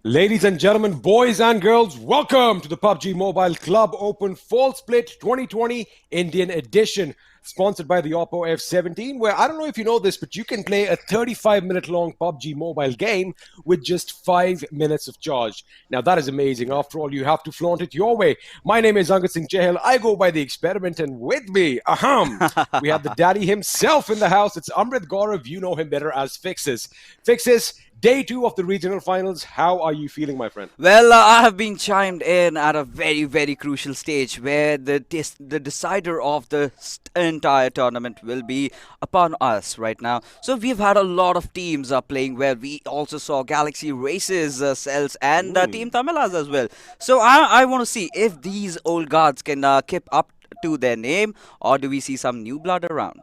Ladies and gentlemen, boys and girls, welcome to the PUBG Mobile Club Open Fall Split 2020 Indian Edition, sponsored by the Oppo F17, where I don't know if you know this, but you can play a 35-minute long PUBG Mobile game with just 5 minutes of charge. Now, that is amazing. After all, you have to flaunt it your way. My name is Angat Singh Chahal. I go by The Experiment, and with me, we have the daddy himself in the house. It's Amrit Gaurav. You know him better as Fixes. Fixes, Day 2 of the regional finals. How are you feeling, my friend? Well, I have been chimed in at a very, very crucial stage where the decider of the entire tournament will be upon us right now. So we've had a lot of teams playing well. We also saw Galaxy Races, Celtz, and Team Tamilas as well. So I want to see if these old guards can keep up to their name, or do we see some new blood around?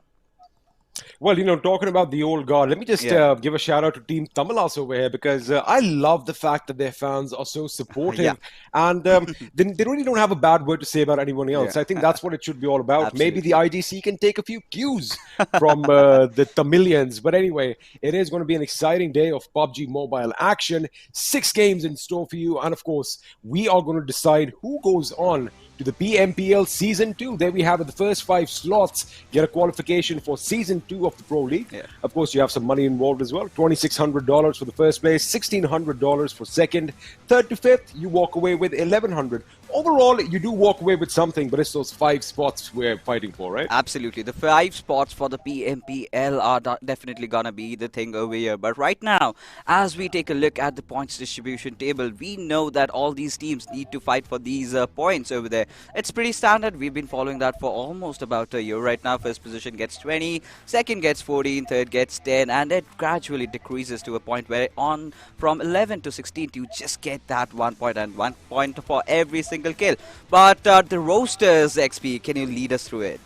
Well, talking about the old guard, let me just give a shout out to Team Tamilas over here because I love the fact that their fans are so supportive and they really don't have a bad word to say about anyone else. I think that's what it should be all about. Maybe the IGC can take a few cues from the Tamilians. But anyway, it is going to be an exciting day of PUBG Mobile action. 6 games in store for you. And of course, we are going to decide who goes on to the PMPL Season 2. There we have it. The first 5 slots get a qualification for Season 2 of the Pro League. Of course, you have some money involved as well. $2,600 for the first place, $1,600 for second. Third to fifth, you walk away with $1,100. Overall, you do walk away with something, but it's those 5 spots we're fighting for, right? Absolutely. The 5 spots for the PMPL are definitely going to be the thing over here. But right now, as we take a look at the points distribution table, we know that all these teams need to fight for these points over there. It's pretty standard. We've been following that for almost about a year right now. First position gets 20, second gets 14, third gets 10, and it gradually decreases to a point where on from 11 to 16, you just get that 1 point and 1 point for every single kill. But the roasters, XP, can you lead us through it?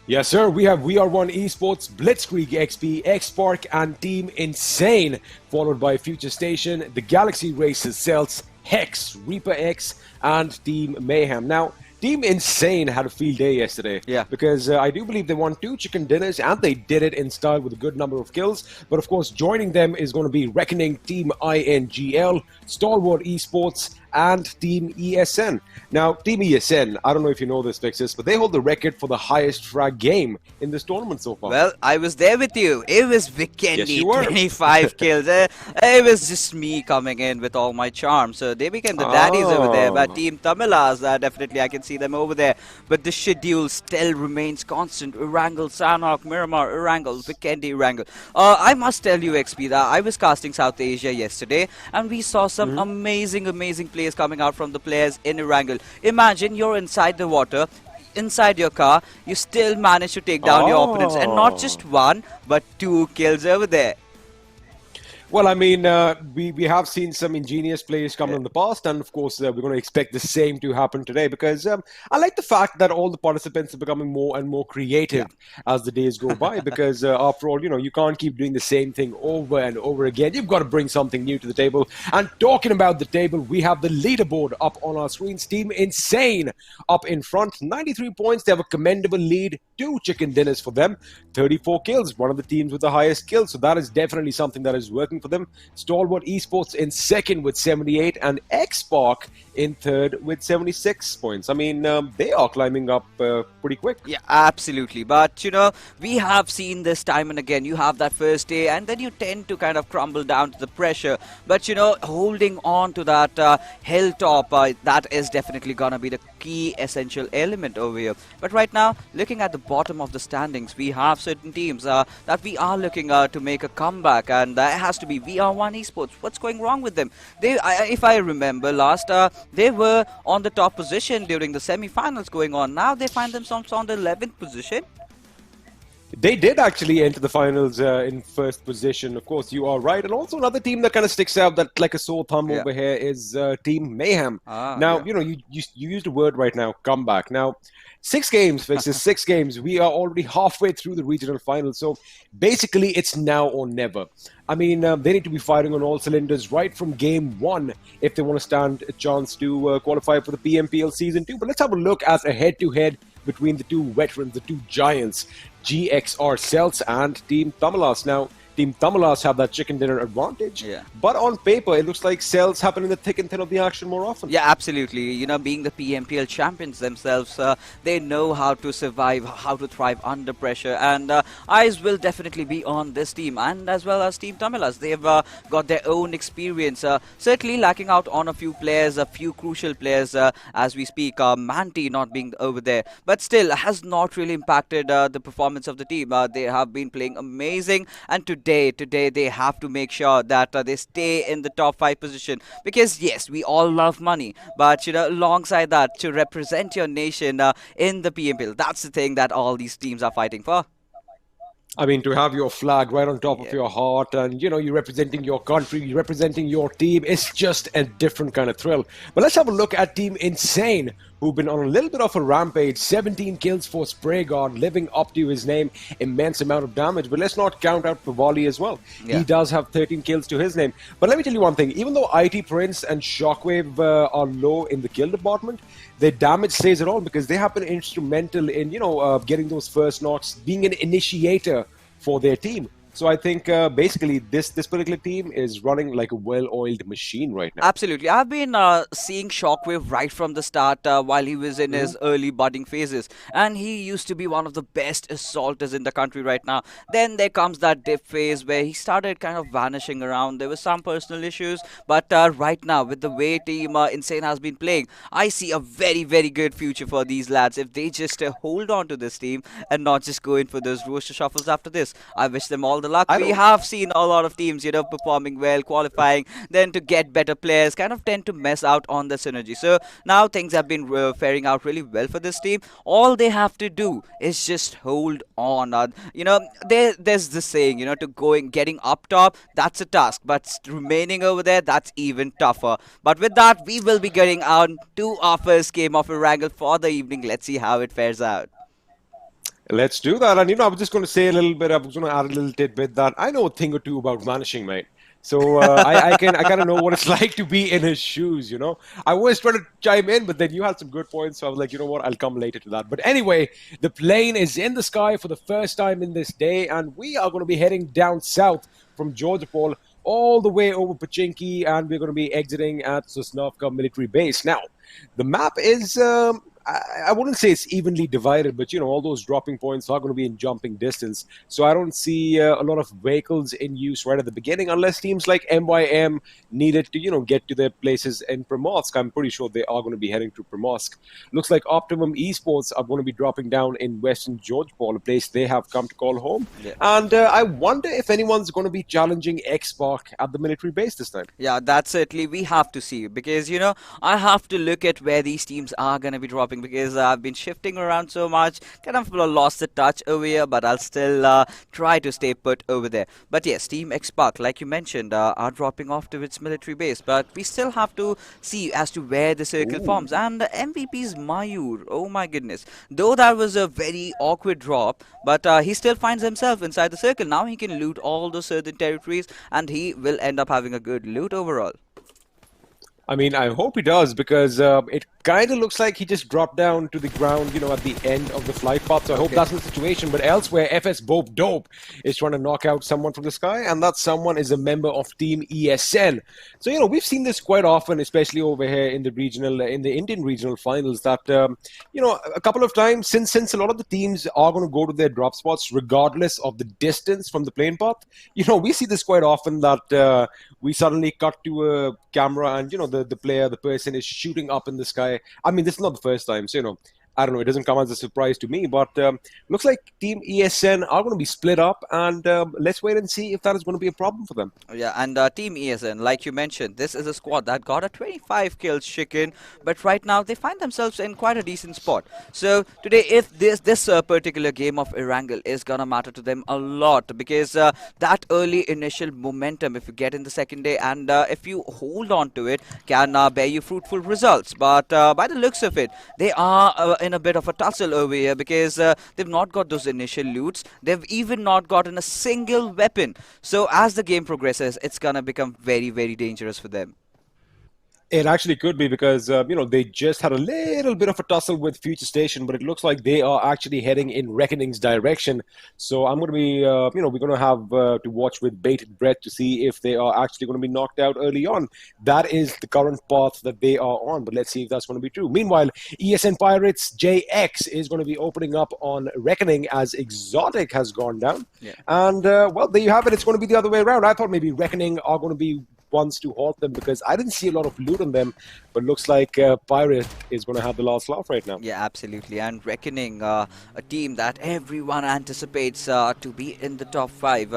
Yes, sir. We have VR1 Esports, BlitzkriegXP, XSpark, and Team Insane, followed by Futurestation, the Galaxy Races, Celtz, HEX ReaperX, and Team Mayhem. Now, Team Insane had a field day yesterday. Because I do believe they won 2 chicken dinners and they did it in style with a good number of kills. But of course, joining them is going to be Reckoning Team INGL, STALWART Esports, and Team ESN. Now, Team ESN, I don't know if you know this, Fixes, but they hold the record for the highest frag game in this tournament so far. Well, I was there with you. It was Vikendi, 25 kills. It was just me coming in with all my charm. So they became the daddies over there. But Team Tamilas, definitely I can see them over there. But the schedule still remains constant. Erangel, Sanhok, Miramar, Erangel, Vikendi, Erangel. I must tell you, XP, that I was casting South Asia yesterday, and we saw some amazing plays coming out from the players in Erangel. Imagine you're inside the water, inside your car, you still manage to take down your opponents, and not just 1 but 2 kills over there. Well, I mean, we have seen some ingenious plays come in the past, and of course, we're going to expect the same to happen today because I like the fact that all the participants are becoming more and more creative as the days go by because after all, you can't keep doing the same thing over and over again. You've got to bring something new to the table. And talking about the table, we have the leaderboard up on our screens. Team Insane up in front, 93 points. They have a commendable lead, 2 chicken dinners for them, 34 kills, one of the teams with the highest kills. So that is definitely something that is working for them. Stalwart Esports in second with 78 and XSpark in third with 76 points. I mean, they are climbing up pretty quick. Yeah, absolutely. But, we have seen this time and again. You have that first day and then you tend to kind of crumble down to the pressure. But, holding on to that hilltop, that is definitely going to be the key essential element over here. But right now, looking at the bottom of the standings, we have certain teams that we are looking to make a comeback, and that has to be VR1 Esports. What's going wrong with them? If I remember last, they were on the top position during the semi-finals going on. Now they find themselves on the 11th position. They did actually enter the finals in first position. Of course, you are right. And also another team that kind of sticks out that like a sore thumb over here is Team Mayhem. Now, you used a word right now, comeback. Now, 6 games, Fixes, 6 games. We are already halfway through the regional finals. So basically, it's now or never. I mean, they need to be firing on all cylinders right from game 1 if they want to stand a chance to qualify for the PMPL Season 2. But let's have a look at a head-to-head between the 2 veterans, the 2 giants, GXR Celtz and Team Tamilas. Now, Team Tamilas have that chicken dinner advantage. Yeah. But on paper, it looks like Celtz happen in the thick and thin of the action more often. Yeah, absolutely. You know, being the PMPL champions themselves, they know how to survive, how to thrive under pressure, and eyes will definitely be on this team, and as well as Team Tamilas. They've got their own experience, certainly lacking out on a few players, a few crucial players as we speak. Manti not being over there, but still has not really impacted the performance of the team. They have been playing amazing, and today they have to make sure that they stay in the top 5 position, because yes, we all love money, but you know, alongside that, to represent your nation in the PMPL, that's the thing that all these teams are fighting for. I mean, to have your flag right on top of your heart, and you're representing your country, you're representing your team, it's just a different kind of thrill. But let's have a look at Team Insane, who've been on a little bit of a rampage. 17 kills for Sprayguard, living up to his name, immense amount of damage. But let's not count out Pavali as well. Yeah. He does have 13 kills to his name. But let me tell you one thing, even though IT Prince and Shockwave are low in the kill department, their damage stays at all, because they have been instrumental in, getting those first knocks, being an initiator for their team. So I think basically this particular team is running like a well-oiled machine right now. Absolutely. I've been seeing Shockwave right from the start while he was in his early budding phases. And he used to be one of the best assaulters in the country right now. Then there comes that dip phase where he started kind of vanishing around. There were some personal issues. But right now, with the way Team Insane has been playing, I see a very, very good future for these lads. If they just hold on to this team and not just go in for those roster shuffles after this, I wish them all the luck. We have seen a lot of teams, performing well, qualifying, then to get better players, kind of tend to mess out on the synergy. So now things have been faring out really well for this team. All they have to do is just hold on. There's this saying, getting up top, that's a task, but remaining over there, that's even tougher. But with that, we will be getting on to our first game of Erangel for the evening. Let's see how it fares out. Let's do that. And, I was just going to say a little bit, I was going to add a little tidbit that I know a thing or two about vanishing, mate. So I kind of know what it's like to be in his shoes, I always try to chime in, but then you had some good points. So I was like, you know what, I'll come later to that. But anyway, the plane is in the sky for the first time in this day, and we are going to be heading down south from Georgopol all the way over Pachinki, and we're going to be exiting at Sosnovka military base. Now, the map is... I wouldn't say it's evenly divided, but all those dropping points are going to be in jumping distance. So I don't see a lot of vehicles in use right at the beginning, unless teams like MYM needed to get to their places in Primorsk. I'm pretty sure they are going to be heading to Primorsk. Looks like Optimum Esports are going to be dropping down in Western Georgopol, a place they have come to call home. Yeah. And I wonder if anyone's going to be challenging XSpark at the military base this time. Yeah, that's certainly we have to see, because I have to look at where these teams are going to be dropping, because I've been shifting around so much, kind of lost the touch over here, but I'll still try to stay put over there. But yes, Team XSpark, like you mentioned, are dropping off to its military base, but we still have to see as to where the circle forms. And the MVP's Mayur, oh my goodness, though that was a very awkward drop, but he still finds himself inside the circle. Now he can loot all those certain territories, and he will end up having a good loot overall. I mean, I hope he does, because it kind of looks like he just dropped down to the ground, at the end of the flight path. So I hope that's the situation. But elsewhere, FS Bope Dope is trying to knock out someone from the sky, and that someone is a member of Team ESN. So, we've seen this quite often, especially over here in the Indian regional finals, that, a couple of times, since a lot of the teams are going to go to their drop spots, regardless of the distance from the plane path, we see this quite often, that we suddenly cut to a camera and, the person is shooting up in the sky. I mean, this is not the first time, so, I don't know, it doesn't come as a surprise to me, but looks like Team ESN are going to be split up, and let's wait and see if that is going to be a problem for them. Yeah, and Team ESN, like you mentioned, this is a squad that got a 25 kills chicken, but right now they find themselves in quite a decent spot. So today, if this particular game of Erangel is going to matter to them a lot, because that early initial momentum, if you get in the second day, and if you hold on to it, can bear you fruitful results. But by the looks of it, they are in a bit of a tussle over here, because they've not got those initial loots. They've even not gotten a single weapon. So as the game progresses, it's gonna become very, very dangerous for them. It actually could be because, they just had a little bit of a tussle with Futurestation, but it looks like they are actually heading in Reckoning's direction. So I'm going to be, we're going to have to watch with bated breath to see if they are actually going to be knocked out early on. That is the current path that they are on, but let's see if that's going to be true. Meanwhile, ESN Pirates JX is going to be opening up on Reckoning as Exotic has gone down. Yeah. And, there you have it. It's going to be the other way around. I thought maybe Reckoning are going to be ones to halt them because I didn't see a lot of loot on them, but looks like Pirate is going to have the last laugh right now. Yeah, absolutely. And Reckoning, a team that everyone anticipates to be in the top 5,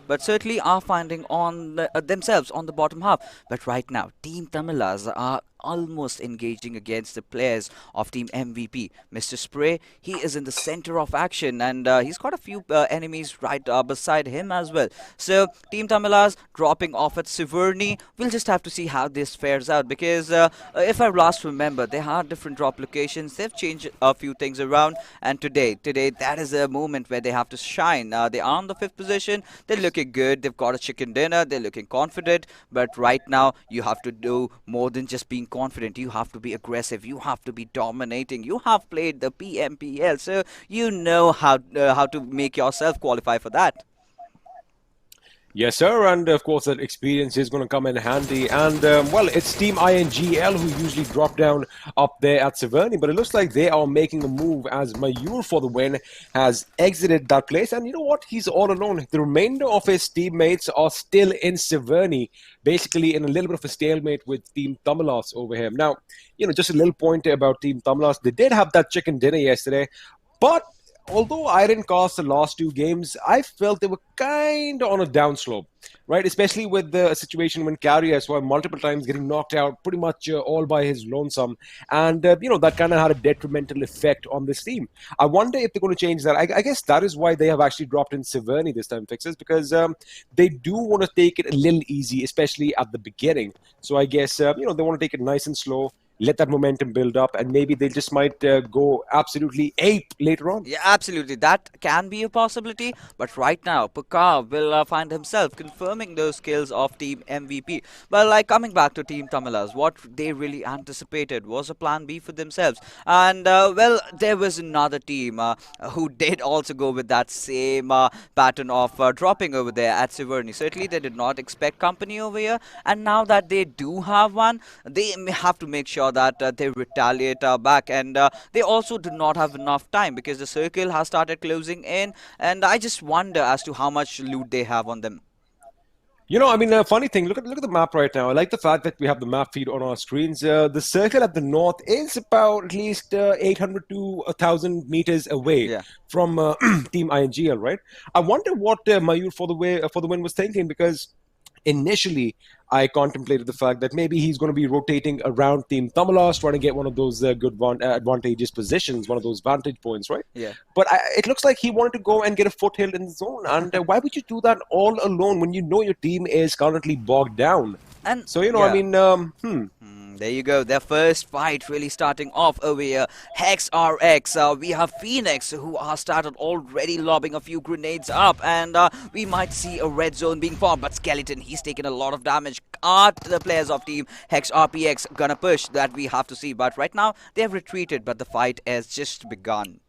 but certainly are finding on themselves on the bottom half. But right now, Team Tamilas are almost engaging against the players of Team MVP. Mr. Spray, he is in the center of action, and he's got a few enemies right beside him as well. So Team Tamilas dropping off at Siverny. We'll just have to see how this fares out, because if I last remember, they had different drop locations. They've changed a few things around, and today that is a moment where they have to shine. They are on the 5th position. They're looking good. They've got a chicken dinner. They're looking confident. But right now, you have to do more than just being confident. You have to be aggressive. You have to be dominating. You have played the PMPL, so you know how to make yourself qualify for that. Yes, sir, and of course that experience is going to come in handy. And, it's Team INGL who usually drop down up there at Siverny, but it looks like they are making a move as Mayur for the win has exited that place. And you know what? He's all alone. The remainder of his teammates are still in Siverny, basically in a little bit of a stalemate with Team Tamilas over here. Now, just a little point about Team Tamilas. They did have that chicken dinner yesterday, but although I didn't cast the last 2 games, I felt they were kind of on a downslope, right? Especially with the situation when Carrier saw multiple times getting knocked out pretty much all by his lonesome. And, that kind of had a detrimental effect on this team. I wonder if they're going to change that. I guess that is why they have actually dropped in Siverny this time, Fixes, because they do want to take it a little easy, especially at the beginning. So I guess, they want to take it nice and slow, let that momentum build up, and maybe they just might go absolutely ape later on. Yeah, absolutely. That can be a possibility. But right now, Puka will find himself confirming those skills of Team MVP. But coming back to Team Tamilas, what they really anticipated was a plan B for themselves. And there was another team who did also go with that same pattern of dropping over there at Siverny. Certainly, they did not expect company over here. And now that they do have one, they have to make sure that they retaliate back, and they also do not have enough time because the circle has started closing in, and I just wonder as to how much loot they have on them. Funny thing, look at the map right now. I like the fact that we have the map feed on our screens. The circle at the north is about at least 800 to 1,000 meters away from Team INGL, right? I wonder what Mayur for the win was thinking, because initially I contemplated the fact that maybe he's going to be rotating around Team Tamilas, trying to get one of those good advantageous positions, one of those vantage points, right? Yeah. But it looks like he wanted to go and get a foothold in the zone. And why would you do that all alone when you know your team is currently bogged down? And so, there you go. Their first fight really starting off over here. HEX ReaperX. We have Phoenix who are started already lobbing a few grenades up, and we might see a red zone being formed. But Skeleton, he's taken a lot of damage. Are the players of Team HEX ReaperX gonna push? That we have to see. But right now they have retreated, but the fight has just begun.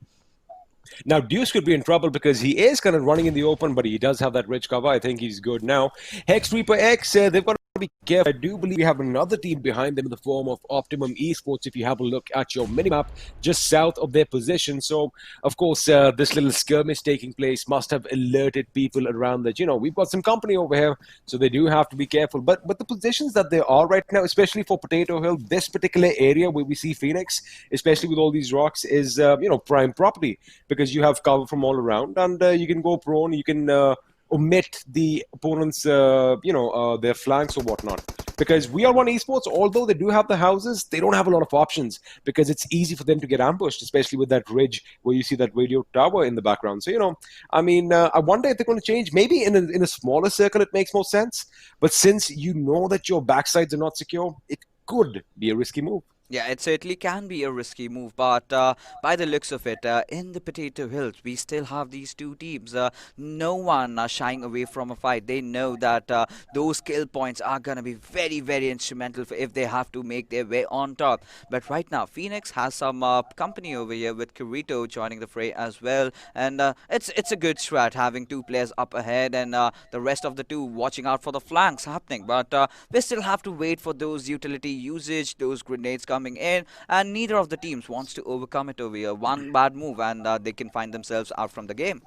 Now, Deuce could be in trouble because he is kind of running in the open, but he does have that rich cover. I think he's good now. HEX ReaperX, they've got to be careful. I do believe we have another team behind them in the form of Optimum Esports, if you have a look at your minimap just south of their position. So, of course, this little skirmish taking place must have alerted people around that, we've got some company over here, so they do have to be careful. But the positions that they are right now, especially for Potato Hill, this particular area where we see Phoenix, especially with all these rocks, is, prime property, because you have cover from all around, and you can go prone, you can omit the opponents, their flanks or whatnot. Because VR1 Esports, although they do have the houses, they don't have a lot of options because it's easy for them to get ambushed, especially with that ridge where you see that radio tower in the background. So, I wonder if they're going to change. Maybe in a smaller circle it makes more sense. But since you know that your backsides are not secure, it could be a risky move. Yeah, it certainly can be a risky move, but by the looks of it, in the Potato Hills, we still have these two teams. No one shying away from a fight. They know that those kill points are going to be very, very instrumental for if they have to make their way on top. But right now, Phoenix has some company over here with Kirito joining the fray as well. And it's a good strat having two players up ahead and the rest of the two watching out for the flanks happening. But we still have to wait for those utility usage, those grenades coming in, and neither of the teams wants to overcome it over here. One bad move and they can find themselves out from the game.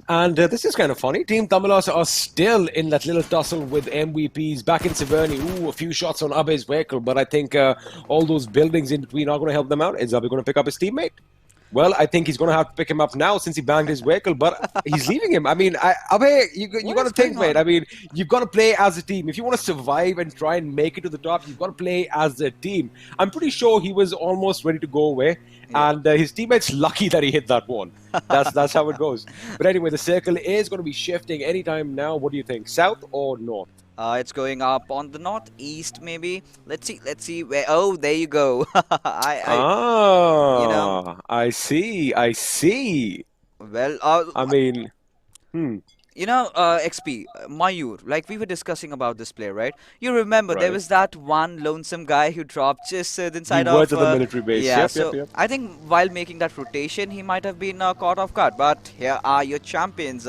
And this is kind of funny. Team Tamilas are still in that little tussle with MVPs back in Severny. Ooh, a few shots on Abe's vehicle, but I think all those buildings in between are going to help them out. Is Abe going to pick up his teammate? Well, I think he's going to have to pick him up now since he banged his vehicle, but he's leaving him. I mean, Abe, you got to think, mate. I mean, you've got to play as a team. If you want to survive and try and make it to the top, you've got to play as a team. I'm pretty sure he was almost ready to go away, and his teammate's lucky that he hit that one. That's how it goes. But anyway, the circle is going to be shifting anytime now. What do you think, south or north? It's going up on the northeast, maybe. Let's see where. Oh, there you go. You know. I see. Well, I mean, You know, XP, Mayur, like we were discussing about this player, right? You remember there Right. was that one lonesome guy who dropped just inside He of was at the military base. yeah. Yep. I think while making that rotation, he might have been caught off guard. But here are your champions,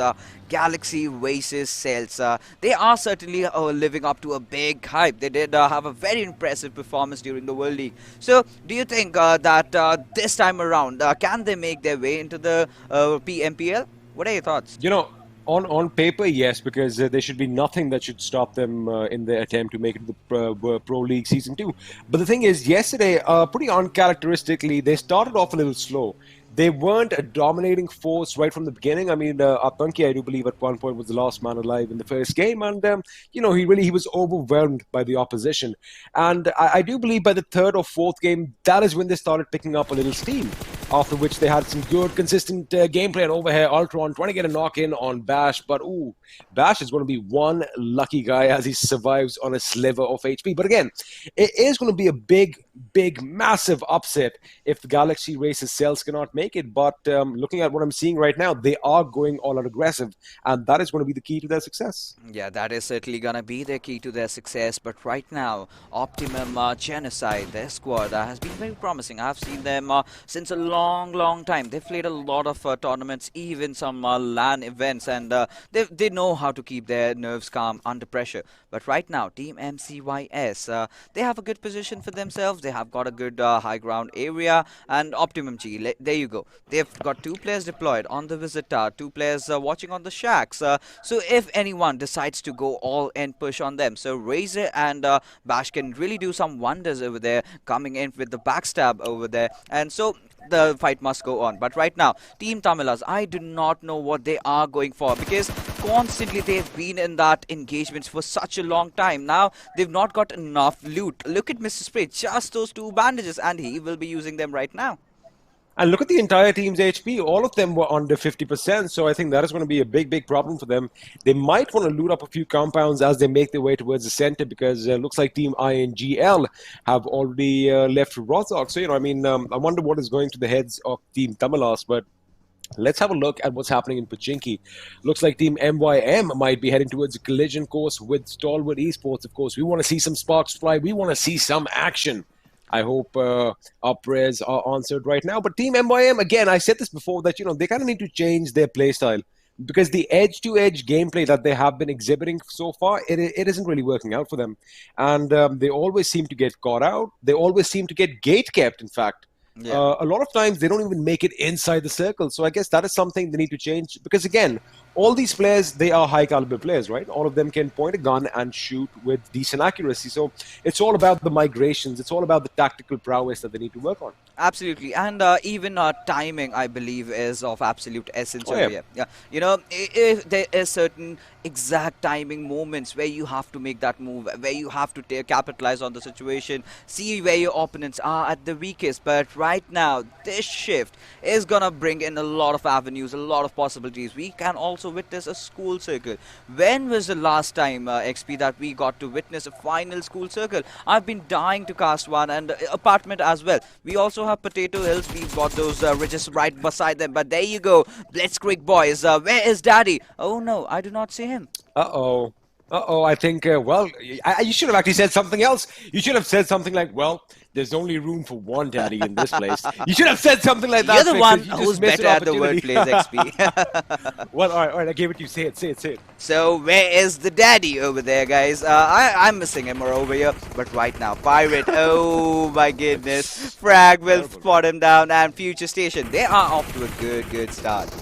Galaxy versus Celtz. They are certainly living up to a big hype. They did have a very impressive performance during the World League. So, do you think that this time around, can they make their way into the PMPL? What are your thoughts? You know, on paper, yes, because there should be nothing that should stop them in their attempt to make it to the Pro League Season 2. But the thing is, yesterday, pretty uncharacteristically, they started off a little slow. They weren't a dominating force right from the beginning. I mean, Atanki, I do believe, at one point was the last man alive in the first game. And, he was overwhelmed by the opposition. And I do believe by the third or fourth game, that is when they started picking up a little steam. After which they had some good, consistent gameplay. And over here, Ultron trying to get a knock-in on Bash. But, Bash is going to be one lucky guy as he survives on a sliver of HP. But again, it is going to be a big, massive upset if the Galaxy races Celtz cannot make it. But looking at what I'm seeing right now, they are going all out aggressive. And that is going to be the key to their success. Yeah, that is certainly going to be the key to their success. But right now, Optimum Genocide, their squad, has been very promising. I've seen them since a long time. They've played a lot of tournaments, even some LAN events, and they know how to keep their nerves calm under pressure. But right now, Team MCYS, they have a good position for themselves. They have got a good high ground area, and Optimum G, there you go. They've got two players deployed on the visit tower, two players watching on the shacks. So if anyone decides to go all in push on them, so Razor and Bash can really do some wonders over there, coming in with the backstab over there, and so the fight must go on. But right now, Team Tamilas, I do not know what they are going for, because constantly they've been in that engagements for such a long time. Now they've not got enough loot. Look at Mr. Spray, just those two bandages, and he will be using them right now. And look at the entire team's HP. All of them were under 50%. So I think that is going to be a big problem for them. They might want to loot up a few compounds as they make their way towards the center, because it looks like Team INGL have already left for Rozhok. So, I wonder what is going to the heads of Team Tamilas. But let's have a look at what's happening in Pochinki. Looks like Team MYM might be heading towards a collision course with STALWART Esports, of course. We want to see some sparks fly. We want to see some action. I hope our prayers are answered right now. But Team MYM, again, I said this before, that, they kind of need to change their playstyle, because the edge-to-edge gameplay that they have been exhibiting so far, it isn't really working out for them. And they always seem to get caught out. They always seem to get gate-kept, in fact. Yeah. A lot of times, they don't even make it inside the circle. So I guess that is something they need to change. Because, again, all these players, they are high-caliber players, right? All of them can point a gun and shoot with decent accuracy. So it's all about the migrations. It's all about the tactical prowess that they need to work on. Absolutely, and even timing, I believe, is of absolute essence over here. Yeah, if there is certain exact timing moments where you have to make that move, where you have to capitalize on the situation, see where your opponents are at the weakest. But right now, this shift is gonna bring in a lot of avenues, a lot of possibilities. We can all also witness a school circle. When was the last time, XP, that we got to witness a final school circle? I've been dying to cast one, and apartment as well. We also have Potato Hills. We've got those ridges right beside them. But there you go, Blitzkrieg boys. Where is Daddy? Oh no, I do not see him. Uh-oh. Uh-oh, I think, well, you should have actually said something else. You should have said something like, well, there's only room for one Daddy in this place. You should have said something like that. You're the one who's better at the wordplays, XP. Well, all right, I gave it to you. Say it. So, where is the Daddy over there, guys? I'm missing him over here. But right now, Pirate, oh my goodness. Frag will spot him down, and Futurestation, they are off to a good start.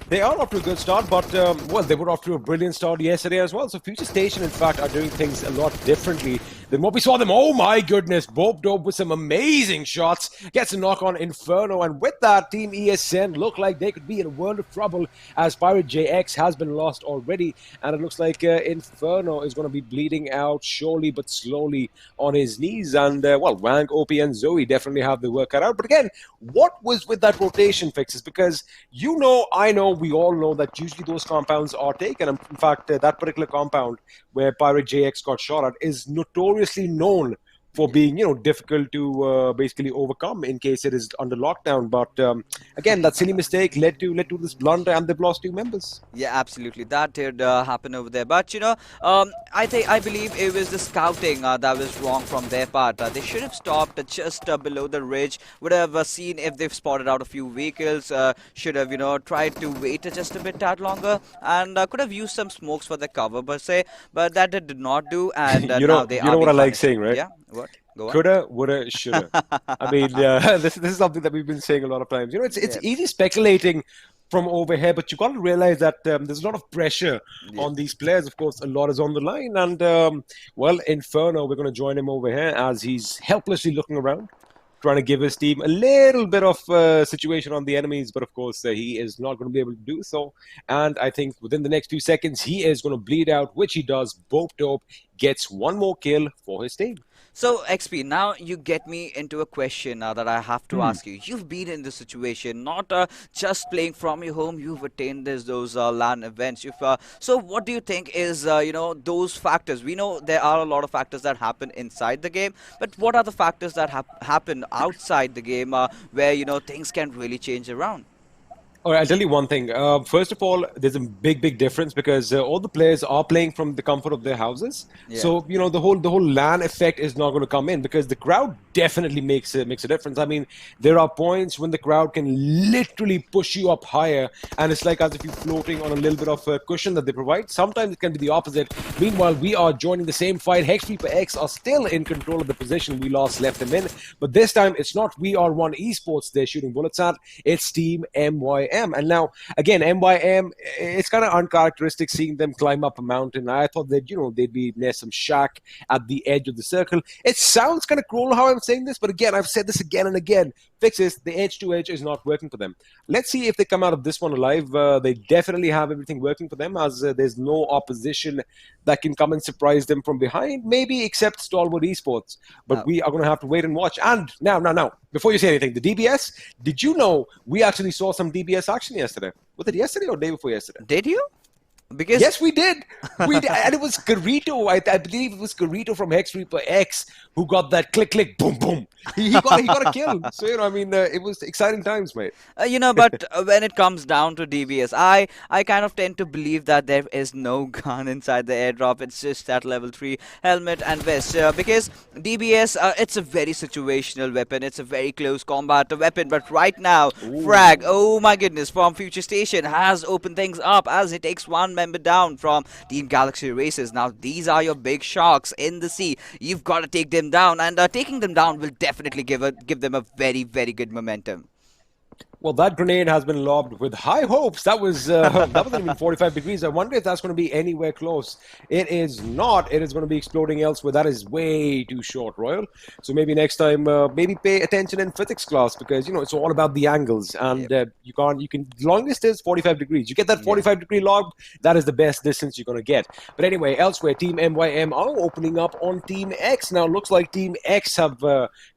They are off to a good start, but, well, they were off to a brilliant start yesterday as well. So Futurestation, in fact, are doing things a lot differently than what we saw them. Oh, my goodness. Bope Dope with some amazing shots. Gets a knock on Inferno. And with that, Team ESN look like they could be in a world of trouble as Pirate JX has been lost already. And it looks like Inferno is going to be bleeding out surely but slowly on his knees. And, well, Wang, OP, and Zoe definitely have the work cut out. But again, what was with that rotation, Fixes? Because you know, I know, we all know that usually those compounds are taken. In fact, that particular compound where Pirate JX got shot at is notoriously known for being, difficult to basically overcome in case it is under lockdown. But again, that silly mistake led to this blunder, and they've lost 2 members. Yeah, absolutely. That did happen over there. But I believe it was the scouting that was wrong from their part. They should have stopped just below the ridge. Would have seen if they've spotted out a few vehicles. Should have tried to wait just a bit longer, and could have used some smokes for the cover, but that they did not do. And now they are. You know what I like saying, right? Yeah. What? Go on. Coulda, woulda, shoulda. I mean, this is something that we've been saying a lot of times. It's easy speculating from over here, but you got to realize that there's a lot of pressure on these players. Of course, a lot is on the line, and well, Inferno, we're going to join him over here as he's helplessly looking around, trying to give his team a little bit of situation on the enemies, but of course he is not going to be able to do so. And I think within the next few seconds, he is going to bleed out, which he does. Bope Dope gets 1 more kill for his team. So, XP, now you get me into a question that I have to ask you. You've been in this situation, not just playing from your home. You've attended those LAN events. So, what do you think is, those factors? We know there are a lot of factors that happen inside the game, but what are the factors that happen outside the game where, things can really change around? All right, I'll tell you one thing. First of all, there's a big difference because all the players are playing from the comfort of their houses. Yeah. So the whole LAN effect is not going to come in because the crowd definitely makes a difference. I mean, there are points when the crowd can literally push you up higher, and it's like as if you're floating on a little bit of a cushion that they provide. Sometimes it can be the opposite. Meanwhile, we are joining the same fight. HEX ReaperX are still in control of the position we left them in, but this time it's not VR1 Esports they're shooting bullets at. It's Team MYM. And now, again, MYM, it's kind of uncharacteristic seeing them climb up a mountain. I thought that, they'd be near some shack at the edge of the circle. It sounds kind of cruel how I'm saying this, but again, I've said this again and again. Fixes, the edge-to-edge is not working for them. Let's see if they come out of this one alive. They definitely have everything working for them as there's no opposition that can come and surprise them from behind, maybe except STALWART Esports. But we are going to have to wait and watch. And now, before you say anything, the DBS, did you know we actually saw some DBS action yesterday? Was it yesterday or day before yesterday? Did you? Because yes, we did. We did. And it was Garito. I believe it was Garito from HEX ReaperX who got that click, boom, boom. He got a kill. So, it was exciting times, mate. But when it comes down to DBS, I kind of tend to believe that there is no gun inside the airdrop. It's just that level 3 helmet and vest. Because DBS, it's a very situational weapon. It's a very close combat weapon. But right now, Frag, oh my goodness, from Futurestation has opened things up as he takes 1 member down from Team Galaxy Races. Now, these are your big sharks in the sea. You've got to take them down, and taking them down will definitely give them a very, very good momentum. Well, that grenade has been lobbed with high hopes. That wasn't even 45 degrees. I wonder if that's going to be anywhere close. It is not. It is going to be exploding elsewhere. That is way too short, Royal. So maybe next time, maybe pay attention in physics class because, it's all about the angles. And you can, the longest is 45 degrees. You get that 45 degree lob, that is the best distance you're going to get. But anyway, elsewhere, Team MYM are opening up on Team X. Now, looks like Team X have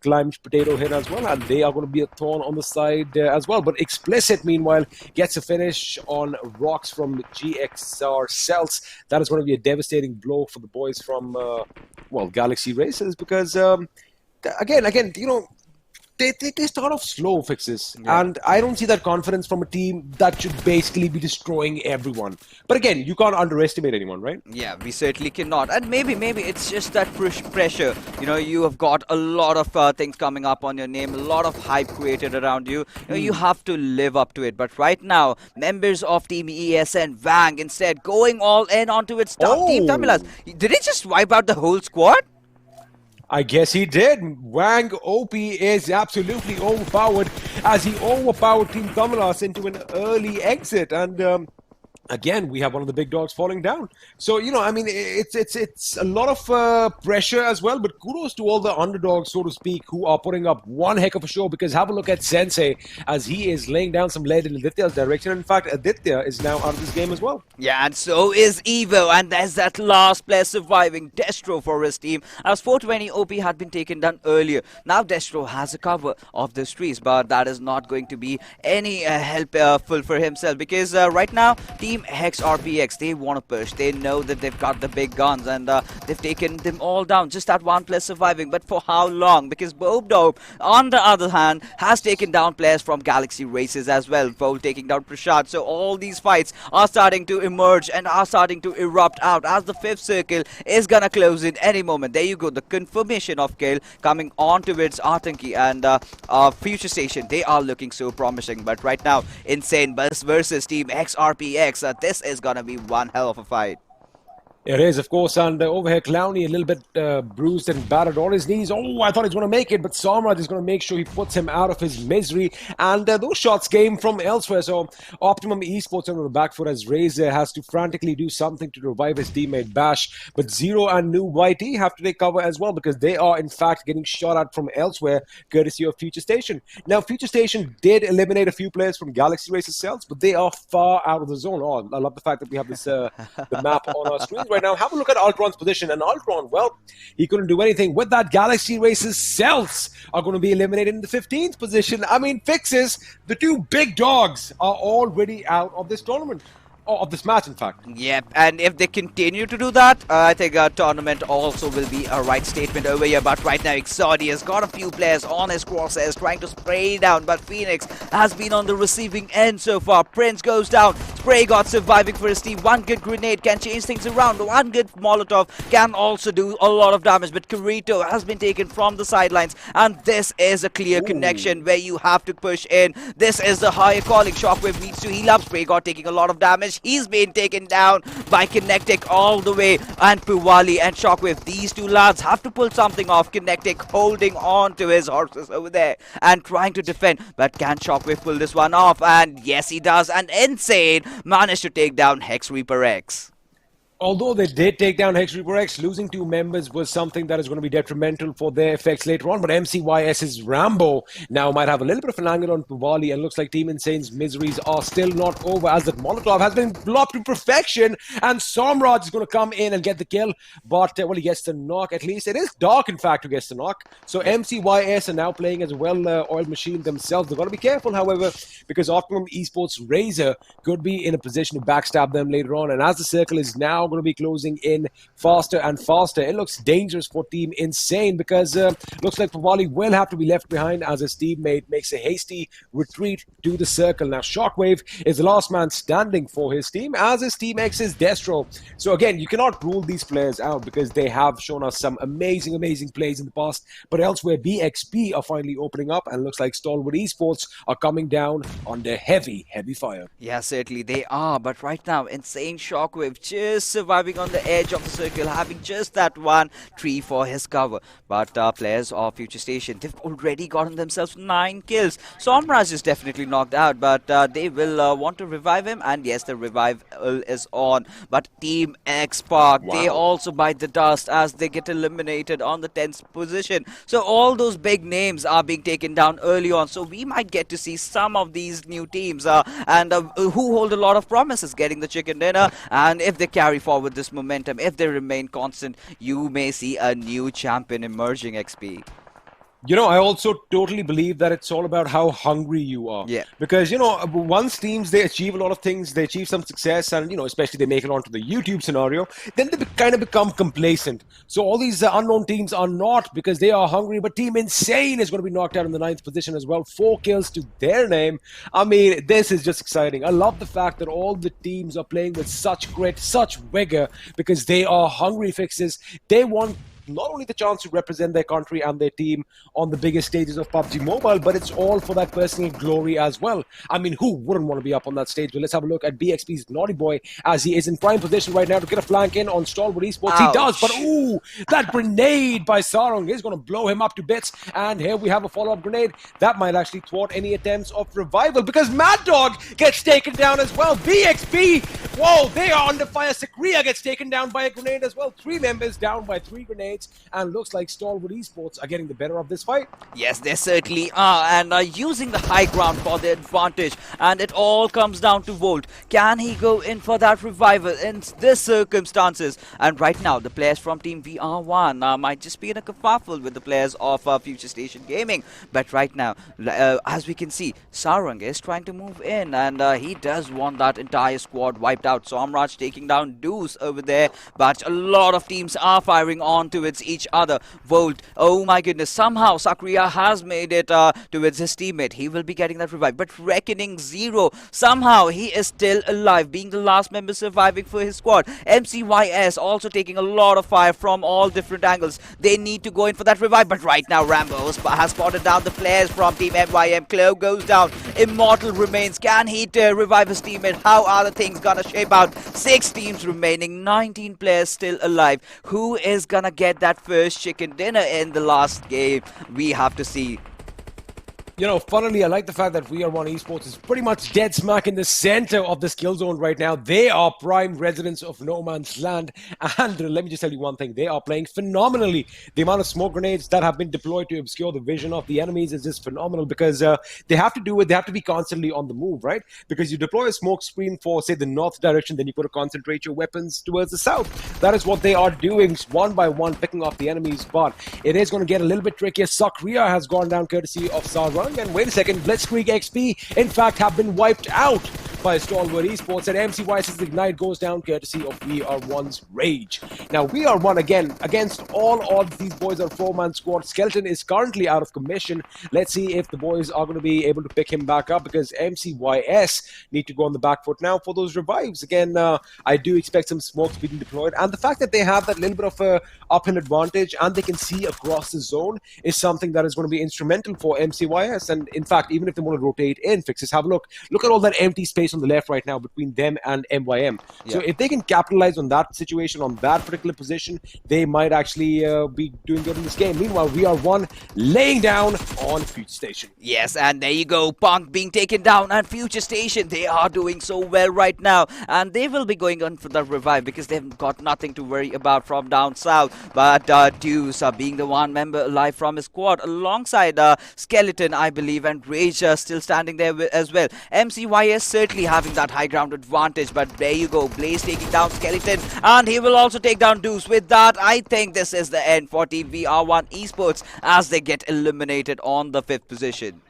climbed Potato Hill as well. And they are going to be a thorn on the side as well. well. But Explicit, meanwhile, gets a finish on Rocks from GXR Celtz. That is going to be a devastating blow for the boys from, Galaxy Racers because, again, they start off slow, Fixes. Yeah. And I don't see that confidence from a team that should basically be destroying everyone. But again, you can't underestimate anyone, right? Yeah, we certainly cannot. And maybe it's just that pressure. You have got a lot of things coming up on your name, a lot of hype created around you. You have to live up to it. But right now, members of Team ESN, Wang, instead going all in onto its Team Tamilas. Did it just wipe out the whole squad? I guess he did. Wang OP is absolutely overpowered as he overpowered Team Tamilas into an early exit. And again, we have one of the big dogs falling down. So, it's a lot of pressure as well. But kudos to all the underdogs, so to speak, who are putting up one heck of a show. Because have a look at Sensei as he is laying down some lead in Aditya's direction. In fact, Aditya is now out of this game as well. Yeah, and so is Evo. And there's that last player surviving, Destro, for his team. As 420 OP had been taken down earlier. Now Destro has a cover of the streets. But that is not going to be any helpful for himself. Because right now, Team HEX ReaperX, they want to push. They know that they've got the big guns and they've taken them all down. Just that one player surviving, but for how long? Because Bob, on the other hand, has taken down players from Galaxy Races as well. Bold taking down Prashad. So all these fights are starting to emerge and are starting to erupt out as the fifth circle is gonna close in any moment. There you go, the confirmation of kill coming on towards Atanki and Futurestation. They are looking so promising, but right now, Insane versus Team HEX ReaperX. This is gonna be one hell of a fight. It is, of course, and over here, Clowny a little bit bruised and battered on his knees. Oh, I thought he was going to make it, but Samraj is going to make sure he puts him out of his misery. And those shots came from elsewhere. So Optimum Esports on the back foot as Razor has to frantically do something to revive his teammate Bash. But Zero and New YT have to take cover as well because they are, in fact, getting shot at from elsewhere, courtesy of Futurestation. Now, Futurestation did eliminate a few players from Galaxy Races Cells, but they are far out of the zone. Oh, I love the fact that we have this the map on our screen right now. Have a look at Ultron's position, and Ultron, well, he couldn't do anything with that. Galaxy Races Cells are going to be eliminated in the 15th position. I mean, Fixes, the two big dogs are already out of this tournament. Of this match, in fact. Yep, and if they continue to do that, I think a tournament also will be a right statement over here. But right now, Exodi has got a few players on his crosshairs trying to spray down, but Phoenix has been on the receiving end so far. Prince goes down. Spray got surviving for his team. One good grenade can change things around. One good Molotov can also do a lot of damage, but Kirito has been taken from the sidelines, and this is a clear connection where you have to push in. This is the higher calling. Shockwave needs to heal up. Spray got taking a lot of damage. He's been taken down by Kinetic all the way, and Puwali and Shockwave, these two lads have to pull something off. Kinetic holding on to his horses over there and trying to defend, but can Shockwave pull this one off? And yes, he does, and Insane managed to take down HEX ReaperX. Although they did take down HEX ReaperX, losing two members was something that is going to be detrimental for their effects later on. But MCYS's Rambo now might have a little bit of an angle on Puwali, and looks like Team Insane's miseries are still not over as that Molotov has been blocked to perfection. And Samraj is going to come in and get the kill. But, he gets the knock at least. It is Dark, in fact, who gets the knock. So MCYS are now playing as a well-oiled machine themselves. They've got to be careful, however, because Optimum Esports Razor could be in a position to backstab them later on. And as the circle is now going to be closing in faster and faster, it looks dangerous for Team Insane because looks like Puwali will have to be left behind as his teammate makes a hasty retreat to the circle. Now Shockwave is the last man standing for his team, as is Team X's Destro. So again, you cannot rule these players out because they have shown us some amazing plays in the past, but elsewhere BXP are finally opening up, and looks like STALWART Esports are coming down under heavy fire. Yeah, certainly they are, but right now Insane Shockwave just surviving on the edge of the circle, having just that one tree for his cover. But players of Futurestation, they've already gotten themselves 9 kills. Somraj is definitely knocked out, but they will want to revive him, and yes, the revive is on. But Team XSpark, they also bite the dust as they get eliminated on the 10th position. So all those big names are being taken down early on, so we might get to see some of these new teams who hold a lot of promises getting the chicken dinner, and if they carry forward this momentum, if they remain constant, you may see a new champion emerging, XP. You know, I also totally believe that it's all about how hungry you are. Yeah. Because, you know, once teams, they achieve a lot of things, they achieve some success, and, you know, especially they make it onto the YouTube scenario, then they kind of become complacent. So all these unknown teams are not, because they are hungry, but Team Insane is going to be knocked out in the 9th position as well. 4 kills to their name. I mean, this is just exciting. I love the fact that all the teams are playing with such grit, such vigor, because they are hungry fixes. They want not only the chance to represent their country and their team on the biggest stages of PUBG Mobile, but it's all for that personal glory as well. I mean, who wouldn't want to be up on that stage? But let's have a look at BXP's Naughty Boy as he is in prime position right now to get a flank in on STALWART Esports. Ouch. He does, but ooh, that grenade by Sanhok is going to blow him up to bits. And here we have a follow-up grenade. That might actually thwart any attempts of revival because Mad Dog gets taken down as well. BXP, whoa, they are under fire. Sakria gets taken down by a grenade as well. 3 members down by 3 grenades. And looks like STALWART Esports are getting the better of this fight. Yes, they certainly are, and are using the high ground for their advantage. And it all comes down to Volt. Can he go in for that revival in this circumstances? And right now, the players from Team VR1 might just be in a kerfuffle with the players of Futurestation Gaming. But right now, as we can see, Sarang is trying to move in, and he does want that entire squad wiped out. Somraj taking down Deuce over there, but a lot of teams are firing on towards each other. Volt, oh my goodness, somehow Sakria has made it towards his teammate. He will be getting that revive, but Reckoning Zero, somehow he is still alive, being the last member surviving for his squad. MCYS also taking a lot of fire from all different angles. They need to go in for that revive, but right now Rambo has spotted down the players from Team MYM. Clo goes down, Immortal remains. Can he revive his teammate? How are the things gonna shape out? 6 teams remaining, 19 players still alive. Who is gonna get that first chicken dinner in the last game? We have to see. You know, funnily, I like the fact that VR1 Esports is pretty much dead smack in the center of the skill zone right now. They are prime residents of no man's land. And let me just tell you one thing. They are playing phenomenally. The amount of smoke grenades that have been deployed to obscure the vision of the enemies is just phenomenal because they have to do it. They have to be constantly on the move, right? Because you deploy a smoke screen for, say, the north direction, then you got to concentrate your weapons towards the south. That is what they are doing, one by one, picking off the enemies. But it is going to get a little bit trickier. Sakria has gone down courtesy of Sarang. And wait a second, BlitzkriegXP, in fact, have been wiped out by STALWART Esports, and MCYS's Ignite goes down courtesy of VR1's Rage. Now, VR1, again, against all odds, these boys are a 4-man squad. Skeleton is currently out of commission. Let's see if the boys are going to be able to pick him back up, because MCYS need to go on the back foot now for those revives. Again, I do expect some smokes being deployed, and the fact that they have that little bit of a uphill advantage and they can see across the zone is something that is going to be instrumental for MCYS. And in fact, even if they want to rotate in, Fixes, have a look at all that empty space on the left right now between them and MYM. Yeah. So if they can capitalize on that situation, on that particular position, they might actually be doing good in this game. Meanwhile, VR1 laying down on Futurestation. Yes, and there you go, Punk being taken down, and Futurestation, they are doing so well right now, and they will be going on for the revive because they've got nothing to worry about from down south. But Deuce being the one member alive from his squad alongside Skeleton, I believe, and Rage still standing there as well. MCYS certainly having that high ground advantage, but there you go, Blaze taking down Skeleton, and he will also take down Deuce. With that, I think this is the end for Team VR1 Esports as they get eliminated on the 5th position.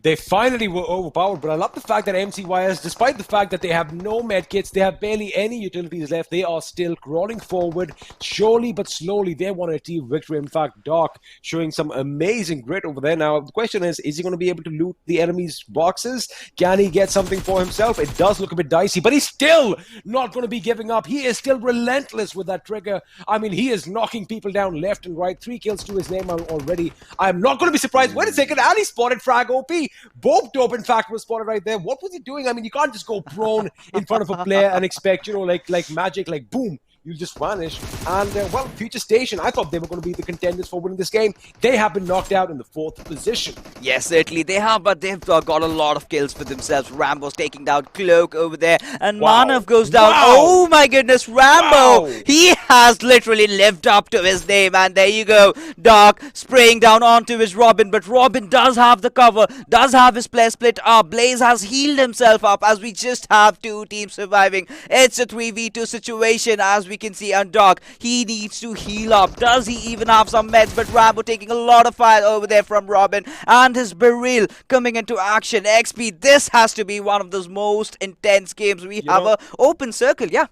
They finally were overpowered, but I love the fact that MCYS, despite the fact that they have no medkits, they have barely any utilities left, they are still crawling forward. Surely but slowly, they want to achieve victory. In fact, Doc showing some amazing grit over there. Now, the question is he going to be able to loot the enemy's boxes? Can he get something for himself? It does look a bit dicey, but he's still not going to be giving up. He is still relentless with that trigger. I mean, he is knocking people down left and right. 3 kills to his name already. I'm not going to be surprised. Wait a second, Ali spotted Frag OP. Both Dope, in fact, was spotted right there. What was he doing? I mean, you can't just go prone in front of a player and expect, you know, like magic, like boom, you just vanish. And, well, Futurestation, I thought they were going to be the contenders for winning this game. They have been knocked out in the 4th position. Yes, certainly they have, but they've got a lot of kills for themselves. Rambo's taking down Cloak over there, and wow. Manav goes down. Wow. Oh my goodness, Rambo! Wow. He has literally lived up to his name, and there you go. Dark spraying down onto his Robin, but Robin does have the cover, does have his player split up. Blaze has healed himself up as we just have 2 teams surviving. It's a 3v2 situation as we we can see, and Doc, he needs to heal up. Does he even have some meds? But Rambo taking a lot of fire over there from Robin, and his Beryl coming into action. XP, this has to be one of those most intense games. We have a open circle, yeah.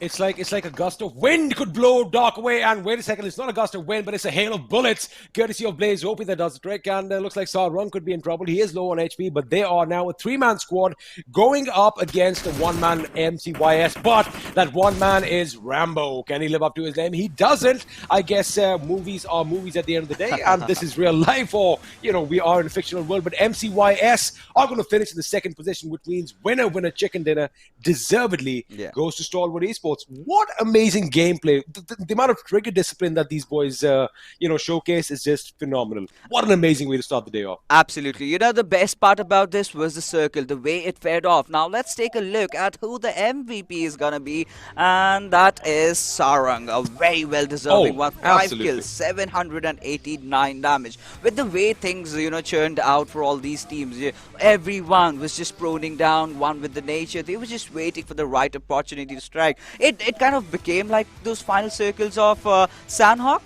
It's like a gust of wind could blow Doc away, and wait a second, it's not a gust of wind, but it's a hail of bullets, courtesy of Blaze OP that does the trick, and looks like Sarung could be in trouble. He is low on HP, but they are now a 3-man squad going up against a 1-man MCYS, but that 1 man is Rambo. Can he live up to his name? He doesn't. I guess movies are movies at the end of the day, and this is real life, or, we are in a fictional world, but MCYS are going to finish in the 2nd position, which means winner, chicken dinner, deservedly goes to Stalwart Esports. What amazing gameplay. The amount of trigger discipline that these boys, showcase is just phenomenal. What an amazing way to start the day off. Absolutely. The best part about this was the circle, the way it fared off. Now, let's take a look at who the MVP is going to be, and that is Sarang, a very well-deserving one. 5 kills, 789 damage. With the way things, churned out for all these teams, everyone was just proning down, one with the nature. They were just waiting for the right opportunity to strike. It kind of became like those final circles of Sanhok.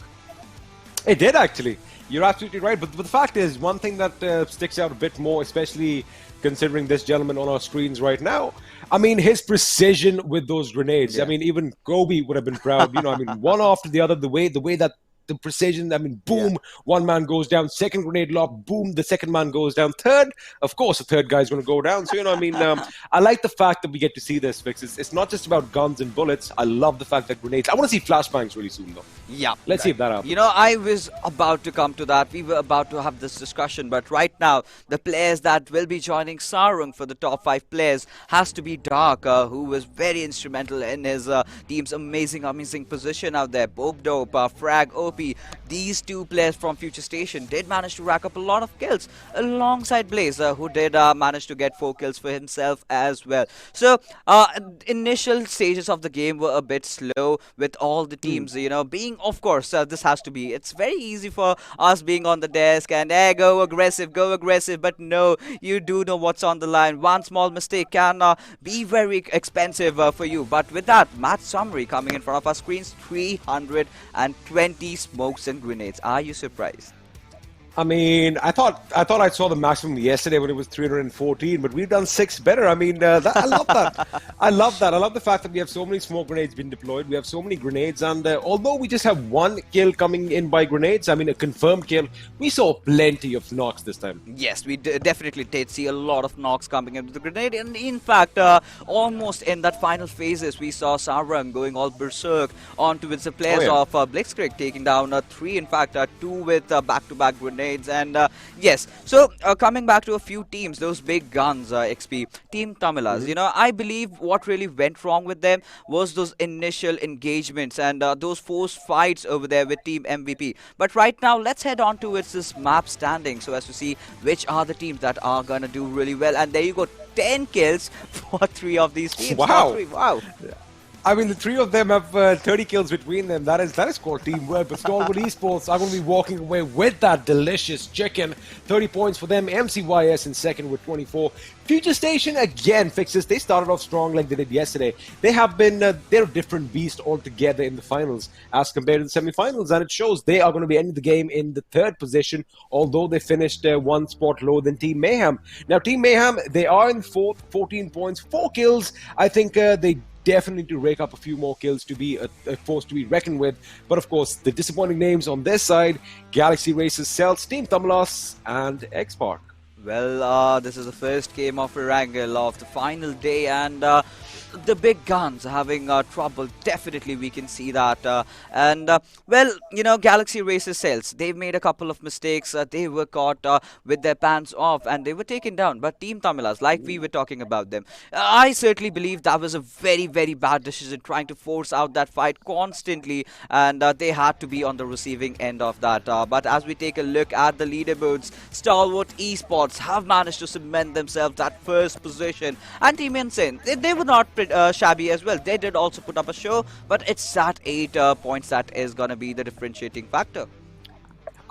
It did, actually. You're absolutely right. But the fact is, one thing that sticks out a bit more, especially considering this gentleman on our screens right now, I mean, his precision with those grenades. I mean, even Kobe would have been proud. One after the other, the way that the precision, I mean, boom, 1 man goes down, 2nd grenade lob, boom, the 2nd man goes down, 3rd, of course, the 3rd guy's going to go down. So, I like the fact that we get to see this, because it's not just about guns and bullets. I love the fact that grenades, I want to see flashbangs really soon, though. Yeah. Let's see if that happens. I was about to come to that. We were about to have this discussion, but right now, the players that will be joining Sarung for the top 5 players has to be Dark, who was very instrumental in his team's amazing position out there. Pope Dope, Frag, OP. These 2 players from Futurestation did manage to rack up a lot of kills alongside Blaze, who did manage to get 4 kills for himself as well. So, initial stages of the game were a bit slow with all the teams, being, of course, this has to be. It's very easy for us being on the desk and, hey, go aggressive, but no, you do know what's on the line. One small mistake can be very expensive for you. But with that, match summary coming in front of our screens, 320 smokes and grenades. Are you surprised? I mean, I thought I saw the maximum yesterday when it was 314, but we've done 6 better. I mean, I love that. I love that. I love the fact that we have so many smoke grenades being deployed. We have so many grenades, and although we just have 1 kill coming in by grenades, I mean, a confirmed kill, we saw plenty of knocks this time. Yes, we definitely did see a lot of knocks coming into the grenade, and in fact, almost in that final phases, we saw Sarang going all berserk onto the players of Blitzkrieg, taking down 3, in fact, 2 with back-to-back grenades. And yes, so coming back to a few teams, those big guns, XP, Team Tamilas, I believe what really went wrong with them was those initial engagements and those forced fights over there with Team MVP. But right now, let's head on towards this map standing so as to see which are the teams that are going to do really well. And there you go, 10 kills for 3 of these teams. Wow. Wow. I mean, the 3 of them have 30 kills between them. That is called teamwork. But Stalwart Esports are going to be walking away with that delicious chicken. 30 points for them. MCYS in 2nd with 24. Futurestation again fixes. They started off strong like they did yesterday. They have been they're a different beast altogether in the finals as compared to the semifinals, and it shows. They are going to be ending the game in the 3rd position, although they finished 1 spot lower than Team Mayhem. Now, Team Mayhem, they are in 4th, 14 points, 4 kills. I think they definitely to rake up a few more kills to be a force to be reckoned with. But of course, the disappointing names on this side, GXR Celtz, Team Tamilas, and XSpark. Well, this is the first game of Erangel of the final day, and the big guns having trouble. Definitely we can see that. Well, GXR Celtz, they've made a couple of mistakes. They were caught with their pants off and they were taken down. But Team Tamilas, like we were talking about them, I certainly believe that was a very, very bad decision, trying to force out that fight constantly, and they had to be on the receiving end of that. But as we take a look at the leaderboards, Stalwart Esports have managed to cement themselves that 1st position, and Team MCYS, they were not shabby as well. They did also put up a show, but it's that 8 points that is going to be the differentiating factor.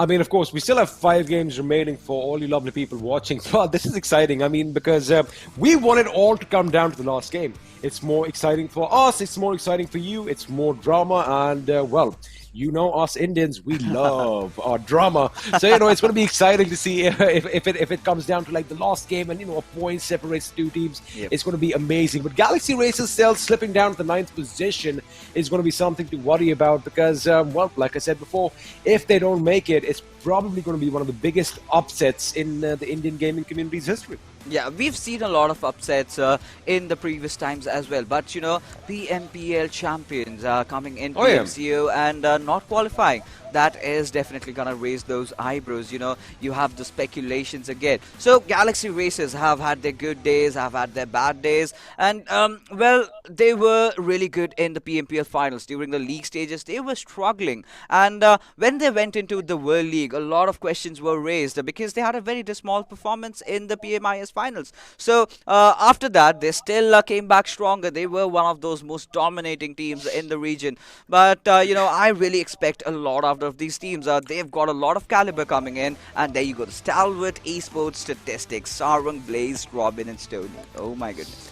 I mean, of course, we still have 5 games remaining for all you lovely people watching. Well, this is exciting. I mean, because we want it all to come down to the last game. It's more exciting for us. It's more exciting for you. It's more drama. And, well, you know us Indians, we love our drama. So, it's going to be exciting to see if it comes down to like the last game and, a point separates two teams. Yep. It's going to be amazing. But Galaxy Racers Celtz slipping down to the 9th position is going to be something to worry about because, well, like I said before, if they don't make it, it's probably going to be one of the biggest upsets in the Indian gaming community's history. Yeah, we've seen a lot of upsets in the previous times as well. But, PMPL champions coming in PMCO and not qualifying. That is definitely going to raise those eyebrows. You have the speculations again. So, Galaxy Racers have had their good days, have had their bad days. And, well, they were really good in the PMPL finals. During the league stages, they were struggling. And when they went into the World League, a lot of questions were raised because they had a very dismal performance in the PMIS finals. So, after that, they still came back stronger. They were one of those most dominating teams in the region. But, I really expect a lot out of these teams. They've got a lot of caliber coming in. And there you go. The STALWART Esports Statistics. Sarang, Blaze, Robin and Stoney. Oh my goodness.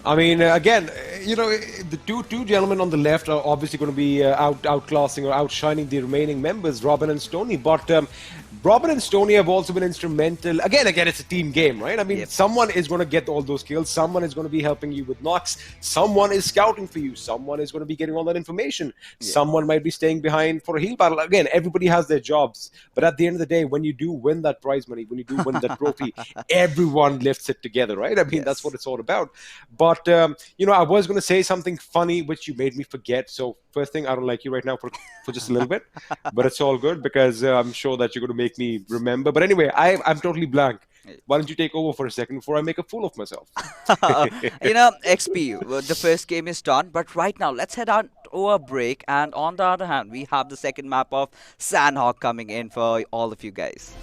I mean, again, the two gentlemen on the left are obviously going to be outclassing or outshining the remaining members, Robin and Stoney. But Robin and Stoney have also been instrumental. Again, it's a team game, right? I mean, someone is going to get all those kills. Someone is going to be helping you with knocks. Someone is scouting for you. Someone is going to be getting all that information. Someone might be staying behind for a heal battle. Again, everybody has their jobs. But at the end of the day, when you do win that prize money, when you do win that trophy, everyone lifts it together, right? I mean, that's what it's all about. But, I was going to say something funny, which you made me forget. So first thing, I don't like you right now for just a little bit. But it's all good because I'm sure that you're going to make me remember. But anyway, I'm totally blank. Why don't you take over for a second before I make a fool of myself? XP, the first game is done. But right now, let's head on to a break. And on the other hand, we have the second map of Sanhok coming in for all of you guys.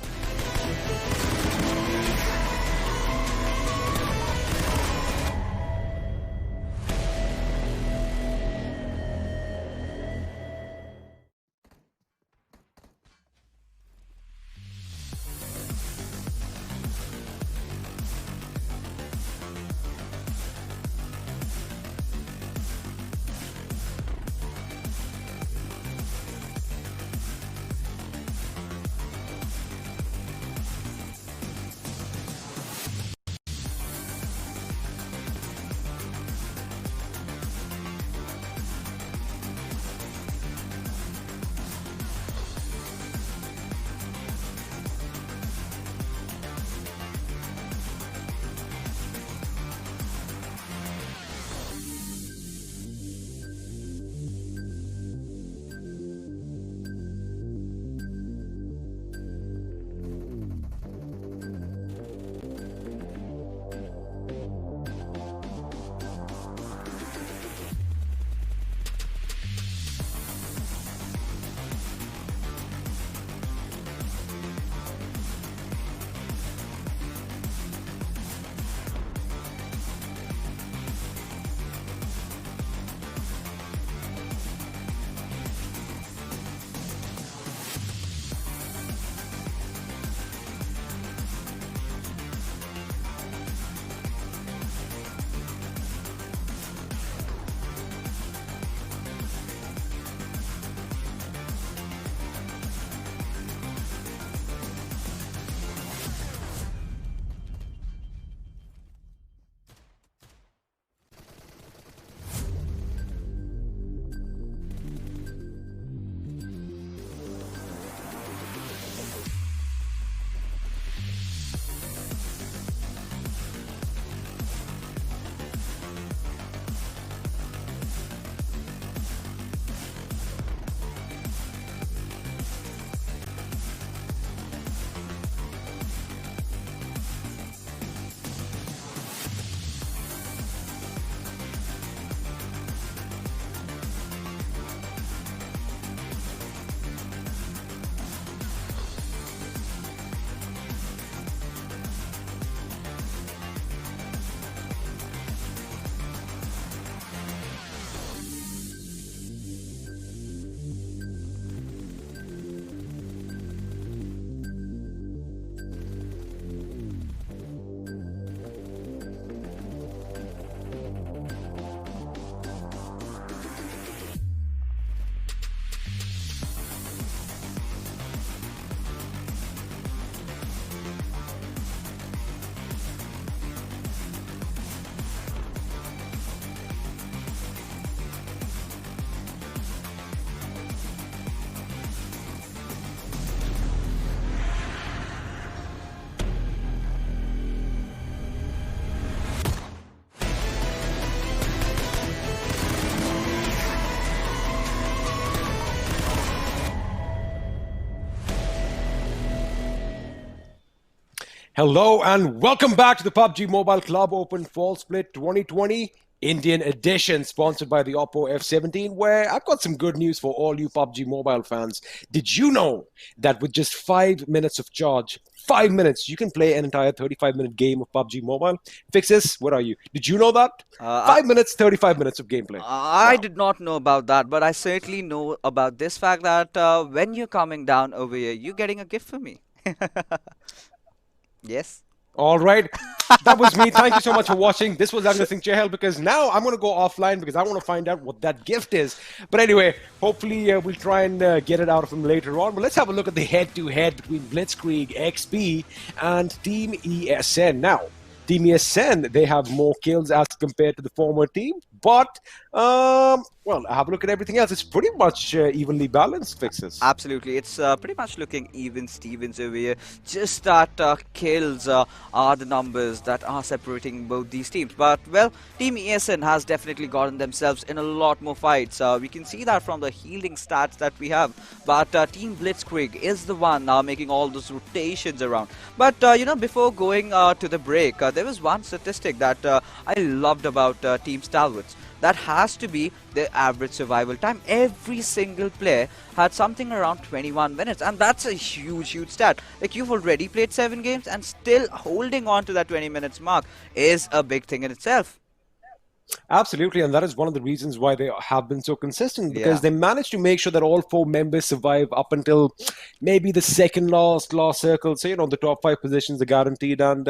Hello and welcome back to the PUBG Mobile Club Open Fall Split 2020 Indian Edition, sponsored by the Oppo F17, where I've got some good news for all you PUBG Mobile fans. Did you know that with just 5 minutes of charge, 5 minutes, you can play an entire 35-minute game of PUBG Mobile? Fixes, where are you? Did you know that? 5 minutes, 35 minutes of gameplay. I did not know about that, but I certainly know about this fact that when you're coming down over here, you're getting a gift for me. Yes. All right. That was me. Thank you so much for watching. This was Erangel Singh Chehal, because now I'm going to go offline because I want to find out what that gift is. But anyway, hopefully we'll try and get it out of him later on. But let's have a look at the head-to-head between BlitzkriegXP and Team ESN. Now, Team ESN, they have more kills as compared to the former team. But, well, have a look at everything else. It's pretty much evenly balanced, Fixes. Absolutely. It's pretty much looking even Stevens over here. Just that kills are the numbers that are separating both these teams. But, well, Team ESN has definitely gotten themselves in a lot more fights. We can see that from the healing stats that we have. But Team Blitzkrieg is the one making all those rotations around. But, you know, before going to the break, there was one statistic that I loved about Team STALWART. That has to be the average survival time. Every single player had something around 21 minutes, and that's a huge stat. Like, you've already played 7 games and still holding on to that 20 minutes mark is a big thing in itself. Absolutely, and that is one of the reasons why they have been so consistent, because they managed to make sure that all 4 members survive up until maybe the second last circle. So, you know, the top 5 positions are guaranteed, and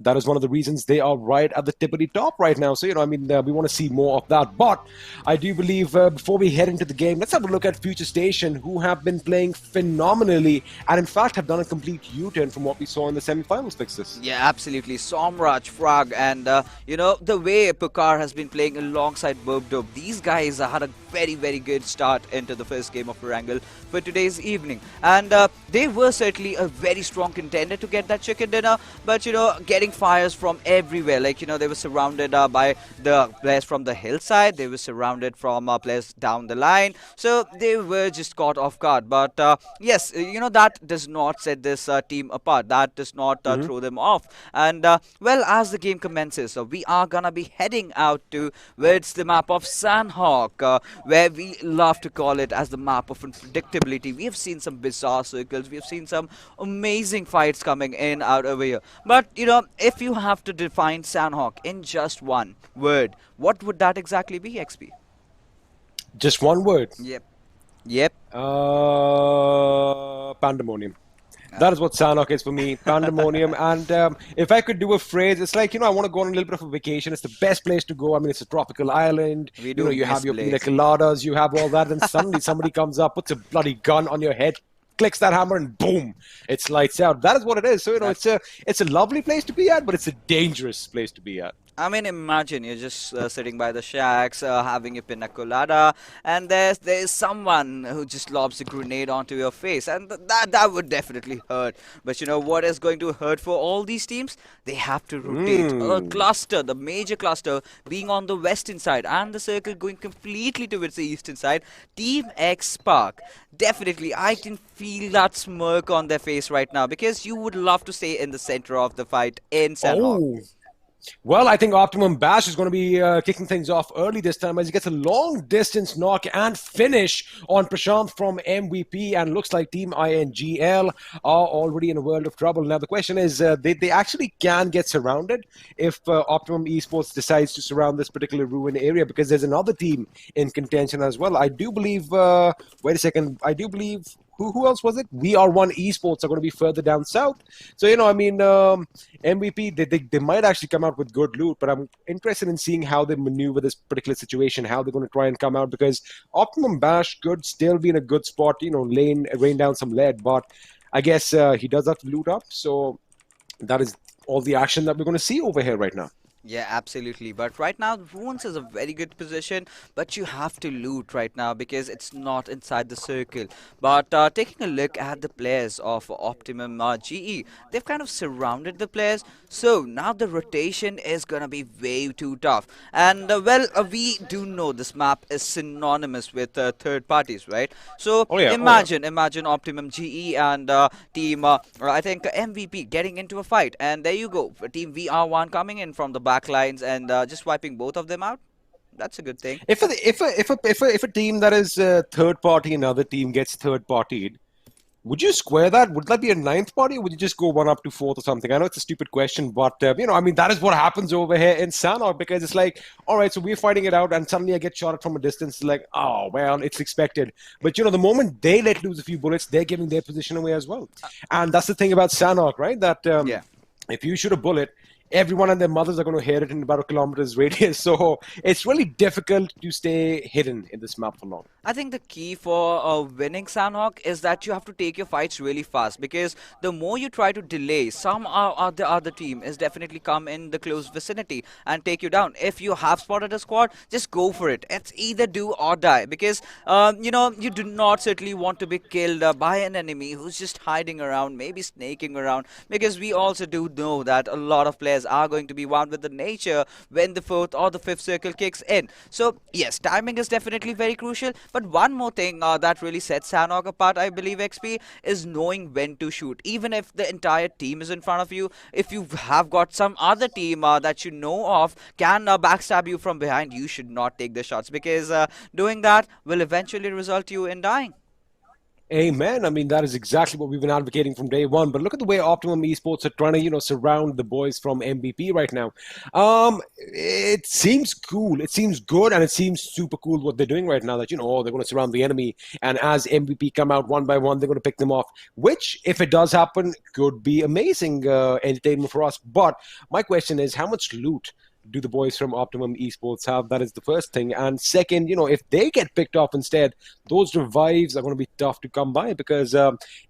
that is one of the reasons they are right at the tippity top right now. So, you know, I mean, we want to see more of that. But I do believe before we head into the game, let's have a look at Futurestation, who have been playing phenomenally and, in fact, have done a complete U-turn from what we saw in the semi-finals, Fixes. Yeah, absolutely. Somraj, Frag, and, you know, the way Pukar has been playing alongside Burbdope, these guys had a very good start into the first game of Erangel for today's evening. And they were certainly a very strong contender to get that chicken dinner. But, you know, getting fires from everywhere. Like, you know, they were surrounded by the players from the hillside. They were surrounded from players down the line. So they were just caught off guard. But yes, you know, that does not set this team apart. That does not throw them off. And well, as the game commences, we are gonna be heading out to where it's the map of Sanhok, where we love to call it as the map of unpredictability. We have seen some bizarre circles. We have seen some amazing fights coming in out over here. But, you know, if you have to define Sanhok in just one word, what would that exactly be, XP? Just one word? Yep. Pandemonium. That is what Sanhok is for me, pandemonium. And if I could do a phrase, it's like, you know, I want to go on a little bit of a vacation. It's the best place to go. I mean, it's a tropical island. You know, you have your pina coladas, you have all that, and suddenly somebody comes up, puts a bloody gun on your head, clicks that hammer, and boom, it's lights out. That is what it is. So, you know, it's a lovely place to be at, but it's a dangerous place to be at. I mean, imagine you're just sitting by the shacks, having your pina colada, and there's someone who just lobs a grenade onto your face, and that would definitely hurt. But you know what is going to hurt for all these teams? They have to rotate. A cluster, the major cluster being on the western side, and the circle going completely towards the eastern side. Team XSpark, definitely, I can feel that smirk on their face right now, because you would love to stay in the center of the fight in Sanhok. Well, I think Optimum Bash is going to be kicking things off early this time as he gets a long-distance knock and finish on Prashant from MVP, and looks like Team INGL are already in a world of trouble. Now, the question is, they actually can get surrounded if Optimum Esports decides to surround this particular ruin area, because there's another team in contention as well. I do believe, wait a second, I do believe... Who else was it? VR1 Esports are going to be further down south. So, you know, I mean, MVP, they might actually come out with good loot, but I'm interested in seeing how they maneuver this particular situation, how they're going to try and come out, because Optimum Bash could still be in a good spot, you know, rain down some lead, but I guess he does have to loot up. So that is all the action that we're going to see over here right now. Yeah, absolutely. But right now, Ruins is a very good position, but you have to loot right now because it's not inside the circle. But taking a look at the players of Optimum GE, they've kind of surrounded the players. So now the rotation is gonna be way too tough. And we do know this map is synonymous with third parties, right? So Oh yeah, oh yeah. imagine Optimum GE and team, I think MVP getting into a fight, and there you go, team VR1 coming in from the back lines and just wiping both of them out. That's a good thing. If a team that is third party and another team gets third partied, would you square that? Would that be a ninth party, or would you just go one up to fourth or something? I know it's a stupid question, but I mean, that is what happens over here in Sanhok, because it's like, all right, so we're fighting it out, and suddenly I get shot at from a distance. It's like, oh well, it's expected. But the moment they let loose a few bullets, they're giving their position away as well. And that's the thing about Sanhok, right? That Yeah. if you shoot a bullet, everyone and their mothers are going to hear it in about a kilometer's radius. So it's really difficult to stay hidden in this map for long. I think the key for winning Sanhok is that you have to take your fights really fast, because the more you try to delay, some the other team is definitely come in the close vicinity and take you down. If you have spotted a squad, just go for it. It's either do or die, because you do not certainly want to be killed by an enemy who's just hiding around, maybe snaking around, because we also do know that a lot of players are going to be wound with the nature when the fourth or the fifth circle kicks in. So yes, timing is definitely very crucial. But one more thing that really sets Sanhok apart, I believe, XP, is knowing when to shoot. Even if the entire team is in front of you, if you have got some other team that you know of can backstab you from behind, you should not take the shots, because doing that will eventually result you in dying. Amen. I mean, that is exactly what we've been advocating from day one. But look at the way Optimum Esports are trying to, surround the boys from MVP right now. It seems cool. It seems good, and it seems super cool what they're doing right now. That they're going to surround the enemy, and as MVP come out one by one, they're going to pick them off. Which, if it does happen, could be amazing entertainment for us. But my question is, how much loot do the boys from Optimum Esports have? That is the first thing. And second, if they get picked off instead, those revives are going to be tough to come by, because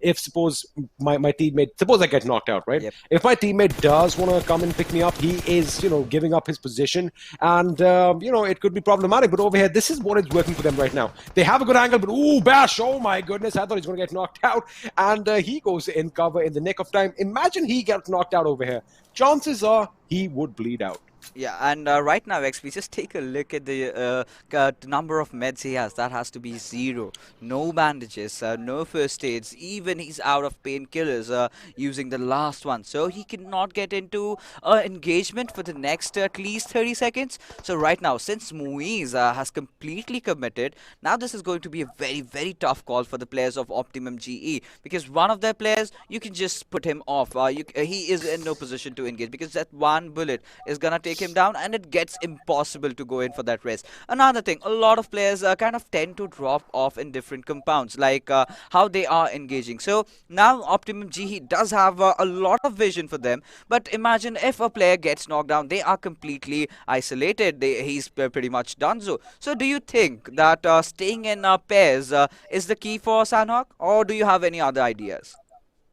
if suppose my teammate, suppose I get knocked out, right? Yep. If my teammate does want to come and pick me up, he is, giving up his position, and, it could be problematic. But over here, this is what is working for them right now. They have a good angle, but ooh, Bash, oh my goodness, I thought he's going to get knocked out. And he goes in cover in the nick of time. Imagine he gets knocked out over here. Chances are he would bleed out. Yeah, and right now, XP, just take a look at the number of meds he has. That has to be 0. No bandages, no first aids. Even he's out of painkillers using the last one. So he cannot get into engagement for the next at least 30 seconds. So right now, since MCYS has completely committed, now this is going to be a very, very tough call for the players of Optimum GE. Because one of their players, you can just put him off. He is in no position to engage, because that one bullet is going to take him down, and it gets impossible to go in for that rest. Another thing, a lot of players kind of tend to drop off in different compounds, like how they are engaging. So now Optimum GE does have a lot of vision for them, but imagine if a player gets knocked down, they are completely isolated. He's pretty much done so do you think that staying in pairs is the key for Sanhok, or do you have any other ideas?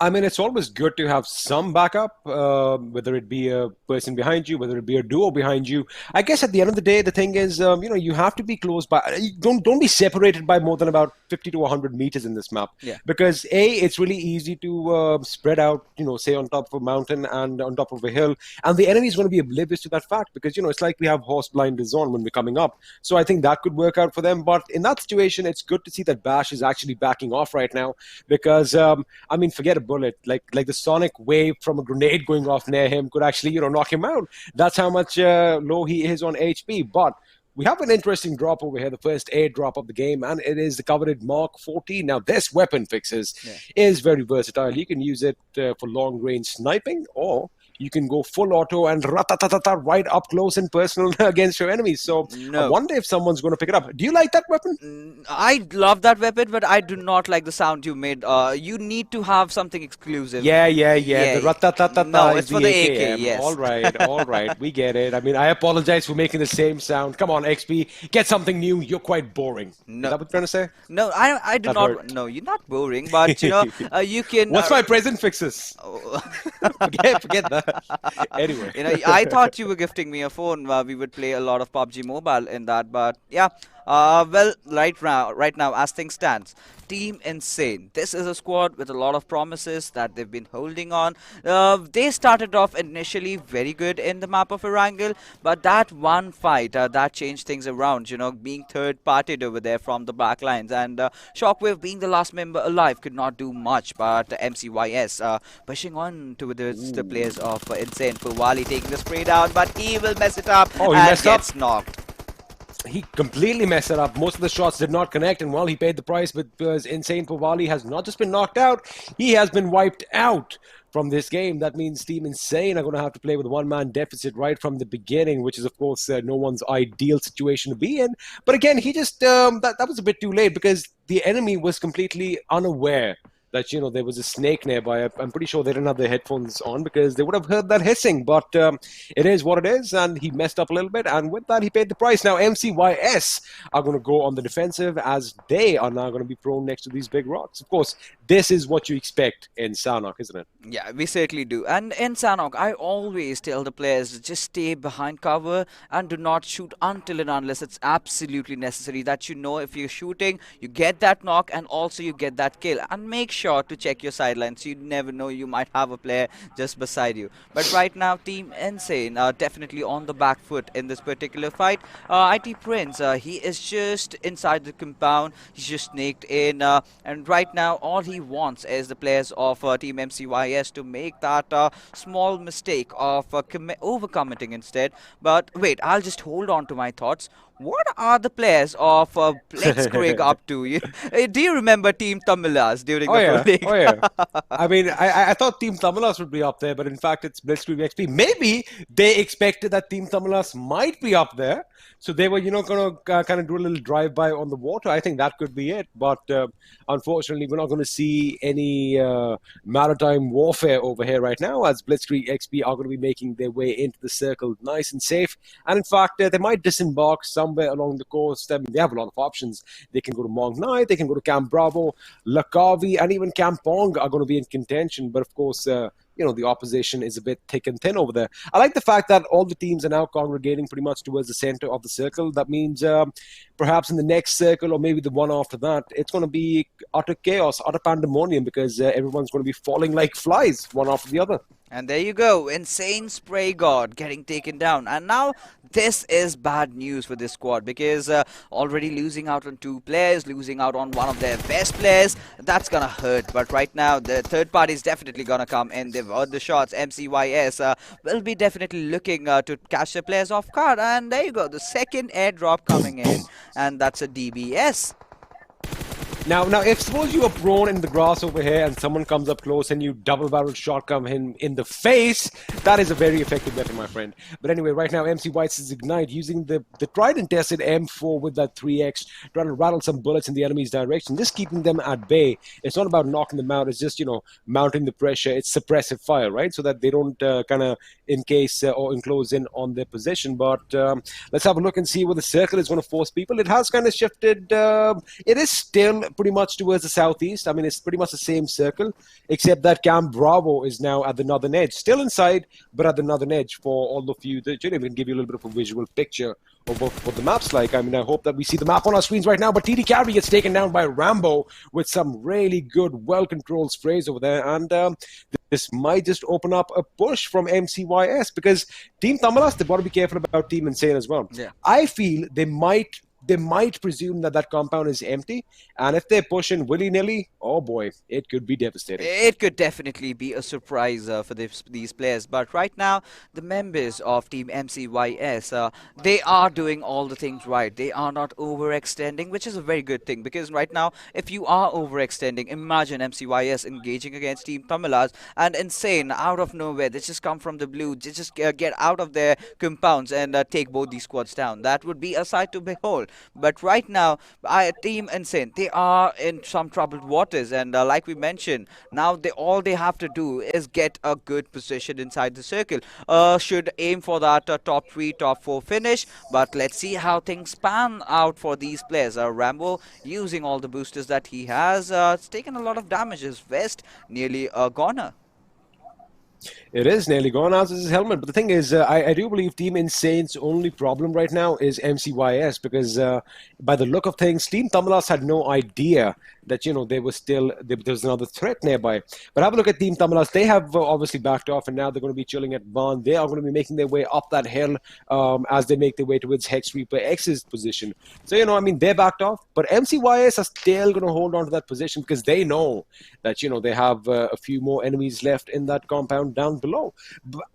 I mean, it's always good to have some backup, whether it be a person behind you, whether it be a duo behind you. I guess at the end of the day, the thing is, you have to be close by. Don't be separated by more than about 50 to 100 meters in this map. Yeah. Because it's really easy to spread out, say on top of a mountain and on top of a hill, and the enemy is going to be oblivious to that fact, because it's like we have horse blinders on when we're coming up. So I think that could work out for them. But in that situation, it's good to see that Bash is actually backing off right now, because I mean, forget a bullet, like the sonic wave from a grenade going off near him could actually knock him out. That's how much low he is on HP. But we have an interesting drop over here, the first air drop of the game, and it is the coveted Mark 14. Now, this weapon fixes is very versatile. You can use it for long range sniping, or you can go full auto and right up close and personal against your enemies. So I wonder if someone's going to pick it up. Do you like that weapon? I love that weapon, but I do not like the sound you made. You need to have something exclusive. Yeah. The ratatata. No, it's for the AK, yes. All right. We get it. I mean, I apologize for making the same sound. Come on, XP. Get something new. You're quite boring. No. Is that what you're trying to say? No, I do not. Hurt. No, you're not boring, but you can. What's my present fixes? Oh. Forget that. Anyway. I thought you were gifting me a phone. We would play a lot of PUBG Mobile in that, but yeah. Well, right now, as things stands, Team Insane. This is a squad with a lot of promises that they've been holding on. They started off initially very good in the map of Erangel, but that one fight that changed things around. Being third-partied over there from the back lines, and Shockwave being the last member alive could not do much. But MCYS pushing on towards the players of Insane. Purwali taking the spray down, but he will mess it up and gets knocked. He completely messed it up. Most of the shots did not connect, and while he paid the price, because Insane Purwali has not just been knocked out, he has been wiped out from this game. That means Team Insane are going to have to play with a one-man deficit right from the beginning, which is, of course, no one's ideal situation to be in. But again, he just, that was a bit too late, because the enemy was completely unaware that, there was a snake nearby. I'm pretty sure they didn't have their headphones on, because they would have heard that hissing. But it is what it is, and he messed up a little bit, and with that, he paid the price. Now, MCYS are going to go on the defensive, as they are now going to be prone next to these big rocks. Of course, this is what you expect in Sanhok, isn't it? Yeah, we certainly do. And in Sanhok, I always tell the players, just stay behind cover and do not shoot until and unless it's absolutely necessary. That if you're shooting, you get that knock, and also you get that kill. And make sure to check your sidelines. You never know, you might have a player just beside you. But right now, Team Insane are definitely on the back foot in this particular fight. IT Prince, he is just inside the compound. He's just snaked in. And right now, all he wants is the players of Team MCYS to make that small mistake of over-committing instead. But wait, I'll just hold on to my thoughts. What are the players of Blitzkrieg up to? Do you remember Team Tamilas during the league? Oh, yeah. I mean, I thought Team Tamilas would be up there, but in fact, it's BlitzkriegXP. Maybe they expected that Team Tamilas might be up there, so they were, going to kind of do a little drive-by on the water. I think that could be it, but unfortunately, we're not going to see any maritime warfare over here right now, as BlitzkriegXP are going to be making their way into the circle nice and safe. And in fact, they might disembark somewhere along the coast. I mean, they have a lot of options. They can go to Mong Nai, they can go to Camp Bravo, Lakavi, and even Camp Pong are going to be in contention. But of course, the opposition is a bit thick and thin over there. I like the fact that all the teams are now congregating pretty much towards the center of the circle. That means perhaps in the next circle, or maybe the one after that, it's going to be utter chaos, utter pandemonium, because everyone's going to be falling like flies, one after the other. And there you go, Insane Spray God getting taken down. And now this is bad news for this squad, because already losing out on 2 players, losing out on one of their best players, that's gonna hurt. But right now, the third party is definitely gonna come in. They've heard the shots. MCYS will be definitely looking to catch the players off guard. And there you go, the second airdrop coming in, and that's a DBS. Now, if suppose you are prone in the grass over here and someone comes up close and you double-barrel shotgun him in the face, that is a very effective weapon, my friend. But anyway, right now, MCYS is Ignite using the tried and tested M4 with that 3X, trying to rattle some bullets in the enemy's direction, just keeping them at bay. It's not about knocking them out. It's just, mounting the pressure. It's suppressive fire, right? So that they don't kind of encase or enclose in on their position. But let's have a look and see where the circle is going to force people. It has kind of shifted. It is still pretty much towards the southeast. I mean, it's pretty much the same circle, except that Camp Bravo is now at the northern edge. Still inside, but at the northern edge for all of you. That can give you a little bit of a visual picture of what the map's like. I mean, I hope that we see the map on our screens right now, but TD Carry gets taken down by Rambo with some really good, well-controlled sprays over there, and this might just open up a push from MCYS, because Team Tamilas, they've got to be careful about Team Insane as well. Yeah. I feel they might presume that compound is empty, and if they push in willy-nilly, oh boy, it could be devastating. It could definitely be a surprise for these players. But right now, the members of Team MCYS, they are doing all the things right. They are not overextending, which is a very good thing, because right now, if you are overextending, imagine MCYS engaging against Team Tamilas, and Insane, out of nowhere, they just come from the blue, they just get out of their compounds and take both these squads down. That would be a sight to behold. But right now, Team Insane, they are in some troubled waters, and like we mentioned, now all they have to do is get a good position inside the circle. Should aim for that top 3, top 4 finish, but let's see how things pan out for these players. Rambo, using all the boosters that he has, it's taken a lot of damage. His vest nearly a goner. It is nearly gone, as is his helmet. But the thing is, I do believe Team Insane's only problem right now is MCYS because by the look of things, Team Tamilas had no idea that, they were still, there was another threat nearby. But have a look at Team Tamilas. They have obviously backed off and now they're going to be chilling at Van. They are going to be making their way up that hill as they make their way towards HEX ReaperX's position. So, they're backed off. But MCYS are still going to hold on to that position because they know that, they have a few more enemies left in that compound down below.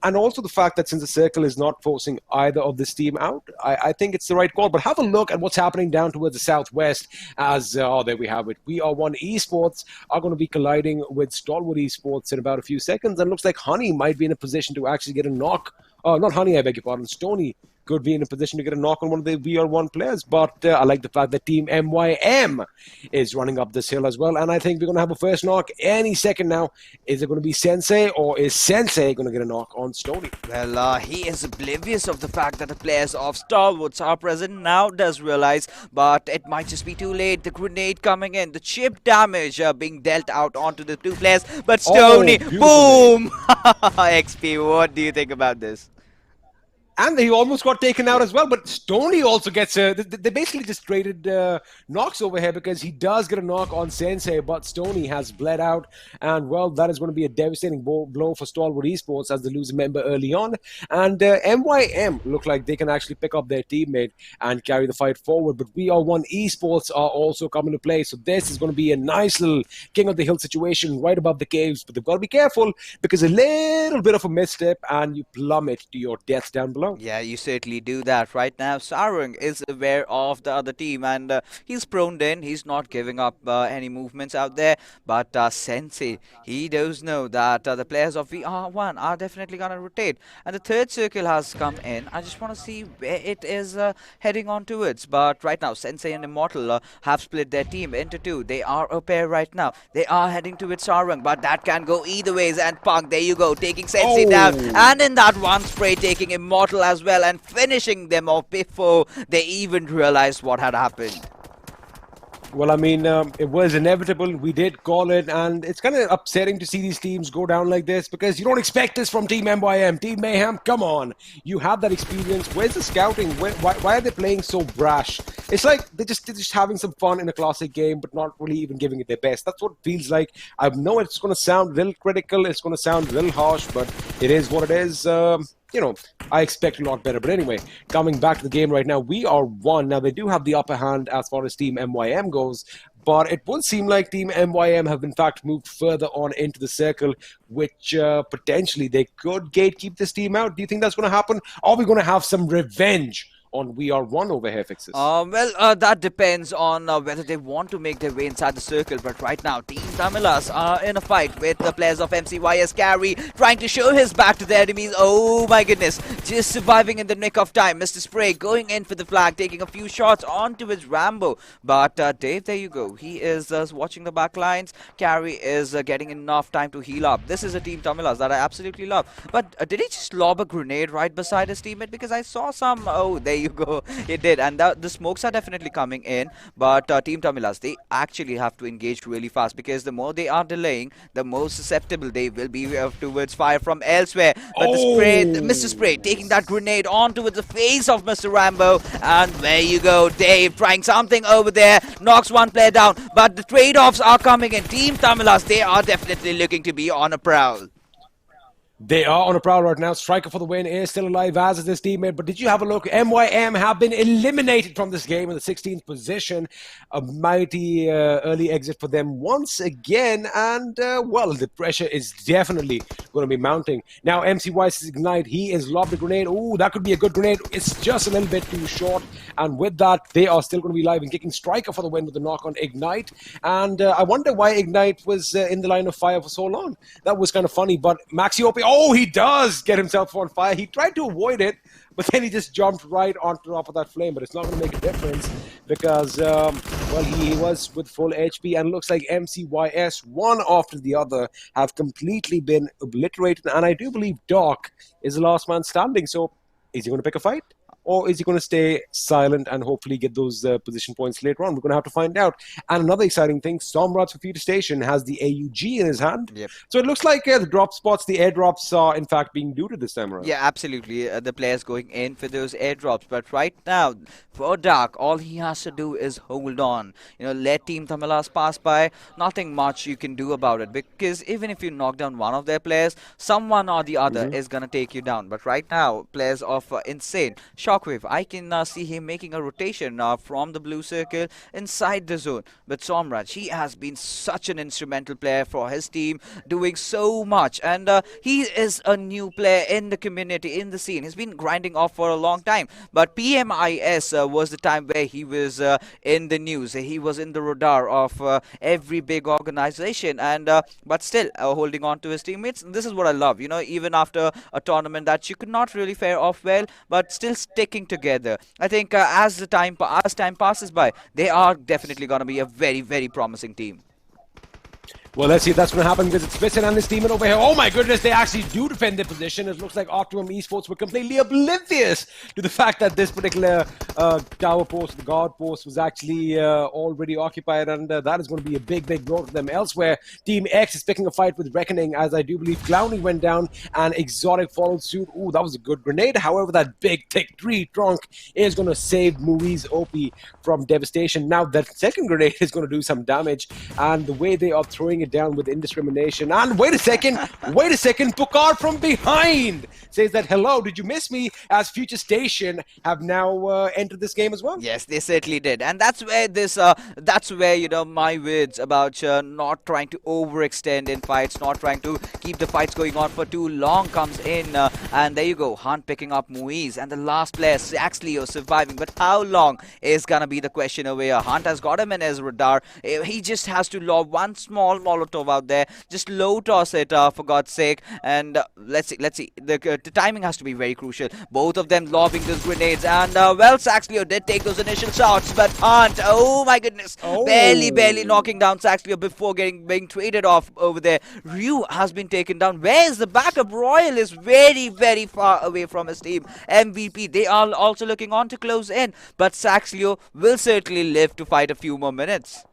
And also the fact that since the circle is not forcing either of this team out, I think it's the right call. But have a look at what's happening down towards the southwest as, there we have it. VR1 Esports are going to be colliding with STALWART Esports in about a few seconds. And it looks like Honey might be in a position to actually get a knock. Not Honey, I beg your pardon. Stony could be in a position to get a knock on one of the VR1 players. But I like the fact that Team MYM is running up this hill as well. And I think we're going to have a first knock any second now. Is it going to be Sensei or is Sensei going to get a knock on Stony? Well, he is oblivious of the fact that the players of Stalwarts are present now, does realize, but it might just be too late. The grenade coming in, the chip damage being dealt out onto the two players. But Stony, boom! XP, what do you think about this? And he almost got taken out as well. But Stony also gets they basically just traded knocks over here because he does get a knock on Sensei, but Stony has bled out. And, well, that is going to be a devastating blow for Stalwart Esports as they lose a member early on. And MYM look like they can actually pick up their teammate and carry the fight forward. But VR1 Esports are also coming to play. So this is going to be a nice little King of the Hill situation right above the caves. But they've got to be careful because a little bit of a misstep and you plummet to your death down below. Yeah, you certainly do that. Right now, Sarung is aware of the other team and he's proned in. He's not giving up any movements out there. But Sensei, he does know that the players of VR1 are definitely going to rotate. And the third circle has come in. I just want to see where it is heading on towards. But right now, Sensei and Immortal have split their team into two. They are a pair right now. They are heading towards Sarung, but that can go either ways. And Punk, there you go, taking Sensei down. And in that one spray, taking Immortal as well and finishing them off before they even realized what had happened. Well, I mean, it was inevitable. We did call it, and it's kind of upsetting to see these teams go down like this because you don't expect this from Team MYM. Team Mayhem, come on. You have that experience. Where's the scouting? Why are they playing so brash? It's like they're just having some fun in a classic game, but not really even giving it their best. That's what it feels like. I know it's going to sound a little critical. It's going to sound a little harsh, but it is what it is. I expect a lot better. But anyway, coming back to the game right now, we are one. Now, they do have the upper hand as far as Team MYM goes, but it would seem like Team MYM have, in fact, moved further on into the circle, which potentially they could gatekeep this team out. Do you think that's going to happen? Are we going to have some revenge on VR1 over here, Fixes? That depends on whether they want to make their way inside the circle. But right now, Team Tamilas are in a fight with the players of MCYS Carry, trying to show his back to their enemies. Oh my goodness, just surviving in the nick of time. Mr. Spray going in for the flag, taking a few shots onto his Rambo. But Dave, there you go. He is watching the back lines. Carry is getting enough time to heal up. This is a Team Tamilas that I absolutely love. But did he just lob a grenade right beside his teammate? Because I saw some... Oh, there you go. It did. And the smokes are definitely coming in. But Team Tamilas, they actually have to engage really fast because the more they are delaying, the more susceptible they will be towards fire from elsewhere. But the Spray, Mr. Spray taking that grenade onto the face of Mr. Rambo. And there you go. Dave trying something over there. Knocks one player down. But the trade-offs are coming in. Team Tamilas, they are definitely looking to be on a prowl. They are on a prowl right now. Striker for the win is still alive, as is his teammate. But did you have a look? MYM have been eliminated from this game in the 16th position. A mighty early exit for them once again. And, well, the pressure is definitely going to be mounting. Now, MCYS Ignite, he is lobbed a grenade. Ooh, that could be a good grenade. It's just a little bit too short. And with that, they are still going to be live and kicking Striker for the win with the knock on Ignite. And I wonder why Ignite was in the line of fire for so long. That was kind of funny. But Maxiope, oh, he does get himself on fire. He tried to avoid it, but then he just jumped right on top of that flame. But it's not going to make a difference because, well, he was with full HP. And looks like MCYS, one after the other, have completely been obliterated. And I do believe Doc is the last man standing. So is he going to pick a fight? or is he going to stay silent and hopefully get those position points later on? We're going to have to find out. And another exciting thing, Somrat for Futurestation has the AUG in his hand. Yep. So it looks like the drop spots, the airdrops are in fact being looted this time around. Yeah, absolutely. The players going in for those airdrops. But right now, for Dark, all he has to do is hold on. Let Team Tamilas pass by. Nothing much you can do about it. Because even if you knock down one of their players, someone or the other is going to take you down. But right now, players of Insane, Shockwave, I can see him making a rotation from the blue circle inside the zone. But Somraj, he has been such an instrumental player for his team, doing so much. And he is a new player in the community, in the scene. He's been grinding off for a long time. But PMIS was the time where he was in the news. He was in the radar of every big organization. And but still holding on to his teammates. This is what I love. Even after a tournament that you could not really fare off well, but still sticking together. I think as time passes by, they are definitely going to be a very, very promising team. Well, let's see if that's going to happen because it's Vincent and his team over here. Oh my goodness, they actually do defend their position. It looks like Optimum Esports were completely oblivious to the fact that this particular tower post, the guard post, was actually already occupied, and that is going to be a big, big blow to them. Elsewhere, Team X is picking a fight with Reckoning, as I do believe Clowny went down and Exotic followed suit. Ooh, that was a good grenade. However, that big, thick tree trunk is going to save MCYS OP from devastation. Now, that second grenade is going to do some damage, and the way they are throwing it down with indiscrimination. And wait a second, Pukar from behind says that, hello, did you miss me? As Futurestation have now entered this game as well. Yes, they certainly did. And that's where my words about not trying to overextend in fights, not trying to keep the fights going on for too long comes in. And there you go, Hunt picking up MCYS, and the last player, Saxleo, surviving. But how long is gonna be the question over here? Hunt has got him in his radar. He just has to lob one small Molotov out there, just low toss it for God's sake, and let's see. The timing has to be very crucial. Both of them lobbing those grenades, and Saxleo did take those initial shots, but Hunt, oh my goodness, barely knocking down Saxleo before being traded off over there. Ryu has been taken down. Where is the backup? Royal is very, very far away from his team. MVP, they are also looking on to close in, but Saxleo will certainly live to fight a few more minutes.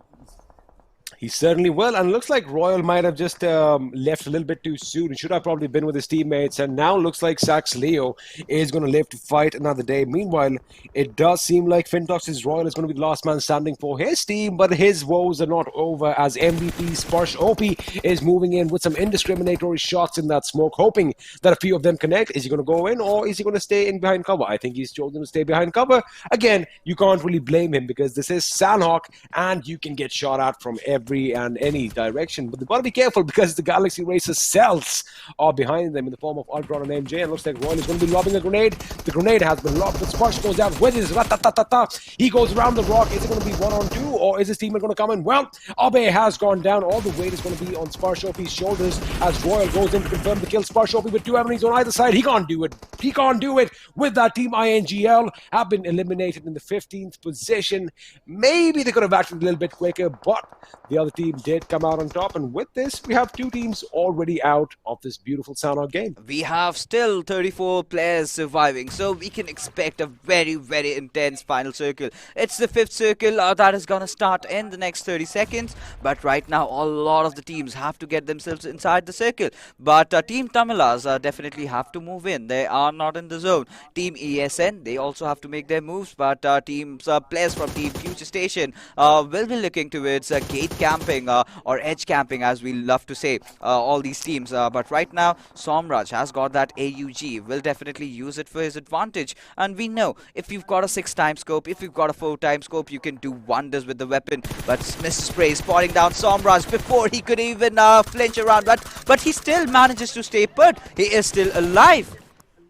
He certainly will, and it looks like Royal might have just left a little bit too soon. He should have probably been with his teammates, and now looks like Saxleo is going to live to fight another day. Meanwhile, it does seem like FINTOX's Royal is going to be the last man standing for his team, but his woes are not over as MVP Sparsh OP is moving in with some indiscriminatory shots in that smoke, hoping that a few of them connect. Is he going to go in, or is he going to stay in behind cover? I think he's chosen to stay behind cover. Again, you can't really blame him because this is Sanhok, and you can get shot at from every and any direction, but they've got to be careful because the Galaxy Racer Celtz are behind them in the form of Ultron and MJ, and looks like Royal is going to be lobbing a grenade. The grenade has been lobbed, but Sparsh goes out with his ratatatata. He goes around the rock. Is it going to be 1-on-2, or is his teammate going to come in? Well, Abe has gone down. All the weight is going to be on Sparsh OP's shoulders as Royal goes in to confirm the kill. Sparsh OP with two enemies on either side. He can't do it. He can't do it with that team. INGL have been eliminated in the 15th position. Maybe they could have acted a little bit quicker, but the other team did come out on top, and with this, we have two teams already out of this beautiful Sanhok game. We have still 34 players surviving, so we can expect a very, very intense final circle. It's the 5th circle that is going to start in the next 30 seconds, but right now, a lot of the teams have to get themselves inside the circle. But Team Tamilas definitely have to move in. They are not in the zone. Team ESN, they also have to make their moves, but players from Team Futurestation will be looking towards gate camping or edge camping, as we love to say, all these teams. But right now, Somraj has got that AUG, will definitely use it for his advantage. And we know if you've got a 6-time scope, if you've got a 4-time scope, you can do wonders with the weapon. But Mr. Spray spotting down Somraj before he could even flinch around. But he still manages to stay put. He is still alive.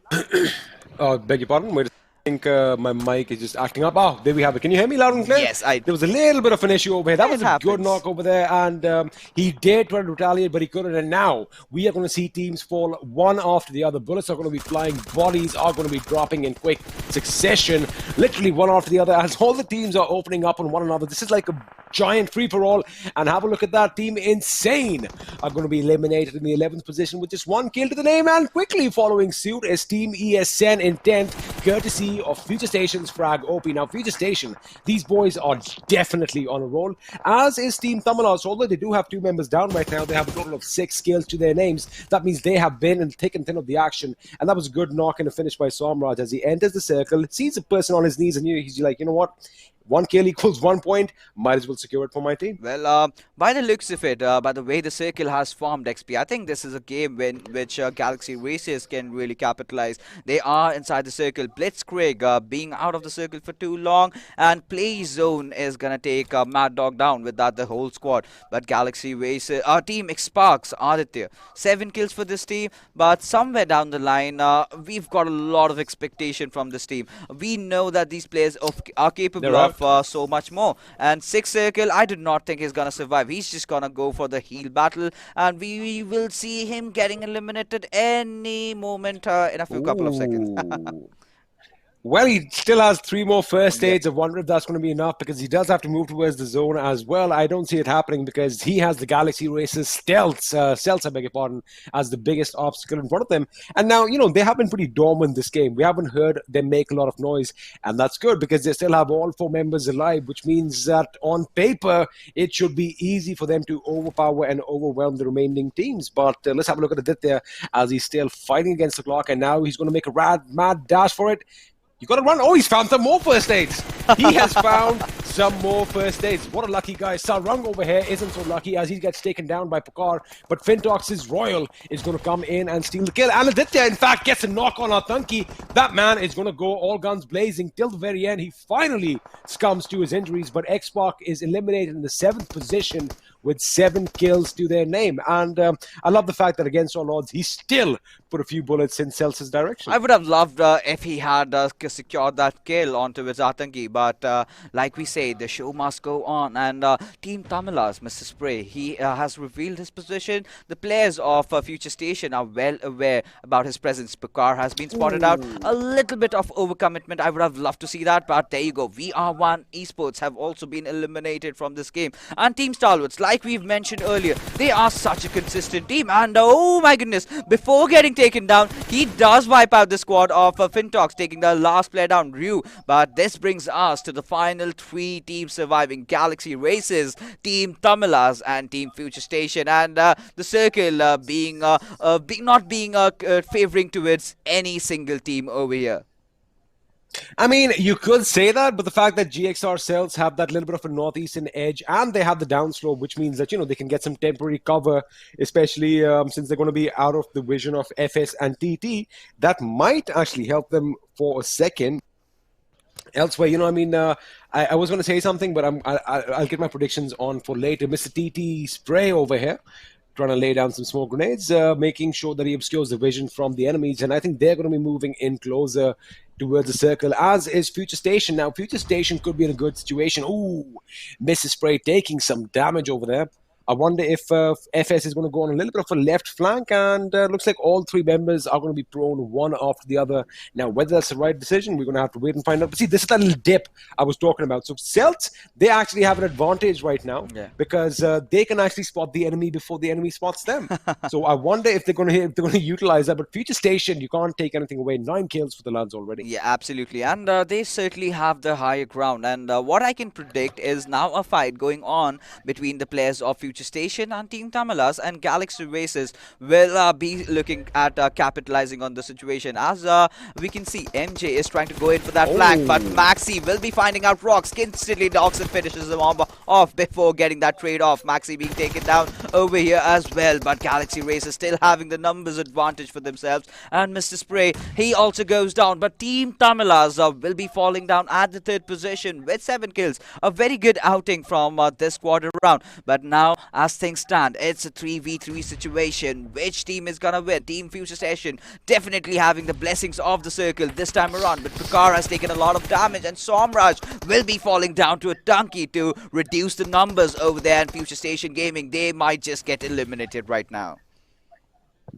Beg your pardon? Wait a I think my mic is just acting up. Oh, there we have it. Can you hear me loud and clear? Yes, There was a little bit of an issue over here. That was a good knock over there, and he did try to retaliate, but he couldn't. And now we are going to see teams fall one after the other. Bullets are going to be flying. Bodies are going to be dropping in quick succession, literally one after the other, as all the teams are opening up on one another. This is like a giant free-for-all, and have a look at that. Team Insane are going to be eliminated in the 11th position with just one kill to the name, and quickly following suit is Team ESN Intent, courtesy see of Futurastation's frag OP. Now, Futurestation, these boys are definitely on a roll, as is Team Tamilas. Although they do have 2 members down right now, they have a total of 6 kills to their names. That means they have been in the thick and thin of the action, and that was a good knock and a finish by Somraj as he enters the circle, sees a person on his knees, and he's like, you know what? 1 kill equals 1 point. Might as well secure it for my team. Well, by the looks of it, by the way the circle has formed, XP, I think this is a game which Galaxy Racers can really capitalize. They are inside the circle. Blitzkrieg being out of the circle for too long, and Play Zone is gonna take Mad Dog down with that the whole squad. But Galaxy Racers, our team XSparks, Aditya, 7 kills for this team. But somewhere down the line, we've got a lot of expectation from this team. We know that these players are capable of so much more. And 6 circle, I do not think he's gonna survive. He's just gonna go for the heal battle, and we will see him getting eliminated any moment in a few couple of seconds. Well, he still has 3 more first aids. I wonder if that's going to be enough, because he does have to move towards the zone as well. I don't see it happening because he has the Galaxy Racers Celtz, I beg your pardon, as the biggest obstacle in front of them. And now, they have been pretty dormant this game. We haven't heard them make a lot of noise, and that's good because they still have all 4 members alive, which means that on paper, it should be easy for them to overpower and overwhelm the remaining teams. But let's have a look at Aditya as he's still fighting against the clock, and now he's going to make a mad dash for it. You got to run. Oh, he's found some more first aids. He has found some more first aids. What a lucky guy. Sarung over here isn't so lucky as he gets taken down by Pokar. But FINTOX's Royal is going to come in and steal the kill. And Aditya, in fact, gets a knock on Atanki. That man is going to go all guns blazing till the very end. He finally succumbs to his injuries. But XSpark is eliminated in the 7th position with 7 kills to their name. And I love the fact that against all odds, he still put a few bullets in Celtz's direction. I would have loved if he had secured that kill onto his Atanki, but like we say, the show must go on. And Team Tamilas, Mr. Spray, he has revealed his position. The players of Futurestation are well aware about his presence. Pokar has been spotted out. A little bit of overcommitment. I would have loved to see that, but there you go. VR1 Esports have also been eliminated from this game. And Team STALWART, like we've mentioned earlier, they are such a consistent team. And oh my goodness, before getting taken down, he does wipe out the squad of FINTOX, taking the last player down, Ryu. But this brings us to the final 3 teams surviving: Galaxy Racers, Team Tamilas, and Team Futurestation. And the circle not being favoring towards any single team over here. I mean, you could say that, but the fact that GXR Celtz have that little bit of a northeastern edge, and they have the downslope, which means that, they can get some temporary cover, especially since they're going to be out of the vision of FS and TT, that might actually help them for a second. Elsewhere, I was going to say something, but I'll get my predictions on for later. Mr. TT Spray over here, trying to lay down some smoke grenades, making sure that he obscures the vision from the enemies, and I think they're going to be moving in closer towards the circle, as is Futurestation. Now, Futurestation could be in a good situation. Ooh, Mrs. Spray taking some damage over there. I wonder if FS is going to go on a little bit of a left flank, and looks like all 3 members are going to be prone one after the other. Now, whether that's the right decision, we're going to have to wait and find out. But see, this is that little dip I was talking about. So Celtz, they actually have an advantage right now because they can actually spot the enemy before the enemy spots them. So I wonder if they're going to utilize that. But Futurestation, you can't take anything away. 9 kills for the lads already. Yeah, absolutely. And they certainly have the higher ground. And what I can predict is now a fight going on between the players of Futurestation and Team Tamilas, and Galaxy Racers will be looking at capitalizing on the situation. As we can see, MJ is trying to go in for that flank, but Maxi will be finding out rocks, instantly knocks and finishes them off before getting that trade off. Maxi being taken down over here as well, but Galaxy Racers still having the numbers advantage for themselves. And Mr. Spray, he also goes down, but Team Tamilas will be falling down at the 3rd position with 7 kills. A very good outing from this quarter round, but now as things stand, it's a 3v3 situation. Which team is gonna win? Team Futurestation definitely having the blessings of the circle this time around, but Pokar has taken a lot of damage, and Somraj will be falling down to a donkey to reduce the numbers over there. And Futurestation Gaming, they might just get eliminated right now.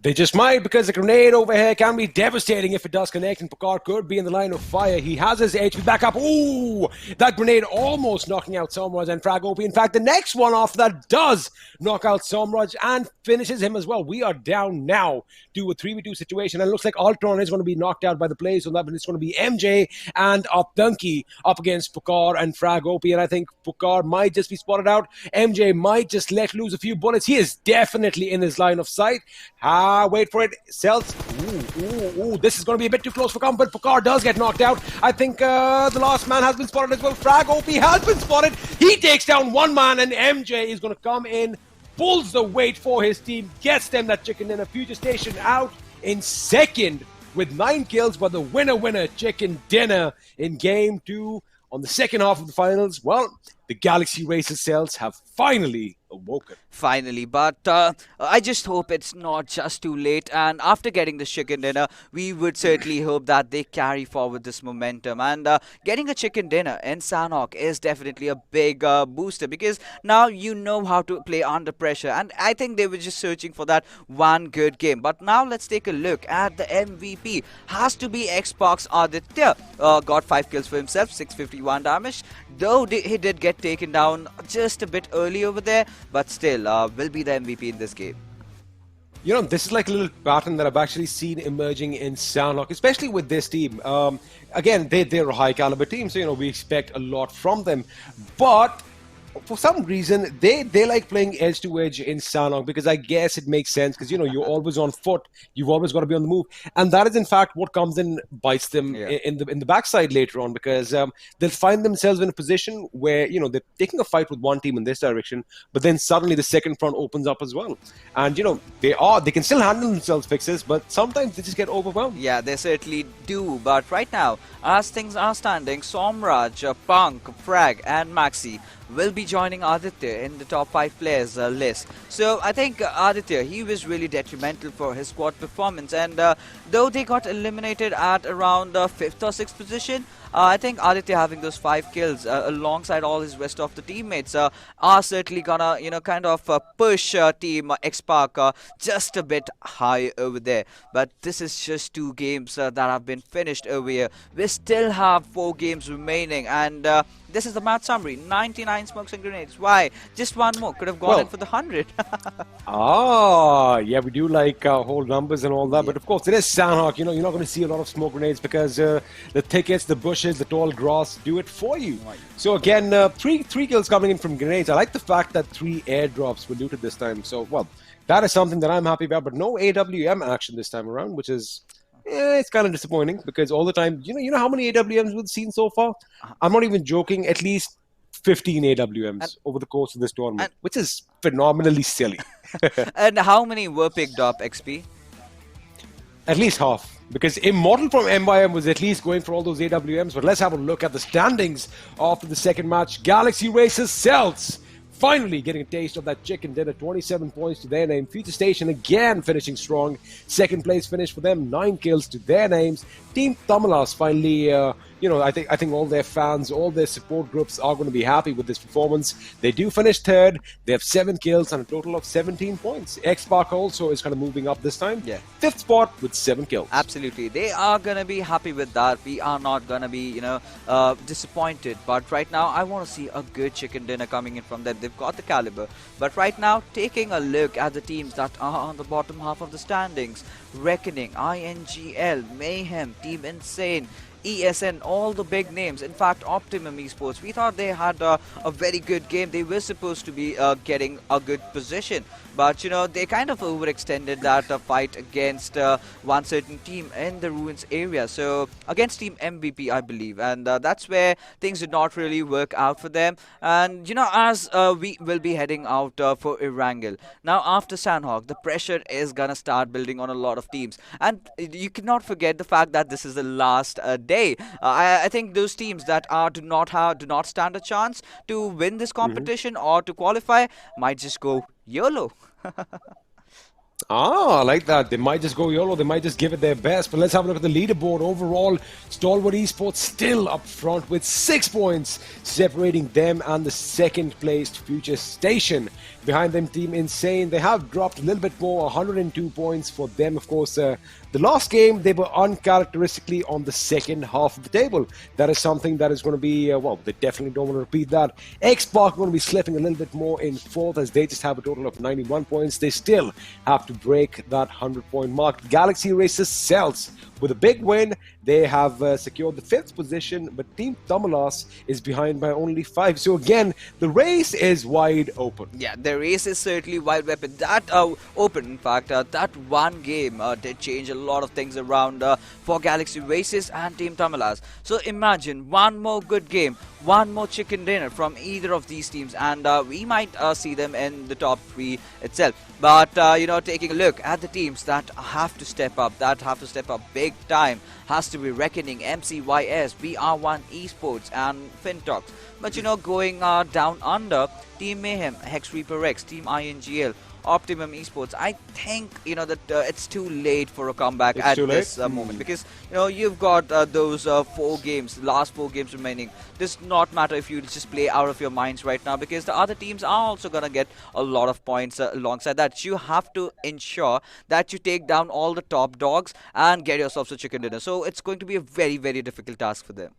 They just might, because the grenade over here can be devastating if it does connect, and Picard could be in the line of fire. He has his HP back up. Ooh, that grenade almost knocking out Somraj and Frag. In fact, the next one after that does knock out Somraj and finishes him as well. We are down now to a 3v2 situation, and it looks like Ultron is going to be knocked out by the plays on that, but it's going to be MJ and Optunky up against Picard and Frag, and I think Picard might just be spotted out. MJ might just let loose a few bullets. He is definitely in his line of sight. Wait for it. Celtz. Ooh. This is going to be a bit too close for comfort. Picard does get knocked out. I think the last man has been spotted as well. Frag has been spotted. He takes down one man, and MJ is going to come in, pulls the weight for his team, gets them that chicken dinner. Futurestation out in second with 9 kills, but the winner chicken dinner in game 2 on the second half of the finals. Well, the Galaxy Racer Cells have finally awoken. Finally, but I just hope it's not just too late, and after getting the chicken dinner, we would certainly hope that they carry forward this momentum, and getting a chicken dinner in Sanhok is definitely a big booster, because now you know how to play under pressure, and I think they were just searching for that one good game. But now let's take a look at the MVP. Has to be XSpark's Aditya. Got 5 kills for himself, 651 damage, though he did get taken down just a bit early over there, but still will be the MVP in this game. You know, this is like a little pattern that I've actually seen emerging in Sanhok, especially with this team. Again, they're a high caliber team, so, you know, we expect a lot from them. But for some reason, they like playing edge to edge in Sanhok, because I guess it makes sense, because, you know, you're always on foot, you've always got to be on the move, and that is in fact what comes and bites them in the backside later on, because they'll find themselves in a position where, you know, they're taking a fight with one team in this direction, but then suddenly the second front opens up as well, and, you know, they can still handle themselves fixes, but sometimes they just get overwhelmed. Yeah, they certainly do. But right now, as things are standing, Somraj, Punk, Frag and Maxi will be joining Aditya in the top 5 players list. So I think Aditya, he was really detrimental for his squad performance, and though they got eliminated at around 5th or 6th position, I think Aditya having those 5 kills alongside all his rest of the teammates are certainly gonna, you know, kind of push team XSpark just a bit high over there. But this is just 2 games that have been finished over here. We still have 4 games remaining, and this is the match summary. 99 smokes and grenades. Why? Just one more. Could have gone in for the 100. Yeah, we do like whole numbers and all that. But of course, it is Sanhok. You know, you're not going to see a lot of smoke grenades, because the thickets, the bushes, the tall grass do it for you. Right. So again, three kills coming in from grenades. I like the fact that 3 airdrops were looted this time. So, well, that is something that I'm happy about. But no AWM action this time around, which is... it's kind of disappointing, because all the time, you know how many AWMs we've seen so far? I'm not even joking, at least 15 AWMs over the course of this tournament, which is phenomenally silly. And how many were picked up, XP? At least half, because Immortal from MYM was at least going for all those AWMs. But let's have a look at the standings after the second match. Galaxy Racer Celtz finally getting a taste of that chicken dinner. 27 points to their name. Futurestation again finishing strong. Second place finish for them. 9 kills to their names. Team Tamilas finally, you know, I think all their fans, all their support groups are going to be happy with this performance. They do finish third. They have 7 kills and a total of 17 points. XSpark also is kind of moving up this time. Yeah. 5th spot with 7 kills. Absolutely. They are going to be happy with that. We are not going to be, you know, disappointed. But right now, I want to see a good chicken dinner coming in from them. They've got the caliber. But right now, taking a look at the teams that are on the bottom half of the standings. Reckoning, INGL, Mayhem, Team Insane, ESN, all the big names. In fact, Optimum Esports, we thought they had a very good game. They were supposed to be getting a good position, but, you know, they kind of overextended that fight against one certain team in the Ruins area. So against Team MVP, I believe, and that's where things did not really work out for them. And, you know, as we will be heading out for Erangel now after Sanhok, the pressure is gonna start building on a lot of teams, and you cannot forget the fact that this is the last day. I think those teams that do not stand a chance to win this competition or to qualify might just go YOLO. Ah, I like that. They might just go YOLO. They might just give it their best. But let's have a look at the leaderboard. Overall, STALWART Esports still up front with 6 points, separating them and the second-placed Futurestation. Behind them, Team Insane. They have dropped a little bit more, 102 points for them. Of course, the last game, they were uncharacteristically on the second half of the table. That is something that is going to be, well, they definitely don't want to repeat that. XSpark going to be slipping a little bit more in fourth as they just have a total of 91 points. They still have to break that 100-point mark. Galaxy Racers Celtz with a big win. They have secured the 5th position, but Team Tamilas is behind by only 5. So again, the race is wide open. Yeah, the race is certainly wide open. That open, in fact, that one game did change a lot of things around for Galaxy Races and Team Tamilas. So imagine one more good game, one more chicken dinner from either of these teams, and we might see them in the top 3 itself. But taking a look at the teams that have to step up, big time, has to be reckoning MCYS, VR1 Esports, and FINTOX. But going down under, Team Mayhem, HEX ReaperX, Team INGL, Optimum Esports. I think that it's too late for a comeback at this moment, because you've got those last 4 games remaining. Does not matter if you just play out of your minds right now, because the other teams are also gonna get a lot of points alongside that. You have to ensure that you take down all the top dogs and get yourself a chicken dinner. So it's going to be a very, very difficult task for them.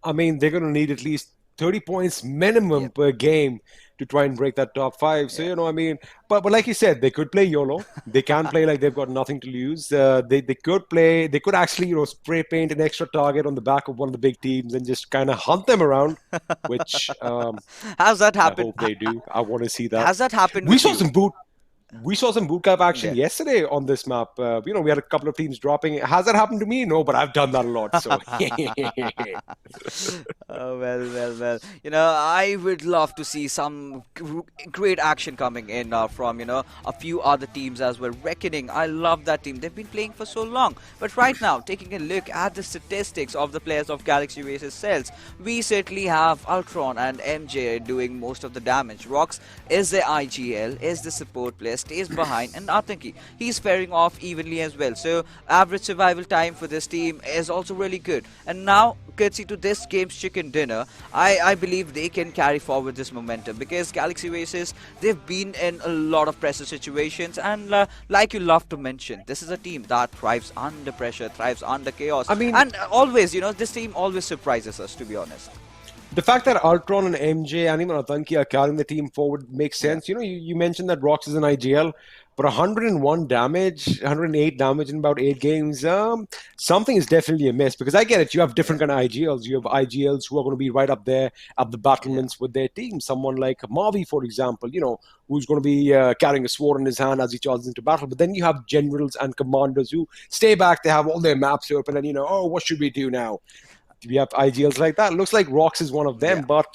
I mean, they're going to need at least 30 points minimum per game to try and break that top 5. So, I mean, but like you said, they could play YOLO. They can play like they've got nothing to lose. They could actually, spray paint an extra target on the back of one of the big teams and just kind of hunt them around, which has that happened? I hope they do. I want to see that. Has that happened? We saw some boot camp action yesterday on this map. We had a couple of teams dropping. Has that happened to me? No, but I've done that a lot. So, oh, well. I would love to see some great action coming in from a few other teams as well. Reckoning, I love that team. They've been playing for so long. But right now, taking a look at the statistics of the players of Galaxy Racers Celtz, we certainly have Ultron and MJ doing most of the damage. Rox is the IGL, is the support player, stays behind, and Atanki, he's faring off evenly as well. So average survival time for this team is also really good. And now, courtesy to this game's chicken dinner, I believe they can carry forward this momentum, because Galaxy Racers, they've been in a lot of pressure situations, and like you love to mention, this is a team that thrives under pressure, thrives under chaos. I mean, and always, this team always surprises us, to be honest. The fact that Ultron and MJ and even Atanki are carrying the team forward makes sense. You mentioned that Rox is an IGL, but 101 damage, 108 damage in about 8 games, something is definitely amiss, because I get it. You have different kind of IGLs. You have IGLs who are going to be right up there at the battlements with their team. Someone like Mavi, for example, who's going to be carrying a sword in his hand as he charges into battle. But then you have generals and commanders who stay back. They have all their maps open and, what should we do now? We have IGLs like that. Looks like Rox is one of them. But,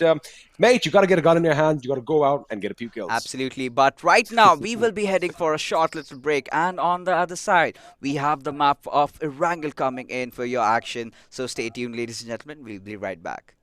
mate, you got to get a gun in your hand. You got to go out and get a few kills. Absolutely. But right now, we will be heading for a short little break. And on the other side, we have the map of Erangel coming in for your action. So stay tuned, ladies and gentlemen. We'll be right back.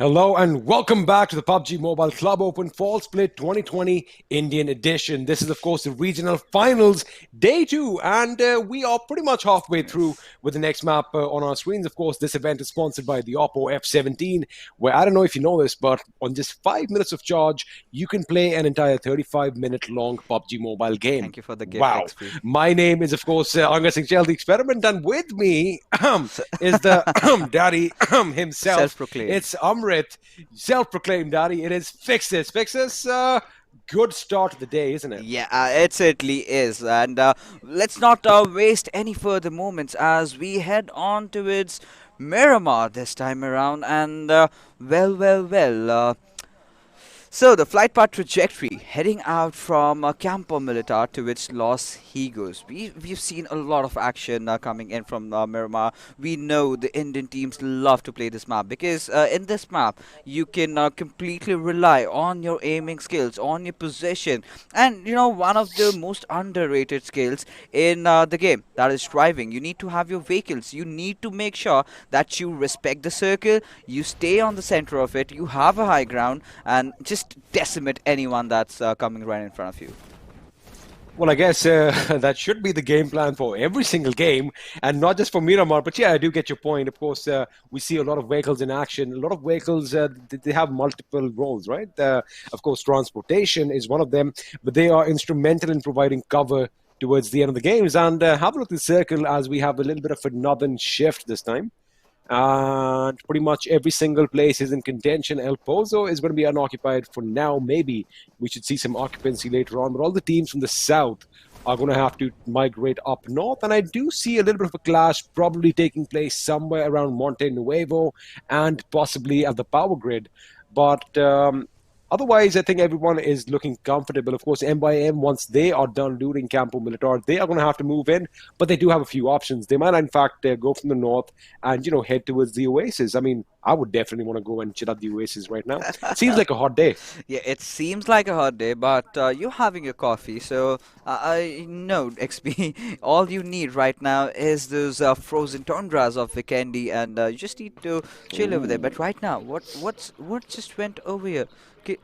Hello and welcome back to the PUBG Mobile Club Open Fall Split 2020 Indian Edition. This is, of course, the Regional Finals Day 2, and we are pretty much halfway through with the next map on our screens. Of course, this event is sponsored by the Oppo F17, where I don't know if you know this, but on just 5 minutes of charge, you can play an entire 35-minute long PUBG Mobile game. Thank you for the gift. Wow. XP. My name is, of course, Erangel the Experiment, and with me is the daddy himself. Self-proclaimed. It's Amrit, self-proclaimed daddy. It is Fix This. Fix This, good start to the day, isn't it? Yeah, it certainly is. And let's not waste any further moments as we head on towards Miramar this time around. And well. So the flight path trajectory heading out from Campo Militar towards Los Higos. We've seen a lot of action coming in from Miramar. We know the Indian teams love to play this map because in this map you can completely rely on your aiming skills, on your position, and you know one of the most underrated skills in the game, that is driving. You need to have your vehicles. You need to make sure that you respect the circle, you stay on the center of it, you have a high ground, and just decimate anyone that's coming right in front of you. Well, I guess that should be the game plan for every single game, and not just for Miramar. But yeah, I do get your point. Of course, we see a lot of vehicles in action. A lot of vehicles, they have multiple roles, right? Of course, transportation is one of them, but they are instrumental in providing cover towards the end of the games. And have a look at the circle as we have a little bit of a northern shift this time. And pretty much every single place is in contention. El Pozo is going to be unoccupied for now. Maybe we should see some occupancy later on. But all the teams from the south are going to have to migrate up north. And I do see a little bit of a clash probably taking place somewhere around Monte Nuevo and possibly at the power grid. But otherwise, I think everyone is looking comfortable. Of course, M by M, once they are done looting Campo Militar, they are going to have to move in, but they do have a few options. They might, in fact, go from the north and, head towards the Oasis. I mean, I would definitely want to go and chill at the Oasis right now. It seems like a hot day. Yeah, it seems like a hot day, but you're having your coffee, so I know, XP, all you need right now is those frozen tundras of Vikendi, and you just need to chill over there. But right now, what just went over here?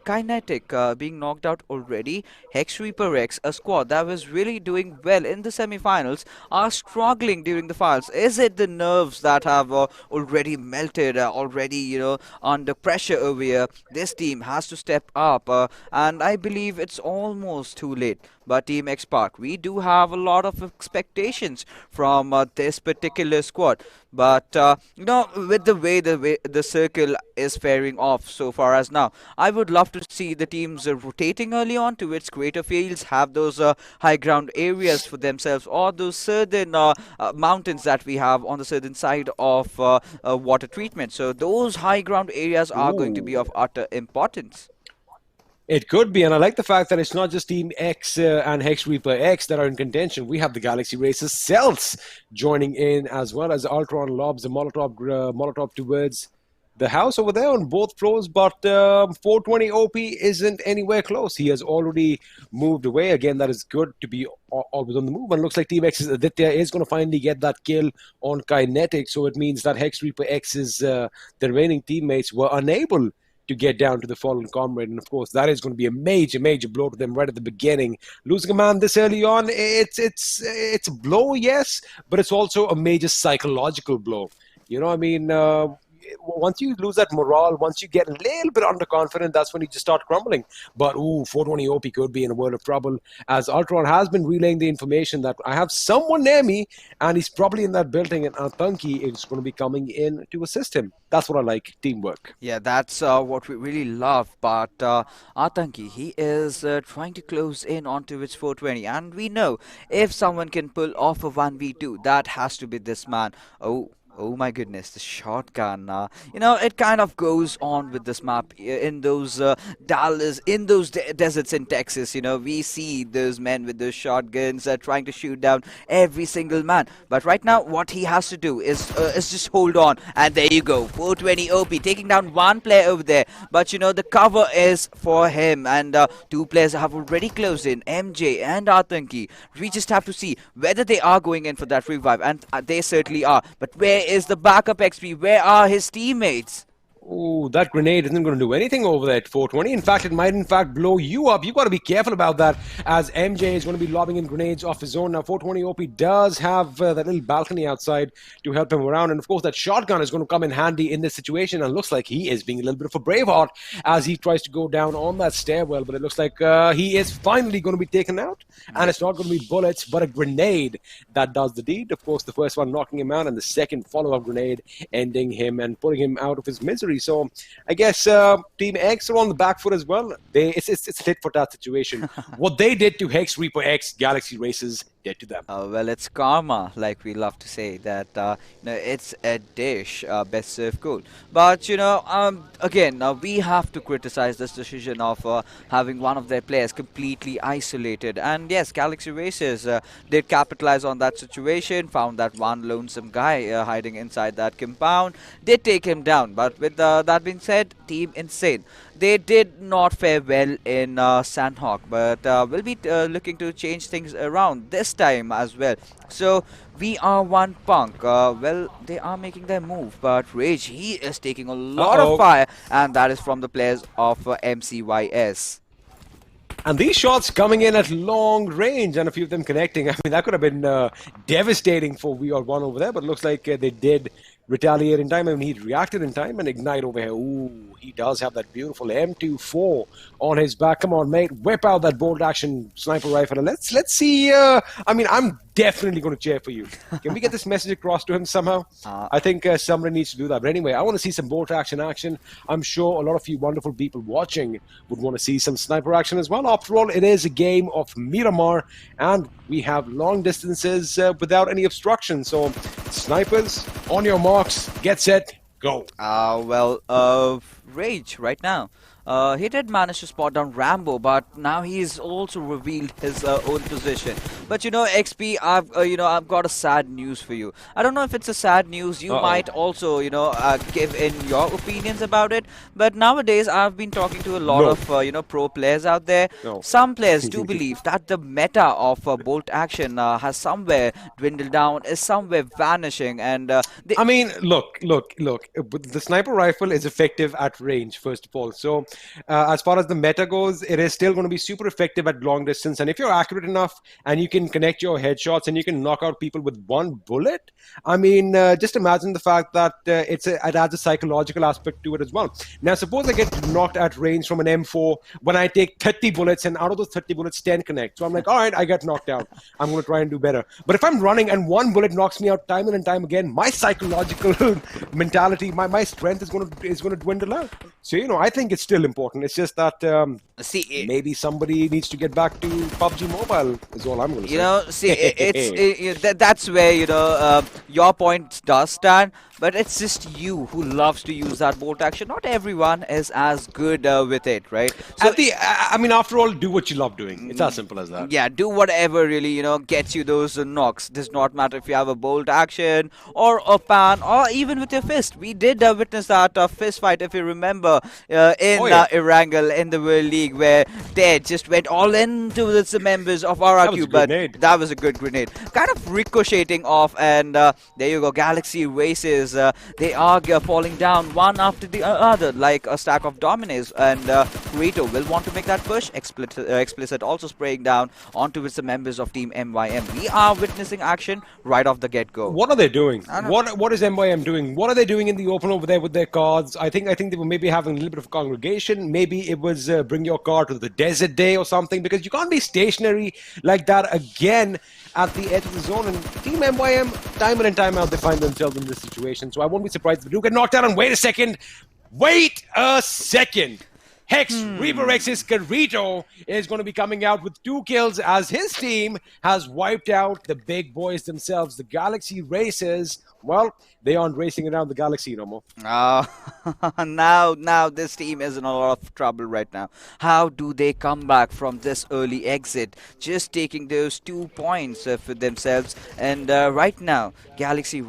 Kinetic being knocked out already. HEX ReaperX, a squad that was really doing well in the semi-finals, are struggling during the finals. Is it the nerves that have already melted, already under pressure over here? This team has to step up, and I believe it's almost too late. But Team XSpark, we do have a lot of expectations from this particular squad. But with the way the circle is faring off so far as now, I would love to see the teams rotating early on towards greater fields, have those high ground areas for themselves, or those southern mountains that we have on the southern side of water treatment. So those high ground areas are going to be of utter importance. It could be, and I like the fact that it's not just Team X and HEX ReaperX that are in contention. We have the Galaxy Racers Celtz joining in, as well as Ultron lobs a Molotov towards the house over there on both floors, but 420 OP isn't anywhere close. He has already moved away. Again, that is good to be always on the move, and looks like Team X's Aditya is going to finally get that kill on Kinetic, so it means that HEX ReaperX's the remaining teammates were unable to get down to the fallen comrade. And of course, that is going to be a major blow to them right at the beginning. Losing a man this early on, it's a blow, yes, but it's also a major psychological blow. I mean, once you lose that morale, once you get a little bit underconfident, that's when you just start crumbling. But 420 OP could be in a world of trouble, as Ultron has been relaying the information that I have someone near me, and he's probably in that building, and Atanki is going to be coming in to assist him. That's what I like, teamwork. Yeah, that's what we really love. But Atanki, he is trying to close in onto its 420, and we know if someone can pull off a 1v2, that has to be this man. Oh my goodness, the shotgun. It kind of goes on with this map in those Dallas, in those deserts in Texas. We see those men with those shotguns trying to shoot down every single man. But right now, what he has to do is just hold on. And there you go, 420 OP taking down one player over there. But the cover is for him, and two players have already closed in, MJ and Atanki. We just have to see whether they are going in for that revive, and they certainly are. But where is the backup XP? Where are his teammates? Oh, that grenade isn't going to do anything over there at 420. In fact, it might in fact blow you up. You've got to be careful about that, as MJ is going to be lobbing in grenades off his own. Now, 420 OP does have that little balcony outside to help him around. And of course, that shotgun is going to come in handy in this situation. And looks like he is being a little bit of a braveheart as he tries to go down on that stairwell. But it looks like he is finally going to be taken out. And it's not going to be bullets, but a grenade that does the deed. Of course, the first one knocking him out, and the second follow-up grenade ending him and putting him out of his misery. So I guess Team X are on the back foot as well. It's a tit for tat situation. What they did to HEX ReaperX Galaxy Races did to them. Well, it's karma, like we love to say, that it's a dish, best served cool. But again, we have to criticize this decision of having one of their players completely isolated. And yes, Galaxy Races did capitalize on that situation, found that one lonesome guy hiding inside that compound, did take him down. But with that being said, Team Insane, they did not fare well in Sanhok, but we'll be looking to change things around this time as well. So VR1 Punk, well, they are making their move, but Rage, he is taking a lot of fire, and that is from the players of MCYS. And these shots coming in at long range, and a few of them connecting. I mean, that could have been devastating for VR1 over there, but it looks like they did retaliate in time. I mean, he reacted in time, and Ignite over here. Ooh, he does have that beautiful M24 on his back. Come on, mate, whip out that bolt action sniper rifle, and let's see. I mean, I'm definitely going to cheer for you. Can we get this message across to him somehow? I think somebody needs to do that. But anyway, I want to see some bolt action. I'm sure a lot of you wonderful people watching would want to see some sniper action as well. After all, it is a game of Miramar, and we have long distances without any obstruction. So, snipers, on your marks, get set, go. Well, Rage right now. He did manage to spot down Rambo, but now he's also revealed his own position. But XP, I've got a sad news for you. I don't know if it's a sad news. You might also, give in your opinions about it. But nowadays, I've been talking to a lot of, pro players out there. Some players do believe that the meta of bolt action has somewhere dwindled down, is somewhere vanishing, and I mean, look. The sniper rifle is effective at range, first of all. So, as far as the meta goes, it is still going to be super effective at long distance. And if you're accurate enough and you can connect your headshots and you can knock out people with one bullet, I mean, just imagine the fact that it adds a psychological aspect to it as well. Now, suppose I get knocked at range from an M4 when I take 30 bullets, and out of those 30 bullets, 10 connect. So I'm like, all right, I get knocked out. I'm going to try and do better. But if I'm running and one bullet knocks me out time and time again, my psychological mentality, my strength is going to dwindle out. So, I think it's still important. It's just that maybe somebody needs to get back to PUBG Mobile is all I'm going to say. That's where, your point does stand. But it's just you who loves to use that bolt action. Not everyone is as good with it, right? So after all, do what you love doing. It's as simple as that. Yeah, do whatever really, gets you those knocks. Does not matter if you have a bolt action or a pan or even with your fist. We did witness that fist fight, if you remember, in Erangel in the World League, where Dead just went all into the members of RRQ. That was a good grenade. Kind of ricocheting off, and there you go, Galaxy Races. They are falling down one after the other like a stack of dominoes, and Rito will want to make that push. Explicit also spraying down onto the members of Team MYM. We are witnessing action right off the get-go. What are they doing? What is MYM doing? What are they doing in the open over there with their cards? I think they were maybe having a little bit of congregation. Maybe it was bring your car to the desert day or something, because you can't be stationary like that again at the edge of the zone. And Team MYM, time in and time out, they find themselves in this situation. So I won't be surprised if they do get knocked out. And wait a second. HEX ReaperX's Carrito is going to be coming out with 2 kills as his team has wiped out the big boys themselves, the Galaxy Races. Well, they aren't racing around the galaxy no more. Now this team is in a lot of trouble right now. How do they come back from this early exit? Just taking those 2 points for themselves. And right now, Galaxy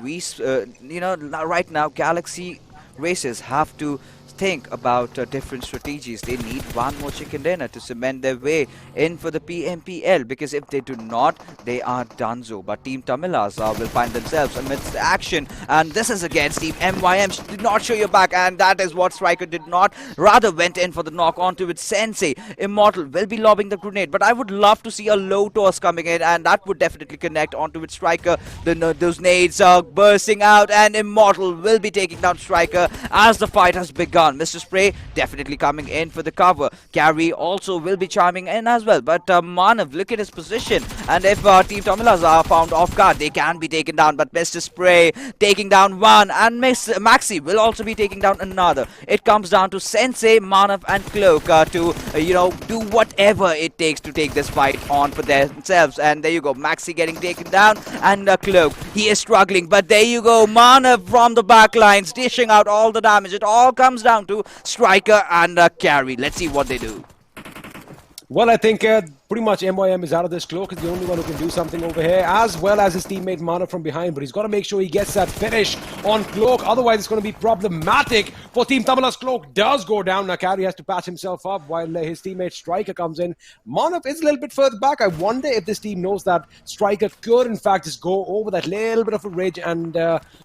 Races have to think about different strategies. They need one more chicken dinner to cement their way in for the PMPL, because if they do not, they are donezo. But Team Tamilas will find themselves amidst the action, and this is against Team MYM. Did not show your back, and that is what Striker did not. Rather went in for the knock onto it. Sensei Immortal will be lobbing the grenade, but I would love to see a low toss coming in, and that would definitely connect onto it. Striker, those nades are bursting out, and Immortal will be taking down Striker as the fight has begun. Mr. Spray definitely coming in for the cover. Carry also will be chiming in as well, but Manav, look at his position, and if Team Tamilas are found off guard, they can be taken down. But Mr. Spray taking down one, and Maxi will also be taking down another. It comes down to Sensei, Manav and Cloak to do whatever it takes to take this fight on for themselves. And there you go, Maxi getting taken down, and Cloak, he is struggling, but there you go, Manav from the back lines dishing out all the damage. It all comes down to Striker and Carry. Let's see what they do. Well, I think pretty much MYM is out of this. Cloak is the only one who can do something over here, as well as his teammate Mana from behind. But he's got to make sure he gets that finish on Cloak. Otherwise, it's going to be problematic for Team Tamilas. Cloak does go down. Now, Carry has to patch himself up while his teammate Striker comes in. Mana is a little bit further back. I wonder if this team knows that Striker could, in fact, just go over that little bit of a ridge and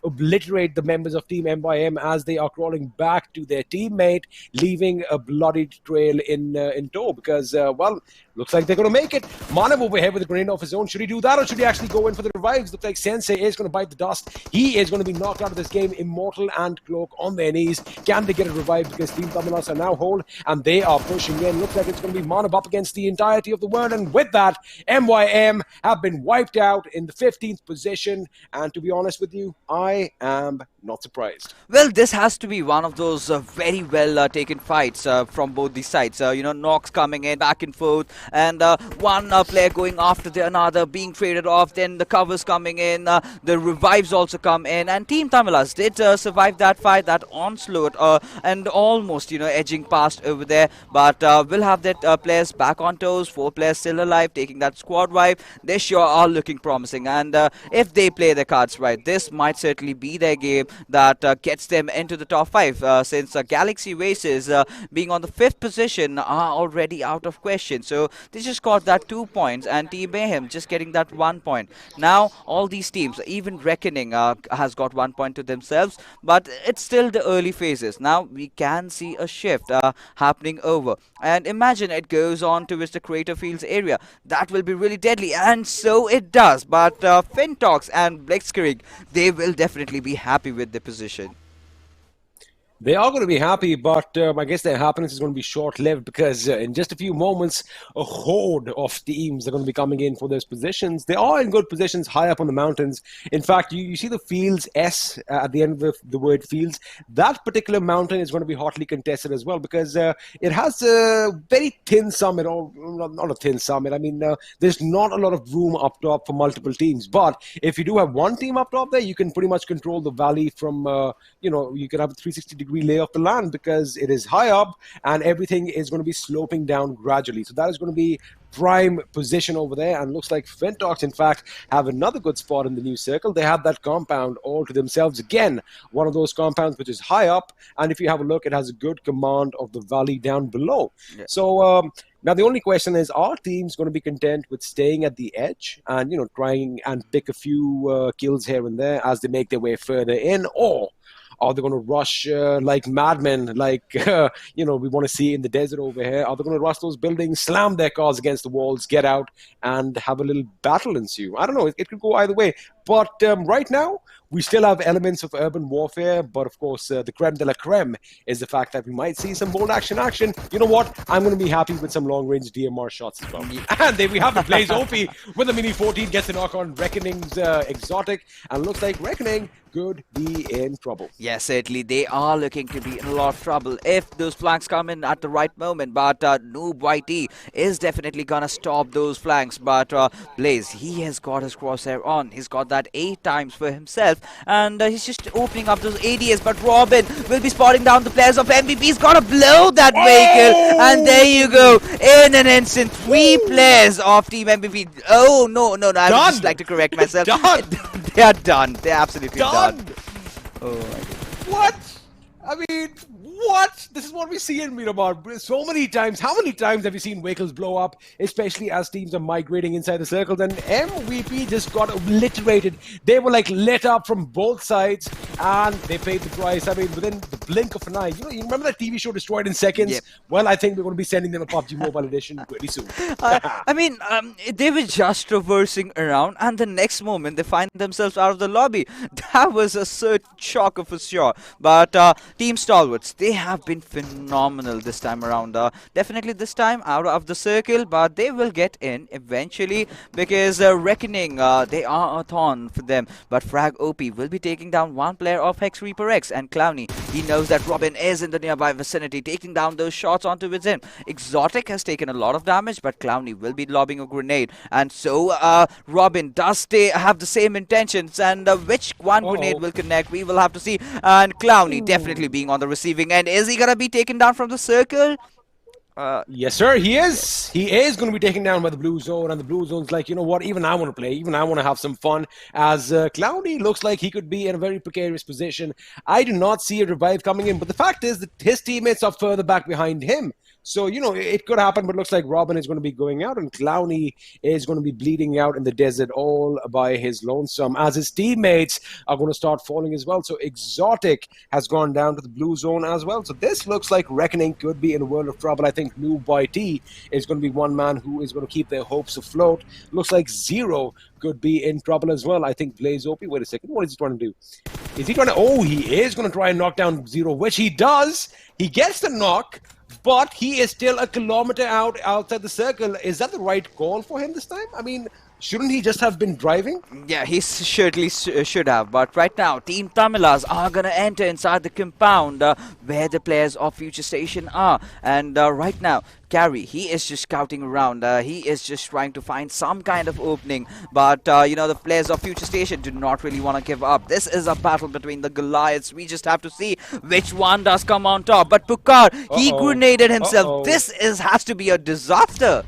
obliterate the members of Team MYM as they are crawling back to their teammate, leaving a bloodied trail in tow. Because, well, looks like they're going to make it. Manav over here with a grenade off his own. Should he do that, or should he actually go in for the revives? Looks like Sensei is going to bite the dust. He is going to be knocked out of this game. Immortal and Cloak on their knees. Can they get a revive? Because Team Tamilas are now whole, and they are pushing in. Looks like it's going to be Manav up against the entirety of the world. And with that, MYM have been wiped out in the 15th position. And to be honest with you, I am not surprised. Well, this has to be one of those very well taken fights from both the sides. Knocks coming in back and forth, and one player going after the another, being traded off, then the covers coming in, the revives also come in, and Team Tamilas did survive that fight, that onslaught, and almost, edging past over there, but we'll have that players back on toes, 4 players still alive, taking that squad wipe. They sure are looking promising, and if they play their cards right, this might certainly be their game that gets them into the top 5, since Galaxy Races being on the 5th position are already out of question. So they just got that 2 points, and Team Mayhem just getting that 1 point. Now all these teams, even Reckoning has got 1 point to themselves, but it's still the early phases. Now we can see a shift happening over, and imagine it goes on towards the Crater Fields area. That will be really deadly, and so it does. But FINTOX and Blitzkrieg, they will definitely be happy with the position. They are going to be happy, but I guess their happiness is going to be short-lived, because in just a few moments, a horde of teams are going to be coming in for those positions. They are in good positions high up on the mountains. In fact, you see the fields S at the end of the word fields. That particular mountain is going to be hotly contested as well, because it has a very thin summit, or not a thin summit. I mean, there's not a lot of room up top for multiple teams. But if you do have one team up top there, you can pretty much control the valley from, you can have a 360-degree lay of the land, because it is high up and everything is going to be sloping down gradually. So that is going to be prime position over there, and looks like FINTOX, in fact, have another good spot in the new circle. They have that compound all to themselves. Again, one of those compounds which is high up, and if you have a look, it has a good command of the valley down below. Yeah. So now the only question is, are teams going to be content with staying at the edge and trying and pick a few kills here and there as they make their way further in, or are they going to rush like madmen, like, we want to see in the desert over here? Are they going to rush those buildings, slam their cars against the walls, get out, and have a little battle ensue? I don't know. It could go either way. But right now, we still have elements of urban warfare. But of course, the creme de la creme is the fact that we might see some bold action. You know what? I'm going to be happy with some long-range DMR shots as well. And there we have the Blaze OP with the Mini 14 gets the knock on Reckoning's exotic. And looks like Reckoning could be in trouble. Yes, certainly they are looking to be in a lot of trouble if those flanks come in at the right moment. But Noob YT is definitely gonna stop those flanks. But Blaze, he has got his crosshair on. He's got that 8 times for himself, and he's just opening up those ADS. But Robin will be spotting down the players of MVP. He's gonna blow that vehicle, and there you go. In an instant, 3 players of Team MVP. Oh no! I would just like to correct myself. They are done. They're absolutely done. Oh my God. What? I mean, What? This is what we see in Miramar so many times. How many times have you seen vehicles blow up, especially as teams are migrating inside the circles? And MVP just got obliterated. They were like lit up from both sides, and they paid the price. I mean, within the blink of an eye. You remember that TV show Destroyed in Seconds? Yep. Well, I think we're going to be sending them a PUBG Mobile edition pretty soon. I mean, they were just traversing around, and the next moment they find themselves out of the lobby. That was a certain shocker for sure. But Team Stalwarts, they have been phenomenal this time around. Definitely this time out of the circle, but they will get in eventually because Reckoning, they are a thorn for them. But Frag OP will be taking down one player of HEX ReaperX, and Clowny, he knows that Robin is in the nearby vicinity, taking down those shots onto his end. Exotic has taken a lot of damage, but Clowny will be lobbing a grenade, and so Robin does have the same intentions, and which one grenade will connect, we will have to see. And Clowny definitely being on the receiving end. Is he gonna be taken down from the circle? Yes, sir, he is. He is going to be taken down by the blue zone, and the blue zone's like, you know what, even I want to play, even I want to have some fun, as Clowny looks like he could be in a very precarious position. I do not see a revive coming in, but the fact is that his teammates are further back behind him. So, it could happen, but it looks like Robin is going to be going out, and Clowny is going to be bleeding out in the desert all by his lonesome, as his teammates are going to start falling as well. So Exotic has gone down to the blue zone as well. So this looks like Reckoning could be in a world of trouble. I think Noob Boy T is going to be one man who is going to keep their hopes afloat. Looks like Zero could be in trouble as well. I think Blaze OP, wait a second, what is he trying to do? Is he trying to, he is going to try and knock down Zero, which he does. He gets the knock, but he is still a kilometer outside the circle. Is that the right call for him this time? I mean, shouldn't he just have been driving? Yeah, he surely should have. But right now, Team Tamilas are going to enter inside the compound where the players of Futurestation are. And right now, Carry, he is just scouting around. He is just trying to find some kind of opening. But, the players of Futurestation do not really want to give up. This is a battle between the Goliaths. We just have to see which one does come on top. But Pukar, he grenaded himself. This has to be a disaster.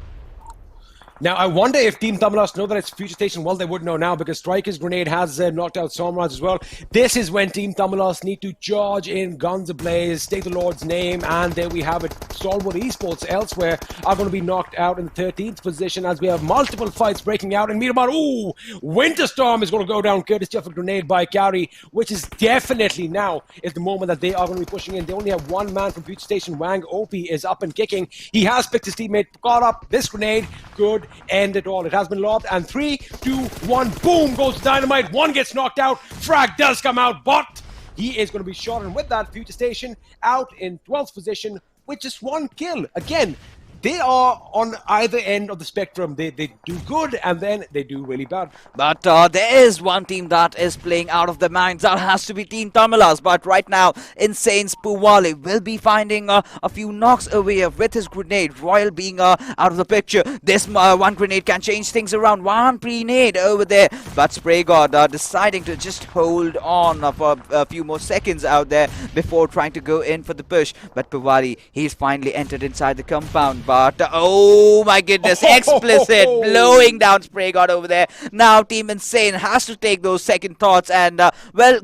Now, I wonder if Team Tamilas know that it's Futurestation. Well, they would know now because Striker's grenade has knocked out Somraj as well. This is when Team Tamilas need to charge in, guns ablaze, take the Lord's name, and there we have it. Stalwart Esports elsewhere are going to be knocked out in the 13th position as we have multiple fights breaking out in Miramar. Ooh, Winterstorm is going to go down courtesy of a grenade by Carry, which is definitely now is the moment that they are going to be pushing in. They only have one man from Futurestation. Wang OP is up and kicking. He has picked his teammate, caught up. This grenade could end it all. It has been lobbed, and 3, 2, 1, boom goes dynamite. One gets knocked out. Frag does come out, but he is going to be shot, and with that, Futurestation out in 12th position with just one kill. Again, they are on either end of the spectrum. They do good, and then they do really bad. But there is one team that is playing out of their minds. That has to be Team Tamilas. But right now, Insane Spuvali will be finding a few knocks away with his grenade. Royal being out of the picture. This one grenade can change things around. One grenade over there. But Spray God deciding to just hold on for a few more seconds out there before trying to go in for the push. But Puvali, he's finally entered inside the compound. But oh my goodness, explicit blowing down Spray God over there. Now Team Insane has to take those second thoughts and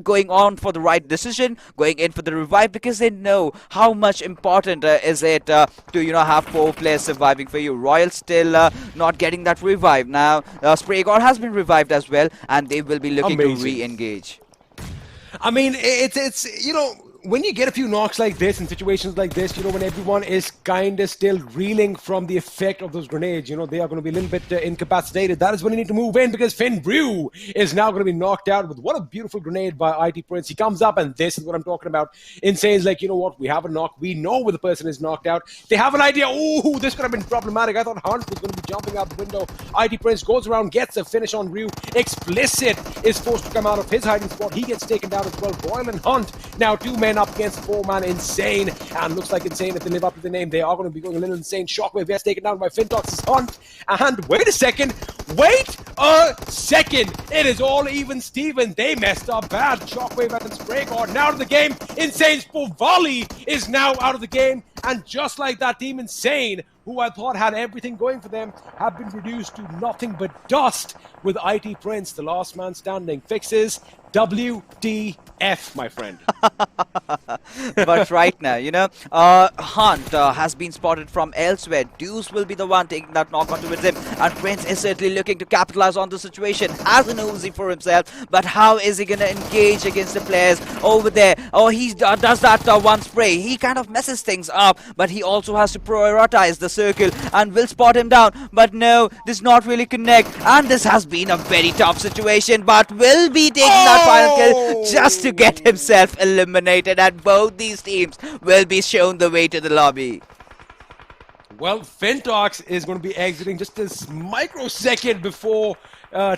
going on for the right decision, going in for the revive, because they know how much important is it to have 4 players surviving for you. Royal still not getting that revive. Now Spray God has been revived as well, and they will be looking to re-engage. I mean, it's when you get a few knocks like this in situations like this, when everyone is kind of still reeling from the effect of those grenades, they are going to be a little bit incapacitated. That is when you need to move in, because Finn Brew is now going to be knocked out with what a beautiful grenade by IT Prince. He comes up, and this is what I'm talking about. Insane's like, you know what, we have a knock. We know where the person is knocked out. They have an idea. Ooh, this could have been problematic. I thought Hunt was going to be jumping out the window. IT Prince goes around, gets a finish on Ryu. Explicit is forced to come out of his hiding spot. He gets taken down as well. Royal and Hunt, now 2 men up against 4-man Insane, and looks like Insane, if they live up to the name, they are going to be going a little insane. Shockwave gets taken down by FINTOX's Hunt, and wait a second, it is all even Steven. They messed up bad. Shockwave and Spray God now out of the game. Insane's volley is now out of the game, and just like that, Team Insane, who I thought had everything going for them, have been reduced to nothing but dust with IT Prince, the last man standing. Fixes WTF, my friend. But right now, Hunt has been spotted from elsewhere. Deuce will be the one taking that knock on towards him, and Prince is certainly looking to capitalize on the situation. Has an Uzi for himself, but how is he gonna engage against the players over there? Oh, he does that one spray. He kind of messes things up, but he also has to prioritize the circle and will spot him down. But no, this not really connect, and this has been a very tough situation, but will be taking that final kill just to get himself eliminated, and both these teams will be shown the way to the lobby. Well, FINTOX is going to be exiting just this microsecond before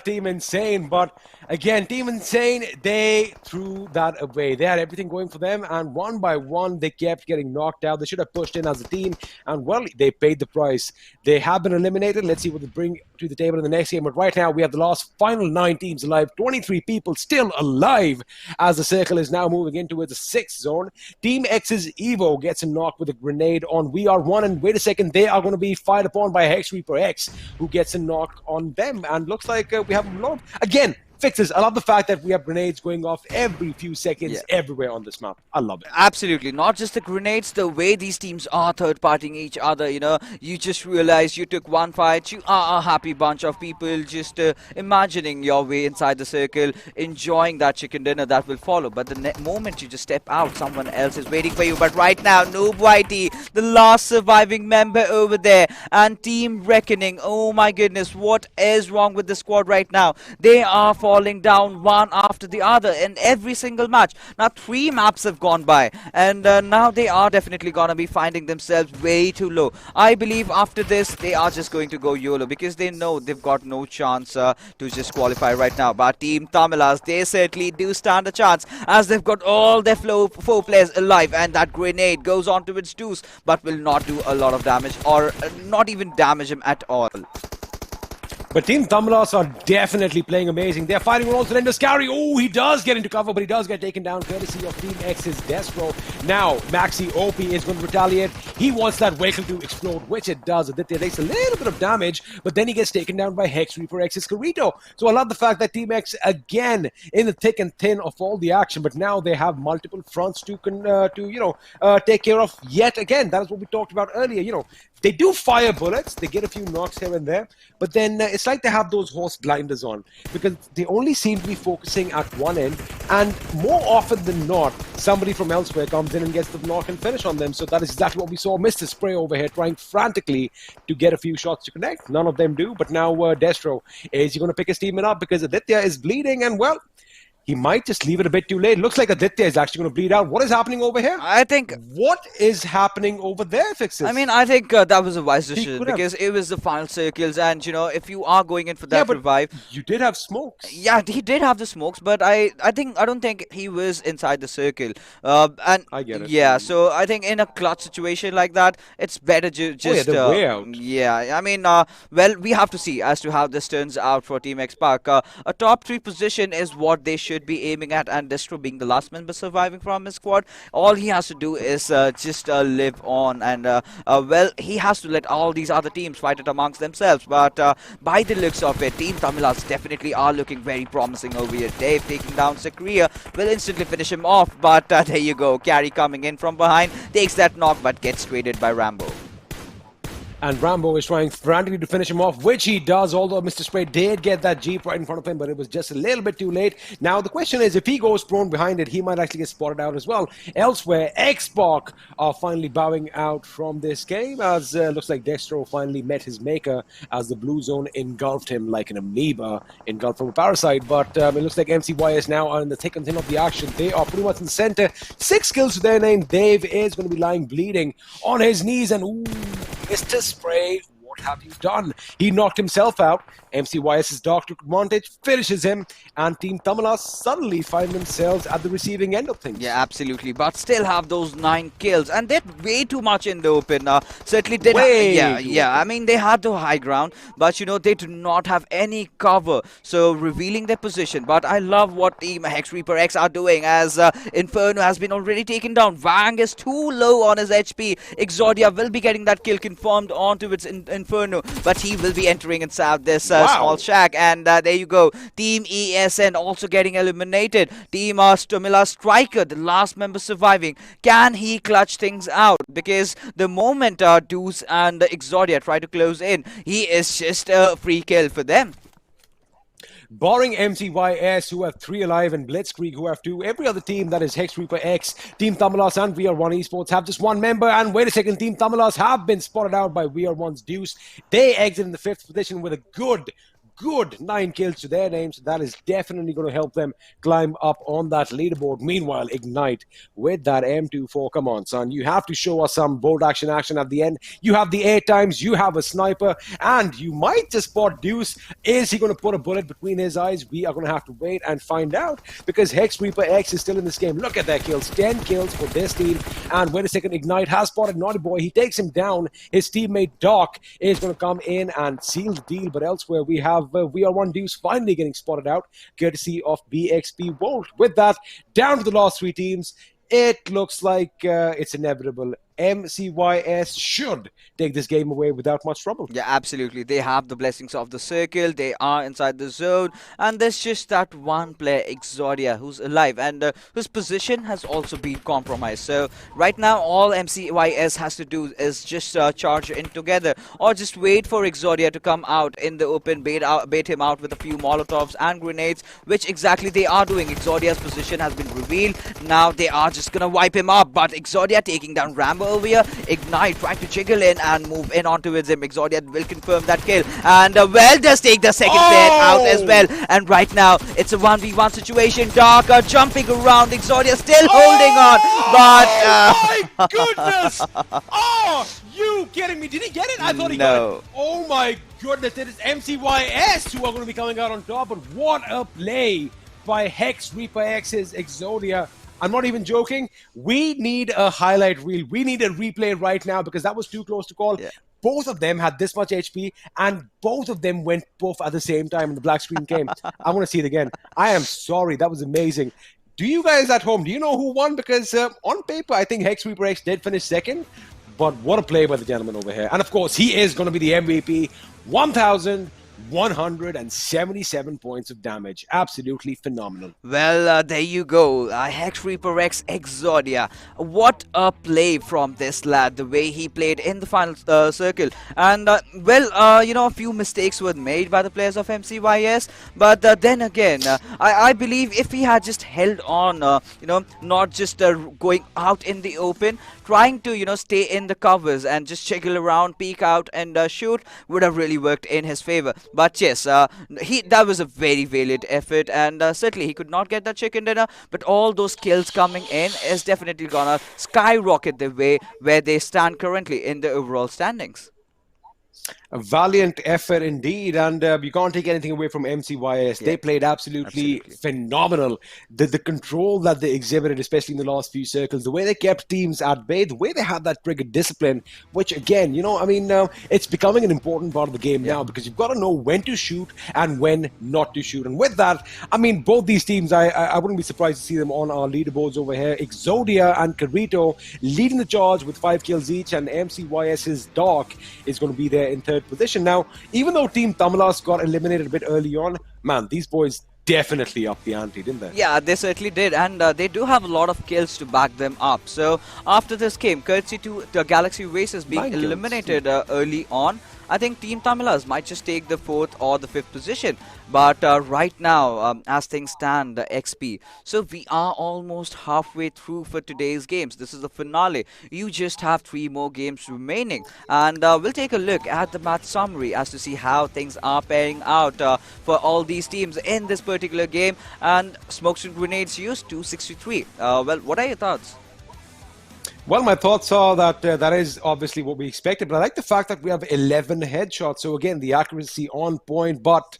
Team Insane, but again, Team Insane, they threw that away. They had everything going for them, and one by one, they kept getting knocked out. They should have pushed in as a team, and well, they paid the price. They have been eliminated. Let's see what they bring to the table in the next game. But right now, we have the last final 9 teams alive. 23 people still alive as the circle is now moving into its 6th zone. Team X's Evo gets a knock with a grenade on VR1, and wait a second, they are going to be fired upon by HEX ReaperX, who gets a knock on them, and looks like we have a lot. Again, fixes. I love the fact that we have grenades going off every few seconds everywhere on this map. I love it. Absolutely. Not just the grenades, the way these teams are third-partying each other, you just realize you took one fight, you are a happy bunch of people just imagining your way inside the circle, enjoying that chicken dinner that will follow. But the moment you just step out, someone else is waiting for you. But right now, Noob Whitey, the last surviving member over there, and Team Reckoning, oh my goodness, what is wrong with the squad right now? They are falling down one after the other in every single match. Now 3 maps have gone by, and now they are definitely gonna be finding themselves way too low. I believe after this they are just going to go YOLO, because they know they've got no chance to just qualify right now. But Team Tamilas, they certainly do stand a chance, as they've got all their 4 players alive, and that grenade goes on to its Deuce, but will not do a lot of damage, or not even damage him at all. But Team Tamilas are definitely playing amazing. They're fighting on all cylinders. Carry, oh, he does get into cover, but he does get taken down courtesy of Team X's Destro. Now, Maxi OP is going to retaliate. He wants that vehicle to explode, which it does. Aditya takes a little bit of damage, but then he gets taken down by HEX ReaperX's Carito. So I love the fact that Team X, again, in the thick and thin of all the action, but now they have multiple fronts to take care of yet again. That is what we talked about earlier. They do fire bullets, they get a few knocks here and there, but then it's like they have those horse blinders on, because they only seem to be focusing at one end, and more often than not, somebody from elsewhere comes in and gets the knock and finish on them. So that is exactly what we saw. Mr. Spray over here trying frantically to get a few shots to connect. None of them do, but now Destro, is he going to pick his team up, because Aditya is bleeding, and well, he might just leave it a bit too late. Looks like Aditya is actually going to bleed out. What is happening over here? I think... What is happening over there, Fixes? I mean, I think that was a wise decision, because it was the final circles, and, if you are going in for that revive... You did have smokes. Yeah, he did have the smokes, but I don't think he was inside the circle. And I get it. Yeah, so I think in a clutch situation like that, it's better just... the way out. Yeah, I mean, well, we have to see as to how this turns out for Team XSpark. A top 3 position is what they should be aiming at, and Destro being the last member surviving from his squad, all he has to do is just live on, and well, he has to let all these other teams fight it amongst themselves. But by the looks of it, Team Tamilas definitely are looking very promising over here. Dave taking down Sakria will instantly finish him off, but there you go, Carry coming in from behind, takes that knock but gets traded by Rambo. And Rambo is trying frantically to finish him off, which he does, although Mr. Spray did get that Jeep right in front of him, but it was just a little bit too late. Now, the question is, if he goes prone behind it, he might actually get spotted out as well. Elsewhere, XSpark are finally bowing out from this game, as looks like Destro finally met his maker, as the blue zone engulfed him like an amoeba engulfed from a parasite. But it looks like MCYS now are in the thick and thin of the action. They are pretty much in the center. 6 kills to their name. Dave is going to be lying bleeding on his knees, and ooh, Mr. Spray, what have you done? He knocked himself out. MCYS's Doctor Advantage finishes him, and Team Tamilas suddenly find themselves at the receiving end of things. Yeah, absolutely, but still have those 9 kills, and they're way too much in the open. Certainly did. I mean, they had the high ground, but they do not have any cover, so revealing their position. But I love what Team HEX ReaperX are doing, as Inferno has been already taken down. Vang is too low on his HP. Exodia will be getting that kill confirmed onto its Inferno. Inferno, but he will be entering inside this small shack. And there you go. Team ESN also getting eliminated. Team Tamilas Striker, the last member surviving. Can he clutch things out? Because the moment Deuce and Exodia try to close in, he is just a free kill for them. Barring MCYS, who have 3 alive, and Blitzkrieg, who have 2, every other team, that is HEX ReaperX, Team Tamilas, and VR1 Esports, have just 1 member. And wait a second, Team Tamilas have been spotted out by VR1's Deuce. They exit in the 5th position with a good 9 kills to their name, so that is definitely going to help them climb up on that leaderboard. Meanwhile, Ignite with that M24. Come on, son. You have to show us some bold action at the end. You have the 8 times, you have a sniper, and you might just spot Deuce. Is he going to put a bullet between his eyes? We are going to have to wait and find out, because HEX ReaperX is still in this game. Look at their kills. 10 kills for this team. And wait a second, Ignite has spotted Naughty Boy. He takes him down. His teammate Doc is going to come in and seal the deal, but elsewhere we have VR1 Deuce finally getting spotted out, courtesy of BXP Volt. With that, down to the last 3 teams. It looks like it's inevitable. MCYS should take this game away without much trouble. Yeah, absolutely. They have the blessings of the circle. They are inside the zone. And there's just that one player, Exodia, who's alive and whose position has also been compromised. So right now, all MCYS has to do is just charge in together, or just wait for Exodia to come out in the open, bait him out with a few Molotovs and grenades, which exactly they are doing. Exodia's position has been revealed. Now they are just going to wipe him up. But Exodia taking down Rambo over here. Ignite trying to jiggle in and move in onto him. Exodia will confirm that kill, and well does take the second player out as well. And right now it's a 1v1 situation. Darker jumping around. Exodia still holding on, but my goodness! Oh, you kidding me? Did he get it? I thought he got it. Oh my goodness! It is MCYS who are going to be coming out on top. But what a play by HEX ReaperX's Exodia. I'm not even joking. We need a highlight reel. We need a replay right now, because that was too close to call. Yeah. Both of them had this much HP, and both of them went poof at the same time, and the black screen came. I want to see it again. I am sorry. That was amazing. Do you guys at home, do you know who won? Because on paper, I think HEX ReaperX did finish second. But what a play by the gentleman over here. And of course, he is going to be the MVP. 1,177 points of damage. Absolutely phenomenal. Well, there you go. HEX ReaperX Exodia. What a play from this lad. The way he played in the final circle. And, you know, a few mistakes were made by the players of MCYS. But then again, I believe if he had just held on, you know, not just going out in the open, trying to, you know, stay in the covers and just jiggle around, peek out and shoot, would have really worked in his favor. But yes, that was a very valiant effort, and certainly he could not get that chicken dinner, but all those kills coming in is definitely gonna skyrocket the way where they stand currently in the overall standings. A valiant effort indeed, and you can't take anything away from MCYS. Yeah. They played absolutely phenomenal. The control that they exhibited, especially in the last few circles, the way they kept teams at bay, the way they had that trigger discipline, which again, you know, I mean, it's becoming an important part of the game now, because you've got to know when to shoot and when not to shoot. And with that, I mean, both these teams, I wouldn't be surprised to see them on our leaderboards over here. Exodia and Carito leading the charge with 5 kills each, and MCYS's Dark is going to be there in 3rd position. Now, even though Team Tamilas got eliminated a bit early on, man, these boys definitely upped the ante, didn't they? Yeah, they certainly did, and they do have a lot of kills to back them up. So after this game, courtesy to the Galaxy Races being eliminated early on, I think Team Tamilas might just take the 4th or the 5th position. But right now, as things stand, XP. So we are almost halfway through for today's games. This is the finale. You just have 3 more games remaining. And we'll take a look at the match summary as to see how things are pairing out for all these teams in this particular game. And smokes and grenades used, 263. Well, what are your thoughts? Well, my thoughts are that that is obviously what we expected, but I like the fact that we have 11 headshots. So again, the accuracy on point, but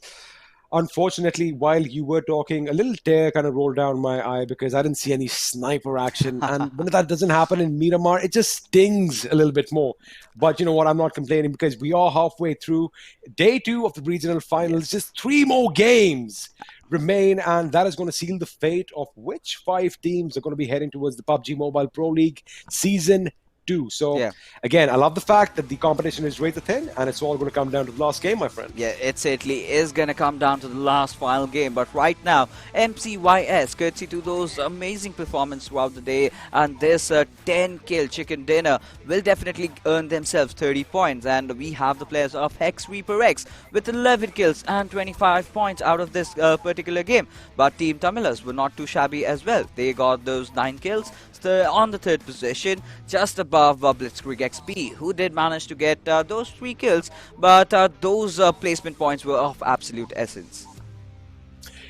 unfortunately, while you were talking, a little tear kind of rolled down my eye because I didn't see any sniper action. And when that doesn't happen in Miramar, it just stings a little bit more. But you know what? I'm not complaining, because we are halfway through day 2 of the regional finals. Just 3 more games remain, and that is going to seal the fate of which 5 teams are going to be heading towards the PUBG Mobile Pro League Season 2. So again, I love the fact that the competition is razor thin, and it's all going to come down to the last game, my friend. Yeah, it certainly is going to come down to the last final game. But right now, MCYS, courtesy to those amazing performances throughout the day and this 10-kill chicken dinner, will definitely earn themselves 30 points. And we have the players of HEX ReaperX with 11 kills and 25 points out of this particular game. But Team Tamilas were not too shabby as well. They got those 9 kills on the 3rd position, just above BlitzkriegXP, who did manage to get those 3 kills, but those placement points were of absolute essence.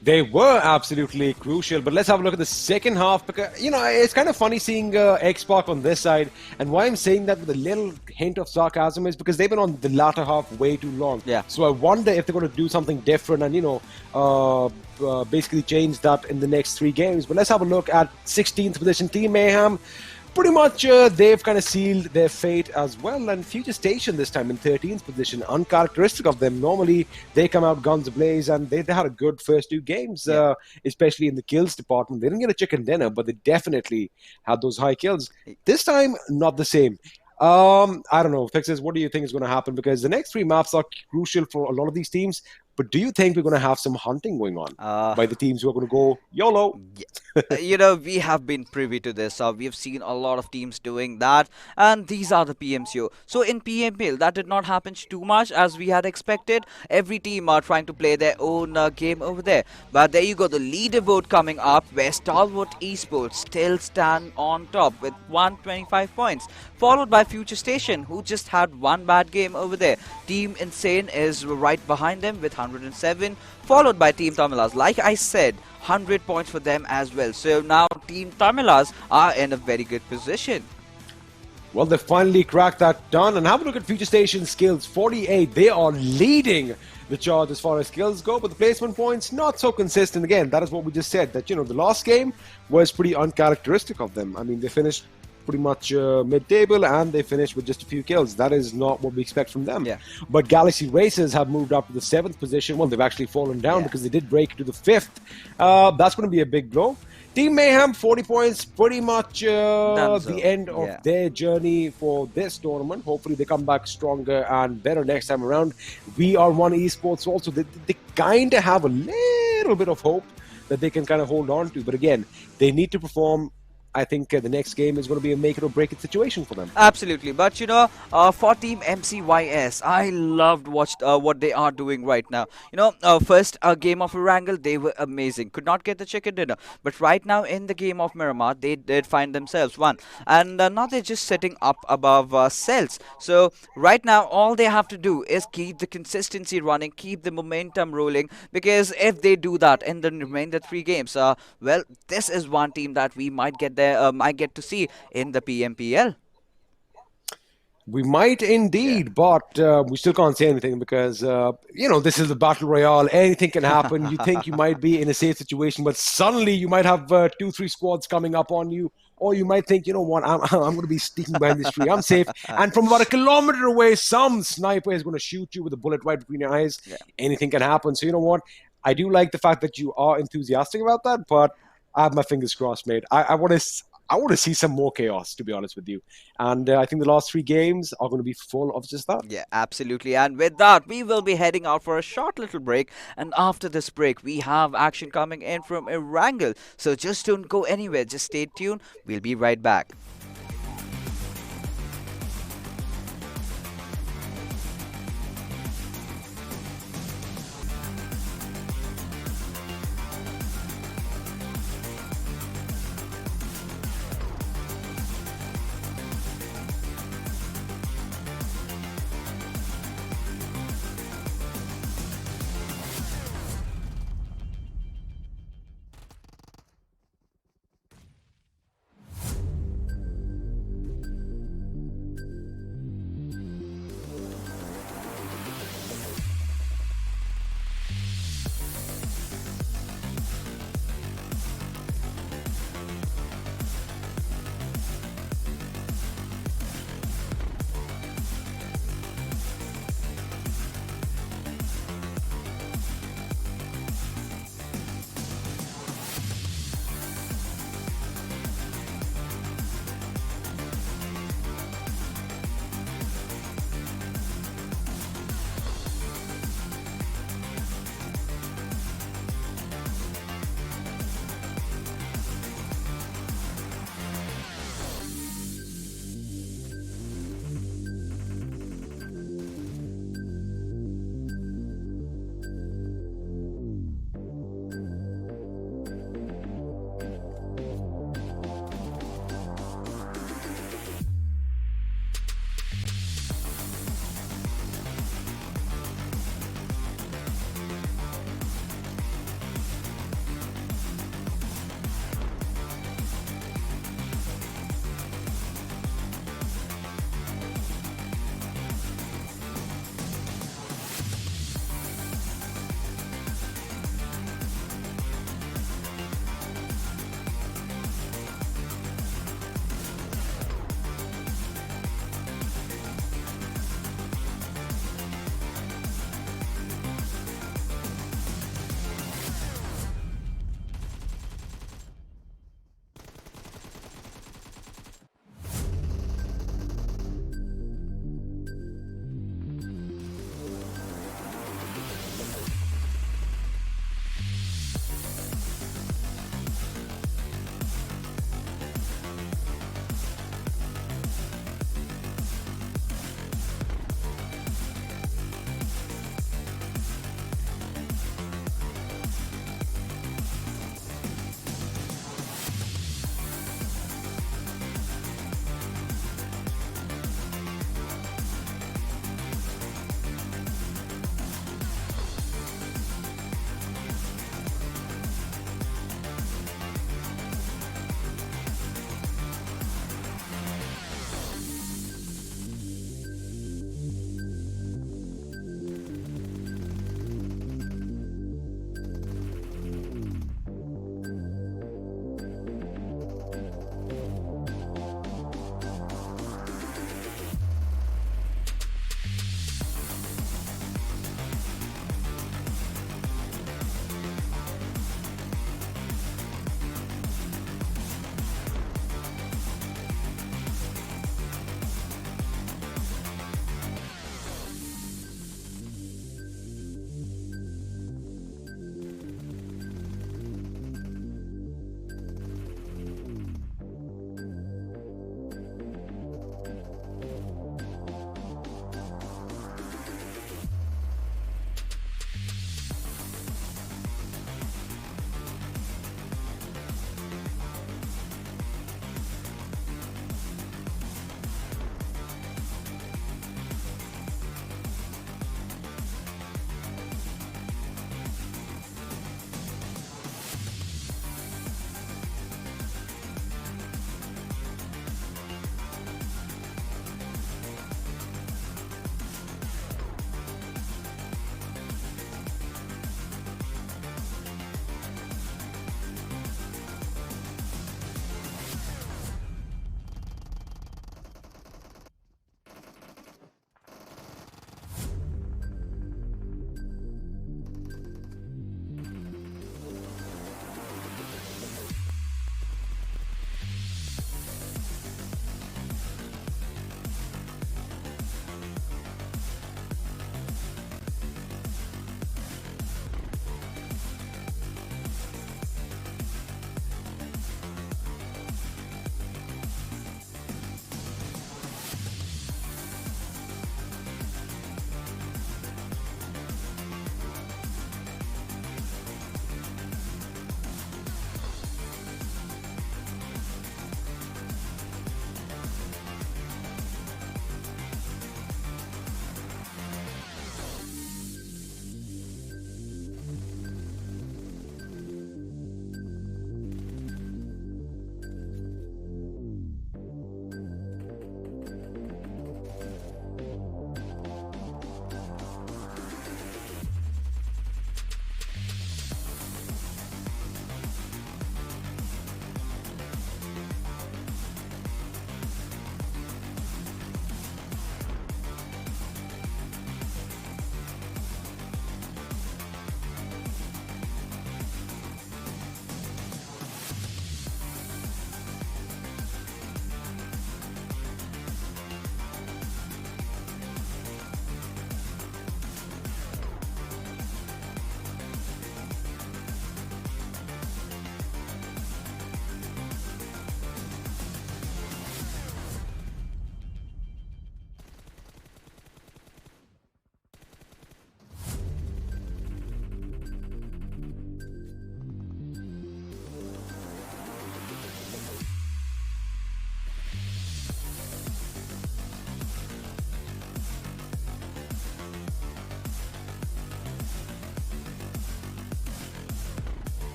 They were absolutely crucial, but let's have a look at the second half, because, it's kind of funny seeing XSpark on this side, and why I'm saying that with a little hint of sarcasm is because they've been on the latter half way too long. Yeah. So I wonder if they're going to do something different and, basically change that in the next 3 games. But let's have a look at 16th position Team Mayhem. Pretty much they've kind of sealed their fate as well, and Futurestation this time in 13th position, uncharacteristic of them. Normally they come out guns ablaze, and they had a good first 2 games, especially in the kills department. They didn't get a chicken dinner, but they definitely had those high kills. This time, not the same. I don't know, Fixes, what do you think is going to happen? Because the next 3 maps are crucial for a lot of these teams. But do you think we're going to have some hunting going on by the teams who are going to go YOLO? We have been privy to this. We have seen a lot of teams doing that, and these are the PMCO. So in PMPL, that did not happen too much as we had expected. Every team are trying to play their own game over there. But there you go, the leaderboard coming up, where STALWART Esports still stand on top with 125 points, followed by Futurestation, who just had 1 bad game over there. Team Insane is right behind them with 107, followed by Team Tamilas. Like I said, 100 points for them as well. So now Team Tamilas are in a very good position. Well, they finally cracked that done. And have a look at Futurastation's skills. 48. They are leading the charge as far as skills go, but the placement points not so consistent. Again, that is what we just said, that the last game was pretty uncharacteristic of them. I mean, they finished pretty much mid-table, and they finished with just a few kills. That is not what we expect from them. Yeah. But Galaxy Racers have moved up to the 7th position. Well, they've actually fallen down because they did break to the 5th. That's going to be a big blow. Team Mayhem, 40 points, pretty much the end of their journey for this tournament. Hopefully they come back stronger and better next time around. VR1 Esports also, they kind of have a little bit of hope that they can kind of hold on to. But again, they need to perform. I think the next game is going to be a make it or break it situation for them. Absolutely. But for Team MCYS, I loved what they are doing right now. First game of Erangel, they were amazing. Could not get the chicken dinner. But right now in the game of Miramar, they did find themselves one. And now they're just sitting up above Celtz. So right now, all they have to do is keep the consistency running, keep the momentum rolling. Because if they do that in the remainder 3 games, well, this is one team that we might get to see in the PMPL. We might indeed, but we still can't say anything because, this is a battle royale. Anything can happen. You think you might be in a safe situation, but suddenly you might have 2-3 squads coming up on you. Or you might think, you know what, I'm going to be sneaking behind this tree. I'm safe. And from about a kilometer away, some sniper is going to shoot you with a bullet right between your eyes. Yeah. Anything can happen. So you know what? I do like the fact that you are enthusiastic about that, but I have my fingers crossed, mate. I want to see some more chaos, to be honest with you. And I think the last 3 games are going to be full of just that. Yeah, absolutely. And with that, we will be heading out for a short little break. And after this break, we have action coming in from Erangel. So just don't go anywhere. Just stay tuned. We'll be right back.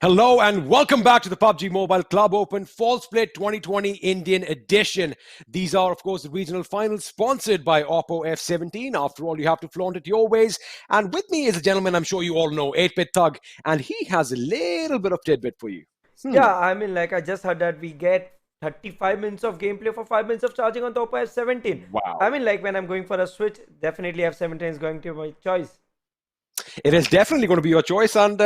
Hello and welcome back to the PUBG Mobile Club Open Fall Split 2020 Indian Edition. These are, of course, the regional finals sponsored by Oppo F17. After all, you have to flaunt it your ways. And with me is a gentleman I'm sure you all know, 8-Bit Thug, and he has a little bit of tidbit for you. Yeah, I mean, like I just heard that we get 35 minutes of gameplay for 5 minutes of charging on the Oppo F17. Wow. I mean, like when I'm going for a Switch, definitely F17 is going to be my choice. It is definitely going to be your choice. And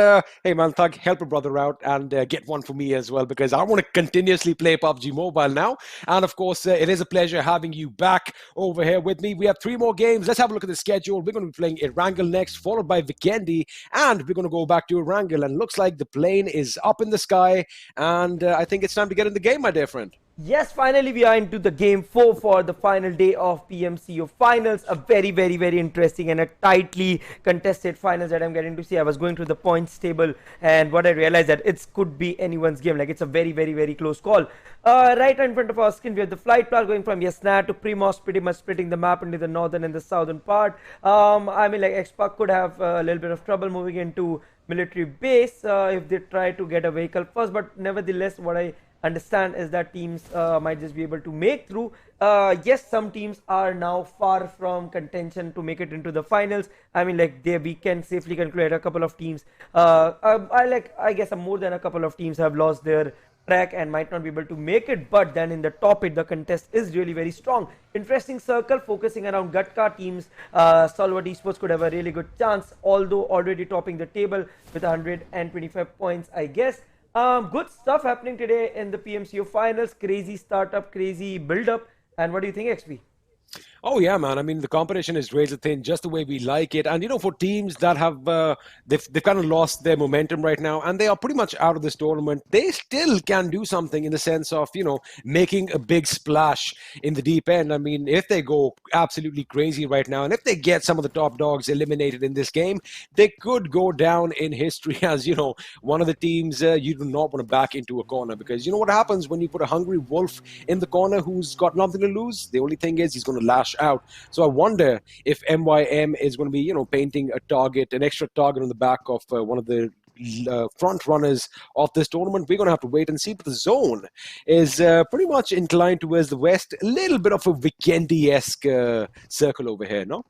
hey, man, Thug, help a brother out and get one for me as well, because I want to continuously play PUBG Mobile now. And of course, it is a pleasure having you back over here with me. We have 3 more games. Let's have a look at the schedule. We're going to be playing Erangel next, followed by Vikendi. And we're going to go back to Erangel. And looks like the plane is up in the sky. And I think it's time to get in the game, my dear friend. Yes, finally we are into the game 4 for the final day of PMCO Finals. A very interesting and a tightly contested finals that I'm getting to see. I was going through the points table and what I realized that it could be anyone's game. Like it's a very close call. Right in front of our screen we have the flight path going from Yasna to Primos, pretty much splitting the map into the northern and the southern part. I mean, like XSpark could have a little bit of trouble moving into military base if they try to get a vehicle first, but nevertheless what I understand is that teams might just be able to make through. Yes, some teams are now far from contention to make it into the finals. I mean, like we can safely conclude a couple of teams. I guess more than a couple of teams have lost their track and might not be able to make it. But then in the top 8, the contest is really very strong. Interesting circle focusing around Gutka teams. STALWART Esports could have a really good chance, although already topping the table with 125 points, I guess. Good stuff happening today in the PMCO finals. Crazy startup, crazy build up. And what do you think, XP? Oh yeah, man. I mean, the competition is razor thin, just the way we like it. And you know, for teams that have they've kind of lost their momentum right now, and they are pretty much out of this tournament, they still can do something in the sense of, you know, making a big splash in the deep end. I mean, if they go absolutely crazy right now, and if they get some of the top dogs eliminated in this game, they could go down in history as, you know, one of the teams you do not want to back into a corner, because you know what happens when you put a hungry wolf in the corner who's got nothing to lose? The only thing is he's going to lash out. So I wonder if MYM is going to be, you know, painting a target, an extra target on the back of one of the front runners of this tournament. We're going to have to wait and see. But the zone is pretty much inclined towards the west. A little bit of a Vikendi-esque circle over here, no?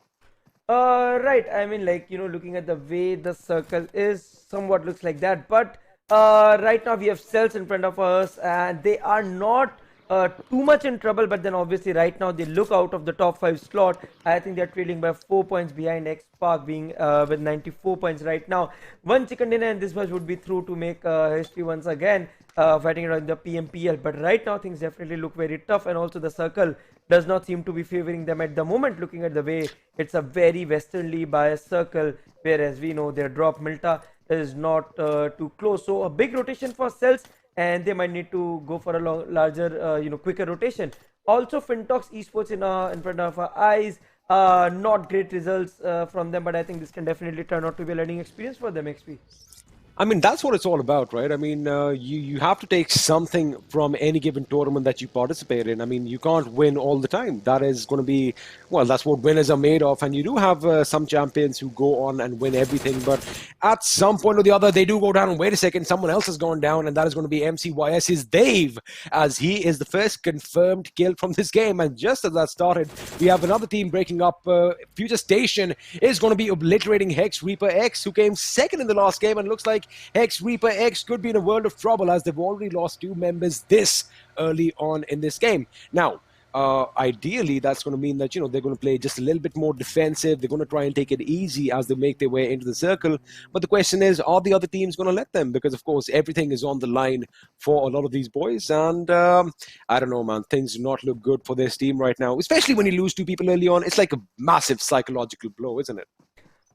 Right. I mean, like, you know, looking at the way the circle is, somewhat looks like that. But right now we have Celtz in front of us, and they are not too much in trouble, but then obviously right now they look out of the top 5 slot. I think they're trailing by 4 points behind XSpark, being with 94 points right now. One chicken dinner and this much would be through to make history once again, fighting around the PMPL. But right now things definitely look very tough, and also the circle does not seem to be favoring them at the moment, looking at the way it's a very westernly biased circle, whereas we know their drop Milta is not too close. So a big rotation for Celtz, and they might need to go for a larger, you know, quicker rotation. Also, FINTOX Esports in front of our eyes. Not great results from them, but I think this can definitely turn out to be a learning experience for them, XP. I mean, that's what it's all about, right? I mean, you have to take something from any given tournament that you participate in. I mean, you can't win all the time. That is going to be, well, that's what winners are made of. And you do have some champions who go on and win everything. But at some point or the other, they do go down. And wait a second, someone else has gone down. And that is going to be MCYS's Dave, as he is the first confirmed kill from this game. And just as that started, we have another team breaking up. Futurestation is going to be obliterating HEX ReaperX, who came second in the last game. And looks like HEX ReaperX could be in a world of trouble, as they've already lost 2 members this early on in this game. Now, ideally, that's going to mean that, you know, they're going to play just a little bit more defensive. They're going to try and take it easy as they make their way into the circle. But the question is, are the other teams going to let them? Because, of course, everything is on the line for a lot of these boys. And I don't know, man. Things do not look good for this team right now, especially when you lose 2 people early on. It's like a massive psychological blow, isn't it?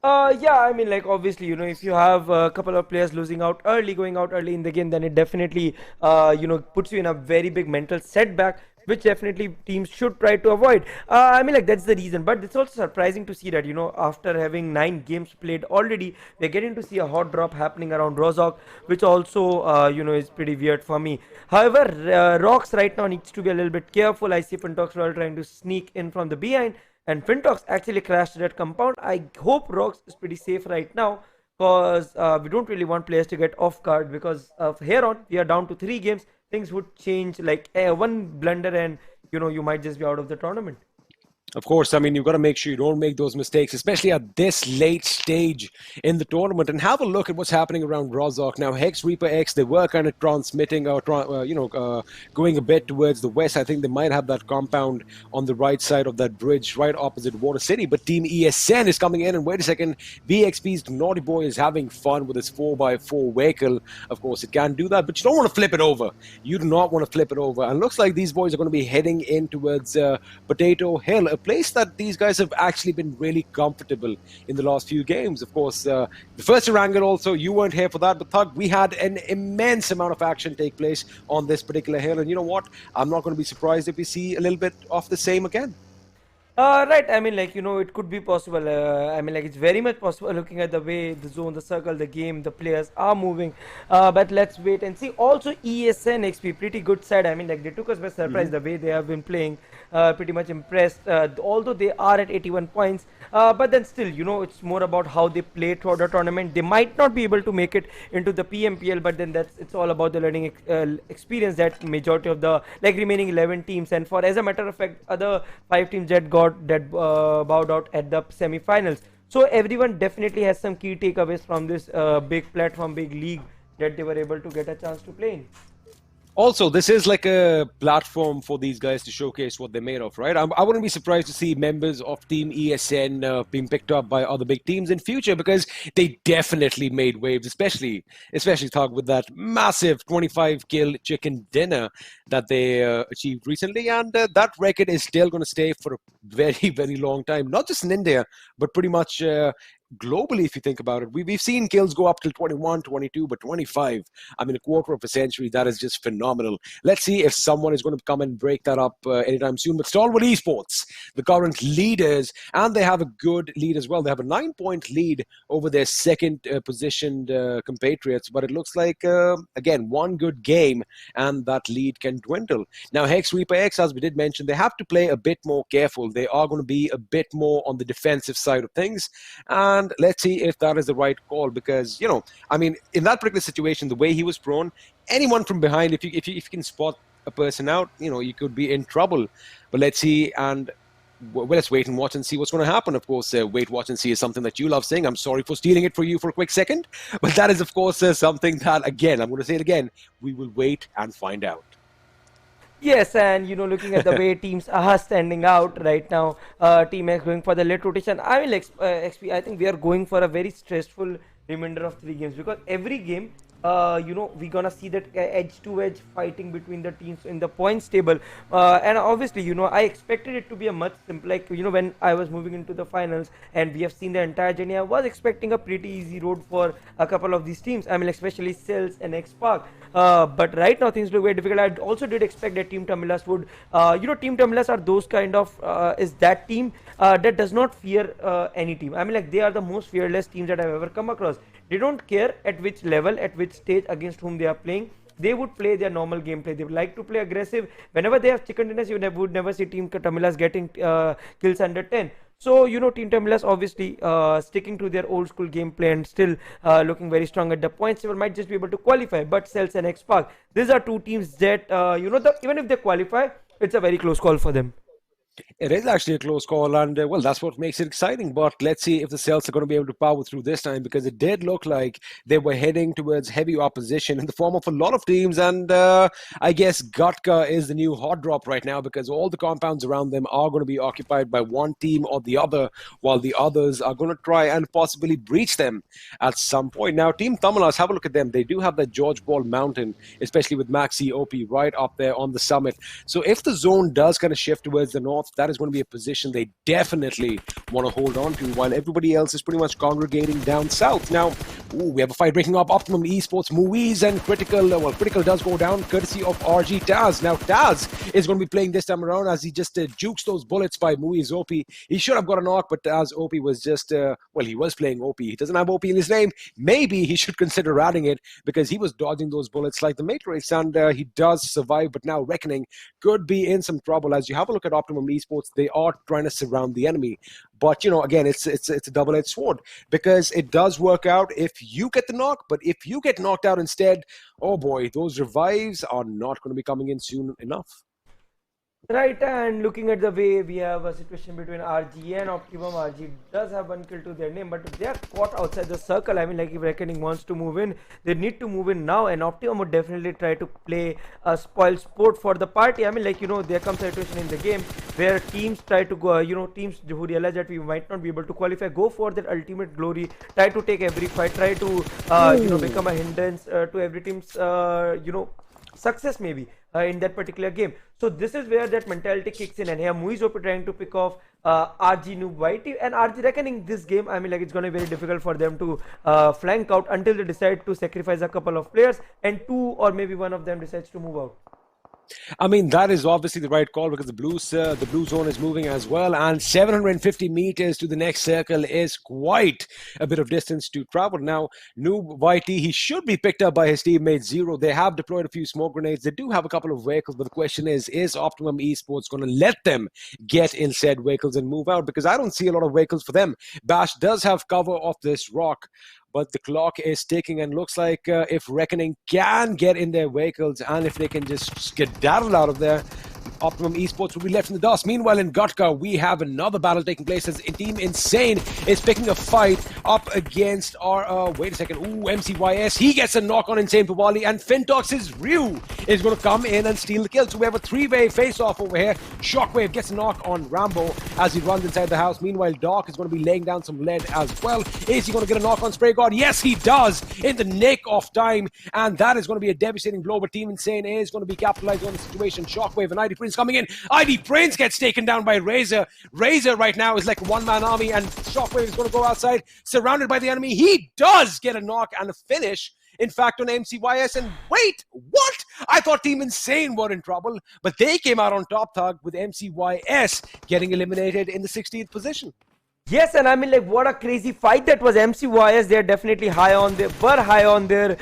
Yeah, I mean, like, obviously, you know, if you have a couple of players losing out early, going out early in the game, then it definitely, you know, puts you in a very big mental setback, which definitely teams should try to avoid. I mean, like, that's the reason. But it's also surprising to see that, you know, after having 9 games played already, we're getting to see a hot drop happening around Rozok, which also, you know, is pretty weird for me. However, Rox right now needs to be a little bit careful. I see FINTOX Royal trying to sneak in from the behind, and FINTOX actually crashed that compound. I hope Rox is pretty safe right now. because we don't really want players to get off guard, because here on we are down to 3 games. Things would change, like one blunder and you might just be out of the tournament. Of course, I mean, you've got to make sure you don't make those mistakes, especially at this late stage in the tournament. And have a look at what's happening around Rozhok. Now, HEX ReaperX, they were kind of transmitting, or going a bit towards the west. I think they might have that compound on the right side of that bridge, right opposite Water City. But Team ESN is coming in, and wait a second, VXP's Naughty Boy is having fun with his 4x4 vehicle. Of course, it can do that, but you don't want to flip it over. You do not want to flip it over. And it looks like these boys are going to be heading in towards Potato Hill, a place that these guys have actually been really comfortable in the last few games. Of course, the first Erangel also, you weren't here for that, but Thug, we had an immense amount of action take place on this particular hill, and you know what? I'm not going to be surprised if we see a little bit of the same again. Right, I mean, it could be possible. I mean, it's very much possible looking at the way the zone, the circle, the game, the players are moving. But let's wait and see. Also, ESN XP, pretty good side. I mean, they took us by surprise the way they have been playing. Pretty much impressed. Although they are at 81 points, but then still, it's more about how they play throughout the tournament. They might not be able to make it into the PMPL, but then it's all about the learning experience that majority of the remaining 11 teams, and for as a matter of fact, other 5 teams that bowed out at the semi-finals. So everyone definitely has some key takeaways from this big platform, big league that they were able to get a chance to play in. Also, this is like a platform for these guys to showcase what they're made of, right? I wouldn't be surprised to see members of Team ESN being picked up by other big teams in future, because they definitely made waves, especially Thug, with that massive 25-kill chicken dinner that they achieved recently. And that record is still going to stay for a very, very long time, not just in India, but pretty much globally, if you think about it. We've seen kills go up till 21, 22, but 25, I mean, a quarter of a century, that is just phenomenal. Let's see if someone is going to come and break that up anytime soon. But STALWART Esports, the current leaders, and they have a good lead as well. They have a 9-point lead over their second positioned compatriots, but it looks like, again, one good game, and that lead can dwindle. Now, HEX ReaperX, as we did mention, they have to play a bit more careful. They are going to be a bit more on the defensive side of things, and let's see if that is the right call, because, I mean, in that particular situation, the way he was prone, anyone from behind, if you can spot a person out, you could be in trouble. But let's see, and let's wait and watch and see what's going to happen. Of course, wait, watch, and see is something that you love saying. I'm sorry for stealing it for you for a quick second, but that is, of course, something that, again, I'm going to say it again, we will wait and find out. Yes, and looking at the way teams are standing out right now, Team X going for the late rotation. I mean, XP, I think we are going for a very stressful remainder of 3 games, because every game, we're gonna see that edge to edge fighting between the teams in the points table, and obviously, I expected it to be a much simpler, when I was moving into the finals and we have seen the entire journey, I was expecting a pretty easy road for a couple of these teams. I mean, especially Celtz and XSpark, but right now things look very difficult. I also did expect that Team Tamilas would, Team Tamilas are those kind of, is that team that does not fear any team. I mean, they are the most fearless teams that I've ever come across. They don't care at which level, at which stage, against whom they are playing. They would play their normal gameplay. They would like to play aggressive. Whenever they have chicken dinners, you would never see Team Tamilas getting kills under 10. So, Team Tamilas obviously sticking to their old school gameplay and still looking very strong at the points table, might just be able to qualify. But Celtz and XSpark, these are 2 teams that, even if they qualify, it's a very close call for them. It is actually a close call, and well, that's what makes it exciting. But let's see if the Celtz are going to be able to power through this time, because it did look like they were heading towards heavy opposition in the form of a lot of teams. And I guess Gatka is the new hot drop right now, because all the compounds around them are going to be occupied by one team or the other, while the others are going to try and possibly breach them at some point. Now, Team Tamilas, have a look at them. They do have that George Ball Mountain, especially with Maxi OP right up there on the summit. So if the zone does kind of shift towards the north, that is going to be a position they definitely want to hold on to, while everybody else is pretty much congregating down south. Now, we have a fight breaking up. Optimum Esports, MCYS, and Critical. Well, Critical does go down courtesy of RG Taz. Now, Taz is going to be playing this time around, as he just jukes those bullets by MCYS OP. He should have got a knock, but Taz OP was just, he was playing OP. He doesn't have OP in his name. Maybe he should consider adding it, because he was dodging those bullets like the Matrix, and he does survive, but now Reckoning could be in some trouble. As you have a look at Optimum Esports, they are trying to surround the enemy. But, again, it's a double-edged sword, because it does work out if you get the knock, but if you get knocked out instead, oh boy, those revives are not going to be coming in soon enough. Right, and looking at the way we have a situation between RG and Optimum, RG does have 1 kill to their name, but if they are caught outside the circle, I mean, like if Reckoning wants to move in, they need to move in now, and Optimum would definitely try to play a spoil sport for the party. I mean, like, there comes a situation in the game where teams try to go, teams who realize that we might not be able to qualify, go for their ultimate glory, try to take every fight, try to, become a hindrance to every team's, success maybe in that particular game. So this is where that mentality kicks in, and here MCYS trying to pick off RG Noob Whitey and RG Reckoning. This game, I mean, like, it's going to be very difficult for them to flank out until they decide to sacrifice a couple of players and 2 or maybe 1 of them decides to move out. I mean, that is obviously the right call, because the blue zone is moving as well, and 750 meters to the next circle is quite a bit of distance to travel. Now, Noob Whitey, he should be picked up by his teammate Zero. They have deployed a few smoke grenades. They do have a couple of vehicles, but the question is Optimum Esports going to let them get in said vehicles and move out? Because I don't see a lot of vehicles for them. Bash does have cover off this rock, but the clock is ticking, and looks like if Reckoning can get in their vehicles and if they can just skedaddle out of there, Optimum Esports will be left in the dust. Meanwhile, in Gutka, we have another battle taking place as Team Insane is picking a fight up against our, wait a second, MCYS. He gets a knock on Insane Pawali, and FINTOX's Ryu is going to come in and steal the kill. So we have a 3-way face-off over here. Shockwave gets a knock on Rambo as he runs inside the house. Meanwhile, Doc is going to be laying down some lead as well. Is he going to get a knock on Spray God? Yes, he does, in the nick of time, and that is going to be a devastating blow, but Team Insane is going to be capitalizing on the situation. Shockwave and ID Prince coming in. ID Prince gets taken down by Razor. Razor right now is like a one-man army, and Shockwave is going to go outside, surrounded by the enemy. He does get a knock and a finish, in fact, on MCYS. And wait, what? I thought Team Insane were in trouble, but they came out on top, Thug, with MCYS getting eliminated in the 16th position. Yes, and I mean, like, what a crazy fight that was. MCYS, they're definitely high on their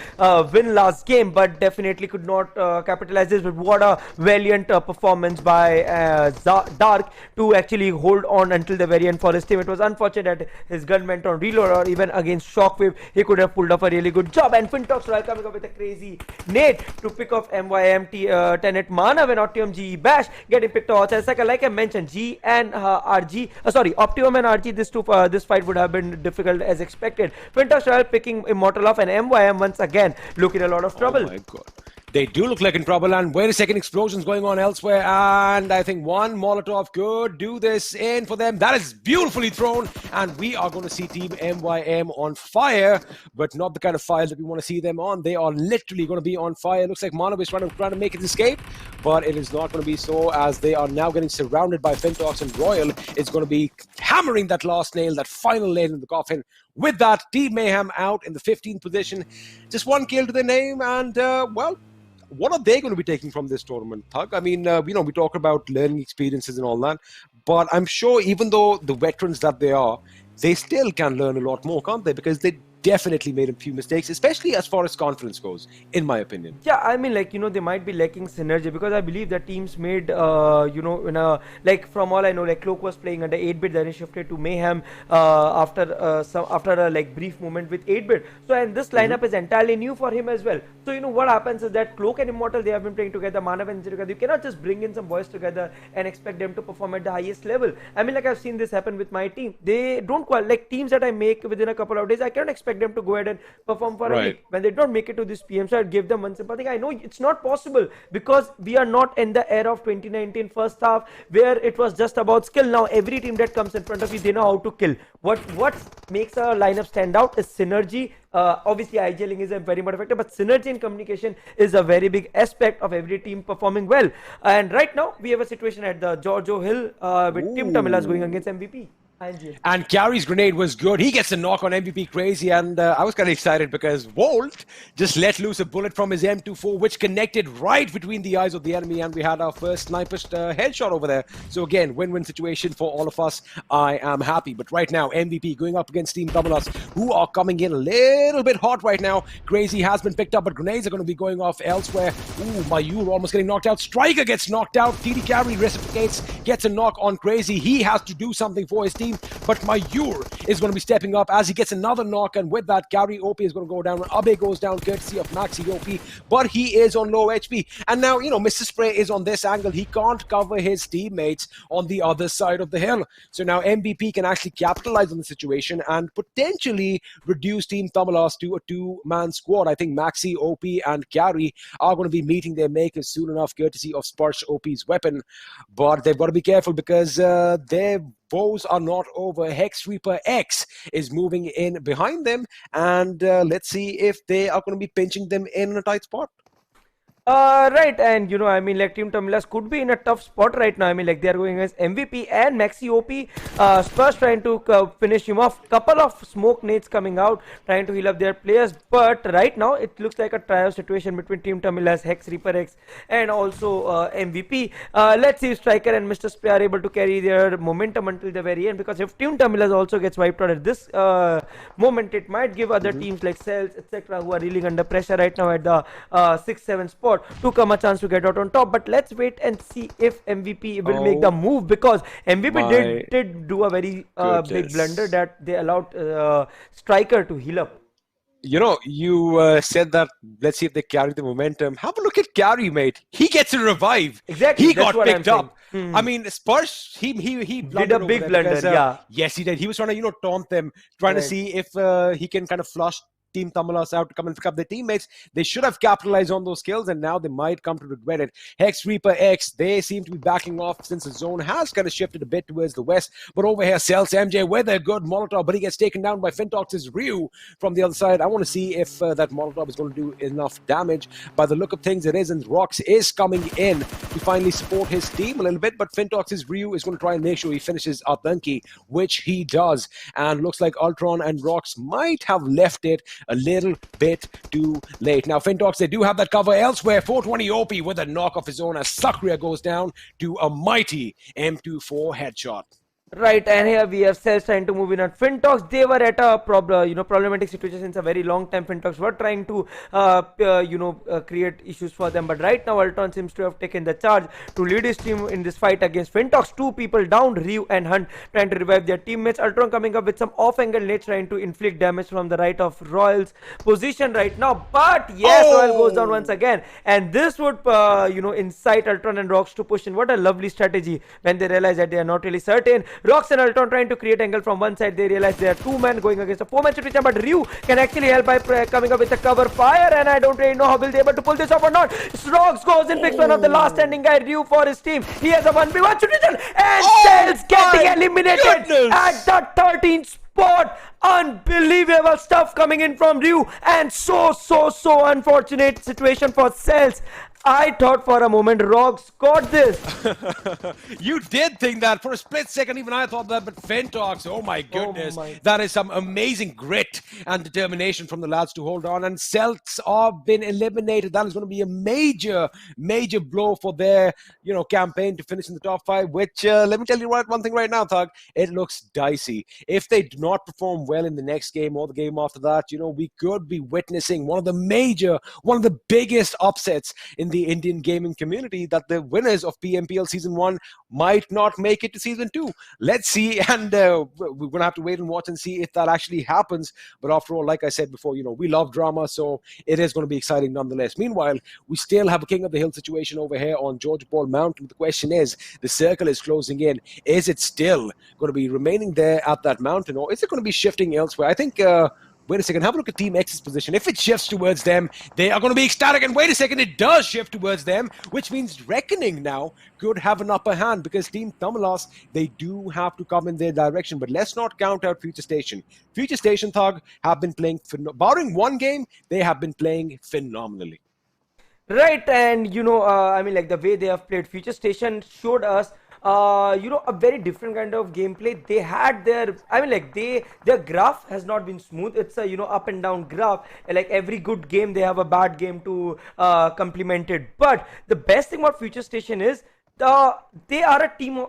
win last game, but definitely could not capitalize this. But what a valiant performance by Dark to actually hold on until the very end for his team. It was unfortunate that his gun went on reload, or even against Shockwave, he could have pulled off a really good job. And FINTOX Royal coming up with a crazy nade to pick off MYM Tenet Mana when Optimum GE Bash getting picked off outside second. Like I mentioned, G and Optimum and RG, this fight would have been difficult as expected. FINTOX Royal picking Immortal off, and MYM once again looking a lot of trouble. Oh my god. They do look like in trouble, and wait a second, explosions going on elsewhere, and I think one Molotov could do this in for them. That is beautifully thrown, and we are going to see Team MYM on fire, but not the kind of fire that we want to see them on. They are literally going to be on fire. It looks like Manav is trying to make his escape, but it is not going to be so, as they are now getting surrounded by FINTOX, and Royal is going to be hammering that last nail, that final nail in the coffin. With that, Team Mayhem out in the 15th position. Just 1 kill to their name, and, well, what are they going to be taking from this tournament, Thug? I mean, we talk about learning experiences and all that, but I'm sure even though the veterans that they are, they still can learn a lot more, can't they? Because they definitely made a few mistakes, especially as far as confidence goes, in my opinion. Yeah, I mean, like, they might be lacking synergy, because I believe that teams made, like, from all I know, like, Cloak was playing under 8-bit, then he shifted to Mayhem after a like brief moment with 8-bit. So, and this lineup is entirely new for him as well. So, what happens is that Cloak and Immortal, they have been playing together, Manav and together. You cannot just bring in some boys together and expect them to perform at the highest level. I mean, like, I've seen this happen with my team. They don't like teams that I make within a couple of days. I cannot expect them to go ahead and perform for a week. When they don't make it to this PM, so I'd give them one simple thing. I know it's not possible, because we are not in the era of 2019 first half where it was just about skill. Now every team that comes in front of you, they know how to kill. What makes a lineup stand out is synergy. Obviously IGLing is a very much factor, but synergy and communication is a very big aspect of every team performing well. And right now we have a situation at the Giorgio Hill with Team Tamilas going against MVP. And Carey's grenade was good. He gets a knock on MVP Crazy, and I was kind of excited because Volt just let loose a bullet from his M24, which connected right between the eyes of the enemy, and we had our first sniper headshot over there. So again, win-win situation for all of us. I am happy. But right now, MVP going up against Team Tamilas, who are coming in a little bit hot right now. Crazy has been picked up, but grenades are going to be going off elsewhere. Ooh, Mayur almost getting knocked out. Striker gets knocked out. TD Carey reciprocates, gets a knock on Crazy. He has to do something for his team. But Mayur is going to be stepping up as he gets another knock, and with that, Carey OP is going to go down. Abe goes down courtesy of Maxi OP, but he is on low HP. And now, Mr. Spray is on this angle. He can't cover his teammates on the other side of the hill. So now MVP can actually capitalize on the situation and potentially reduce Team Tamilas to a two-man squad. I think Maxi, OP, and Carey are going to be meeting their makers soon enough, courtesy of Sparsh OP's weapon. But they've got to be careful because their woes are not over. HEX ReaperX is moving in behind them, and let's see if they are going to be pinching them in a tight spot. Right, and I mean, like, Team Tamilas could be in a tough spot right now. I mean, like, they are going against MVP and Maxi OP. Spurs trying to finish him off. Couple of smoke nades coming out, trying to heal up their players. But right now, it looks like a trio situation between Team Tamilas, HEX ReaperX, and also MVP. Let's see if Striker and Mr. Spray are able to carry their momentum until the very end. Because if Team Tamilas also gets wiped out at this moment, it might give other teams like Celtz, etc., who are reeling under pressure right now at the 6-7 spot, to come a chance to get out on top. But let's wait and see if MVP will make the move, because MVP did do a very big blunder that they allowed Striker to heal up. You said that, let's see if they carry the momentum. Have a look at Carey, mate. He gets a revive. Exactly. He got picked up. I mean, Sparsh, he did a big blunder, yeah. Yes, he did. He was trying to, taunt them, trying to see if he can kind of flush Team Tamilas out to come and pick up their teammates. They should have capitalized on those skills, and now they might come to regret it. HEX ReaperX, they seem to be backing off since the zone has kind of shifted a bit towards the west. But over here, Celtz MJ with a good Molotov, but he gets taken down by FINTOX's Ryu from the other side. I want to see if that Molotov is going to do enough damage. By the look of things, it is, and Rox is coming in to finally support his team a little bit, but FINTOX's Ryu is going to try and make sure he finishes Atanki, which he does. And looks like Ultron and Rox might have left it a little bit too late. Now, FINTOX, they do have that cover elsewhere. 420 OP with a knock of his own as Sakria goes down to a mighty M24 headshot. Right, and here we have Celtz trying to move in on FINTOX. They were at a problematic situation since a very long time. FINTOX were trying to, create issues for them. But right now, Ultron seems to have taken the charge to lead his team in this fight against FINTOX. Two people down, Ryu and Hunt, trying to revive their teammates. Ultron coming up with some off-angle nades, trying to inflict damage from the right of Royal's position right now. But yes, Royal goes down once again. And this would, incite Ultron and Rox to push in. What a lovely strategy when they realize that they are not really certain. Rox and Ultron trying to create angle from one side. They realize they are two men going against a four-man situation, but Ryu can actually help by coming up with a cover fire, and I don't really know how will they able to pull this off or not. Rox goes and picks one of the last standing guy, Ryu, for his team. He has a 1v1 situation, and Celtz getting eliminated at the 13th spot. Unbelievable stuff coming in from Ryu, and so unfortunate situation for Celtz. I thought for a moment Rox got this. You did think that for a split second. Even I thought that, but FINTOX, oh my goodness, that is some amazing grit and determination from the lads to hold on. And Celtz have been eliminated. That is going to be a major blow for their campaign to finish in the top 5. Which let me tell you one thing right now, Thug, it looks dicey. If they do not perform well in the next game or the game after that, we could be witnessing one of the biggest upsets in the Indian gaming community, that the winners of PMPL Season 1 might not make it to Season 2. Let's see, and we're going to have to wait and watch and see if that actually happens. But after all, like I said before, we love drama, so it is going to be exciting nonetheless. Meanwhile, we still have a King of the Hill situation over here on George Paul Mountain. The question is, the circle is closing in. Is it still going to be remaining there at that mountain, or is it going to be shifting elsewhere? I think... wait a second, have a look at Team X's position. If it shifts towards them, they are going to be ecstatic. And wait a second, it does shift towards them, which means Reckoning now could have an upper hand, because Team Tamilas, they do have to come in their direction. But let's not count out Futurestation. Futurestation, Thug, have been playing, barring one game, they have been playing phenomenally. Right, and the way they have played, Futurestation showed us a very different kind of gameplay. They had their, I mean, like their graph has not been smooth. It's a up and down graph. Like every good game, they have a bad game to complement it. But the best thing about Futurestation is they are a team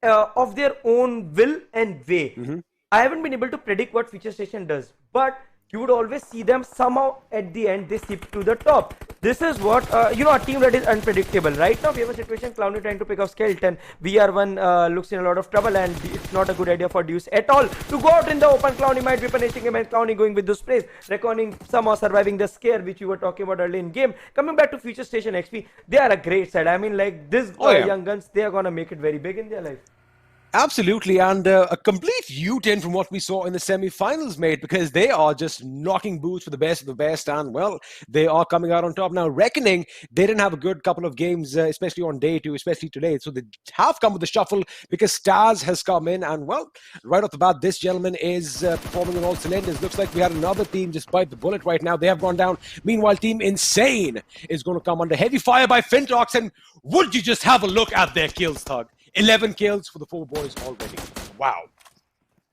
of their own will and way. I haven't been able to predict what Futurestation does, but you would always see them somehow at the end they sip to the top. This is what a team that is unpredictable. Right now we have a situation Clowny trying to pick up Skeleton. VR1 looks in a lot of trouble, and it's not a good idea for Deuce at all to go out in the open. Clowny might be punishing him, and Clowny going with those plays, reckoning somehow surviving the scare which we were talking about early in game. Coming back to Futurestation XP, they are a great side. I mean, like this young guns, they are gonna make it very big in their life. Absolutely, and a complete U-turn from what we saw in the semi-finals, mate, because they are just knocking boots for the best of the best, and, well, they are coming out on top. Now, Reckoning, they didn't have a good couple of games, especially on day 2, especially today, so they have come with the shuffle because Stars has come in, and, well, right off the bat, this gentleman is performing on all cylinders. Looks like we had another team just bite the bullet right now. They have gone down. Meanwhile, Team Insane is going to come under heavy fire by FINTOX, and would you just have a look at their kills, Thug? 11 kills for the 4 boys already. Wow.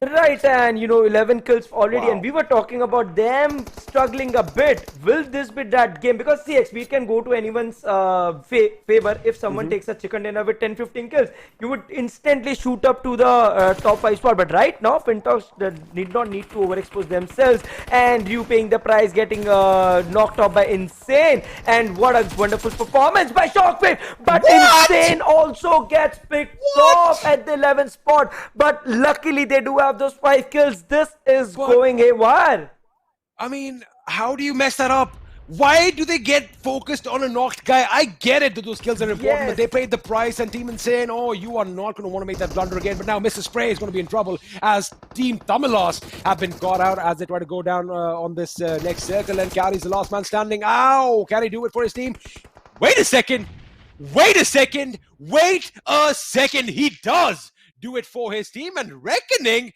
Right, and 11 kills already, and we were talking about them struggling a bit. Will this be that game? Because CXP can go to anyone's favor. If someone takes a chicken dinner with 10-15 kills, you would instantly shoot up to the top 5 spot. But right now, FINTOX did not need to overexpose themselves, and you paying the price, getting knocked off by Insane. And what a wonderful performance by Shockwave! But Insane also gets picked off at the 11th spot. But luckily, they do have those 5 kills. This is going haywire. I mean, how do you mess that up? Why do they get focused on a knocked guy? I get it that those kills are important, but they paid the price, and Team Insane, oh, you are not going to want to make that blunder again. But now Mr. Spray is going to be in trouble as Team Tamilas have been caught out as they try to go down on this next circle, and Carry's the last man standing. Ow! Carry do it for his team. Wait a second. Wait a second. Wait a second. He does do it for his team, and Reckoning.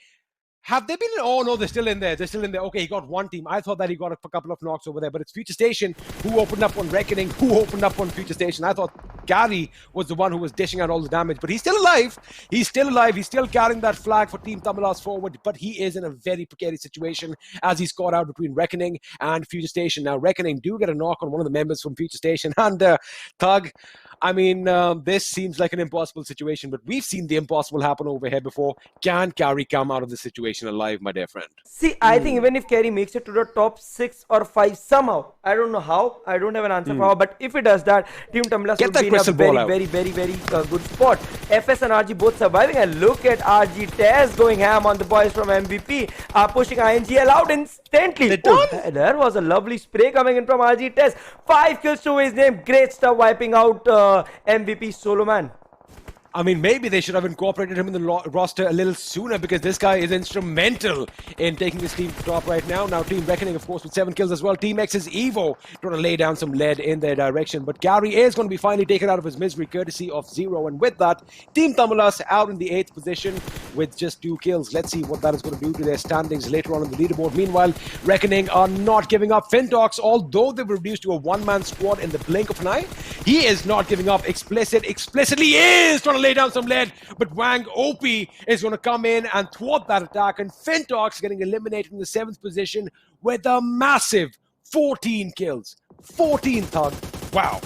Have they been? Oh, no, they're still in there. They're still in there. Okay, he got one team. I thought that he got a couple of knocks over there, but it's Futurestation who opened up on Reckoning, who opened up on Futurestation. I thought Gary was the one who was dishing out all the damage, but he's still alive. He's still alive. He's still carrying that flag for Team Tamilas forward, but he is in a very precarious situation as he's caught out between Reckoning and Futurestation. Now, Reckoning do get a knock on one of the members from Futurestation, and Thug, I mean, this seems like an impossible situation, but we've seen the impossible happen over here before. Can Carry come out of this situation alive, my dear friend? See, I think even if Carry makes it to the top 6 or 5 somehow, I don't know how, I don't have an answer for how, but if it does that, Team Tamilas would be in a very good spot. FS and RG both surviving, and look at RG Tez going ham on the boys from MVP, pushing INGL out instantly. There was a lovely spray coming in from RG Tez. 5 kills to his name. Great stuff, wiping out MVP Solo Man. I mean, maybe they should have incorporated him in the roster a little sooner, because this guy is instrumental in taking this team to top right now. Now, Team Reckoning, of course, with 7 kills as well. Team X's Evo trying to lay down some lead in their direction. But Gary is going to be finally taken out of his misery, courtesy of Zero. And with that, Team Tamilas out in the 8th position with just 2 kills. Let's see what that is going to do to their standings later on in the leaderboard. Meanwhile, Reckoning are not giving up. FINTOX, although they were reduced to a one-man squad in the blink of an eye, he is not giving up. Explicitly is trying to lay down some lead, but Wang OP is going to come in and thwart that attack, and FINTOX getting eliminated in the 7th position with a massive 14 kills. 14, Thug. Wow.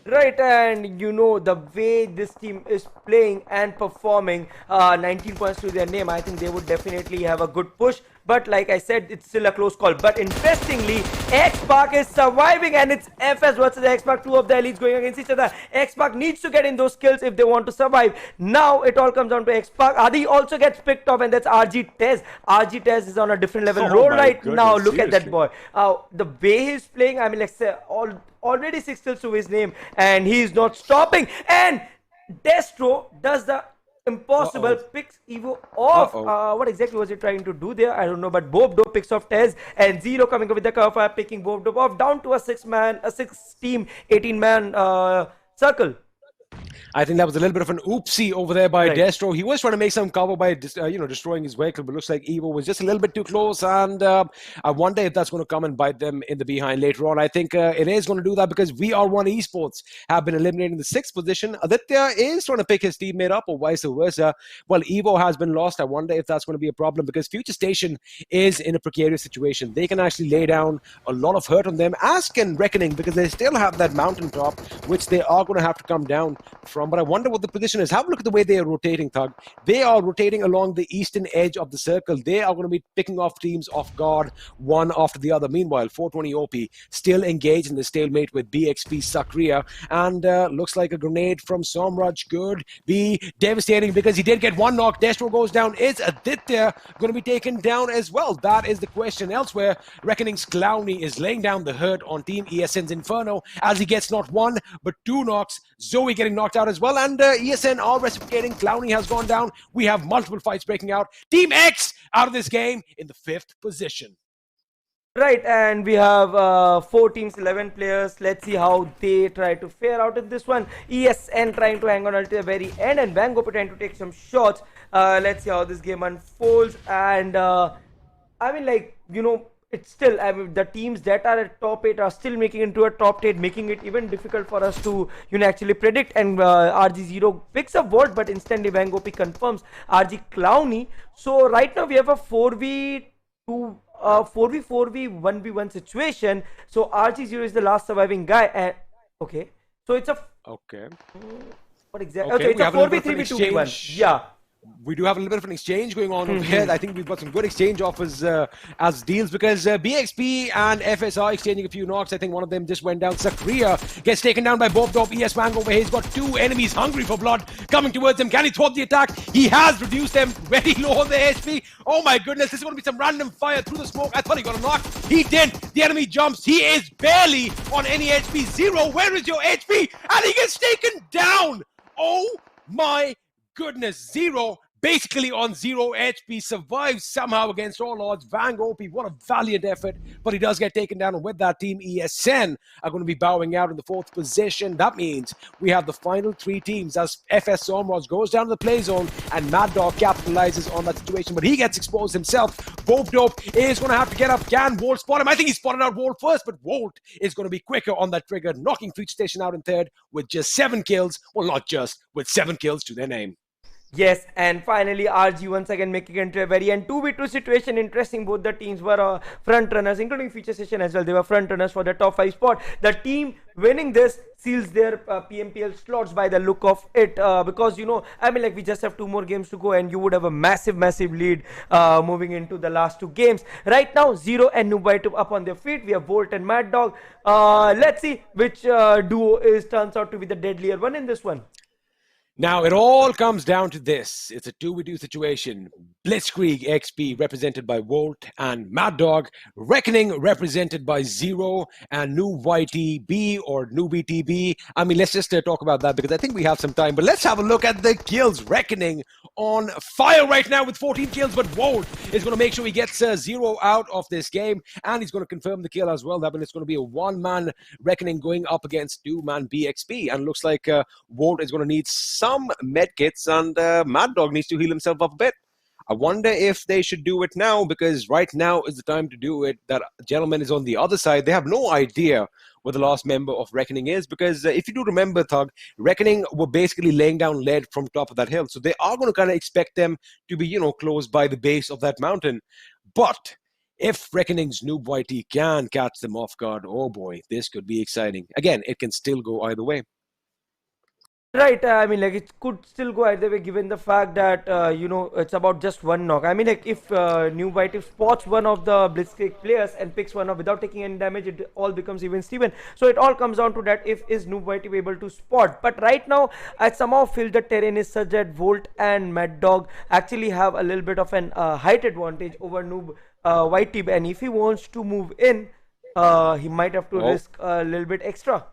Right, and the way this team is playing and performing, 19 points to their name, I think they would definitely have a good push. But like I said, it's still a close call. But interestingly, XSpark is surviving, and it's FS versus XSpark, 2 of the elites going against each other. XSpark needs to get in those kills if they want to survive. Now it all comes down to XSpark. Adi also gets picked off, and that's RG Tez. RG Tez is on a different level roll right now. Look at that boy. The way he's playing, I mean, let's say already 6 kills to his name, and he's not stopping. And Destro does the impossible, picks Evo off. What exactly was he trying to do there? I don't know, but Bobdo picks off Tez, and Zero coming up with the cover fire, picking Bobdo off down to a 6 team, 18-man circle. I think that was a little bit of an oopsie over there by Destro. He was trying to make some cover by, destroying his vehicle, but looks like Evo was just a little bit too close. And I wonder if that's going to come and bite them in the behind later on. I think it is going to do that because VR1 Esports have been eliminated in the 6th position. Aditya is trying to pick his teammate up or vice versa. Well, Evo has been lost. I wonder if that's going to be a problem because Futurestation is in a precarious situation. They can actually lay down a lot of hurt on them, as can Reckoning, because they still have that mountaintop, which they are going to have to come down from. But I wonder what the position is. Have a look at the way they are rotating, Thug. They are rotating along the eastern edge of the circle. They are going to be picking off teams off guard, one after the other. Meanwhile, 420 OP still engaged in the stalemate with BXP Sakriya, and looks like a grenade from Somraj could be devastating because he did get one knock. Destro goes down. Is Aditya going to be taken down as well? That is the question. Elsewhere, Reckoning's Clowny is laying down the hurt on Team ESN's Inferno as he gets not one but two knocks. Zoe getting knocked out as well, and ESN are reciprocating. Clowny has gone down. We have multiple fights breaking out. Team X out of this game in the 5th position. Right, and we have 4 teams, 11 players. Let's see how they try to fare out in this one. ESN trying to hang on until the very end, and Vango trying to take some shots. Let's see how this game unfolds. And it's still, the teams that are at top 8 are still making it into a top 8, making it even difficult for us to, actually predict. And RG0 picks up Volt, but instantly Vango confirms RG Clowny. So right now we have a 4v2. 4v4v 1v1 situation. So RG0 is the last surviving guy. And okay, so it's a what exactly? Okay, it's a 4v3v2v1. Yeah. We do have a little bit of an exchange going on over here. I think we've got some good exchange offers as deals because BXP and FS are exchanging a few knocks. I think one of them just went down. Sakriya gets taken down by both top. ES Vango over here. He's got 2 enemies hungry for blood coming towards him. Can he thwart the attack? He has reduced them very low on their HP. Oh my goodness, this is going to be some random fire through the smoke. I thought he got a knock. He did. The enemy jumps. He is barely on any HP. Zero, where is your HP? And he gets taken down. Oh my goodness, Zero basically on 0 HP, survives somehow against all odds. Vango, what a valiant effort, but he does get taken down, and with that, Team ESN are going to be bowing out in the 4th position. That means we have the final 3 teams as FS Somraj goes down to the play zone, and Mad Dog capitalizes on that situation, but he gets exposed himself. Dope is going to have to get up. Can Volt spot him? I think he spotted out Volt first, but Volt is going to be quicker on that trigger, knocking Futurestation out in 3rd with just 7 kills. Well, not just, with 7 kills to their name. Yes, and finally RG once again making it into a very end 2v2 situation. Interesting, both the teams were front runners, including Futurestation as well. They were front runners for the top 5 spot. The team winning this seals their PMPL slots by the look of it, because we just have 2 more games to go and you would have a massive lead moving into the last 2 games. Right now, Zero and Nubai up on their feet. We have Volt and Mad Dog. Let's see which duo turns out to be the deadlier one in this one. Now, it all comes down to this. It's a 2v2 situation. BlitzkriegXP represented by Volt and Mad Dog. Reckoning represented by Zero and NewYTB or NewBTB. I mean, let's just talk about that because I think we have some time. But let's have a look at the kills. Reckoning on fire right now with 14 kills. But Volt is going to make sure he gets Zero out of this game. And he's going to confirm the kill as well. That means it's going to be a 1-man Reckoning going up against 2-man BXP. And looks like Volt is going to need some medkits, and Mad Dog needs to heal himself up a bit. I wonder if they should do it now, because right now is the time to do it. That gentleman is on the other side. They have no idea where the last member of Reckoning is, because if you do remember, Thug, Reckoning were basically laying down lead from top of that hill. So they are going to kind of expect them to be, close by the base of that mountain. But if Reckoning's Noob YT can catch them off guard, oh boy, this could be exciting. Again, it can still go either way. Right, it could still go either way given the fact that, it's about just 1 knock. If New White spots one of the Blitzkrieg players and picks one up without taking any damage, it all becomes even Steven. So it all comes down to that if is Noob White able to spot. But right now, I somehow feel the terrain is such that Volt and Mad Dog actually have a little bit of an height advantage over Noob White, and if he wants to move in, he might have to risk a little bit extra.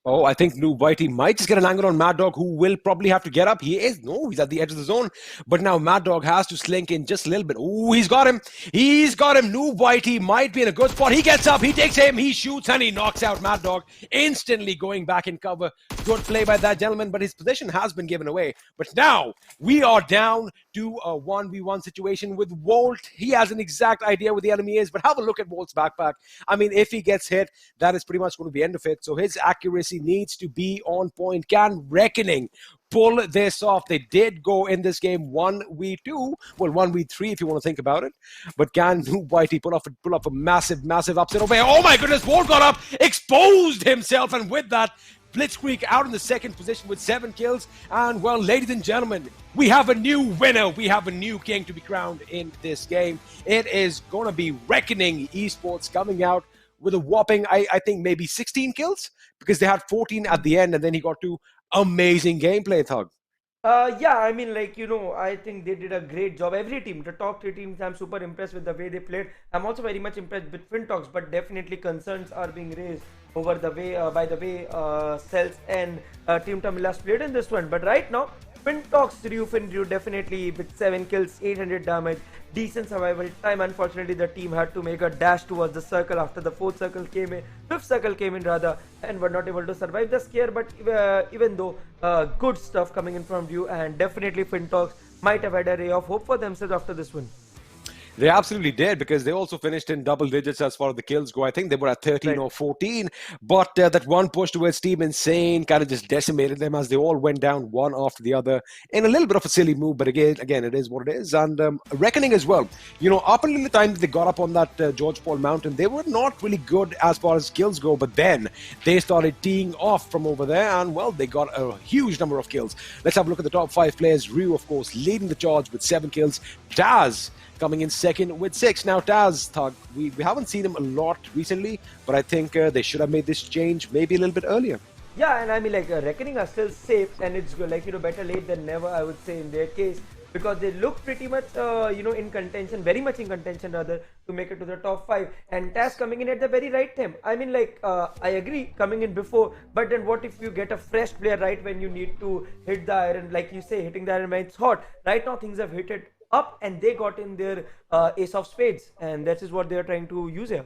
Oh, I think Noob Whitey might just get an angle on Mad Dog, who will probably have to get up. He's at the edge of the zone. But now Mad Dog has to slink in just a little bit. Oh, he's got him. He's got him. Noob Whitey might be in a good spot. He gets up, he takes aim, he shoots, and he knocks out Mad Dog, instantly going back in cover. Good play by that gentleman, but his position has been given away. But now we are down to a 1v1 situation with Volt. He has an exact idea where the enemy is, but have a look at Volt's backpack. I mean, if he gets hit, that is pretty much going to be the end of it. So his accuracy needs to be on point. Can Reckoning pull this off? They did go in this game 1v2, well 1v3 if you want to think about it. But can Noob Whitey pull up a massive upset over here? Oh my goodness, Volt got up, exposed himself, and with that, Blitzkrieg out in the second position with 7 kills. And well, ladies and gentlemen, we have a new winner. We have a new king to be crowned in this game. It is going to be Reckoning Esports coming out with a whopping, I think maybe 16 kills, because they had 14 at the end, and then he got 2 amazing gameplay, Thug. Yeah, I mean, like, I think they did a great job. Every team, the top 3 teams, I'm super impressed with the way they played. I'm also very much impressed with FINTOX, but definitely concerns are being raised over the way, by the way Celtz and Team Tamilas played in this one. But right now, FINTOX Ryu definitely with 7 kills, 800 damage, decent survival time. Unfortunately, the team had to make a dash towards the circle after the 4th circle came in, 5th circle came in rather, and were not able to survive the scare. But even though good stuff coming in from Ryu, and definitely FINTOX might have had a ray of hope for themselves after this one. They absolutely did, because they also finished in double digits as far as the kills go. I think they were at 13 or 14, but that one push towards Team Insane kind of just decimated them as they all went down one after the other in a little bit of a silly move. But again, it is what it is. And Reckoning as well. Up until the time that they got up on that George Paul Mountain, they were not really good as far as kills go. But then they started teeing off from over there, and well, they got a huge number of kills. Let's have a look at the top 5 players. Ryu, of course, leading the charge with 7 kills. Taz coming in second with 6. Now Taz, Thug, we haven't seen him a lot recently, but I think they should have made this change maybe a little bit earlier. Yeah, and I mean, like, Reckoning are still safe, and it's good, like, better late than never, I would say, in their case, because they look pretty much, in contention, very much in contention rather, to make it to the top 5. And Taz coming in at the very right time. I mean, like, I agree, coming in before, but then what if you get a fresh player right when you need to hit the iron, like you say, hitting the iron when it's hot. Right now, things have hit it up, and they got in their ace of spades, and that is what they are trying to use here.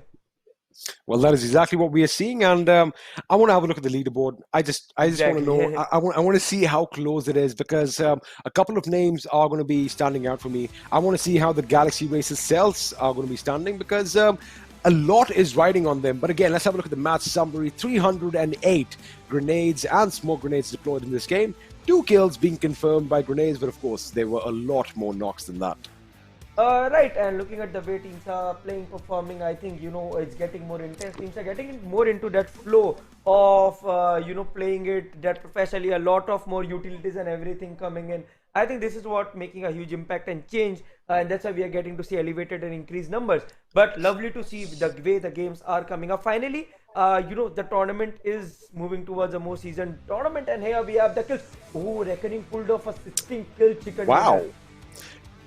Well, that is exactly what we are seeing, and I want to have a look at the leaderboard. I just Exactly. want to know. I want to see how close it is, because a couple of names are going to be standing out for me. I want to see how the Galaxy Races Celtz are going to be standing, because a lot is riding on them. But again, let's have a look at the match summary. 308 grenades and smoke grenades deployed in this game. 2 kills being confirmed by grenades, but of course there were a lot more knocks than that. Right, and looking at the way teams are playing, performing, I think, it's getting more intense. Teams are getting more into that flow of, playing it that professionally, a lot of more utilities and everything coming in. I think this is what making a huge impact and change, and that's why we are getting to see elevated and increased numbers. But lovely to see the way the games are coming up. Finally, the tournament is moving towards a more seasoned tournament, and here we have the kills. Oh, Reckoning pulled off a 16 kill chicken. Wow.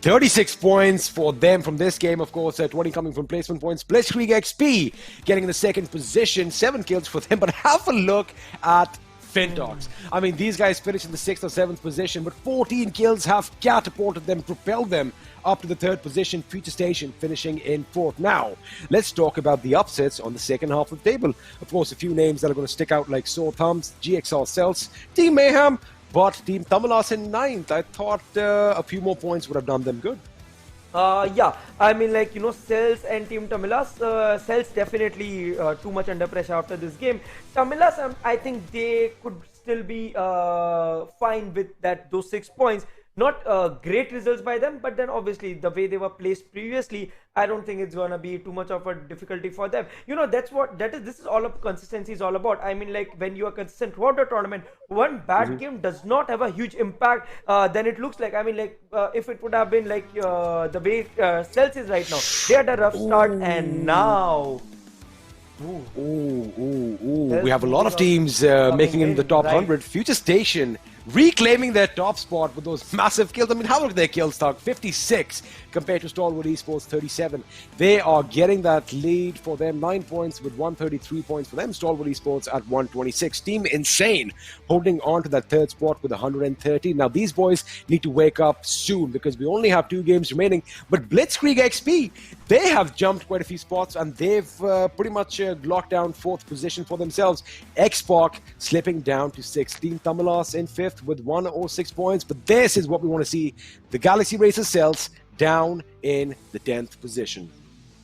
36 points for them from this game, of course, 20 coming from placement points. BlitzkriegXP getting in the second position, 7 kills for them. But have a look at FINTOX. I mean, these guys finished in the 6th or 7th position, but 14 kills have catapulted them, propelled them up to the 3rd position. Futurestation finishing in 4th. Now, let's talk about the upsets on the second half of the table. Of course, a few names that are going to stick out like sore thumbs: GXR Celtz, Team Mayhem, but Team Tamilas in 9th. I thought a few more points would have done them good. Yeah, I mean, like, Celtz and Team Tamilas, Celtz definitely too much under pressure after this game. Tamilas, I think they could still be fine with those 6 points. Not great results by them, but then obviously the way they were placed previously, I don't think it's gonna be too much of a difficulty for them. This is all of consistency is all about. I mean, like, when you are consistent throughout the tournament, one bad game does not have a huge impact than it looks like. I mean, like, if it would have been like the way Celtz is right now, they had a rough start, and now. We have a lot of teams making in the top 100. Futurestation reclaiming their top spot with those massive kills. I mean, how look at their kills, Thug? 56 compared to STALWART Esports 37. They are getting that lead for them, 9 points with 133 points for them. STALWART Esports at 126. Team Insane holding on to that third spot with 130. Now, these boys need to wake up soon because we only have 2 games remaining. But BlitzkriegXP, they have jumped quite a few spots and they've pretty much locked down 4th position for themselves. XSpark slipping down to 6th. Team Tamilas in 5th with 106 points. But this is what we want to see. The Galaxy Racers Celtz down in the 10th position.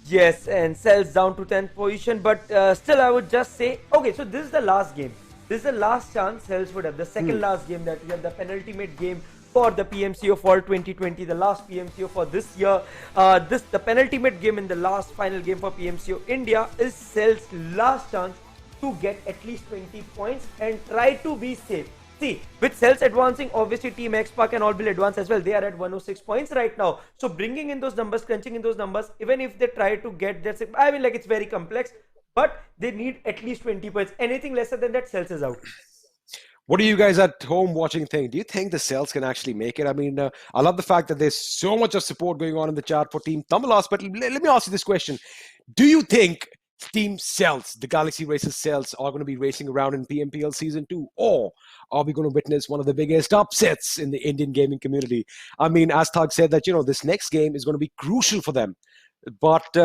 Yes, and Celtz down to 10th position. But still, I would just say, okay, so this is the last game. This is the last chance Celtz would have. The second last game that we have, the penultimate game for the PMCO for 2020, the last PMCO for this year. The penultimate game in the last final game for PMCO India is Celtz' last chance to get at least 20 points and try to be safe. See, with Celtz advancing, obviously Team XSpark and all will advance as well. They are at 106 points right now. So bringing in those numbers, crunching in those numbers, even if they try to get that, I mean, like, it's very complex, but they need at least 20 points. Anything lesser than that, Celtz is out. What do you guys at home watching think? Do you think the Celtz can actually make it? I mean, I love the fact that there's so much of support going on in the chat for Team Tamilas, but let me ask you this question. Do you think Team Celtz, the Galaxy Racers Celtz, are going to be racing around in PMPL Season 2? Or are we going to witness one of the biggest upsets in the Indian gaming community? I mean, as Thug said that, this next game is going to be crucial for them. But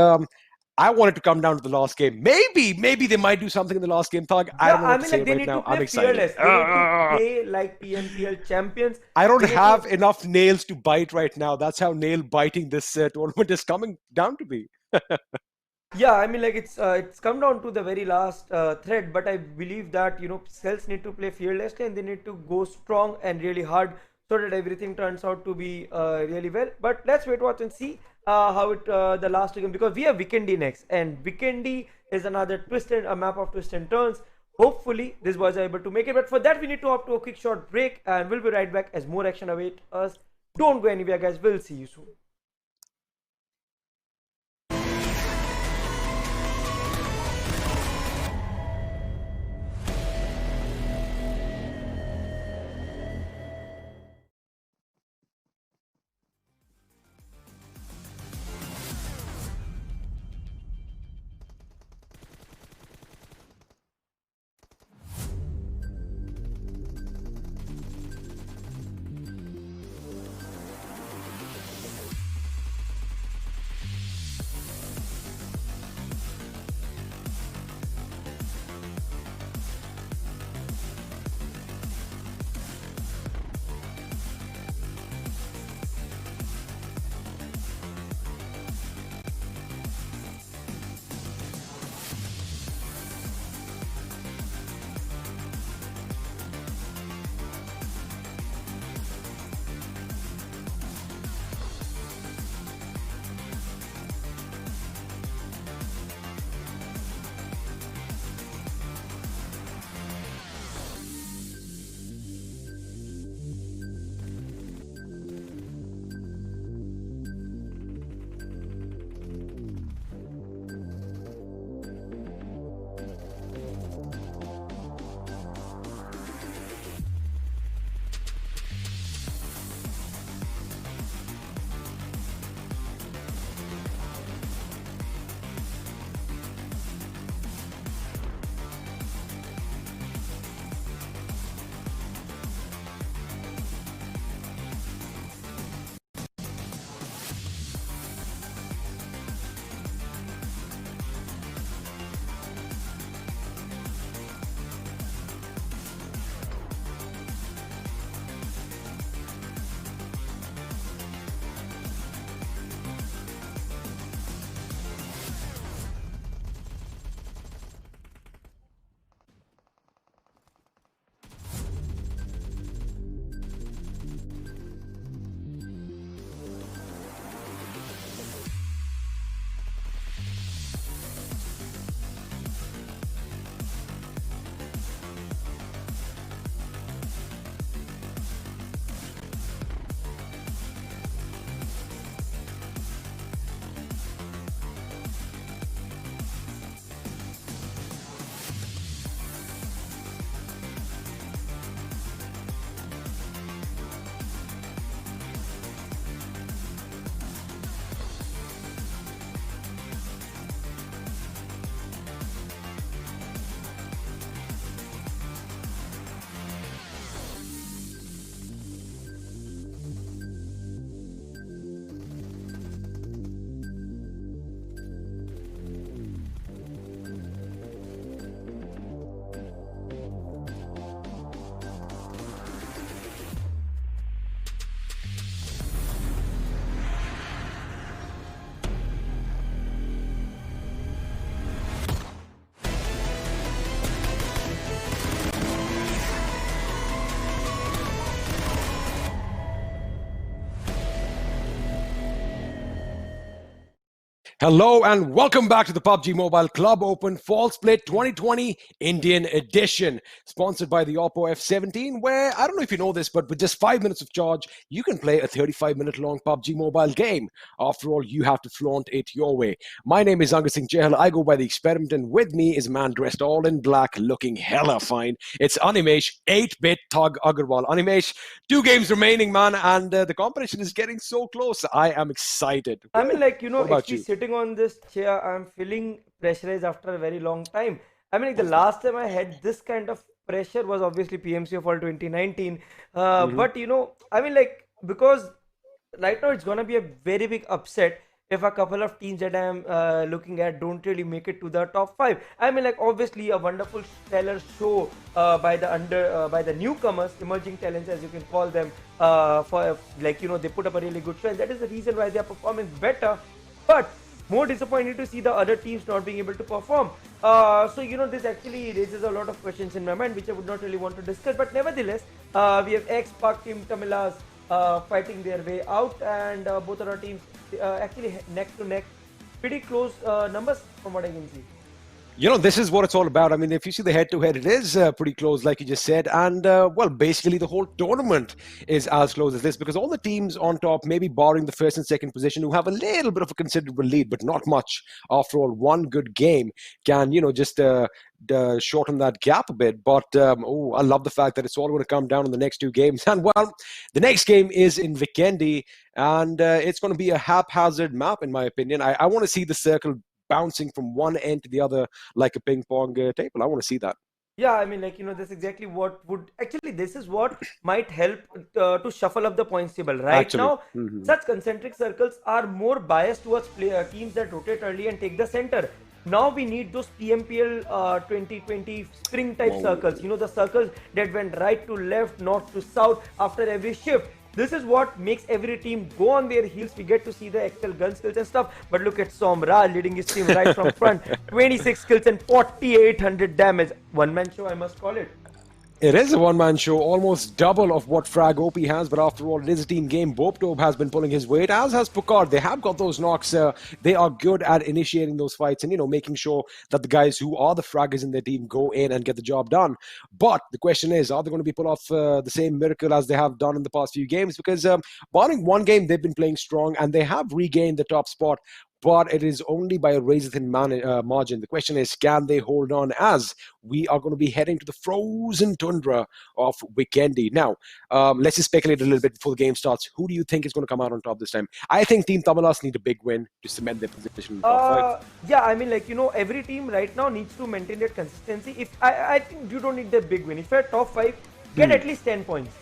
I want it to come down to the last game. Maybe they might do something in the last game, Thug. I don't know what to say right now. I'm excited. They need to play like PMPL champions. I don't have enough nails to bite right now. That's how nail biting this tournament is coming down to be. Yeah, I mean, like, it's come down to the very last thread, but I believe that, Celtz need to play fearlessly and they need to go strong and really hard so that everything turns out to be really well. But let's wait, watch and see how it the last game, because we have Vikendi next, and Vikendi is another a map of twists and turns. Hopefully, these boys are able to make it, but for that we need to opt to a quick short break, and we'll be right back as more action awaits us. Don't go anywhere, guys. We'll see you soon. Hello and welcome back to the PUBG Mobile Club Open Fall Split 2020 Indian Edition, sponsored by the Oppo F17, where, I don't know if you know this, but with just 5 minutes of charge, you can play a 35-minute long PUBG Mobile game. After all, you have to flaunt it your way. My name is Angasingh Chehal. I go by The Experiment, and with me is a man dressed all in black, looking hella fine. It's Animesh, 8-bit Thug Agarwal. Animesh, 2 games remaining, man, and the competition is getting so close. I am excited. I mean, like, what about you? sitting on this chair, I'm feeling pressurized after a very long time. I mean, like, the last time I had this kind of pressure was obviously PMCO Fall 2019. But, I mean, like, because right now it's going to be a very big upset if a couple of teams that I'm looking at don't really make it to the top 5. I mean, like, obviously a wonderful stellar show by the newcomers, emerging talents as you can call them, for like, they put up a really good show, and that is the reason why they are performing better. But more disappointing to see the other teams not being able to perform. So, this actually raises a lot of questions in my mind, which I would not really want to discuss. But nevertheless, we have XSpark team Tamilas fighting their way out, and both of our teams actually neck to neck, pretty close numbers from what I can see. This is what it's all about. I mean, if you see the head-to-head, it is pretty close, like you just said. And, well, basically the whole tournament is as close as this, because all the teams on top, maybe barring the first and second position, who have a little bit of a considerable lead, but not much. After all, one good game can, just shorten that gap a bit. But, I love the fact that it's all going to come down in the next 2 games. And, well, the next game is in Vikendi, and it's going to be a haphazard map, in my opinion. I want to see the circle bouncing from one end to the other like a ping pong table. I want to see that. Yeah, I mean, like, that's exactly what would actually, this is what might help to shuffle up the points table. Right now, such concentric circles are more biased towards teams that rotate early and take the center. Now we need those PMPL 2020 spring type circles, the circles that went right to left, north to south after every shift. This is what makes every team go on their heels. We get to see the actual gun skills and stuff. But look at Somra leading his team right from front. 26 kills and 4,800 damage. One-man show, I must call it. It is a one-man show, almost double of what Frag OP has, but after all, it is a team game. Boptob has been pulling his weight, as has Pukar. They have got those knocks. They are good at initiating those fights and, making sure that the guys who are the fraggers in their team go in and get the job done. But the question is, are they going to be pull off the same miracle as they have done in the past few games? Because barring one game, they've been playing strong and they have regained the top spot. But it is only by a razor-thin margin. The question is, can they hold on, as we are going to be heading to the frozen tundra of Vikendi? Now, let's just speculate a little bit before the game starts. Who do you think is going to come out on top this time? I think Team Tamilas need a big win to cement their position in the top 5. Yeah, I mean, like, every team right now needs to maintain that consistency. If I think you don't need that big win. If you're top 5, get at least 10 points.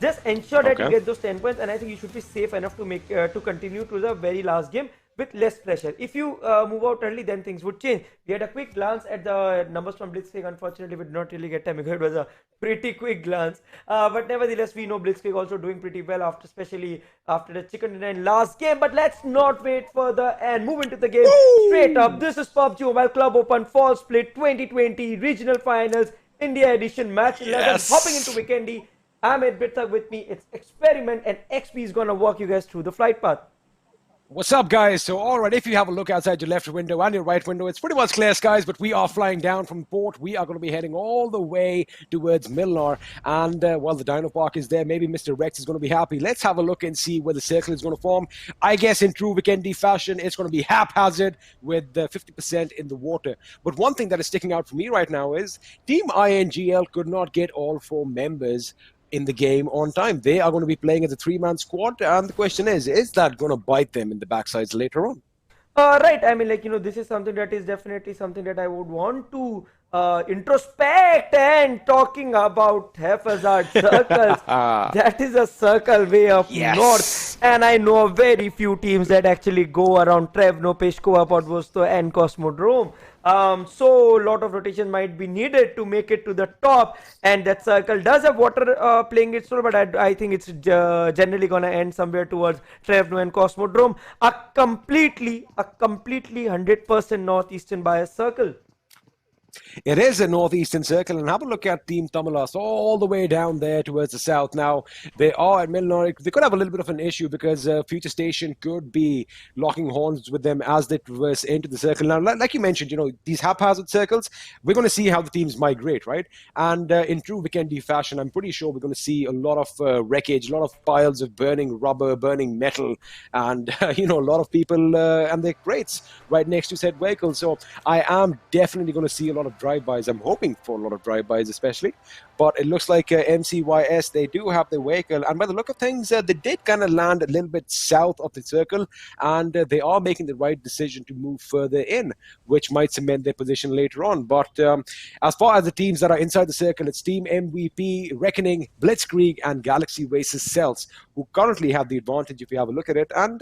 Just ensure that you get those 10 points, and I think you should be safe enough to make to continue to the very last game with less pressure. If you move out early, then things would change. We had a quick glance at the numbers from Blitzkrieg. Unfortunately, we did not really get time because it was a pretty quick glance. But nevertheless, we know Blitzkrieg also doing pretty well, especially after the chicken dinner in last game. But let's not wait further and move into the game straight up. This is PUBG Mobile Club Open Fall Split 2020 Regional Finals India Edition Match 11. Hopping into Vikendi. I'm 8-bit Thug. With me, it's Experiment, and XP is going to walk you guys through the flight path. What's up, guys? So, all right, if you have a look outside your left window and your right window, it's pretty much clear skies, but we are flying down from port. We are going to be heading all the way towards Miramar, and while the Dino Park is there, maybe Mr. Rex is going to be happy. Let's have a look and see where the circle is going to form. I guess in true Vikendi fashion, it's going to be haphazard with 50% in the water. But one thing that is sticking out for me right now is Team INGL could not get all 4 members in the game on time. They are going to be playing as a 3-man squad, and the question is that going to bite them in the backsides later on? Right, I mean, like, this is something that is definitely something that I would want to introspect. And talking about haphazard circles, that is a circle way up north, and I know very few teams that actually go around Trevno, Peshkova, Podvosto and Cosmodrome. So a lot of rotation might be needed to make it to the top, and that circle does have water playing its role, but I think it's generally gonna end somewhere towards Trevno and Cosmodrome. A completely 100% northeastern bias circle. It is a northeastern circle, and have a look at Team Tamilas all the way down there towards the south. Now, they are at Miramar. They could have a little bit of an issue because Futurestation could be locking horns with them as they traverse into the circle. Now, like you mentioned, these haphazard circles, we're going to see how the teams migrate, right? And in true Vikendi fashion, I'm pretty sure we're going to see a lot of wreckage, a lot of piles of burning rubber, burning metal, and, a lot of people and their crates right next to said vehicles. So I am definitely going to see a lot of drive-bys. I'm hoping for a lot of drive-bys especially, but it looks like MCYS, they do have the vehicle, and by the look of things, they did kind of land a little bit south of the circle, and they are making the right decision to move further in, which might cement their position later on. But as far as the teams that are inside the circle, it's Team MVP, Reckoning, Blitzkrieg, and Galaxy Races Celtz, who currently have the advantage if you have a look at it. And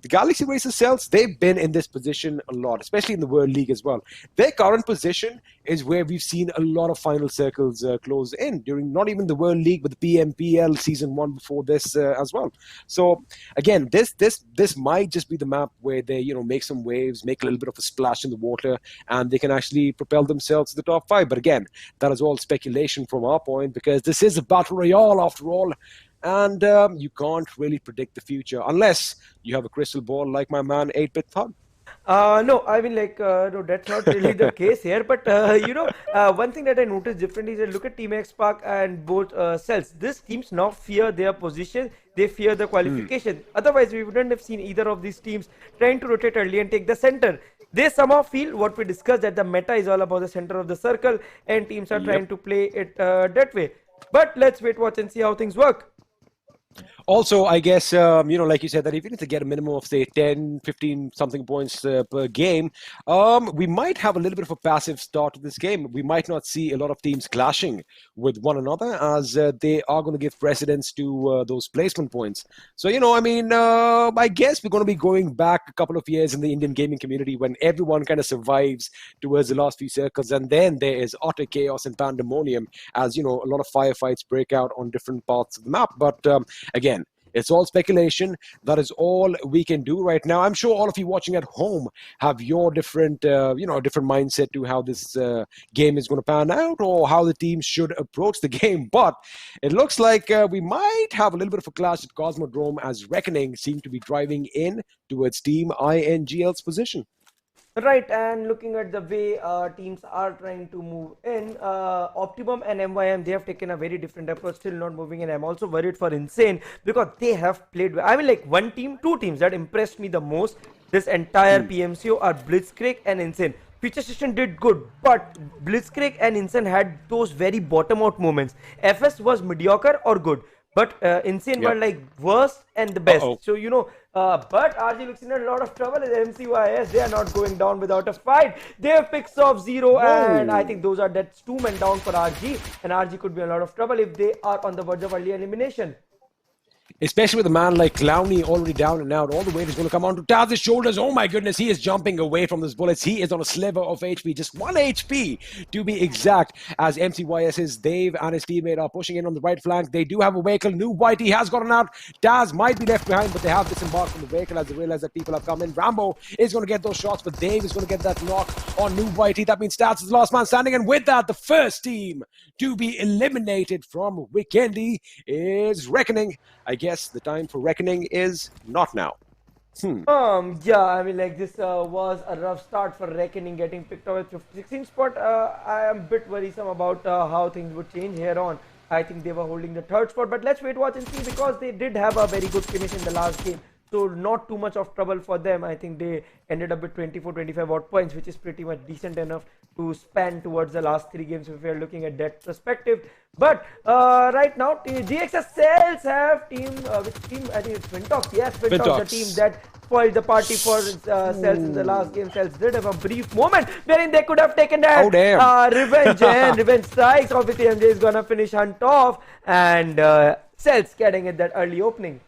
the Galaxy Races Celtz, they've been in this position a lot, especially in the World League as well. Their current position is where we've seen a lot of final circles close in during not even the World League, but the PMPL season 1 before this as well. So again, this might just be the map where they make some waves, make a little bit of a splash in the water, and they can actually propel themselves to the top 5. But again, that is all speculation from our point, because this is a battle royale after all. And you can't really predict the future unless you have a crystal ball like my man 8-Bit Thug. No, I mean, no, that's not really the case here. But one thing that I noticed differently is that look at Team XSpark and both Celtz. These teams now fear their position. They fear the qualification. Otherwise, we wouldn't have seen either of these teams trying to rotate early and take the center. They somehow feel what we discussed, that the meta is all about the center of the circle, and teams are trying to play it that way. But let's wait, watch, and see how things work. Also, I guess, like you said, that even if they get a minimum of, say, 10, 15 something points per game, we might have a little bit of a passive start to this game. We might not see a lot of teams clashing with one another, as they are going to give precedence to those placement points. So, I guess we're going to be going back a couple of years in the Indian gaming community when everyone kind of survives towards the last few circles, and then there is utter chaos and pandemonium as, a lot of firefights break out on different parts of the map. But again, it's all speculation. That is all we can do right now. I'm sure all of you watching at home have your different, different mindset to how this game is going to pan out, or how the team should approach the game. But it looks like we might have a little bit of a clash at Cosmodrome, as Reckoning seem to be driving in towards Team INGL's position. Right, and looking at the way teams are trying to move in, Optimum and MYM, they have taken a very different approach, still not moving in. I'm also worried for Insane, because they have played well. I mean, like two teams that impressed me the most this entire PMCO are Blitzkrieg and Insane. Futurestation did good, but Blitzkrieg and Insane had those very bottom out moments. FS was mediocre or good, but Insane were like worst and the best. So, but RG looks in a lot of trouble as MCYS. They are not going down without a fight. They have picks off 0, and I think that's 2 men down for RG, and RG could be in a lot of trouble if they are on the verge of early elimination. Especially with a man like Clowny already down and out. All the weight is going to come onto Taz's shoulders. Oh my goodness, he is jumping away from those bullets. He is on a sliver of HP, just 1 HP to be exact, as MCYS's Dave and his teammate are pushing in on the right flank. They do have a vehicle. New Whitey has gotten out. Taz might be left behind, but they have disembarked from the vehicle as they realize that people have come in. Rambo is going to get those shots, but Dave is going to get that knock on New Whitey. That means Taz is the last man standing, and with that, the first team to be eliminated from Vikendi is Reckoning. I guess the time for Reckoning is not now. Yeah, I mean, like, this was a rough start for Reckoning, getting picked up at 16th spot. I am a bit worrisome about how things would change here on. I think they were holding the 3rd spot, but let's wait, watch, and see, because they did have a very good finish in the last game. So not too much of trouble for them. I think they ended up with 24-25 odd points, which is pretty much decent enough to span towards the last 3 games if we are looking at that perspective. But right now, GXR Celtz have team, which team? I think it's FINTOX. Yes, FINTOX, the team that spoiled the party for Celtz in the last game. Celtz did have a brief moment wherein they could have taken that revenge, and revenge strikes. Obviously, MJ is gonna finish Hunt off, and Celtz getting at that early opening.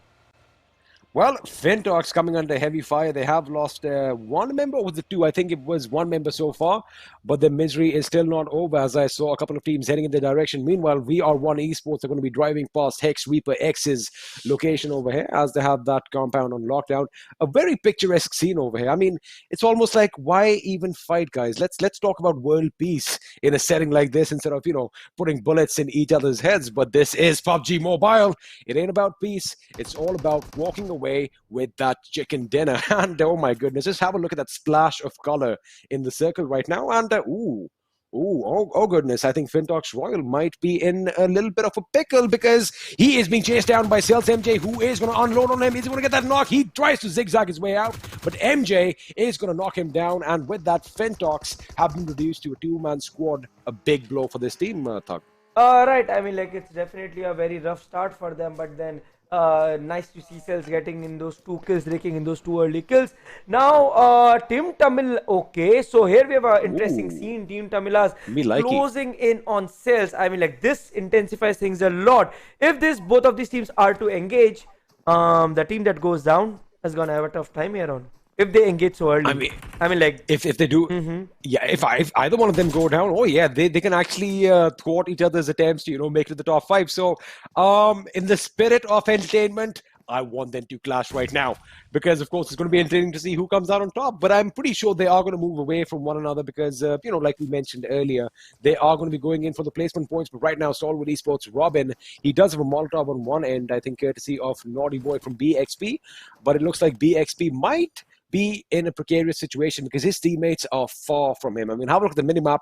Well, FINTOX coming under heavy fire. They have lost one member, or was it two? I think it was one member so far, but the misery is still not over, as I saw a couple of teams heading in their direction. Meanwhile, VR1 Esports are going to be driving past HEX ReaperX's location over here, as they have that compound on lockdown. A very picturesque scene over here. I mean, it's almost like, why even fight, guys? Let's talk about world peace in a setting like this instead of, putting bullets in each other's heads. But this is PUBG Mobile. It ain't about peace. It's all about walking away with that chicken dinner. And oh my goodness, just have a look at that splash of color in the circle right now. And oh goodness, I think FINTOX Royal might be in a little bit of a pickle, because he is being chased down by Celtz MJ, who is going to unload on him. He's going to get that knock. He tries to zigzag his way out, but MJ is going to knock him down. And with that, FINTOX have been reduced to a two-man squad. A big blow for this team, Thug. Right, I mean, like, it's definitely a very rough start for them, but then nice to see Celtz getting in those 2 kills, raking in those 2 early kills. Now, Team Tamil, okay, so here we have an interesting scene. Team Tamilas closing in on Celtz. I mean, like, this intensifies things a lot. If both of these teams are to engage, the team that goes down is gonna have a tough time here on. If they engage so early. I mean, like, if they do, yeah, if either one of them go down, oh yeah, they can actually thwart each other's attempts to, make it to the top 5. So, in the spirit of entertainment, I want them to clash right now, because of course it's going to be entertaining to see who comes out on top. But I'm pretty sure they are going to move away from one another, because like we mentioned earlier, they are going to be going in for the placement points. But right now, STALWART Esports Robin, he does have a Molotov on one end, I think courtesy of Naughty Boy from BXP, but it looks like BXP might be in a precarious situation, because his teammates are far from him. I mean, have a look at the minimap.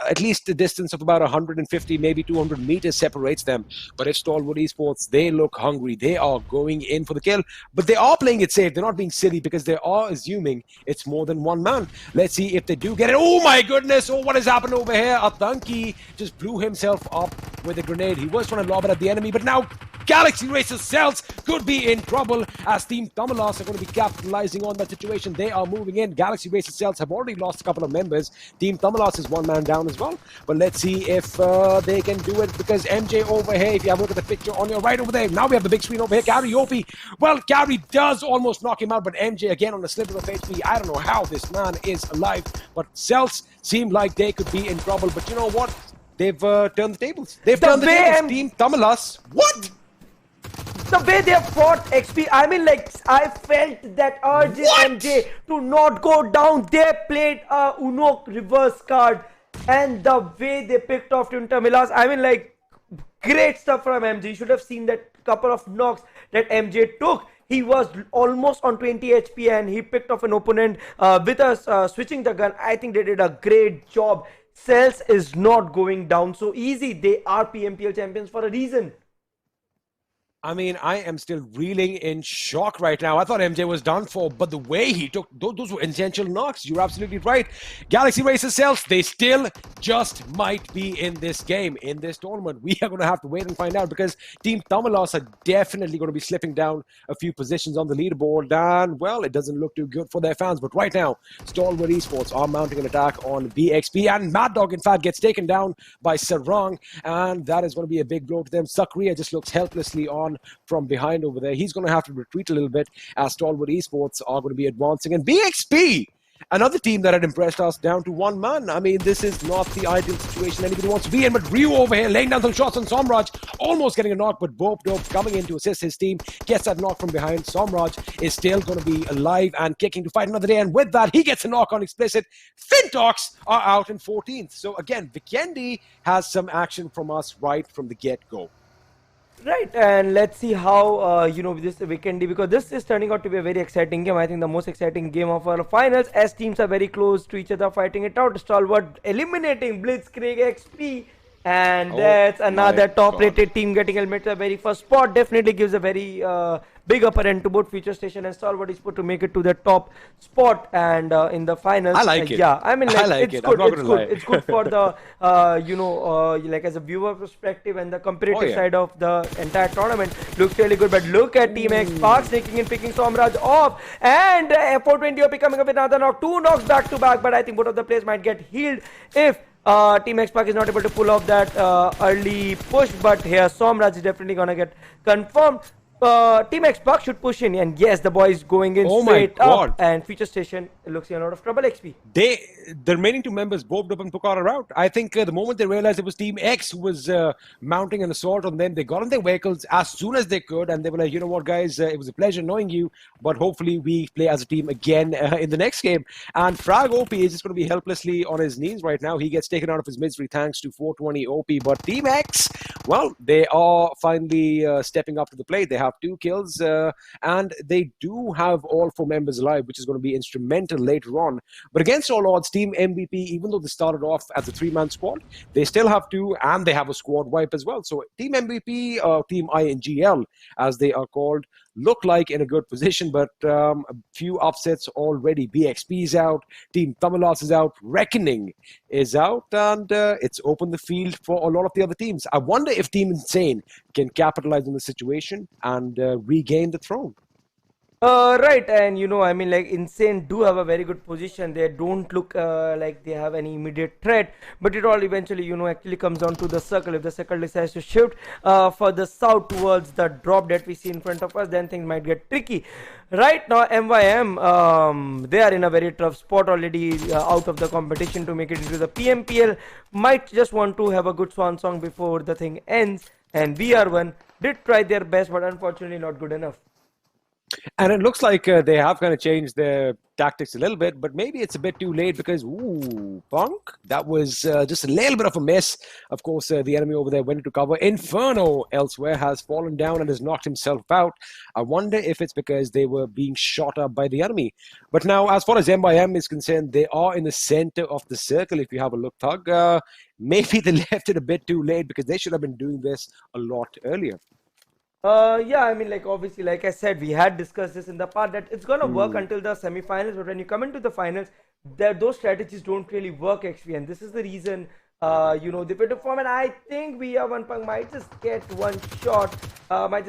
At least a distance of about 150, maybe 200 meters separates them. But if STALWART Esports, they look hungry. They are going in for the kill. But they are playing it safe. They're not being silly, because they are assuming it's more than one man. Let's see if they do get it. Oh my goodness! Oh, what has happened over here? Atanki just blew himself up with a grenade. He was trying to lob it at the enemy, but now Galaxy Racer Celtz could be in trouble, as Team Tamilas are going to be capitalizing on that situation. They are moving in. Galaxy Racer Celtz have already lost a couple of members. Team Tamilas is one man down as well. But let's see if they can do it, because MJ over here, if you have a look at the picture on your right over there, now we have the big screen over here. Karaoke. Well, Gary does almost knock him out, but MJ again on a sliver of HP. I don't know how this man is alive, but Celtz seem like they could be in trouble. But you know what? They've turned the tables. They've turned the tables. Team Tamilas. What? The way they fought XP, I mean, like, I felt that urge in MJ to not go down. They played a Uno reverse card, and the way they picked off Team Tamilas, I mean, like, great stuff from MJ. You should have seen that couple of knocks that MJ took. He was almost on 20 HP, and he picked off an opponent with us switching the gun. I think they did a great job. Celtz is not going down so easy. They are PMPL champions for a reason. I mean, I am still reeling in shock right now. I thought MJ was done for, but the way he took, those were intentional knocks. You're absolutely right. Galaxy Racer Celtz, they still just might be in this game, in this tournament. We are going to have to wait and find out, because Team Tamilas are definitely going to be slipping down a few positions on the leaderboard. And, well, it doesn't look too good for their fans. But right now, STALWART Esports are mounting an attack on BXP. And Mad Dog, in fact, gets taken down by Sarang. And that is going to be a big blow to them. Sakriya just looks helplessly on from behind over there. He's going to have to retreat a little bit, as STALWART Esports are going to be advancing. And BXP, another team that had impressed us, down to one man. I mean, this is not the ideal situation anybody wants to be in. But Ryu over here laying down some shots on Somraj, almost getting a knock, but Bope Dope coming in to assist his team, gets that knock from behind. Somraj is still going to be alive and kicking to fight another day, and with that, he gets a knock on Explicit. FINTOX are out in 14th. So again, Vikendi has some action from us right from the get-go. Right, and let's see how this Vikendi, because this is turning out to be a very exciting game. I think the most exciting game of our finals, as teams are very close to each other, fighting it out. STALWART eliminating BlitzkriegXP, and that's another top-rated team getting eliminated at the very first spot. Definitely gives a very big upper end to both Futurestation and STALWART Esports to make it to the top spot and in the finals. I like it. Yeah, I mean, like, I like it's it. good. I'm not It's gonna good. lie. It's good for the like, as a viewer perspective and the competitive side of the entire tournament. Looks really good. But look at Team XSpark sneaking in, picking Somraj off, and 420 OP coming up with another knock. 2 knocks back to back, but I think both of the players might get healed if Team XSpark is not able to pull off that early push. But here Somraj is definitely gonna get confirmed. Team XSpark should push in, and yes, the boys going in straight up, and Futurestation looks in a lot of trouble. XP. The remaining two members, Bob Dub and Pucar, are out. I think the moment they realized it was Team X who was mounting an assault on them, they got on their vehicles as soon as they could, and they were like, you know what, guys, it was a pleasure knowing you, but hopefully we play as a team again in the next game. And Frag OP is just going to be helplessly on his knees right now. He gets taken out of his misery thanks to 420 OP, but Team X, well, they are finally stepping up to the plate. They have 2 kills, and they do have all 4 members alive, which is going to be instrumental later on. But against all odds, Team MVP, even though they started off as a 3-man squad, they still have 2, and they have a squad wipe as well. So Team MVP, Team INGL, as they are called, look like in a good position, but a few upsets already. BXP is out, Team Tamilas is out, Reckoning is out, and it's opened the field for a lot of the other teams. I wonder if Team Insane can capitalize on the situation and regain the throne. Right, and you know, I mean, like, Insane do have a very good position. They don't look like they have any immediate threat, but it all eventually, you know, actually comes down to the circle. If the circle decides to shift further south towards the drop that we see in front of us, then things might get tricky. Right now, MYM, they are in a very tough spot already, out of the competition to make it into the PMPL. Might just want to have a good swan song before the thing ends, and VR1 did try their best, but unfortunately not good enough. And it looks like they have kind of changed their tactics a little bit, but maybe it's a bit too late because, ooh, Punk, that was just a little bit of a miss. Of course, the enemy over there went into cover. Inferno elsewhere has fallen down and has knocked himself out. I wonder if it's because they were being shot up by the enemy. But now, as far as MYM is concerned, they are in the center of the circle, if you have a look, Thug. Maybe they left it a bit too late because they should have been doing this a lot earlier. Yeah, I mean, like, obviously, like I said, we had discussed this in the past that it's gonna work until the semi-finals, but when you come into the finals, those strategies don't really work actually, and this is the reason, you know, they put a form, and I think VR1 Punk might just get one shot, at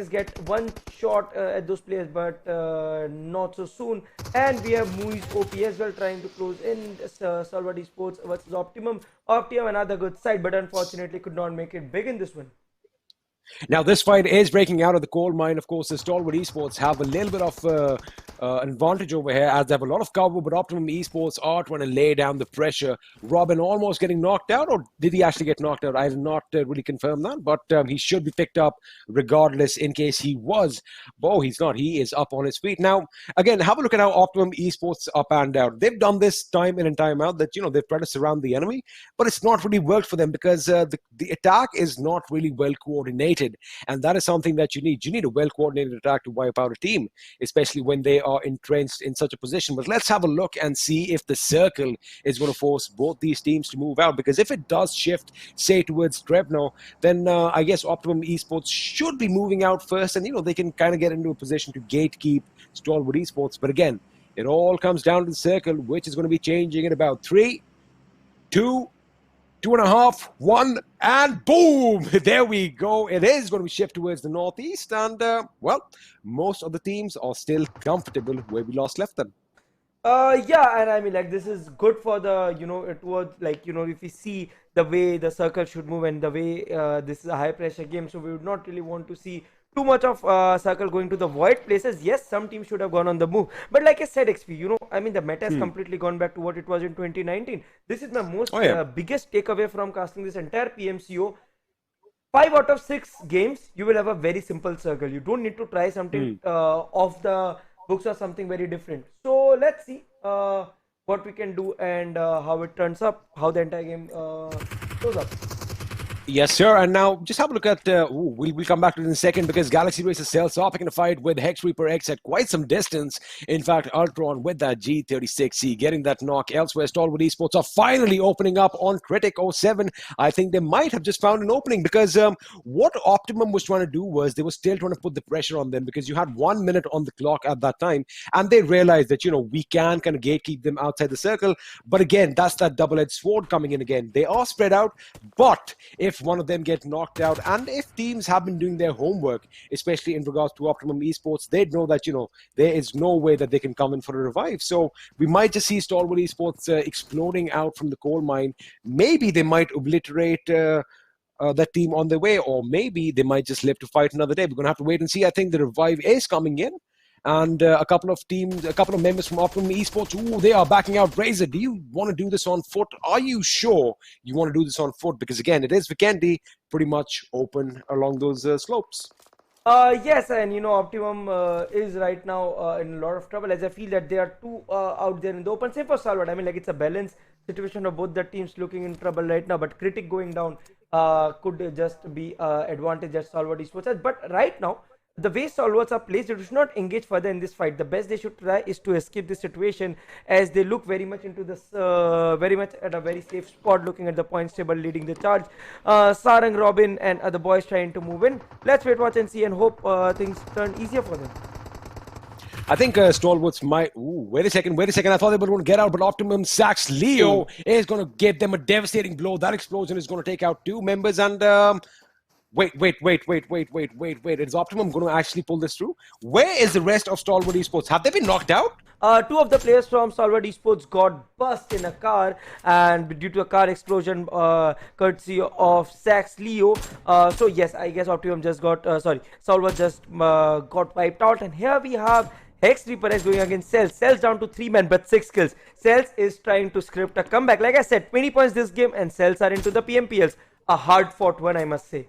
those players, but not so soon. And we have MCYS OP as well trying to close in. STALWART Esports versus Optimum, another good side, but unfortunately could not make it big in this one. Now, this fight is breaking out of the coal mine. Of course, the STALWART Esports have a little bit of advantage over here as they have a lot of cover, but Optimum Esports are trying to lay down the pressure. Robin almost getting knocked out, or did he actually get knocked out? I did not really confirm that, but he should be picked up regardless in case he was. Oh, he's not. He is up on his feet. Now, again, have a look at how Optimum Esports are panned out. They've done this time in and time out that, you know, they've tried to surround the enemy, but it's not really worked for them because the attack is not really well coordinated. And that is something that you need. You need a well-coordinated attack to wipe out a team, especially when they are entrenched in such a position. But let's have a look and see if the circle is going to force both these teams to move out. Because if it does shift, say, towards Drevno, then I guess Optimum Esports should be moving out first. And, you know, they can kind of get into a position to gatekeep STALWART Esports. But again, it all comes down to the circle, which is going to be changing in about 3, 2, 2.5, 1, and boom! There we go. It is going to be shift towards the northeast, and well, most of the teams are still comfortable where we last left them. Yeah, and I mean, like, this is good for the, you know, towards, like, you know, if we see the way the circle should move and the way this is a high pressure game, so we would not really want to see too much of circle going to the void places. Yes, some teams should have gone on the move, but like I said, XP, you know, I mean, the meta has completely gone back to what it was in 2019. This is my most biggest takeaway from casting this entire PMCO. 5 out of 6 games, you will have a very simple circle. You don't need to try something off the books or something very different. So let's see what we can do and how it turns up, how the entire game goes up. Yes, sir. And now just have a look at, we'll come back to it in a second because Galaxy Racer Celtz are picking a fight with HEX ReaperX at quite some distance. In fact, Ultron with that G36C getting that knock. Elsewhere, STALWART Esports are finally opening up on Critic 07. I think they might have just found an opening because what Optimum was trying to do was they were still trying to put the pressure on them because you had 1 minute on the clock at that time. And they realized that, you know, we can kind of gatekeep them outside the circle. But again, that's that double-edged sword coming in again. They are spread out, but if one of them get knocked out, and if teams have been doing their homework, especially in regards to Optimum Esports, they'd know that, you know, there is no way that they can come in for a revive. So we might just see STALWART Esports exploding out from the coal mine. Maybe they might obliterate that team on their way, or maybe they might just live to fight another day. We're going to have to wait and see. I think the revive is coming in. And a couple of members from Optimum Esports, they are backing out. Razor, do you want to do this on foot? Are you sure you want to do this on foot? Because again, it is Vikendi, pretty much open along those slopes. Yes, and Optimum is right now in a lot of trouble, as I feel that they are too out there in the open. Same for STALWART. I mean, like, it's a balanced situation of both the teams looking in trouble right now, but Critic going down could just be advantage at STALWART Esports. But right now, the way STALWARTs are placed, they should not engage further in this fight. The best they should try is to escape this situation, as they look very much into this, very much at a very safe spot, looking at the points table, leading the charge. Sarang, Robin, and other boys trying to move in. Let's wait, watch, and see, and hope things turn easier for them. I think Stalwarts might... wait a second. I thought they were going to get out, but Optimum sacks Leo is going to give them a devastating blow. That explosion is going to take out 2 members, and... Wait. Is Optimum going to actually pull this through? Where is the rest of STALWART Esports? Have they been knocked out? 2 of the players from STALWART Esports got burst in a car, and due to a car explosion, courtesy of Sax Leo. So yes, I guess Optimum just got, STALWART just got wiped out. And here we have HEX ReaperX going against Celtz. Celtz down to 3 men, but 6 kills. Celtz is trying to script a comeback. Like I said, 20 points this game, and Celtz are into the PMPLs. A hard-fought one, I must say.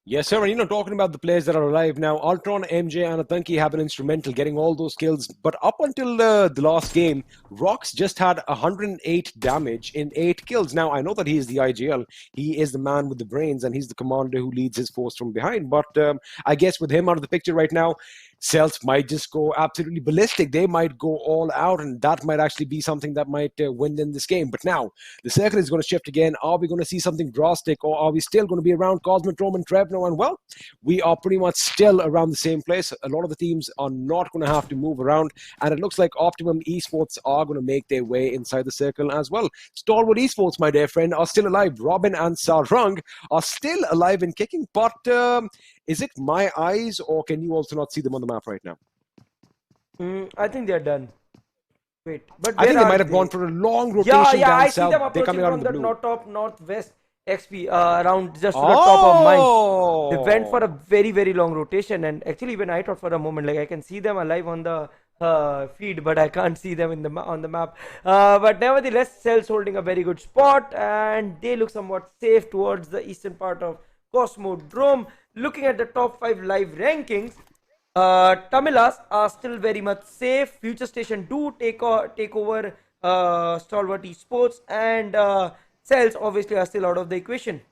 Yes, sir. And talking about the players that are alive now, Ultron, MJ, and Atanki have been instrumental getting all those kills. But up until the last game, Rox just had 108 damage in 8 kills. Now, I know that he is the IGL. He is the man with the brains, and he's the commander who leads his force from behind. But I guess with him out of the picture right now, Celtz might just go absolutely ballistic. They might go all out, and that might actually be something that might win them this game. But now, the circle is going to shift again. Are we going to see something drastic, or are we still going to be around Cosmodrome and Trevno? And well, we are pretty much still around the same place. A lot of the teams are not going to have to move around, and it looks like Optimum Esports are going to make their way inside the circle as well. STALWART Esports, my dear friend, are still alive. Robin and Sarang are still alive and kicking, but... is it my eyes, or can you also not see them on the map right now? I think they're done. Wait, but I think they might have gone for a long rotation down I south. See them They're coming out from in the top northwest XP around just to the top of mine. They went for a very, very long rotation, and actually even I thought for a moment, like, I can see them alive on the feed, but I can't see them on the map. But nevertheless, Celtz holding a very good spot, and they look somewhat safe towards the eastern part of Cosmodrome. Looking at the top 5 live rankings, Tamilas are still very much safe. Futurestation do take over STALWART Esports, and Celtz obviously are still out of the equation.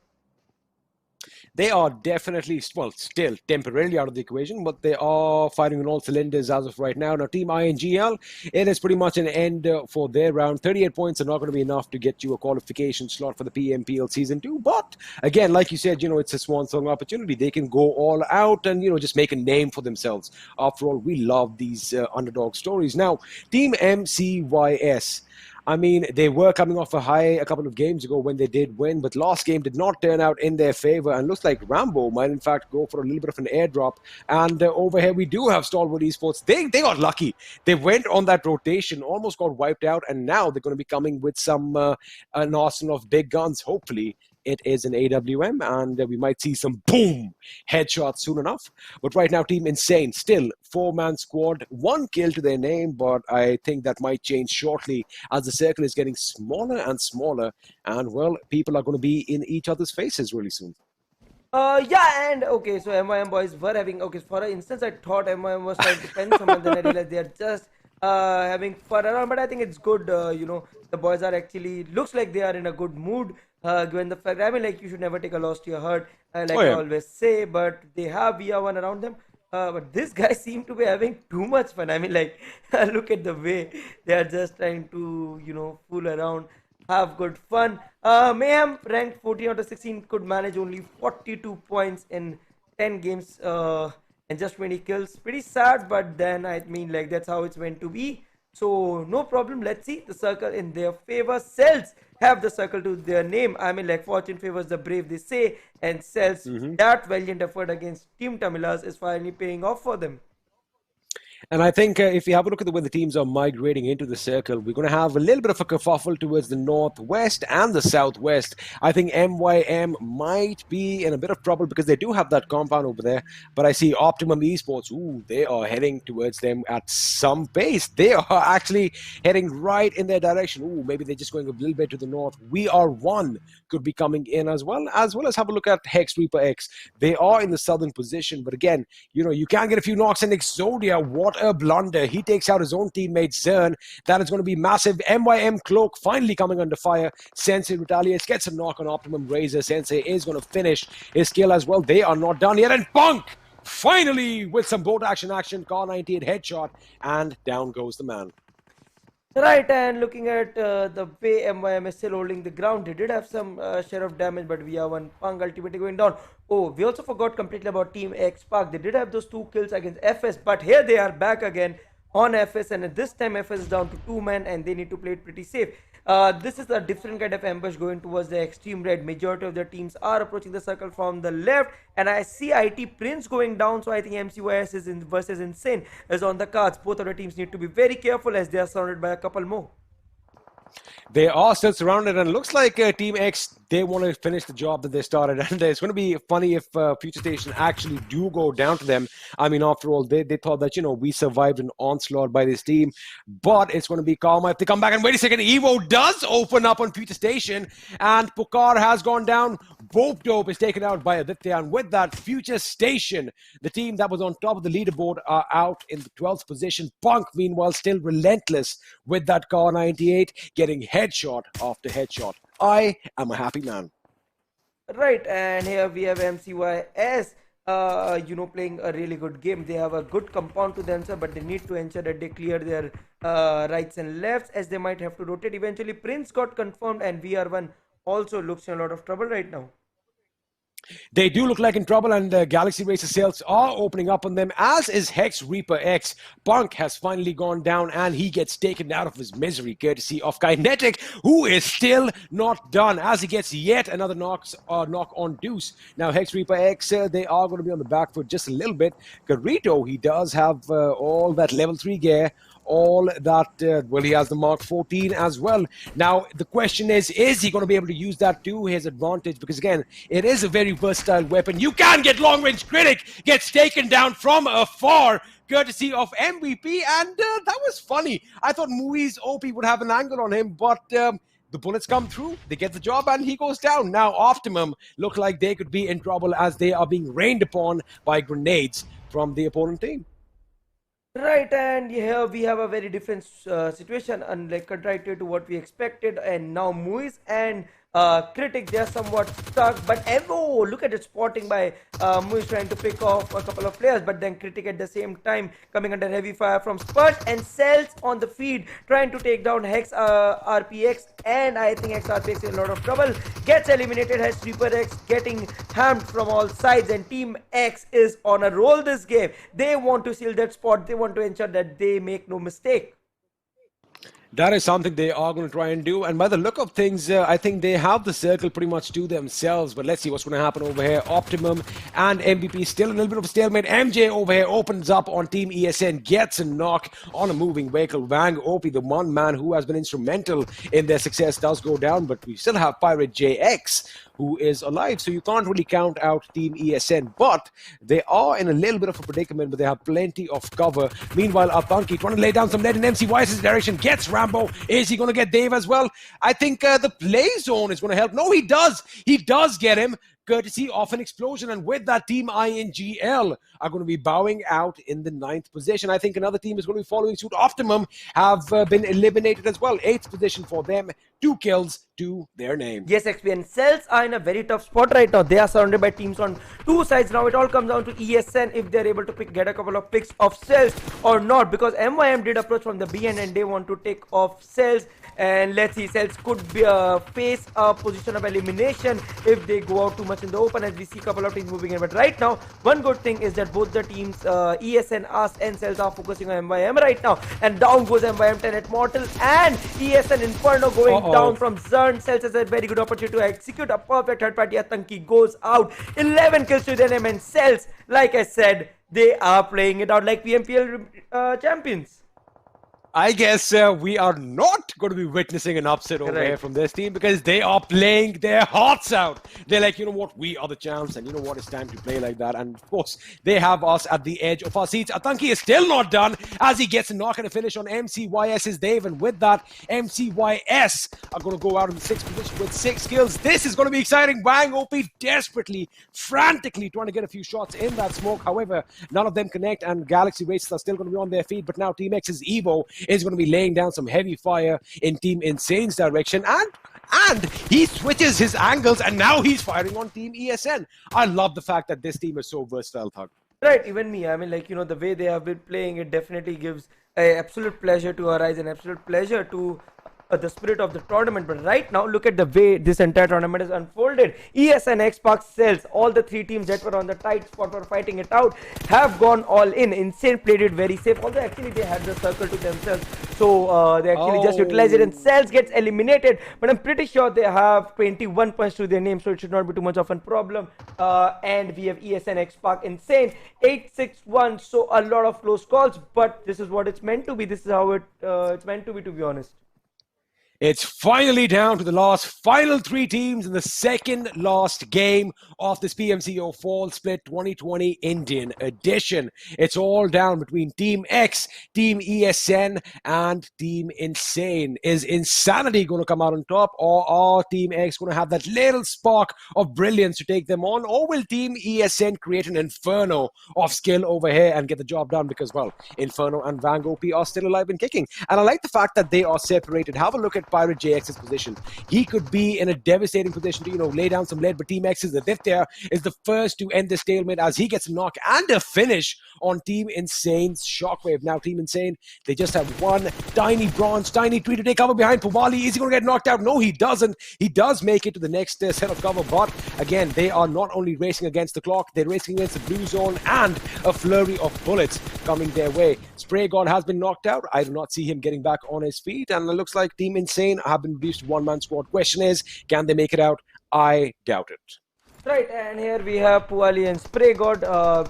They are definitely, well, still temporarily out of the equation, but they are firing on all cylinders as of right now. Now, Team INGL, it is pretty much an end for their round. 38 points are not going to be enough to get you a qualification slot for the PMPL Season 2. But, again, like you said, it's a swan song opportunity. They can go all out and, just make a name for themselves. After all, we love these underdog stories. Now, Team MCYS. I mean, they were coming off a high a couple of games ago when they did win, but last game did not turn out in their favor, and looks like Rambo might in fact go for a little bit of an airdrop. And over here we do have STALWART Esports. They got lucky. They went on that rotation, almost got wiped out, and now they're going to be coming with some an arsenal of big guns, hopefully. It is an AWM, and we might see some boom headshots soon enough. But right now, Team Insane, still 4-man squad, 1 kill to their name, but I think that might change shortly as the circle is getting smaller and smaller, and well, people are going to be in each other's faces really soon. Yeah, and okay, so MIM boys were having, okay, for instance, I thought MIM was trying to pen someone, then I realized they are just having fun around, but I think it's good, the boys are actually, looks like they are in a good mood. Given the fact, I mean, like, you should never take a loss to your heart, I always say, but they have VR1 around them. But this guy seemed to be having too much fun. I mean, like, look at the way they are just trying to, fool around, have good fun. Mayhem, ranked 14 out of 16, could manage only 42 points in 10 games and just 20 kills. Pretty sad, but then, I mean, like, that's how it's meant to be. So, no problem. Let's see the circle in their favor. Celtz have the circle to their name. I mean, like, fortune favors the brave, they say. And Celtz, that valiant effort against Team Tamilas is finally paying off for them. And I think if you have a look at the way the teams are migrating into the circle, we're going to have a little bit of a kerfuffle towards the northwest and the southwest. I think MYM might be in a bit of trouble because they do have that compound over there. But I see Optimum Esports, ooh, they are heading towards them at some pace. They are actually heading right in their direction. Ooh, maybe they're just going a little bit to the north. VR1 could be coming in as well as have a look at HEX ReaperX. They are in the southern position, but again, you can get a few knocks. And Exodia, what a blunder. He takes out his own teammate Zern. That is going to be massive. MYM Cloak finally coming under fire. Sensei retaliates, gets a knock on Optimum Razor. Sensei is going to finish his kill as well. They are not done yet. And Punk finally with some bolt action, Car 98 headshot, and down goes the man. Right, and looking at the way MYM is still holding the ground, they did have some share of damage, but we have one Punk ultimately going down. Oh, we also forgot completely about Team XSpark. They did have those 2 kills against FS, but here they are back again on FS, and at this time FS is down to 2 men and they need to play it pretty safe. This is a different kind of ambush going towards the extreme red. Majority of their teams are approaching the circle from the left, and I see IT Prince going down, so I think MCYS is versus Insane is on the cards. Both of the teams need to be very careful as they are surrounded by a couple more. They are still surrounded, and it looks like Team X, they want to finish the job that they started. And it's going to be funny if Futurestation actually do go down to them. I mean, after all, they thought that, we survived an onslaught by this team. But it's going to be Karma if they come back. And wait a second, Evo does open up on Futurestation, and Pokar has gone down. Bope Dope is taken out by Aditya. And with that, Futurestation, the team that was on top of the leaderboard, are out in the 12th position. Punk, meanwhile, still relentless with that Car 98, getting headshot after headshot. I am a happy man. Right, and here we have MCYS, playing a really good game. They have a good compound to themselves, but they need to ensure that they clear their rights and lefts, as they might have to rotate eventually. Prince got confirmed, and VR1 also looks in a lot of trouble right now. They do look like in trouble, and Galaxy Racer Celtz are opening up on them, as is HEX ReaperX. Punk has finally gone down, and he gets taken out of his misery, courtesy of Kinetic, who is still not done, as he gets yet another knock on Deuce. Now, HEX ReaperX, they are going to be on the back foot just a little bit. Garito, he does have all that level 3 gear, all that, he has the Mark 14 as well. Now, the question is he going to be able to use that to his advantage? Because, again, it is a very versatile weapon. You can get long-range critic, gets taken down from afar, courtesy of MVP, and that was funny. I thought MCYS OP would have an angle on him, but the bullets come through, they get the job, and he goes down. Now, Optimum look like they could be in trouble as they are being rained upon by grenades from the opponent team. Right, and here we have a very different situation, unlike contrary to what we expected. And now MCYS and Critic, they are somewhat stuck, but Evo, look at it, spotting by MCYS trying to pick off a couple of players, but then Critic at the same time coming under heavy fire from Spurs, and Celtz on the feed trying to take down HEX ReaperX, and I think HEX ReaperX is in a lot of trouble, gets eliminated. HEX ReaperX getting hammed from all sides, and Team X is on a roll this game. They want to seal that spot, they want to ensure that they make no mistake. That is something they are going to try and do. And by the look of things, I think they have the circle pretty much to themselves. But let's see what's going to happen over here. Optimum and MVP still a little bit of a stalemate. MJ over here opens up on Team ESN, gets a knock on a moving vehicle. Wang OP, the one man who has been instrumental in their success, does go down. But we still have Pirate JX, who is alive, so you can't really count out Team ESN, but they are in a little bit of a predicament, but they have plenty of cover. Meanwhile, Apanki trying to lay down some lead in MCYS's direction, gets Rambo. Is he going to get Dave as well? I think the play zone is going to help. No, he does. He does get him, courtesy of an explosion, and with that, Team INGL are going to be bowing out in the 9th position. I think another team is going to be following suit. Optimum have been eliminated as well. 8th position for them. 2 kills to their name. Yes, XP, and Celtz are in a very tough spot right now. They are surrounded by teams on 2 sides. Now it all comes down to ESN if they're able to get a couple of picks of Celtz or not, because MYM did approach from the B end and they want to take off Celtz. And let's see, Celtz could be, face a position of elimination if they go out too much in the open, as we see a couple of teams moving in. But right now, one good thing is that both the teams, ESN, us and Celtz, are focusing on MYM right now. And down goes MYM 10 at Mortal, and ESN Inferno going down from Zern. Celtz has a very good opportunity to execute a perfect third party. Atanki goes out. 11 kills to the name, and Celtz, like I said, They are playing it out like PMPL champions. I guess we are not going to be witnessing an upset over here from this team because they are playing their hearts out. They're like, you know what, we are the champs, and you know what, it's time to play like that. And of course, they have us at the edge of our seats. Atanki is still not done as he gets a knock and a finish on MCYS's Dave. And with that, MCYS are going to go out in the 6th position with 6 kills. This is going to be exciting. Wang OP desperately, frantically trying to get a few shots in that smoke. However, none of them connect, and Galaxy Racers are still going to be on their feet. But now Team X's Evo is going to be laying down some heavy fire in Team Insane's direction, and he switches his angles, and now he's firing on Team ESN. I love the fact that this team is so versatile, Thug. Right, even me. I mean, like, you know, the way they have been playing, it definitely gives an absolute pleasure to our eyes, an absolute pleasure to the spirit of the tournament. But right now, look at the way this entire tournament is unfolded. ESN, XSpark, Celtz, all the 3 teams that were on the tight spot for fighting it out have gone all in. Insane played it very safe, although actually they had the circle to themselves, so they actually just utilize it, and Celtz gets eliminated. But I'm pretty sure they have 21 points to their name, so it should not be too much of a problem. And we have ESN, XSpark, Insane 8-6-1, so a lot of close calls, but this is what it's meant to be. This is how it's meant to be honest. It's finally down to the final 3 teams in the second last game of this PMCO Fall Split 2020 Indian edition. It's all down between Team X, Team ESN, and Team Insane. Is Insanity going to come out on top, or are Team X going to have that little spark of brilliance to take them on, or will Team ESN create an inferno of skill over here and get the job done? Because, well, Inferno and Vang OP are still alive and kicking. And I like the fact that they are separated. Have a look at Pirate JX's position. He could be in a devastating position to, you know, lay down some lead, but Team X's Aditya is the first to end this stalemate as he gets a knock and a finish on Team Insane's Shockwave. Now, Team Insane, they just have one tiny bronze, tiny tree to take cover behind. Pawali, is he going to get knocked out? No, he doesn't. He does make it to the next set of cover, but again, they are not only racing against the clock, they're racing against the blue zone and a flurry of bullets coming their way. Spray God has been knocked out. I do not see him getting back on his feet, and it looks like Team Insane have been reduced to one-man squad. Question is, can they make it out? I doubt it. Right, and here we have Puali and Spray God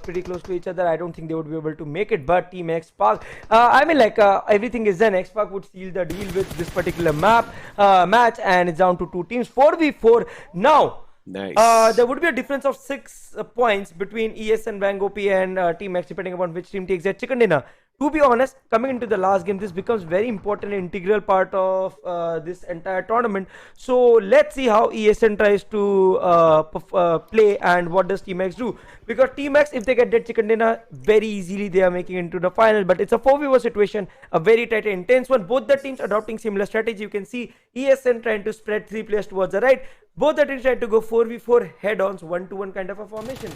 pretty close to each other. I don't think they would be able to make it, but Team XSpark, I mean, like, everything is done. XSpark would seal the deal with this particular match, and it's down to 2 teams, 4v4 now. Nice. There would be a difference of 6 points between ESN, Vang OP, and Team X, depending upon which team takes their chicken dinner. To be honest, coming into the last game, this becomes very important and integral part of this entire tournament. So let's see how ESN tries to play and what does Team X do. Because Team X, if they get that chicken dinner, very easily they are making it into the final. But it's a 4v4 situation, a very tight and intense one. Both the teams adopting similar strategy. You can see ESN trying to spread 3 players towards the right. Both the teams trying to go 4v4 head-ons, 1-to-1 kind of a formation.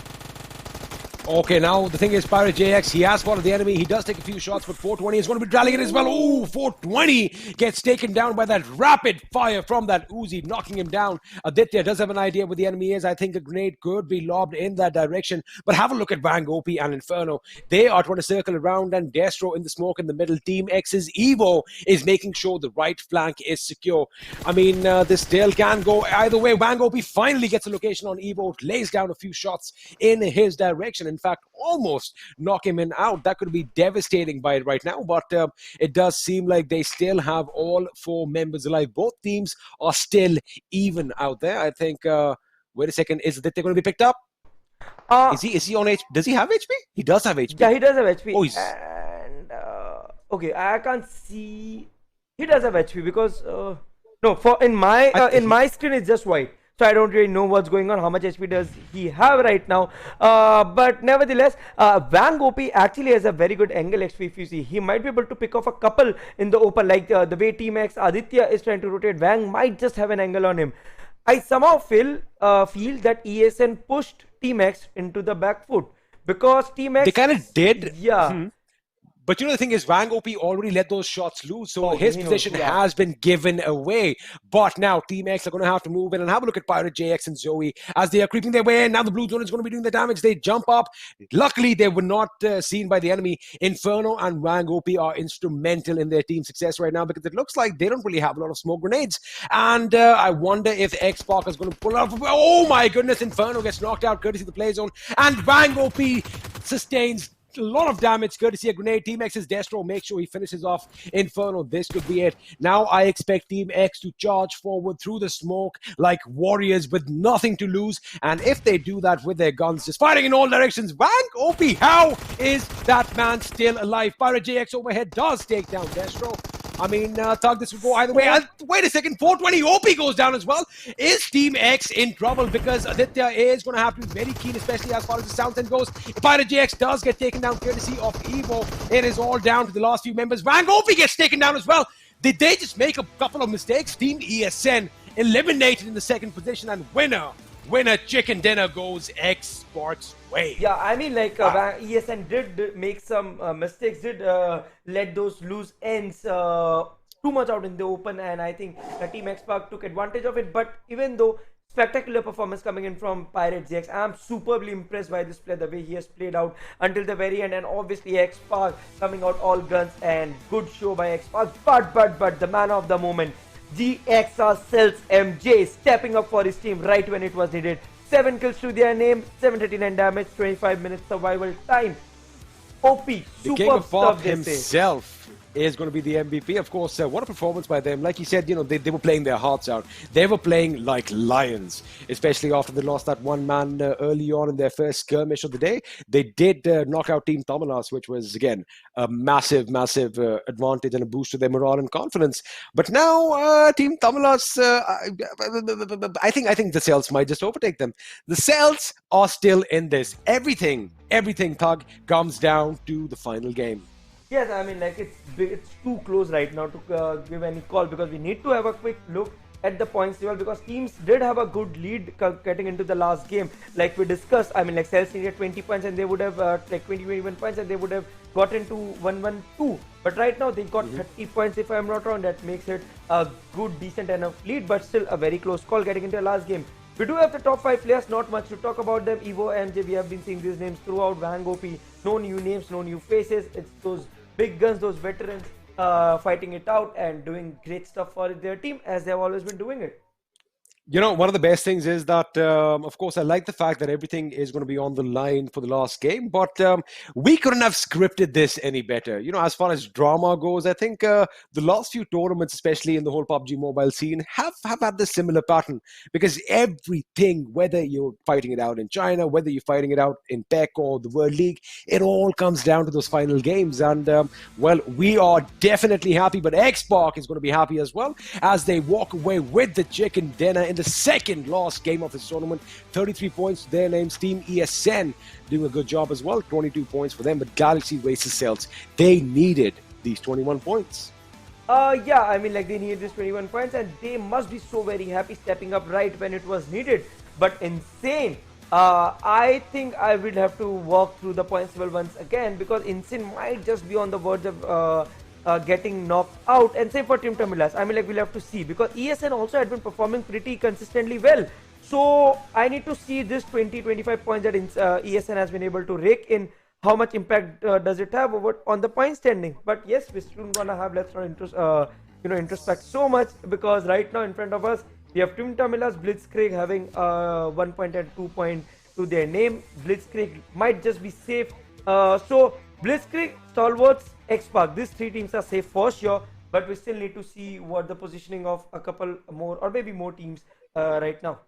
Okay, now the thing is, Pirate JX, he has spotted the enemy. He does take a few shots, but 420 is going to be rallying it as well. Oh, 420 gets taken down by that rapid fire from that Uzi, knocking him down. Aditya does have an idea where the enemy is. I think a grenade could be lobbed in that direction. But have a look at Vang OP and Inferno. They are trying to circle around, and Destro in the smoke in the middle. Team X's Evo is making sure the right flank is secure. I mean, this still can go either way. Vang OP finally gets a location on Evo, lays down a few shots in his direction. In fact, almost knock him out. That could be devastating by it right now, but it does seem like they still have all 4 members alive. Both teams are still even out there. I think, wait a second, is that they're going to be picked up? Is he on HP? Does he have HP? He does have HP. Yeah, he does have HP. Oh, and okay, I can't see. He does have HP because no, for in my screen it's just white. So I don't really know what's going on, how much HP does he have right now. But nevertheless, Vang OP actually has a very good angle XP if you see. He might be able to pick off a couple in the open, like the way Team X Aditya is trying to rotate. Vang might just have an angle on him. I somehow feel that ESN pushed Team X into the back foot. Because Team X... They kind of did. Yeah. But you know, the thing is, Vang OP already let those shots loose, so his position has been given away. But now Team X are going to have to move in and have a look at Pirate JX and Zoe as they are creeping their way in. Now the blue zone is going to be doing the damage. They jump up. Luckily, they were not seen by the enemy. Inferno and Vang OP are instrumental in their team success right now because it looks like they don't really have a lot of smoke grenades. And I wonder if XSpark is going to pull out. Oh my goodness, Inferno gets knocked out courtesy of the play zone. And Vang OP sustains a lot of damage courtesy of grenade. Team X's Destro makes sure he finishes off Inferno. This could be it. Now I expect Team X to charge forward through the smoke like warriors with nothing to lose. And if they do that with their guns, just firing in all directions, Vank OP, how is that man still alive? Pirate JX overhead does take down Destro. I mean, Thug, this will go either way. Wait a second, 420 OP goes down as well. Is Team X in trouble? Because Aditya is going to have to be very keen, especially as far as the South End goes. If Pirate JX does get taken down courtesy of Evo, it is all down to the last few members. Van Gopi gets taken down as well. Did they just make a couple of mistakes? Team ESN eliminated in the second position, and winner chicken dinner goes XSpark's way. Yeah, I mean, like ESN did make some mistakes, did let those loose ends too much out in the open, and I think Team XSpark took advantage of it. But even though spectacular performance coming in from Pirate JX, I'm superbly impressed by this player, the way he has played out until the very end, and obviously XSpark coming out all guns, and good show by XSpark. But the man of the moment, GXR Celtz MJ, stepping up for his team right when it was needed. 7 kills to their name, 739 damage, 25 minutes survival time. OP, the King of Pop himself is going to be the MVP. Of course, what a performance by them. Like you said, you know, they were playing their hearts out. They were playing like lions, especially after they lost that one man early on in their first skirmish of the day. They did knock out Team Tamilas, which was, again, a massive advantage and a boost to their morale and confidence. But now, Team Tamilas, I think the Celtz might just overtake them. The Celtz are still in this. Everything, Thug, comes down to the final game. Yes, I mean, like it's too close right now to give any call, because we need to have a quick look at the points table, because teams did have a good lead getting into the last game. Like we discussed, I mean, like Celtz needed 20 points and they would have like 21 points and they would have gotten to 1-1-2. But right now they got 30 points if I'm not wrong. That makes it a good, decent enough lead, but still a very close call getting into the last game. We do have the top 5 players, not much to talk about them. Evo, MJ, we have been seeing these names throughout. Van Gopi, no new names, no new faces. It's those big guns, those veterans fighting it out and doing great stuff for their team, as they've always been doing it. You know, one of the best things is that, of course, I like the fact that everything is going to be on the line for the last game, but we couldn't have scripted this any better. You know, as far as drama goes, I think the last few tournaments, especially in the whole PUBG Mobile scene, have had this similar pattern, because everything, whether you're fighting it out in China, whether you're fighting it out in PEC or the World League, it all comes down to those final games. And, well, we are definitely happy, but XSpark is going to be happy as well, as they walk away with the chicken dinner in the second last game of this tournament. 33 points to their names. Team ESN doing a good job as well. 22 points for them. But Galaxy versus Celtz, they needed these 21 points. Yeah, I mean, like they needed these 21 points, and they must be so very happy stepping up right when it was needed. But Insane, I think I will have to walk through the points table once again, because Insane might just be on the verge of getting knocked out. And same for Team Tamilas. I mean, like we'll have to see, because ESN also had been performing pretty consistently well. So I need to see this 20-25 points that ESN has been able to rake in. How much impact does it have over on the point standing? But yes, we're still gonna have, let's not introspect so much, because right now in front of us we have Team Tamilas, Blitzkrieg having 1 point and 2 point to their name. Blitzkrieg might just be safe. So Blitzkrieg, STALWART, XSpark, these 3 teams are safe for sure, but we still need to see what the positioning of a couple more or maybe more teams right now.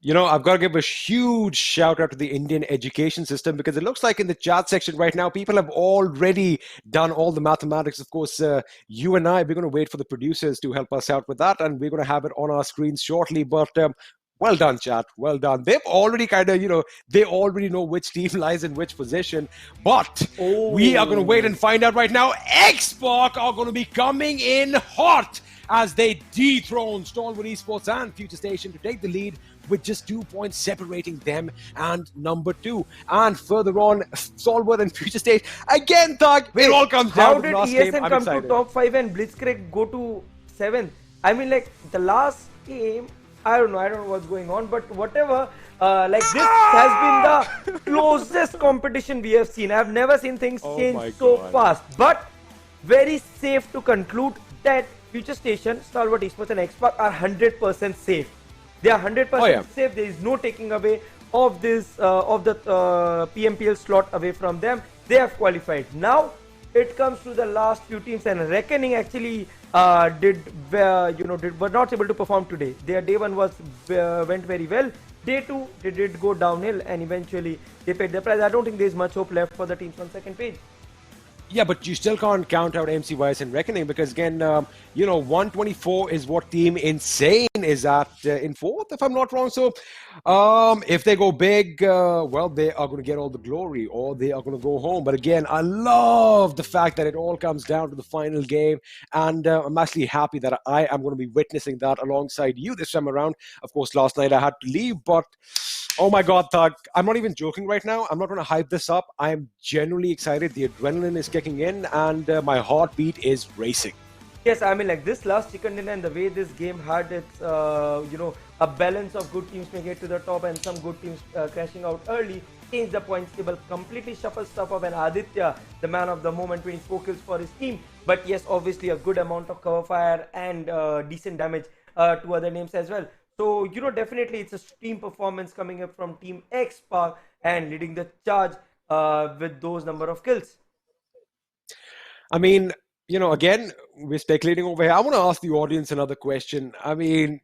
You know, I've got to give a huge shout out to the Indian education system, because it looks like in the chat section right now, people have already done all the mathematics. Of course, you and I, we're going to wait for the producers to help us out with that, and we're going to have it on our screens shortly. But well done, chat. Well done. They've already kind of, you know, they already know which team lies in which position. But we are going to wait and find out right now. XSpark are going to be coming in hot as they dethrone STALWART Esports and Futurestation to take the lead, with just 2 points separating them and number 2. And further on, STALWART and Futurestation. Again, Thug, it all comes down to the last game. How did ESN come to top 5 and Blitzkrieg go to 7th? I mean, like, the last game, I don't know what's going on, but whatever, like this has been the closest competition we have seen. I've never seen things change so fast. But very safe to conclude that Futurestation, STALWART Esports and XSpark are 100% safe. They are 100% safe. There is no taking away of this of the PMPL slot away from them. they have qualified. Now it comes to the last few teams, and Reckoning actually were not able to perform today. Their day one was went very well. Day two, they did go downhill, and eventually they paid their price. I don't think there's much hope left for the teams on second page. Yeah, but you still can't count out MCYS and Reckoning because, again, 124 is what Team Insane is at in fourth, if I'm not wrong. So if they go big, well, they are going to get all the glory or they are going to go home. But again, I love the fact that it all comes down to the final game. And I'm actually happy that I am going to be witnessing that alongside you this time around. Of course, last night I had to leave, but oh my God, Thug, I'm not even joking right now. I'm not going to hype this up. I am genuinely excited. The adrenaline is kicking in and my heartbeat is racing. Yes, I mean, like this last chicken dinner and the way this game had its, a balance of good teams making it to the top and some good teams crashing out early, changed the points table, completely shuffled stuff up, and Aditya, the man of the moment, 24 kills for his team. But yes, obviously a good amount of cover fire and decent damage to other names as well. So, definitely it's a team performance coming up from Team XSpark and leading the charge with those number of kills. I mean, again, we're speculating over here. I want to ask the audience another question. I mean,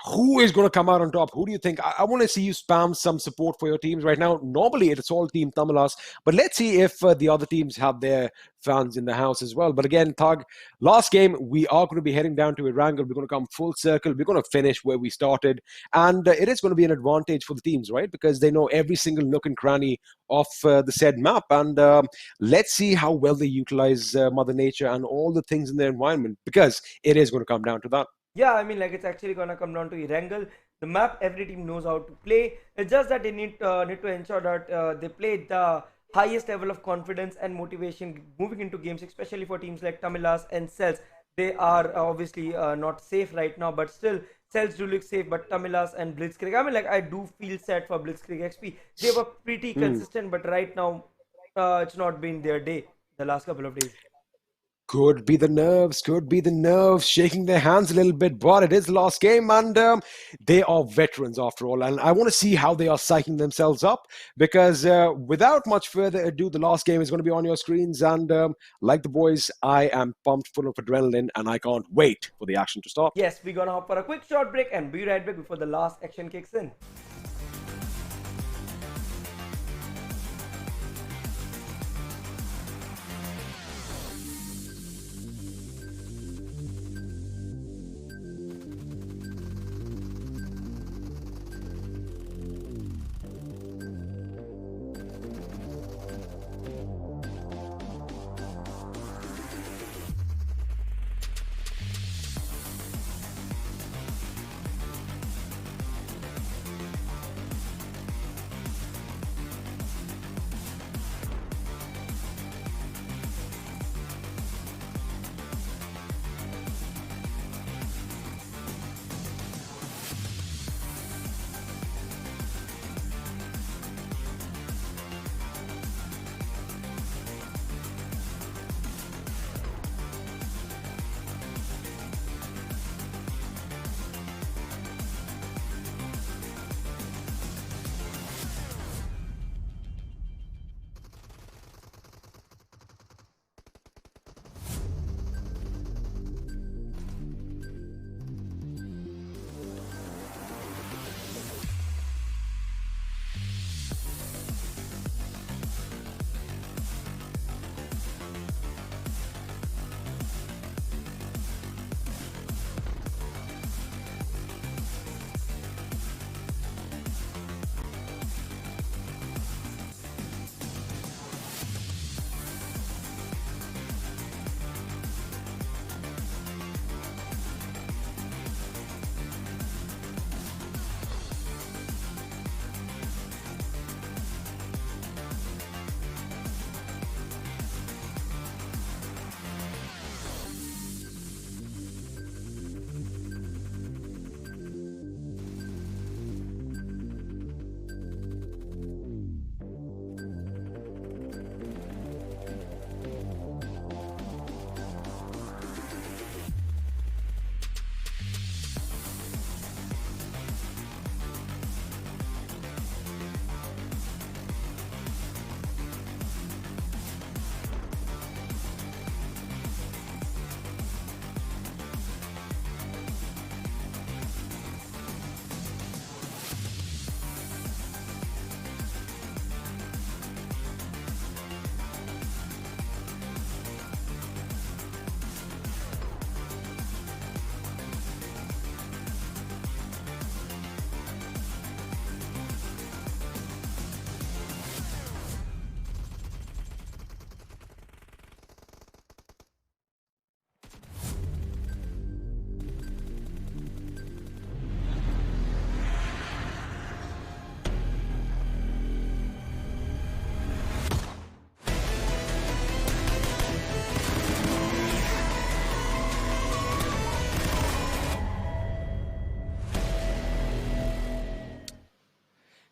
who is going to come out on top? Who do you think? I want to see you spam some support for your teams right now. Normally, it's all Team Tamilas, but let's see if the other teams have their fans in the house as well. But again, Thug, last game, we are going to be heading down to Erangel. We're going to come full circle. We're going to finish where we started. And it is going to be an advantage for the teams, right? Because they know every single nook and cranny of the said map. And let's see how well they utilize Mother Nature and all the things in their environment, because it is going to come down to that. Yeah, I mean, like it's actually gonna come down to Erangel. The map, every team knows how to play. It's just that they need to ensure that they play the highest level of confidence and motivation moving into games, especially for teams like Tamilas and Celtz. They are obviously not safe right now, but still, Celtz do look safe. But Tamilas and Blitzkrieg, I mean, like I do feel sad for BlitzkriegXP. They were pretty consistent, but right now, it's not been their day the last couple of days. Could be the nerves shaking their hands a little bit, but it is the last game and they are veterans after all. And I want to see how they are psyching themselves up because without much further ado, the last game is going to be on your screens. And like the boys, I am pumped full of adrenaline and I can't wait for the action to start. Yes, we're going to hop for a quick short break and be right back before the last action kicks in.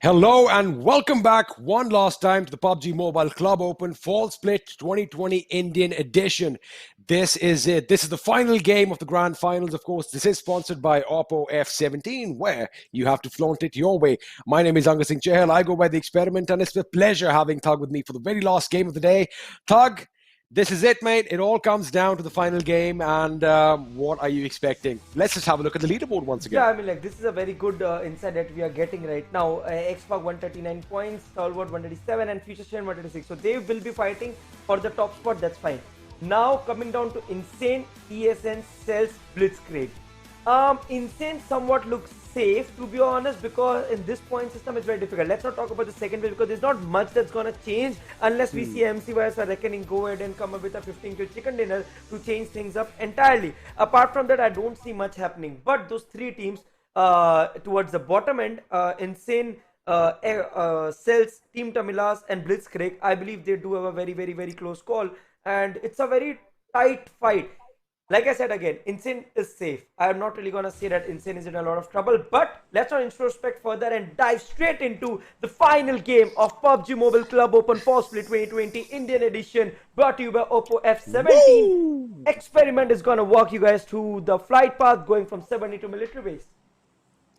Hello and welcome back one last time to the PUBG Mobile Club Open Fall Split 2020 Indian Edition. This is it. This is the final game of the Grand Finals. Of course, this is sponsored by Oppo F17, where you have to flaunt it your way. My name is Anga Singh Chahal. I go by The Experiment, and it's a pleasure having Thug with me for the very last game of the day. Thug, this is it, mate. It all comes down to the final game, and what are you expecting? Let's just have a look at the leaderboard once again. Yeah, I mean, like, this is a very good insight that we are getting right now. XSpark 139 points, STALWART 137, and Futurestation 136. So they will be fighting for the top spot. That's fine. Now coming down to Insane, ESN, Celtz, Blitzkrieg. Insane somewhat looks safe, to be honest, because in this point system it's very difficult. Let's not talk about the second wave because there's not much that's gonna change unless we see MCYS or Reckoning go ahead and come up with a 15-kill chicken dinner to change things up entirely. Apart from that, I don't see much happening. But those three teams towards the bottom end, Insane, Celtz, Team Tamilas, and Blitzkrieg, I believe they do have a very, very, very close call, and it's a very tight fight. Like I said again, Insane is safe. I'm not really gonna say that Insane is in a lot of trouble, but let's not introspect further and dive straight into the final game of PUBG Mobile Club Open Fall Split 2020 Indian Edition, brought to you by Oppo F17. Woo! Experiment is gonna walk you guys through the flight path going from 70 to military base.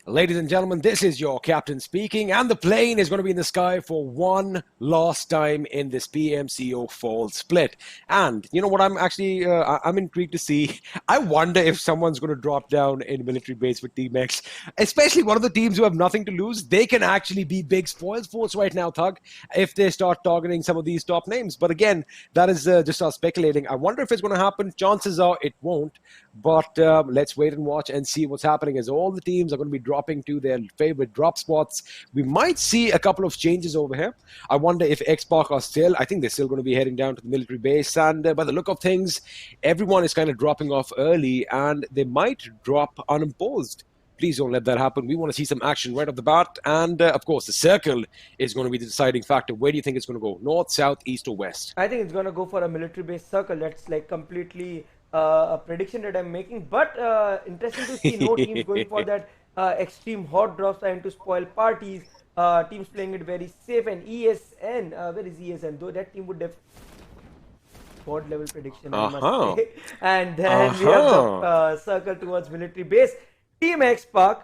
Ladies and gentlemen, this is your captain speaking, and the plane is going to be in the sky for one last time in this PMCO fall split. And you know what, I'm actually I'm intrigued to see. I wonder if someone's going to drop down in military base with Team X, especially one of the teams who have nothing to lose. They can actually be big spoils force right now, Thug, if they start targeting some of these top names. But again, that is just us speculating. I wonder if it's going to happen. Chances are it won't. But let's wait and watch and see what's happening, as all the teams are going to be dropping to their favorite drop spots. We might see a couple of changes over here. I wonder if XSpark are still, I think they're still going to be heading down to the military base, and by the look of things, everyone is kind of dropping off early, and they might drop unimposed. Please don't let that happen. We want to see some action right off the bat, and of course the circle is going to be the deciding factor. Where do you think it's going to go? North, south, east, or west? I think it's going to go for a military base circle. That's like completely a prediction that I'm making, but interesting to see no teams going for that extreme hot drops trying to spoil parties. Teams playing it very safe, and ESN, where is ESN? Though that team would have board level prediction, I must say. And then we have the circle towards military base. Team XSpark,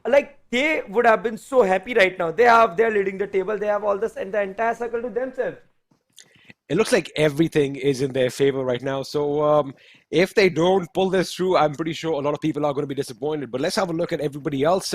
like, they would have been so happy right now. They're leading the table. They have all this and the entire circle to themselves. It looks like everything is in their favor right now. So if they don't pull this through, I'm pretty sure a lot of people are going to be disappointed. But let's have a look at everybody else.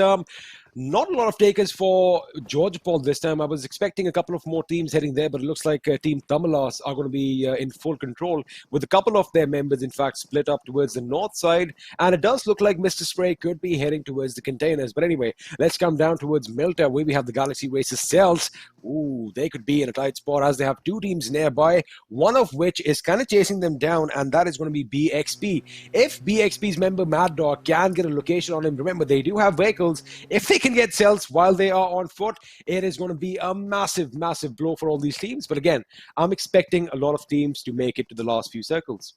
Not a lot of takers for George Paul this time. I was expecting a couple of more teams heading there, but it looks like Team Tamilas are going to be in full control, with a couple of their members, in fact, split up towards the north side. And it does look like Mr. Spray could be heading towards the containers. But anyway, let's come down towards Milta, where we have the Galaxy Races Cells. Ooh, they could be in a tight spot, as they have two teams nearby, one of which is kind of chasing them down, and that is going to be BXP. If BXP's member Mad Dog can get a location on him, remember, they do have vehicles. If they can get Celtz while they are on foot, it is going to be a massive, massive blow for all these teams. But again, I'm expecting a lot of teams to make it to the last few circles.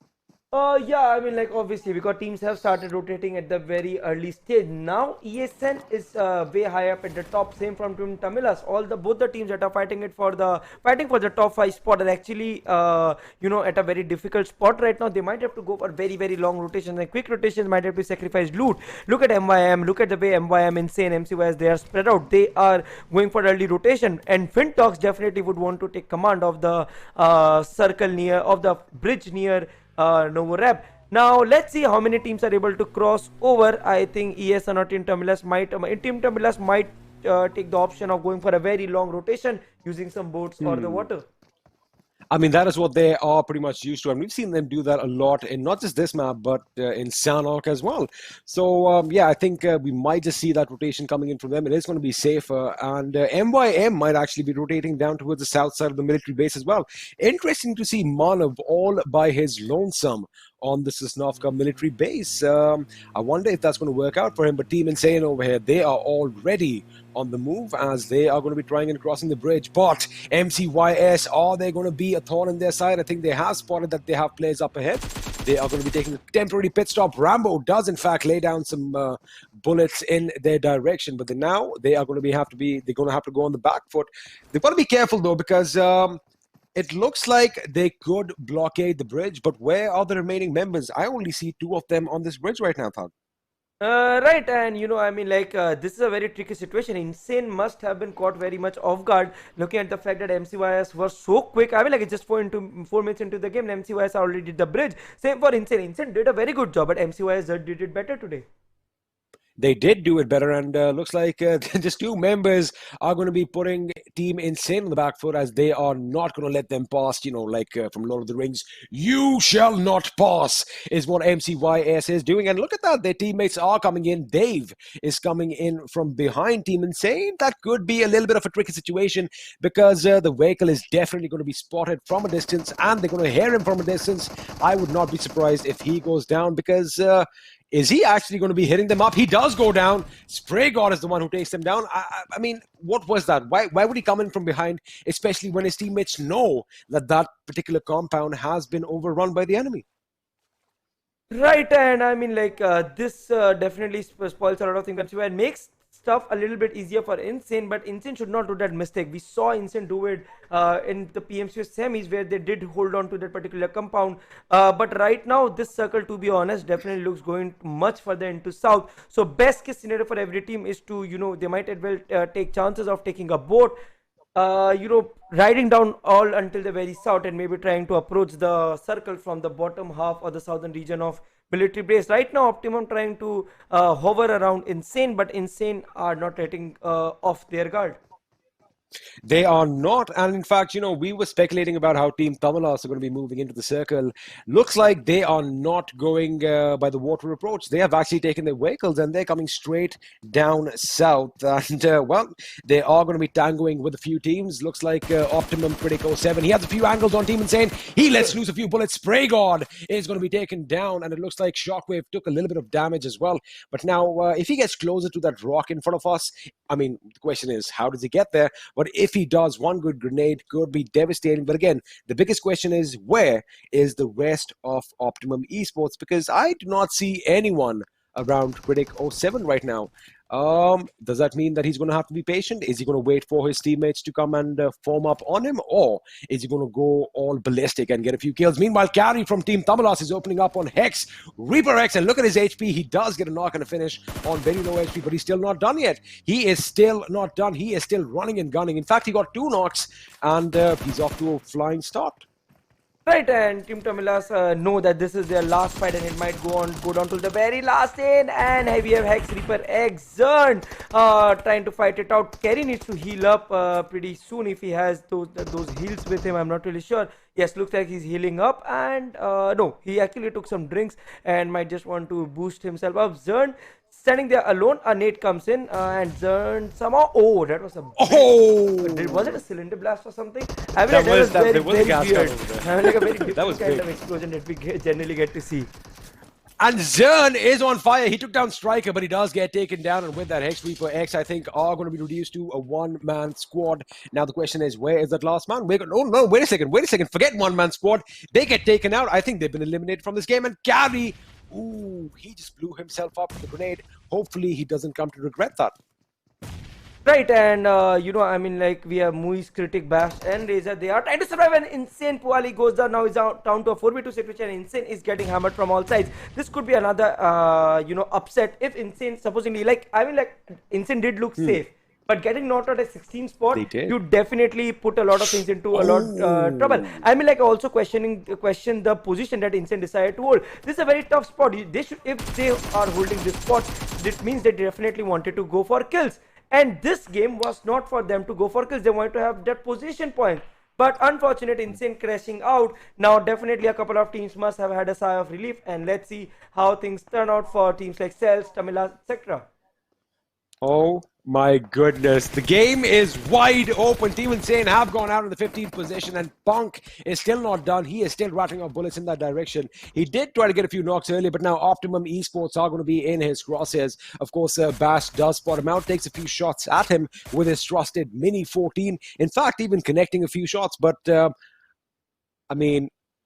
Yeah, I mean, like, obviously, because teams have started rotating at the very early stage. Now, ESN is way high up at the top, same from Team Tamilas. Both the teams that are fighting for the top 5 spot are actually, at a very difficult spot right now. They might have to go for very, very long rotations, and quick rotations might have to sacrifice loot. Look at MYM. Look at the way MYM, Insane, MCYS, they are spread out. They are going for early rotation, and FINTOX definitely would want to take command of the of the bridge near Novorab. Now let's see how many teams are able to cross over. I think ESN or Team Tamilas might take the option of going for a very long rotation using some boats or the water. I mean, that is what they are pretty much used to. And we've seen them do that a lot in not just this map, but in Sanhok as well. So, yeah, I think we might just see that rotation coming in from them. It is going to be safer. And MYM might actually be rotating down towards the south side of the military base as well. Interesting to see Manav all by his lonesome on the Sosnovka military base. I wonder if that's going to work out for him. But Team Insane over here, they are already on the move, as they are going to be trying and crossing the bridge. But MCYS, are they going to be a thorn in their side? I think they have spotted that they have players up ahead. they are going to be taking a temporary pit stop. Rambo does, in fact, lay down some bullets in their direction, but now they are going to have to go on the back foot. They've got to be careful, though, because it looks like they could blockade the bridge, but where are the remaining members? I only see 2 of them on this bridge right now, Thad. Right, and this is a very tricky situation. Insane must have been caught very much off guard, looking at the fact that MCYS was so quick. It's just 4 minutes into the game, MCYS already did the bridge. Same for Insane. Insane did a very good job, but MCYS did it better today. They did do it better, and looks like just 2 members are going to be putting Team Insane on the back foot, as they are not going to let them pass, from Lord of the Rings. You shall not pass is what MCYS is doing. And look at that, their teammates are coming in. Dave is coming in from behind Team Insane. That could be a little bit of a tricky situation, because the vehicle is definitely going to be spotted from a distance, and they're going to hear him from a distance. I would not be surprised if he goes down, because is he actually going to be hitting them up? He does go down. Spray God is the one who takes them down. I mean, what was that? Why would he come in from behind, especially when his teammates know that that particular compound has been overrun by the enemy? Right, and this definitely spoils a lot of things. It makes stuff a little bit easier for Insane, but Insane should not do that mistake. We saw Insane do it in the PMCO semis, where they did hold on to that particular compound, but right now this circle, to be honest, definitely looks going much further into south. So best case scenario for every team is to, they might as well take chances of taking a boat, riding down all until the very south, and maybe trying to approach the circle from the bottom half or the southern region of military base. Right now, Optimum trying to hover around Insane, but Insane are not letting off their guard. They are not, and in fact, we were speculating about how Team Tamilas are going to be moving into the circle. Looks like they are not going by the water approach. They have actually taken their vehicles, and they're coming straight down south. And, they are going to be tangoing with a few teams. Looks like Optimum Critic 07. He has a few angles on Team Insane. He lets loose a few bullets. Spray God is going to be taken down, and it looks like Shockwave took a little bit of damage as well. But now, if he gets closer to that rock in front of us, I mean, the question is, how does he get there? But if he does, one good grenade could be devastating. But again, the biggest question is, where is the rest of Optimum Esports? Because I do not see anyone around Critic 07 right now. Does that mean that he's going to have to be patient? Is he going to wait for his teammates to come and form up on him? Or is he going to go all ballistic and get a few kills? Meanwhile, Carry from Team Tamilas is opening up on HEX ReaperX, and look at his HP. He does get a knock and a finish on very low HP, but he's still not done yet. He is still not done. He is still running and gunning. In fact, he got 2 knocks, and he's off to a flying start. Right, and Team Tamilas know that this is their last fight, and it might go down to the very last lane. And we have HEX ReaperX Zern trying to fight it out. Kerry needs to heal up pretty soon if he has those heals with him. I'm not really sure. Yes, looks like he's healing up, and no, he actually took some drinks and might just want to boost himself up. Zern standing there alone, a nade comes in, and Zern somehow, that was a was it a cylinder blast or something? I mean, that was very weird. I mean, like a very different kind of explosion that we generally get to see. And Zern is on fire. He took down Striker, but he does get taken down. And with that, HEX ReaperX, I think, are going to be reduced to a one-man squad. Now, the question is, where is that last man? Wait a second. Forget one-man squad. They get taken out. I think they've been eliminated from this game. And Carry, he just blew himself up with a grenade. Hopefully, he doesn't come to regret that. Right, and we have Muiz, Critic, Bash, and Razor. They are trying to survive, and Insane Puali goes down. Now he's down to a 4v2 situation. Insane is getting hammered from all sides. This could be another, upset if Insane, supposedly, Insane did look safe. But getting knocked out at 16 spot, you definitely put a lot of things into a lot trouble. Also question the position that Insane decided to hold. This is a very tough spot. If they are holding this spot, it means they definitely wanted to go for kills. And this game was not for them to go for kills. They wanted to have that position point. But unfortunate, Insane crashing out. Now definitely a couple of teams must have had a sigh of relief. And let's see how things turn out for teams like Celtz, Tamilas, etc. Oh my goodness. The game is wide open. Team Insane have gone out in the 15th position, and Punk is still not done. He is still rattling off bullets in that direction. He did try to get a few knocks earlier, but now Optimum Esports are going to be in his crosshairs. Of course, Bash does spot him out, takes a few shots at him with his trusted Mini 14. In fact, even connecting a few shots, but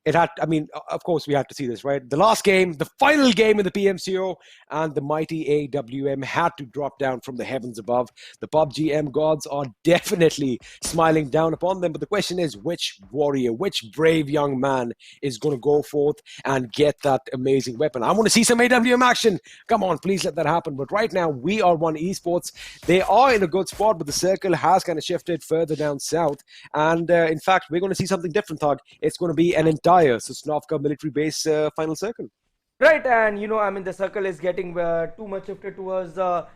it had, I mean, of course we had to see this, right? The last game, the final game in the PMCO, and the mighty AWM had to drop down from the heavens above. The PUBG M gods are definitely smiling down upon them, but the question is, which warrior, which brave young man is going to go forth and get that amazing weapon? I want to see some AWM action. Come on, please let that happen. But right now, VR1 Esports, they are in a good spot, but the circle has kind of shifted further down south. And in fact, we're going to see something different, Thug. It's going to be an entire Sosnovka military base final circle. Right, and I mean, the circle is getting too much shifted towards the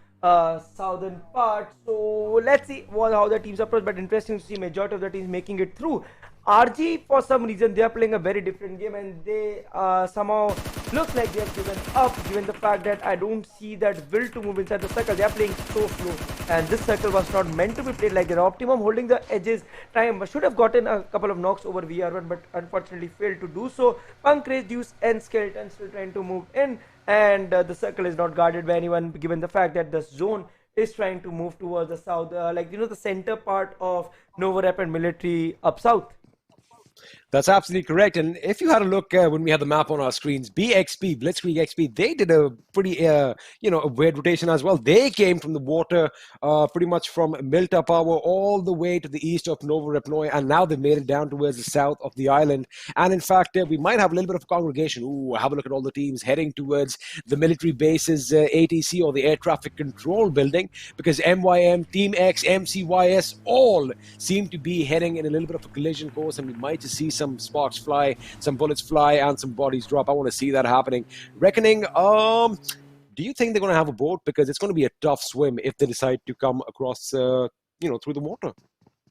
southern part. So let's see how the teams approach. But interesting to see majority of the teams making it through. RG, for some reason, they are playing a very different game, and they somehow look like they have given up, given the fact that I don't see that will to move inside the circle. They are playing so slow, and this circle was not meant to be played like that. Optimum holding the edges, should have gotten a couple of knocks over VR1, but unfortunately failed to do so. Pankraz, Deuce, and Skeleton still trying to move in, and the circle is not guarded by anyone, given the fact that the zone is trying to move towards the south, the center part of Novorep and military up south. That's absolutely correct. And if you had a look when we had the map on our screens, BXP, BlitzkriegXP, they did a pretty, a weird rotation as well. They came from the water, pretty much from Milta Power all the way to the east of Novorepnoy, and now they've made it down towards the south of the island. And in fact, we might have a little bit of a congregation. Ooh, have a look at all the teams heading towards the military bases, ATC, or the air traffic control building, because MYM, Team X, MCYS, all seem to be heading in a little bit of a collision course, and we might just see some sparks fly, some bullets fly, and some bodies drop. I want to see that happening. Reckoning, do you think they're going to have a boat? Because it's going to be a tough swim if they decide to come across, through the water.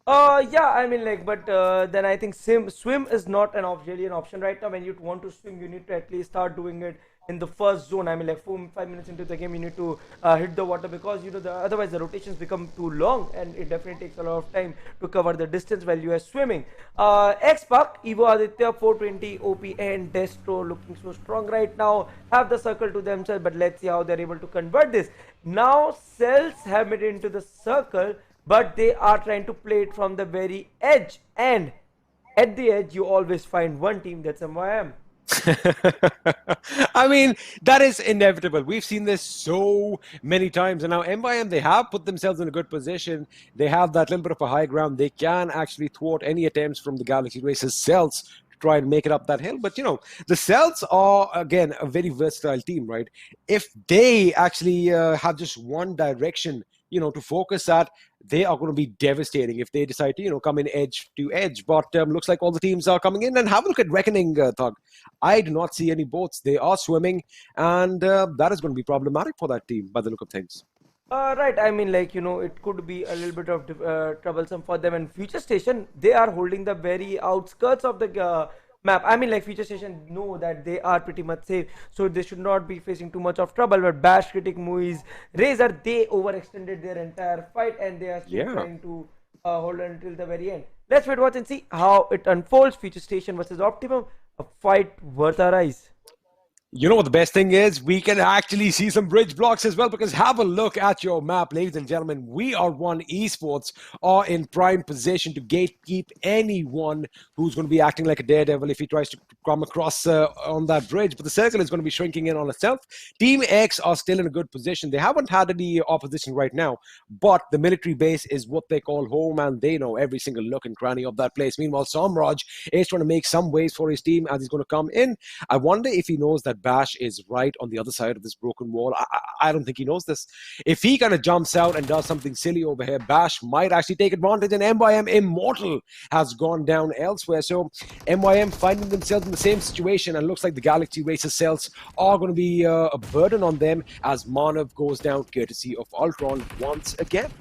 Yeah, I mean, but then I think swim is not really an option right now. When you want to swim, you need to at least start doing it in the first zone. I mean, 5 minutes into the game, you need to hit the water, because otherwise the rotations become too long, and it definitely takes a lot of time to cover the distance while you are swimming. XSpark, Evo Aditya, 420 OP, and Destro looking so strong right now, have the circle to themselves, but let's see how they're able to convert this. Now Celtz have made it into the circle, but they are trying to play it from the very edge, and at the edge you always find one team, that's MYM. I mean, that is inevitable. We've seen this so many times, and now MYM, they have put themselves in a good position. They have that little bit of a high ground. They can actually thwart any attempts from the Galaxy Racers Celtz to try and make it up that hill. But the Celtz are, again, a very versatile team, right? If they actually have just one direction to focus at, they are going to be devastating if they decide to, come in edge to edge. But looks like all the teams are coming in. And have a look at Reckoning, Thug. I do not see any boats. They are swimming, and that is going to be problematic for that team by the look of things. Right, I mean, it could be a little bit of troublesome for them. And Futurestation, they are holding the very outskirts of the map. I mean, Futurestation know that they are pretty much safe, so they should not be facing too much of trouble. But Bash, Critic, MCYS, Razor, they overextended their entire fight, and they are still trying to hold on until the very end. Let's wait, watch, and see how it unfolds. Futurestation versus Optimum, a fight worth our eyes. You know what the best thing is? We can actually see some bridge blocks as well, because have a look at your map, ladies and gentlemen. VR1 Esports are in prime position to gatekeep anyone who's going to be acting like a daredevil if he tries to come across on that bridge. But the circle is going to be shrinking in on itself. Team X are still in a good position. They haven't had any opposition right now, but the military base is what they call home, and they know every single nook and cranny of that place. Meanwhile, Samraj is trying to make some ways for his team as he's going to come in. I wonder if he knows that Bash is right on the other side of this broken wall. I don't think he knows this. If he kind of jumps out and does something silly over here, Bash might actually take advantage, and MYM Immortal has gone down elsewhere. So MYM finding themselves in the same situation, and looks like the Galaxy Racers Celtz are going to be a burden on them as Manav goes down courtesy of Ultron once again.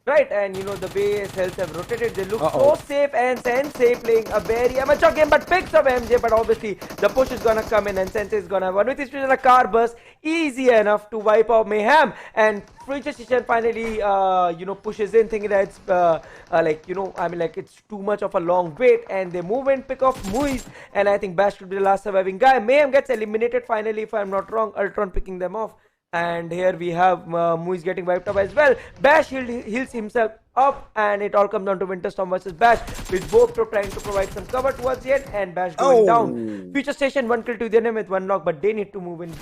Right, and the way Celtz have rotated, they look so safe, and Sensei playing a very amateur game, but picks up MJ, but obviously the push is gonna come in, and Sensei is gonna one with his a car burst, easy enough to wipe out Mayhem, and Futurestation finally, pushes in, thinking that it's, it's too much of a long wait, and they move in, pick off MCYS, and I think Bash should be the last surviving guy. Mayhem gets eliminated finally, if I'm not wrong, Ultron picking them off. And here we have Muiz getting wiped up as well. Bash heals himself up, and it all comes down to Winterstorm versus Bash, with both trying to provide some cover towards the end, and Bash going down. Futurestation 1 kill to the enemy with 1 knock, but they need to move in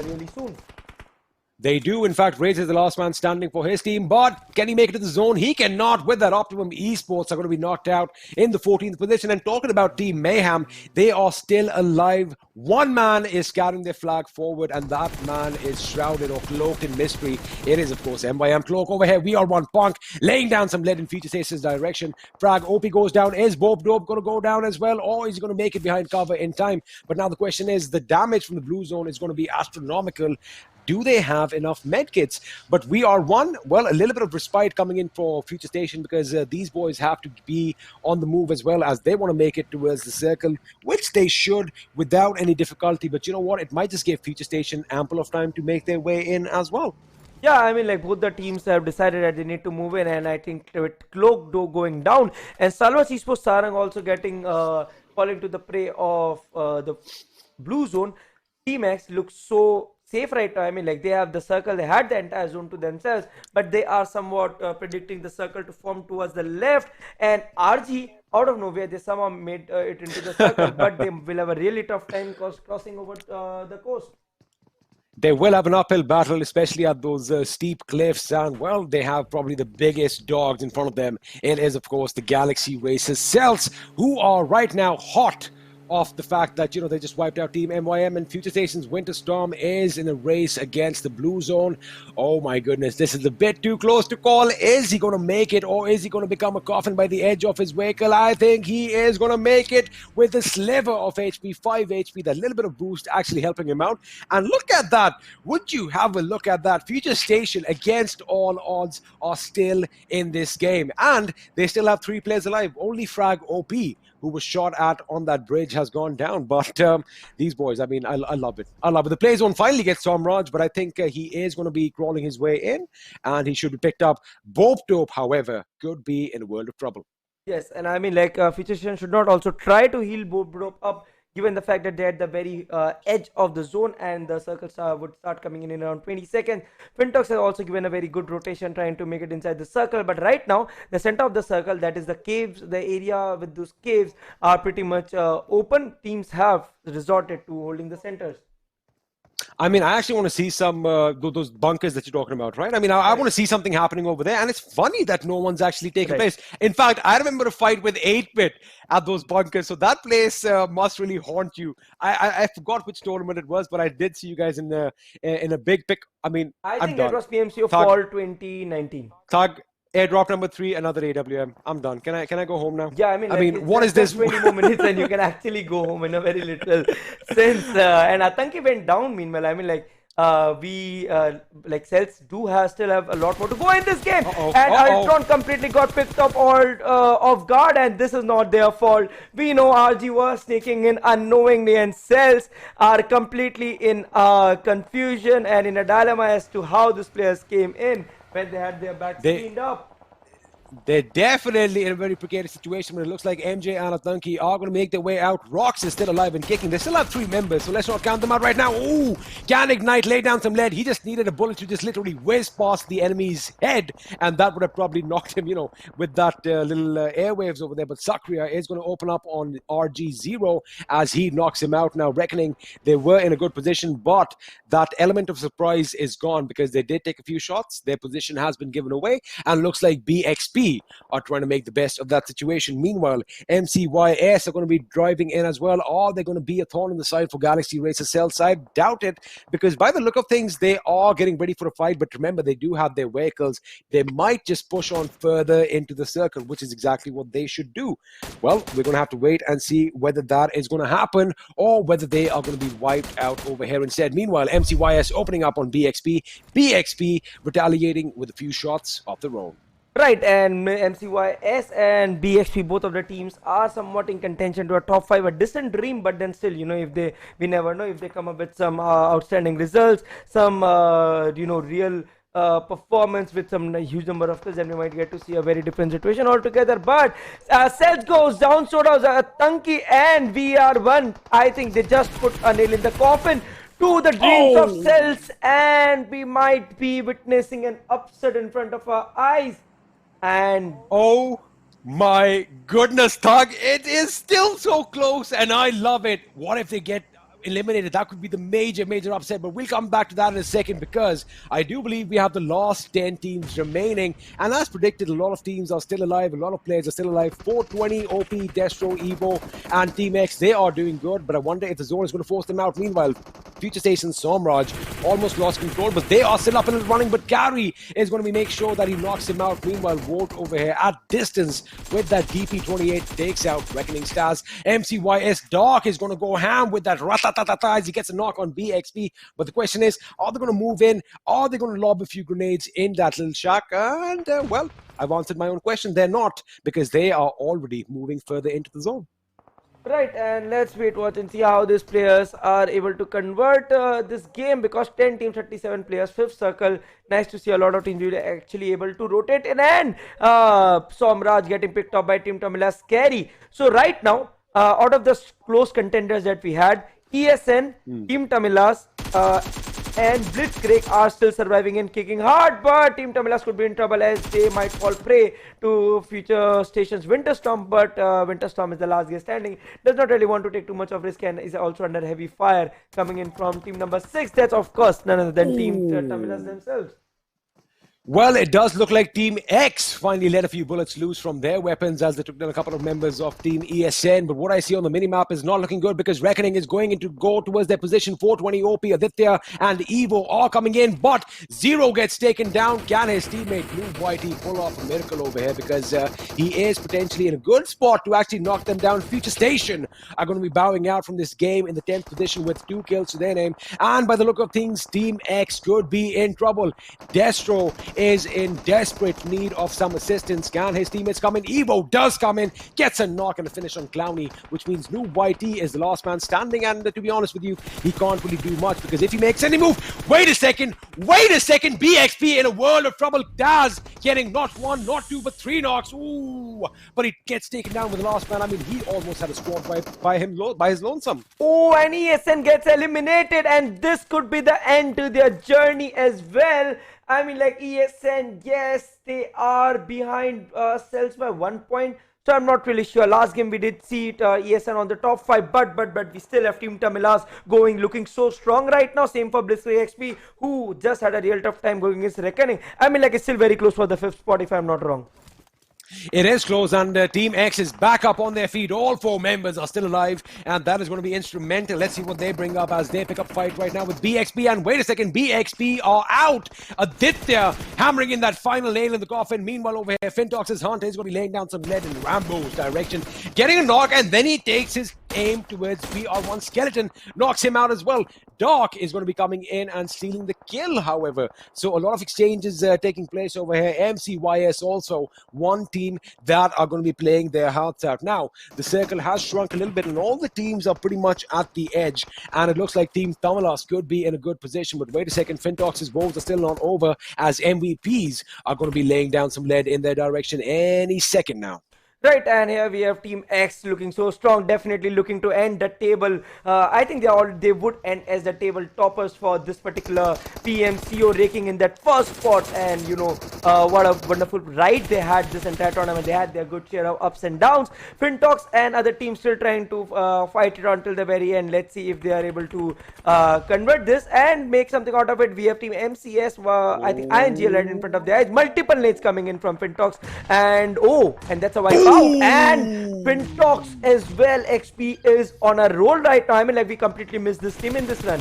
really soon. They do, in fact, Rage is the last man standing for his team, but can he make it to the zone? He cannot. With that, Optimum Esports are going to be knocked out in the 14th position. And talking about Team Mayhem, they are still alive. One man is carrying their flag forward, and that man is shrouded or cloaked in mystery. It is, of course, MYM Cloak over here. VR1 Punk laying down some lead in Futurestation's direction. Frag OP goes down. Is Bob Dope going to go down as well, or is he going to make it behind cover in time? But now the question is, the damage from the blue zone is going to be astronomical. Do they have enough medkits? But we are a little bit of respite coming in for Futurestation, because these boys have to be on the move as well, as they want to make it towards the circle, which they should without any difficulty. But you know what? It might just give Futurestation ample of time to make their way in as well. Yeah, I mean, like, both the teams have decided that they need to move in, and I think with Cloak going down and STALWART Esports Sarang also getting falling to the prey of the blue zone, Team X looks so safe right now. I mean, like, they have the circle, they had the entire zone to themselves, but they are somewhat predicting the circle to form towards the left, and RG out of nowhere they somehow made it into the circle, but they will have a really tough time crossing over the coast. They will have an uphill battle, especially at those steep cliffs, and well, they have probably the biggest dogs in front of them. It is, of course, the Galaxy Racers Celtz, who are right now hot off the fact that, you know, they just wiped out Team MYM, and Futurestation's Winterstorm is in a race against the blue zone. Oh my goodness, this is a bit too close to call. Is he going to make it, or is he going to become a coffin by the edge of his vehicle? I think he is going to make it with a sliver of HP, 5 HP, that little bit of boost actually helping him out. And look at that. Would you have a look at that? Futurestation, against all odds, are still in this game, and they still have 3 players alive. Only Frag OP, who was shot at on that bridge, has gone down. But these boys, I mean, I love it. I love it. The play zone finally gets Tom Raj, but I think he is going to be crawling his way in, and he should be picked up. Bob Dope, however, could be in a world of trouble. Yes, and I mean, like, Futurestation should not also try to heal Bob Dope up, given the fact that they're at the very edge of the zone, and the circles would start coming in around 20 seconds. FINTOX has also given a very good rotation trying to make it inside the circle, but right now the center of the circle, that is the caves, the area with those caves, are pretty much open. Teams have resorted to holding the centers. I mean, I actually want to see some those bunkers that you're talking about, right? I mean, I want to see something happening over there, and it's funny that no one's actually taken place. In fact, I remember a fight with 8-Bit at those bunkers, so that place must really haunt you. I forgot which tournament it was, but I did see you guys in a big pick. I mean, I think it was PMCO Fall 2019. Thug. Airdrop number 3, another AWM. I'm done. Can I go home now? Yeah, I mean, what is this? 20 more minutes and you can actually go home in a very little sense. And Atanki went down. Meanwhile, I mean, like, Celtz still have a lot more to go in this game. And Ultron completely got picked up off guard, and this is not their fault. We know RG was sneaking in unknowingly, and Celtz are completely in confusion and in a dilemma as to how these players came in when they had their backs cleaned up. They're definitely in a very precarious situation, but it looks like MJ and Atanki are going to make their way out. Rox is still alive and kicking. They still have 3 members, so let's not count them out right now. Ooh, can Ignite lay down some lead. He just needed a bullet to just literally whiz past the enemy's head, and that would have probably knocked him, you know, with that little airwaves over there. But Sakria is going to open up on RG0 as he knocks him out. Now, reckoning they were in a good position, but that element of surprise is gone because they did take a few shots. Their position has been given away, and looks like BXP are trying to make the best of that situation. Meanwhile, MCYS are going to be driving in as well. Are they going to be a thorn in the side for Galaxy Racers Celtz? I doubt it, because by the look of things, they are getting ready for a fight. But remember, they do have their vehicles. They might just push on further into the circle, which is exactly what they should do. Well, we're going to have to wait and see whether that is going to happen, or whether they are going to be wiped out over here instead. Meanwhile, MCYS opening up on BXP. BXP retaliating with a few shots of their own. Right, and MCYS and BXP, both of the teams are somewhat in contention to a top 5, a distant dream, but then still, you know, we never know if they come up with some outstanding results, some, real performance with some huge number of kills, and we might get to see a very different situation altogether. But Celtz goes down, so does Atanki and VR1. I think they just put a nail in the coffin to the dreams of Celtz, and we might be witnessing an upset in front of our eyes. And oh my goodness, Thug, it is still so close, and I love it. What if they get eliminated? That could be the major upset, but we'll come back to that in a second, because I do believe we have the last 10 teams remaining, and as predicted, a lot of teams are still alive, a lot of players are still alive. 420, OP, Destro, Evo, and Team X, they are doing good, but I wonder if the zone is going to force them out. Meanwhile, Futurestation, Somraj almost lost control, but they are still up and running, but Gary is going to make sure that he knocks him out. Meanwhile, Volt over here at distance with that DP28 takes out Reckoning Stars. MCYS Dark is going to go ham with that ratatata as he gets a knock on BXP, but the question is, are they going to move in? Are they going to lob a few grenades in that little shack? And well, I've answered my own question. They're not, because they are already moving further into the zone. Right, and let's wait, watch and see how these players are able to convert this game, because 10 teams, 37 players, 5th circle. Nice to see a lot of teams really actually able to rotate in, and Somraj getting picked up by Team Tamilas. Scary. So right now, out of the close contenders that we had, ESN, Team Tamilas, and Blitzkrieg are still surviving and kicking hard, but Team Tamilas could be in trouble as they might fall prey to Futurastation's Winterstorm, but Winterstorm is the last guy standing, does not really want to take too much of risk, and is also under heavy fire coming in from team number 6. That's of course none other than Team Tamilas themselves. Well, it does look like Team X finally let a few bullets loose from their weapons as they took down a couple of members of Team ESN. But what I see on the minimap is not looking good, because Reckoning is going to go towards their position. 420 OP, Aditya and Evo are coming in, but Zero gets taken down. Can his teammate Blue Whitey pull off a miracle over here, because he is potentially in a good spot to actually knock them down. Futurestation are going to be bowing out from this game in the 10th position with 2 kills to their name. And by the look of things, Team X could be in trouble. Destro is in desperate need of some assistance. Can his teammates come in? Evo does come in, gets a knock and a finish on Clowny, which means Noob YT is the last man standing, and to be honest with you, he can't really do much, because if he makes any move, wait a second, BXP in a world of trouble. Daz getting not 1, not 2, but 3 knocks. Ooh, but he gets taken down with the last man. I mean, he almost had a squad by his lonesome. Oh, and ESN gets eliminated, and this could be the end to their journey as well. I mean, like, ESN, yes, they are behind Celtz by 1 point. So I'm not really sure. Last game we did see it, ESN on the top 5, but we still have Team Tamilas looking so strong right now. Same for BlitzkriegXP, who just had a real tough time going against Reckoning. I mean, like, it's still very close for the 5th spot, if I'm not wrong. It is close, and Team X is back up on their feet. All 4 members are still alive, and that is going to be instrumental. Let's see what they bring up as they pick up fight right now with BXP. And wait a second, BXP are out. Aditya hammering in that final nail in the coffin. Meanwhile, over here, FINTOX's Hunter is going to be laying down some lead in Rambo's direction, getting a knock, and then he takes his aim towards VR1 Skeleton, knocks him out as well. Dark is going to be coming in and stealing the kill, however. So a lot of exchanges taking place over here. MCYS also one team that are going to be playing their hearts out. Now, the circle has shrunk a little bit, and all the teams are pretty much at the edge. And it looks like Team Tamilas could be in a good position. But wait a second, FINTOX's woes are still not over, as MVPs are going to be laying down some lead in their direction any second now. Right, and here we have Team X looking so strong, definitely looking to end the table. I think they would end as the table toppers for this particular PMCO, raking in that first spot. And you know, what a wonderful ride they had this entire tournament. They had their good share of ups and downs. FINTOX and other teams still trying to fight it until the very end. Let's see if they are able to convert this and make something out of it. We have Team MCYS, I think INGL right in front of their eyes. Multiple nades coming in from FINTOX, and that's a wipe out. And FINTOX as well. XP is on a roll right now. I mean, like, we completely missed this team in this run.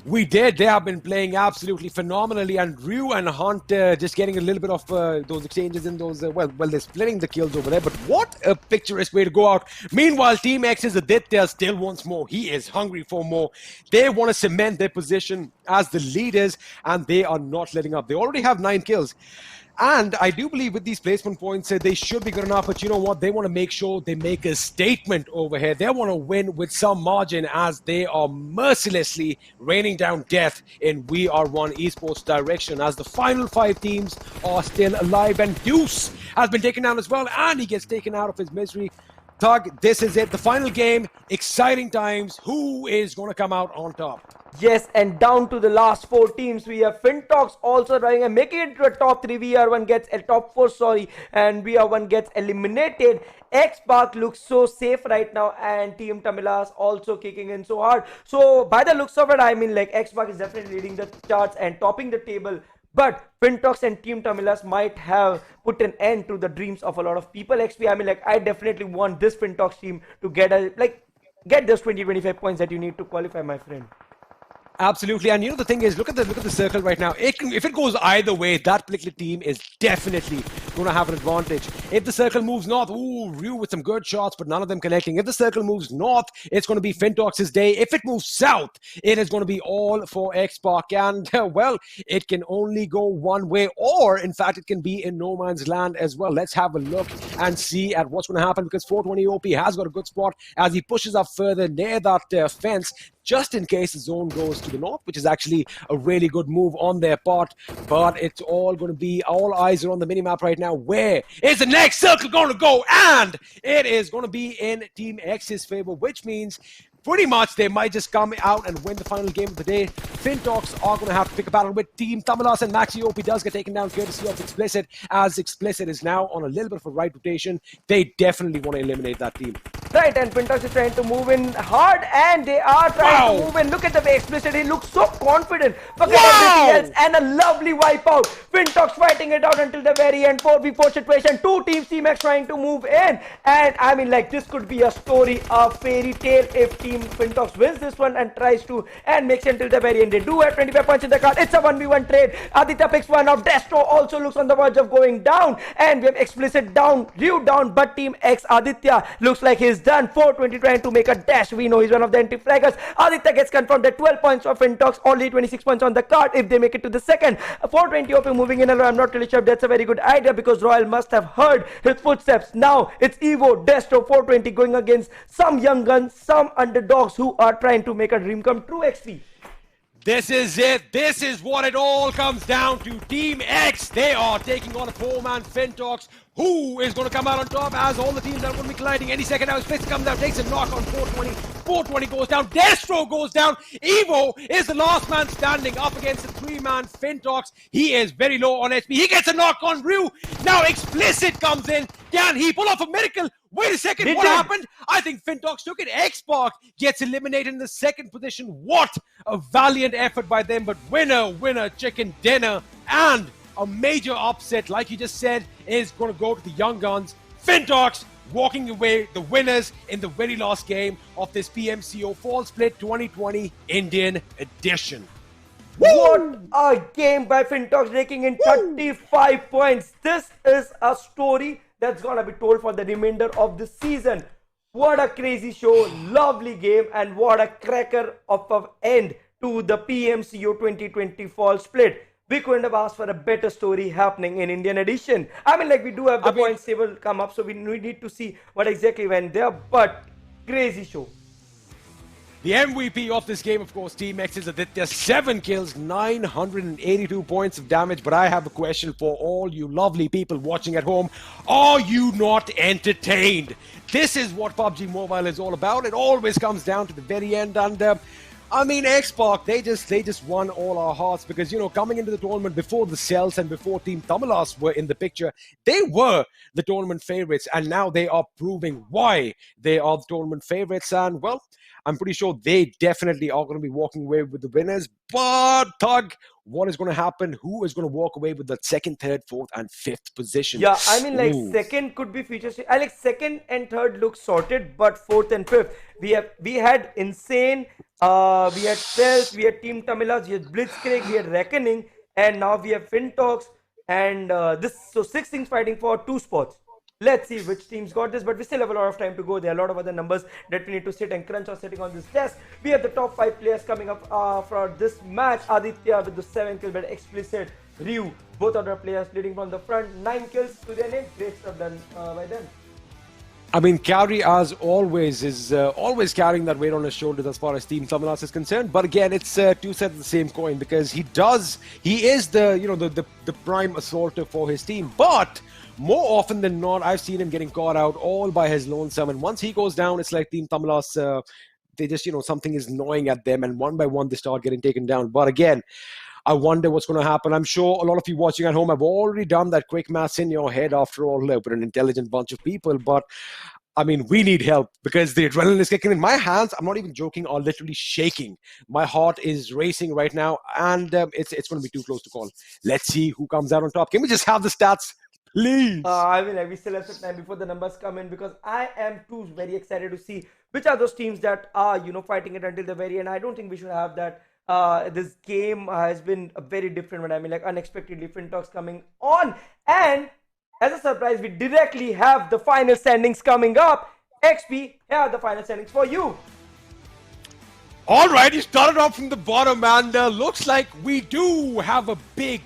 We did. They have been playing absolutely phenomenally, and Ryu and Hunt just getting a little bit of those exchanges in those, well, they're splitting the kills over there, but what a picturesque way to go out. Meanwhile, Team X's Aditya still wants more. He is hungry for more. They want to cement their position as the leaders, and they are not letting up. They already have 9 kills. And I do believe with these placement points, they should be good enough. But you know what? They want to make sure they make a statement over here. They want to win with some margin, as they are mercilessly raining down death in VR1 Esports direction, as the final 5 teams are still alive. And Deuce has been taken down as well, and he gets taken out of his misery. Thug, this is it. The final game. Exciting times. Who is going to come out on top? Yes, and down to the last 4 teams, we have FINTOX also running and making it to the top 3. VR1 gets a top 4, sorry, and VR1 gets eliminated. XSpark looks so safe right now, and Team Tamilas also kicking in so hard. So by the looks of it, I mean, like, XSpark is definitely leading the charts and topping the table. But FINTOX and Team Tamilas might have put an end to the dreams of a lot of people. XP, I mean, like, I definitely want this FINTOX team to get those 20-25 points that you need to qualify, my friend. Absolutely, and you know the thing is, look at the circle right now. If it goes either way, that particular team is definitely going to have an advantage. If the circle moves north, ooh, Ryu with some good shots, but none of them connecting. If the circle moves north, it's going to be FINTOX's day. If it moves south, it is going to be all for XSpark, and well, it can only go one way, or in fact, it can be in no man's land as well. Let's have a look and see at what's going to happen, because 420 OP has got a good spot as he pushes up further near that fence, just in case the zone goes to the north, which is actually a really good move on their part. But it's all going to be, all eyes are on the minimap right now. Where is the next circle going to go? And it is going to be in Team X's favor, which means pretty much they might just come out and win the final game of the day. FINTOX are going to have to pick a battle with Team Tamilas, and MaxiOP does get taken down courtesy of Explicit, as Explicit is now on a little bit of a right rotation. They definitely want to eliminate that team. Right, and FINTOX is trying to move in hard, and they are trying to move in. Look at the way Explicit, he looks so confident. Forget everything else, and a lovely wipeout. FINTOX fighting it out until the very end. 4v4 situation, 2 teams, Team X trying to move in. And I mean, like, this could be a story, a fairy tale if Team FINTOX wins this one and tries to, and makes it until the very end. They do have 25 points in the card. It's a 1v1 trade. Aditya picks one out. Destro also looks on the verge of going down, and we have Explicit down, Ryu down, but Team X Aditya looks like he's done. 420 trying to make a dash. We know he's one of the anti-flaggers. Aditya gets confirmed at 12 points for FINTOX, only 26 points on the card if they make it to the second. 420 OP moving in alone. I'm not really sure if that's a very good idea, because Royal must have heard his footsteps. Now it's Evo, Destro, 420 going against some young guns, some underdogs who are trying to make a dream come true. XP. This is it. This is what it all comes down to. Team X, they are taking on a 4-man FINTOX. Who is going to come out on top, as all the teams are going to be colliding any second now? Space comes down, takes a knock on 420. 420 goes down. Destro goes down. Evo is the last man standing up against the 3-man FINTOX. He is very low on HP. He gets a knock on Ryu. Now Explicit comes in. Can he pull off a miracle? Wait a second, what happened? I think FINTOX took it. XSpark gets eliminated in the second position. What a valiant effort by them, but winner, chicken dinner, and a major upset, like you just said, is going to go to the young guns. FINTOX walking away the winners in the very last game of this PMCO Fall Split 2020 Indian edition. What a game by FINTOX, raking in 35 points. This is a story that's gonna be told for the remainder of the season. What a crazy show, lovely game, and what a cracker of an end to the PMCO 2020 Fall Split. We couldn't have asked for a better story happening in Indian edition. I mean, like, we do have the points table come up, so we need to see what exactly went there, but crazy show. The MVP of this game, of course, Team X is Aditya. 7 kills, 982 points of damage. But I have a question for all you lovely people watching at home. Are you not entertained? This is what PUBG Mobile is all about. It always comes down to the very end. And I mean, XSpark, they just won all our hearts, because, you know, coming into the tournament before the Celtz and before Team Tamilas were in the picture, they were the tournament favorites, and now they are proving why they are the tournament favorites. And, well, I'm pretty sure they definitely are going to be walking away with the winners. But, Thug, what is going to happen? Who is going to walk away with the second, third, fourth, and fifth position? Yeah, I mean, like, second could be Futurestation. I like second and third look sorted, but fourth and fifth, we had Insane, we had Celtz, we had Team Tamilas, we had Blitzkrieg, we had Reckoning, and now we have FINTOX, and so 6 teams fighting for 2 spots. Let's see which teams got this, but we still have a lot of time to go. There are a lot of other numbers that we need to sit and crunch or sitting on this desk. We have the top 5 players coming up for this match. Aditya with the 7 kills, but Explicit, Ryu, both other players leading from the front. 9 kills to their name. Great stuff done by them. I mean, Kyrie, as always, is always carrying that weight on his shoulders as far as Team Tamilas is concerned. But again, it's two sides of the same coin because he is the prime assaulter for his team. But more often than not, I've seen him getting caught out all by his lonesome. And once he goes down, it's like Team Tamilas, they just, something is gnawing at them. And one by one, they start getting taken down. But again, I wonder what's going to happen. I'm sure a lot of you watching at home have already done that quick maths in your head. After all, we're an intelligent bunch of people. But, I mean, we need help because the adrenaline is kicking in. My hands, I'm not even joking, are literally shaking. My heart is racing right now, and it's going to be too close to call. Let's see who comes out on top. Can we just have the stats, please? I mean, we still have some time before the numbers come in because I am too very excited to see which are those teams that are, fighting it until the very end. I don't think we should have that. This game has been a very different one. I mean, like unexpectedly, FINTOX coming on, and as a surprise, we directly have the final standings coming up. XP, here are the final standings for you. All right, you started off from the bottom, and looks like we do have a big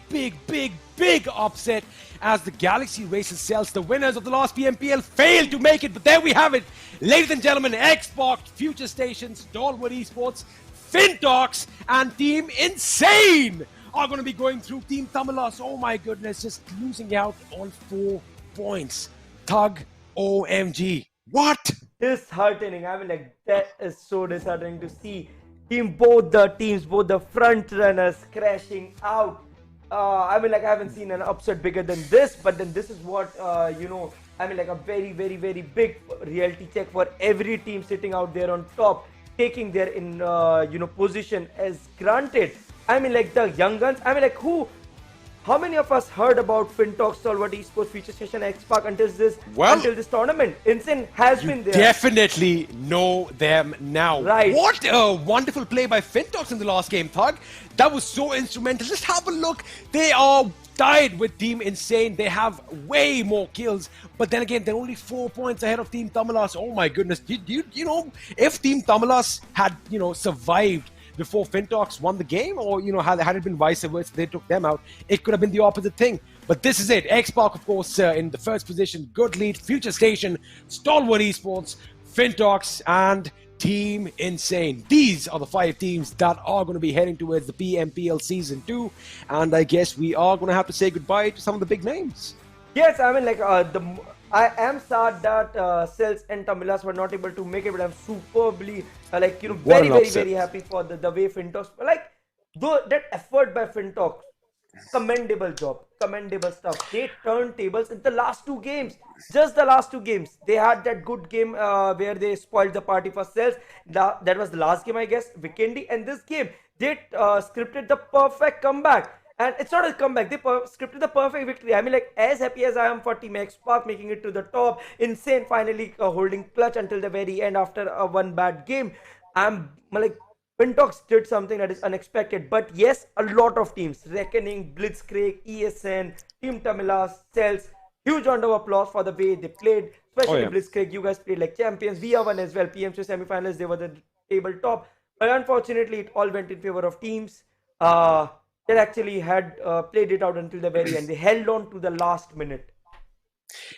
upset as the Galaxy Races Celtz, the winners of the last PMPL, failed to make it. But there we have it, ladies and gentlemen. XSpark, Futurestation, STALWART Esports, FINTOX, and Team Insane are going to be going through. Team Tamilas, oh my goodness, just losing out on 4 points. Thug, OMG. What? Disheartening. I mean, like, that is so disheartening to see both the front runners crashing out. I mean, like, I haven't seen an upset bigger than this, but then this is what, I mean, like a very big reality check for every team sitting out there on top, taking their position as granted. I mean, like, the young guns, I mean, like, how many of us heard about FINTOX, STALWART Esports, Futurestation, XSpark until this tournament? Insane has been there. Definitely know them now. Right. What a wonderful play by FINTOX in the last game, Thug. That was so instrumental. Just have a look. They are tied with Team Insane. They have way more kills. But then again, they're only 4 points ahead of Team Tamilas. Oh my goodness. You know, if Team Tamilas had, survived before FINTOX won the game, or had it been vice versa, they took them out, it could have been the opposite thing. But this is it. XSpark, of course, in the first position, good lead. Futurestation, STALWART Esports, FINTOX, and Team Insane. These are the 5 teams that are going to be heading towards the PMPL Season 2, and I guess we are going to have to say goodbye to some of the big names. Yes, I mean, like, I am sad that Celtz and Tamilas were not able to make it, but I'm superbly, very happy for the way FINTOX, like, though that effort by FINTOX, commendable job, commendable stuff. They turned tables in the last 2 games, just the last 2 games. They had that good game where they spoiled the party for Celtz. That was the last game, I guess, Vikendi, and this game, they scripted the perfect comeback. And it's not a comeback, they scripted the perfect victory. I mean, like, as happy as I am for Team XSpark making it to the top, Insane finally holding clutch until the very end after one bad game. I'm like, FINTOX did something that is unexpected. But yes, a lot of teams, Reckoning, Blitzkrieg, ESN, Team Tamilas, Celtz, huge round of applause for the way they played, especially Blitzkrieg. You guys played like champions. VR1 as well, PMCO semifinals, they were the tabletop. But unfortunately, it all went in favor of teams that actually had played it out until the very end. They held on to the last minute.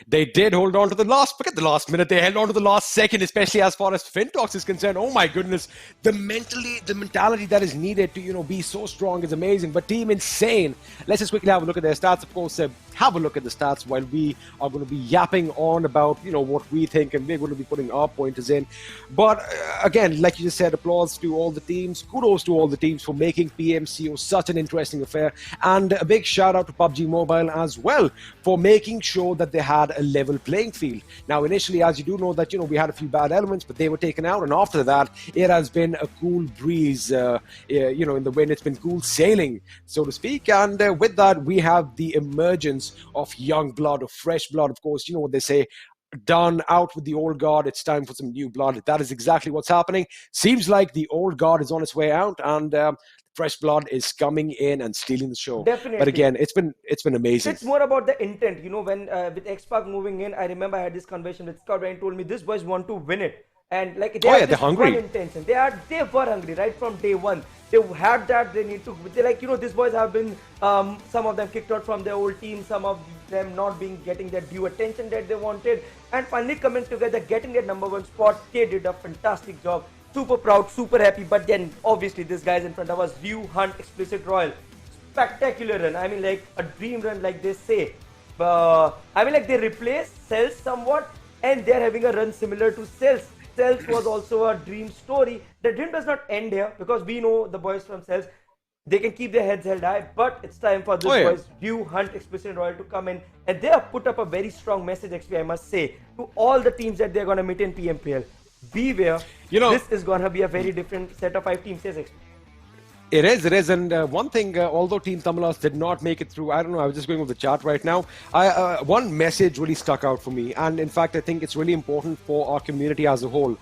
They did hold on to the last, forget the last minute, they held on to the last second, especially as far as FINTOX is concerned. Oh my goodness, the mentality that is needed to, be so strong is amazing. But Team Insane, let's just quickly have a look at their stats. Of course, have a look at the stats while we are going to be yapping on about, what we think, and we're going to be putting our pointers in. But again, like you just said, applause to all the teams, kudos to all the teams for making PMCO such an interesting affair, and a big shout out to PUBG Mobile as well for making sure that they had a level playing field. Now, initially, as you do know, that we had a few bad elements, but they were taken out, and after that, it has been a cool breeze. In the wind, it's been cool sailing, so to speak. And with that, we have the emergence of young blood, of fresh blood. Of course, you know what they say: done out with the old guard, it's time for some new blood. That is exactly what's happening. Seems like the old guard is on its way out, and fresh blood is coming in and stealing the show. Definitely. But again, it's been amazing. It's more about the intent. When with XSpark moving in, I remember I had this conversation with Scott and he told me these boys want to win it, and like they're hungry. One intention. They were hungry right from day one. they had that. They need to. They're like, these boys have been some of them kicked out from their old team, some of them not getting their due attention that they wanted, and finally coming together, getting their #1 spot. They did a fantastic job. Super proud, super happy. But then obviously this guy's in front of us, View Hunt Explicit Royal. Spectacular run. I mean, like a dream run, like they say. I mean, like they replaced Celtz somewhat, and they're having a run similar to Celtz. Celtz was also a dream story. The dream does not end here, because we know the boys from Celtz, they can keep their heads held high, but it's time for this boys, View Hunt Explicit Royal, to come in, and they have put up a very strong message, XP, I must say, to all the teams that they're going to meet in PMPL. Beware, this is going to be a very different set of 5 teams. Yes, XP. It is, and one thing, although Team Tamilas did not make it through, I don't know, I was just going over the chart right now, one message really stuck out for me, and in fact, I think it's really important for our community as a whole.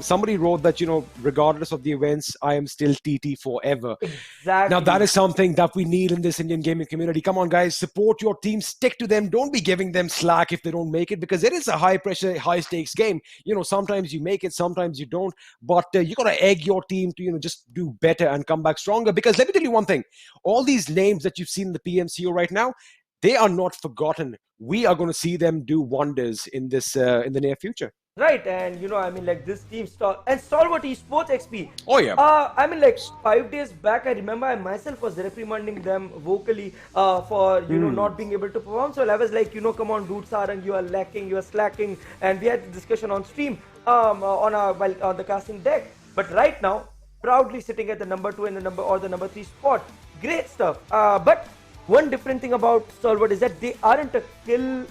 Somebody wrote that, regardless of the events, I am still TT forever. Exactly. Now, that is something that we need in this Indian gaming community. Come on, guys, support your team, stick to them. Don't be giving them slack if they don't make it, because it is a high-pressure, high-stakes game. Sometimes you make it, sometimes you don't, but you got to egg your team to, just do better and come back stronger. Because let me tell you one thing, all these names that you've seen in the PMCO right now, they are not forgotten. We are going to see them do wonders in this in the near future. Right, and I mean, like this team STALWART Esports XP. Oh yeah. I mean, like 5 days back, I remember I myself was reprimanding them vocally for not being able to perform. So I was like, come on, dude, Sarang, you are lacking, you are slacking, and we had the discussion on stream on the casting deck. But right now, proudly sitting at the #2 and the #3 spot. Great stuff. But one different thing about STALWART is that they aren't a kill.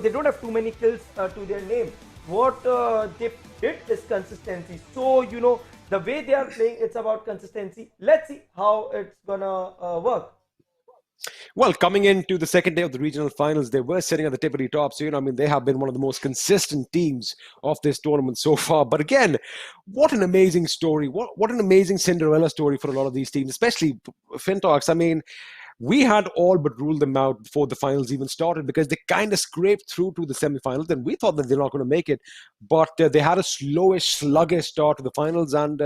They don't have too many kills to their name. What they did is consistency. So, the way they are playing, it's about consistency. Let's see how it's gonna work. Well, coming into the second day of the regional finals, they were sitting at the tippity top. So, they have been one of the most consistent teams of this tournament so far. But again, what an amazing story. What an amazing Cinderella story for a lot of these teams, especially FINTOX. I mean, we had all but ruled them out before the finals even started, because they kind of scraped through to the semifinals, and we thought that they're not going to make it. But they had a sluggish start to the finals, and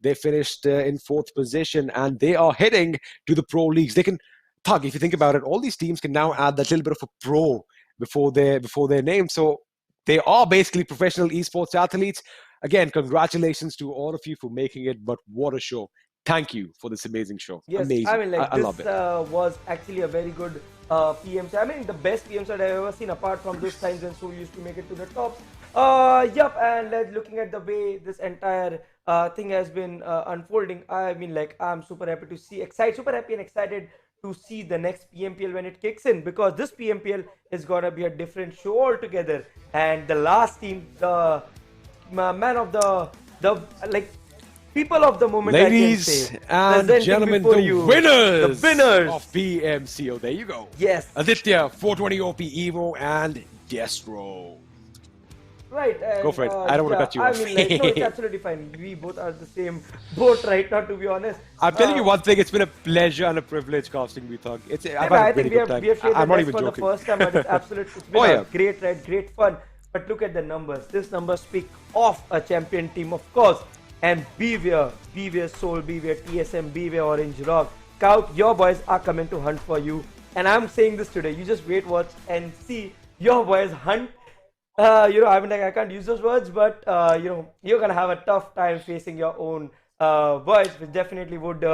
they finished in 4th position, and they are heading to the pro leagues. They can, Thug, if you think about it, all these teams can now add that little bit of a pro before their name. So they are basically professional esports athletes. Again, congratulations to all of you for making it, but what a show. Thank you for this amazing show. Yes, amazing. I mean, like, I love it. Was actually a very good PMC. I mean, the best PMC that I've ever seen, apart from those times and so used to make it to the tops. Yep, and looking at the way this entire thing has been unfolding, I mean, like, I'm super happy to see, super happy and excited to see the next PMPL when it kicks in, because this PMPL is gonna be a different show altogether. And the last team, the man of the people of the moment, ladies and gentlemen, the winners of PMCO. There you go. Yes. Aditya, 420 OP Evo, and Destro. Right. And, go for it. I don't want to cut you off. I mean, like, no, it's absolutely fine. We both are the same boat right now, to be honest. I'm telling you one thing. It's been a pleasure and a privilege casting with Thug. I think we have shared the best for the first time, but it's absolutely great ride, great fun. But look at the numbers. These numbers speak of a champion team, of course. And beware Soul, beware TSM, beware Orange Rock. Scout, your boys are coming to hunt for you. And I'm saying this today. You just wait, watch, and see your boys hunt. I mean, like, I can't use those words, but you're gonna have a tough time facing your own boys, which definitely would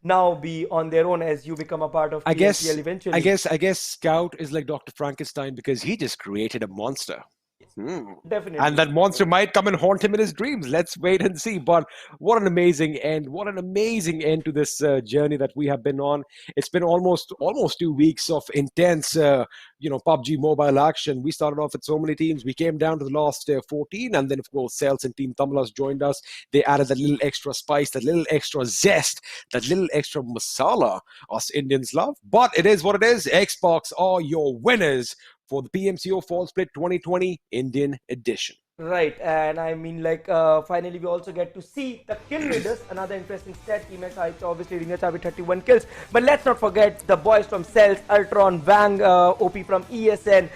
now be on their own as you become a part of PMPL eventually. I guess Scout is like Dr. Frankenstein, because he just created a monster. Definitely. And that monster might come and haunt him in his dreams. Let's wait and see. But what an amazing end. What an amazing end to this journey that we have been on. It's been almost 2 weeks of intense, PUBG Mobile action. We started off with so many teams. We came down to the last 14. And then, of course, Celtz and Team Tamilas joined us. They added that little extra spice, that little extra zest, that little extra masala us Indians love. But it is what it is. XSpark are your winners for the PMCO Fall Split 2020 Indian Edition. Right, and I mean, like, finally we also get to see the kill leaders, another interesting stat. Team X obviously leading us with 31 kills, but let's not forget the boys from Celtz, Ultron, Vang, OP from ESN,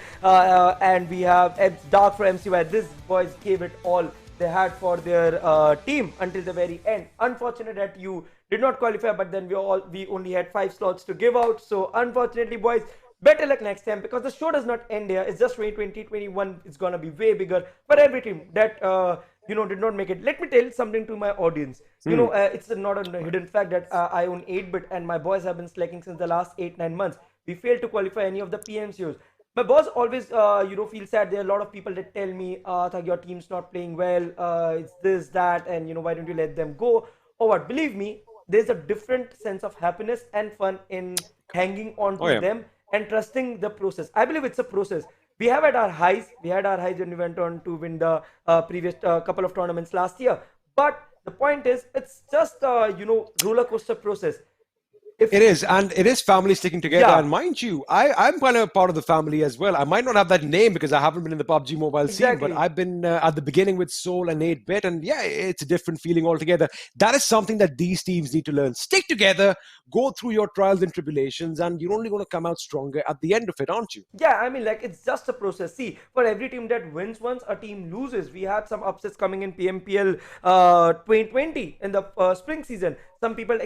and we have Dark for MCYS. These boys gave it all they had for their team until the very end. Unfortunate that you did not qualify, but then we only had 5 slots to give out. So unfortunately, boys, better luck next time, because the show does not end here. It's just 2020-21. It's gonna be way bigger for every team that did not make it. Let me tell something to my audience. It's not a hidden fact that I own 8-bit and my boys have been slacking since the last 8-9 months. We failed to qualify any of the PMCOs. My boss always feel sad. There are a lot of people that tell me, your team's not playing well, it's this, that, and why don't you let them go or what. Believe me, there's a different sense of happiness and fun in hanging on to them and trusting the process. I believe it's a process. We have had our highs. We had our highs when we went on to win the previous couple of tournaments last year. But the point is, it's just roller coaster process. It is, and it is family sticking together. Yeah. And mind you, I'm kind of part of the family as well. I might not have that name because I haven't been in the PUBG Mobile scene, but I've been at the beginning with Soul and 8-bit, and yeah, it's a different feeling altogether. That is something that these teams need to learn. Stick together, go through your trials and tribulations, and you're only going to come out stronger at the end of it, aren't you? Yeah, I mean, like, it's just a process. See, for every team that wins once, a team loses. We had some upsets coming in PMPL 2020 in the spring season. Some people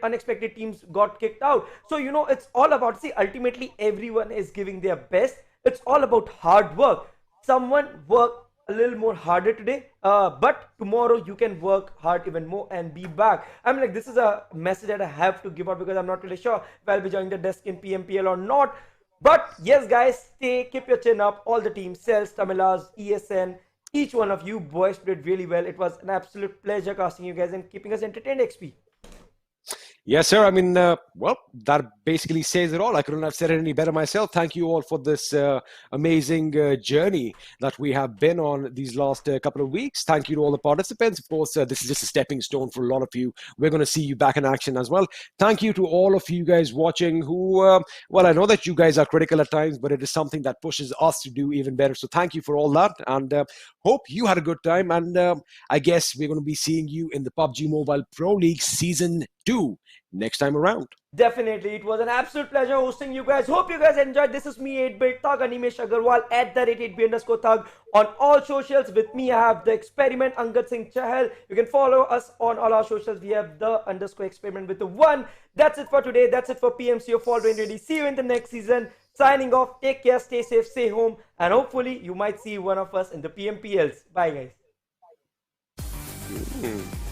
unexpected teams got kicked out. So, it's all about, see, ultimately everyone is giving their best. It's all about hard work. Someone worked a little more harder today, but tomorrow you can work hard even more and be back. I mean, like, this is a message that I have to give out because I'm not really sure if I'll be joining the desk in PMPL or not. But yes, guys, keep your chin up. All the teams, Celtz, Tamilas, ESN, each one of you boys played really well. It was an absolute pleasure casting you guys and keeping us entertained, XP. Yes, sir. I mean, well, that basically says it all. I couldn't have said it any better myself. Thank you all for this amazing journey that we have been on these last couple of weeks. Thank you to all the participants. Of course, this is just a stepping stone for a lot of you. We're going to see you back in action as well. Thank you to all of you guys watching who, well, I know that you guys are critical at times, but it is something that pushes us to do even better. So thank you for all that, and hope you had a good time. And I guess we're going to be seeing you in the PUBG Mobile Pro League Season 2 next time around. Definitely, it was an absolute pleasure hosting you guys. Hope you guys enjoyed. This is me, 8-bit Thug Animesh Agarwal at the rate 8B_Thug on all socials. With me, I have the Experiment Angad Singh Chahal. You can follow us on all our socials. We have the _experiment with the 1. That's it for today. That's it for PMCO Fall 2020. See you in the next season. Signing off. Take care. Stay safe. Stay home. And hopefully, you might see one of us in the PMPLs. Bye, guys.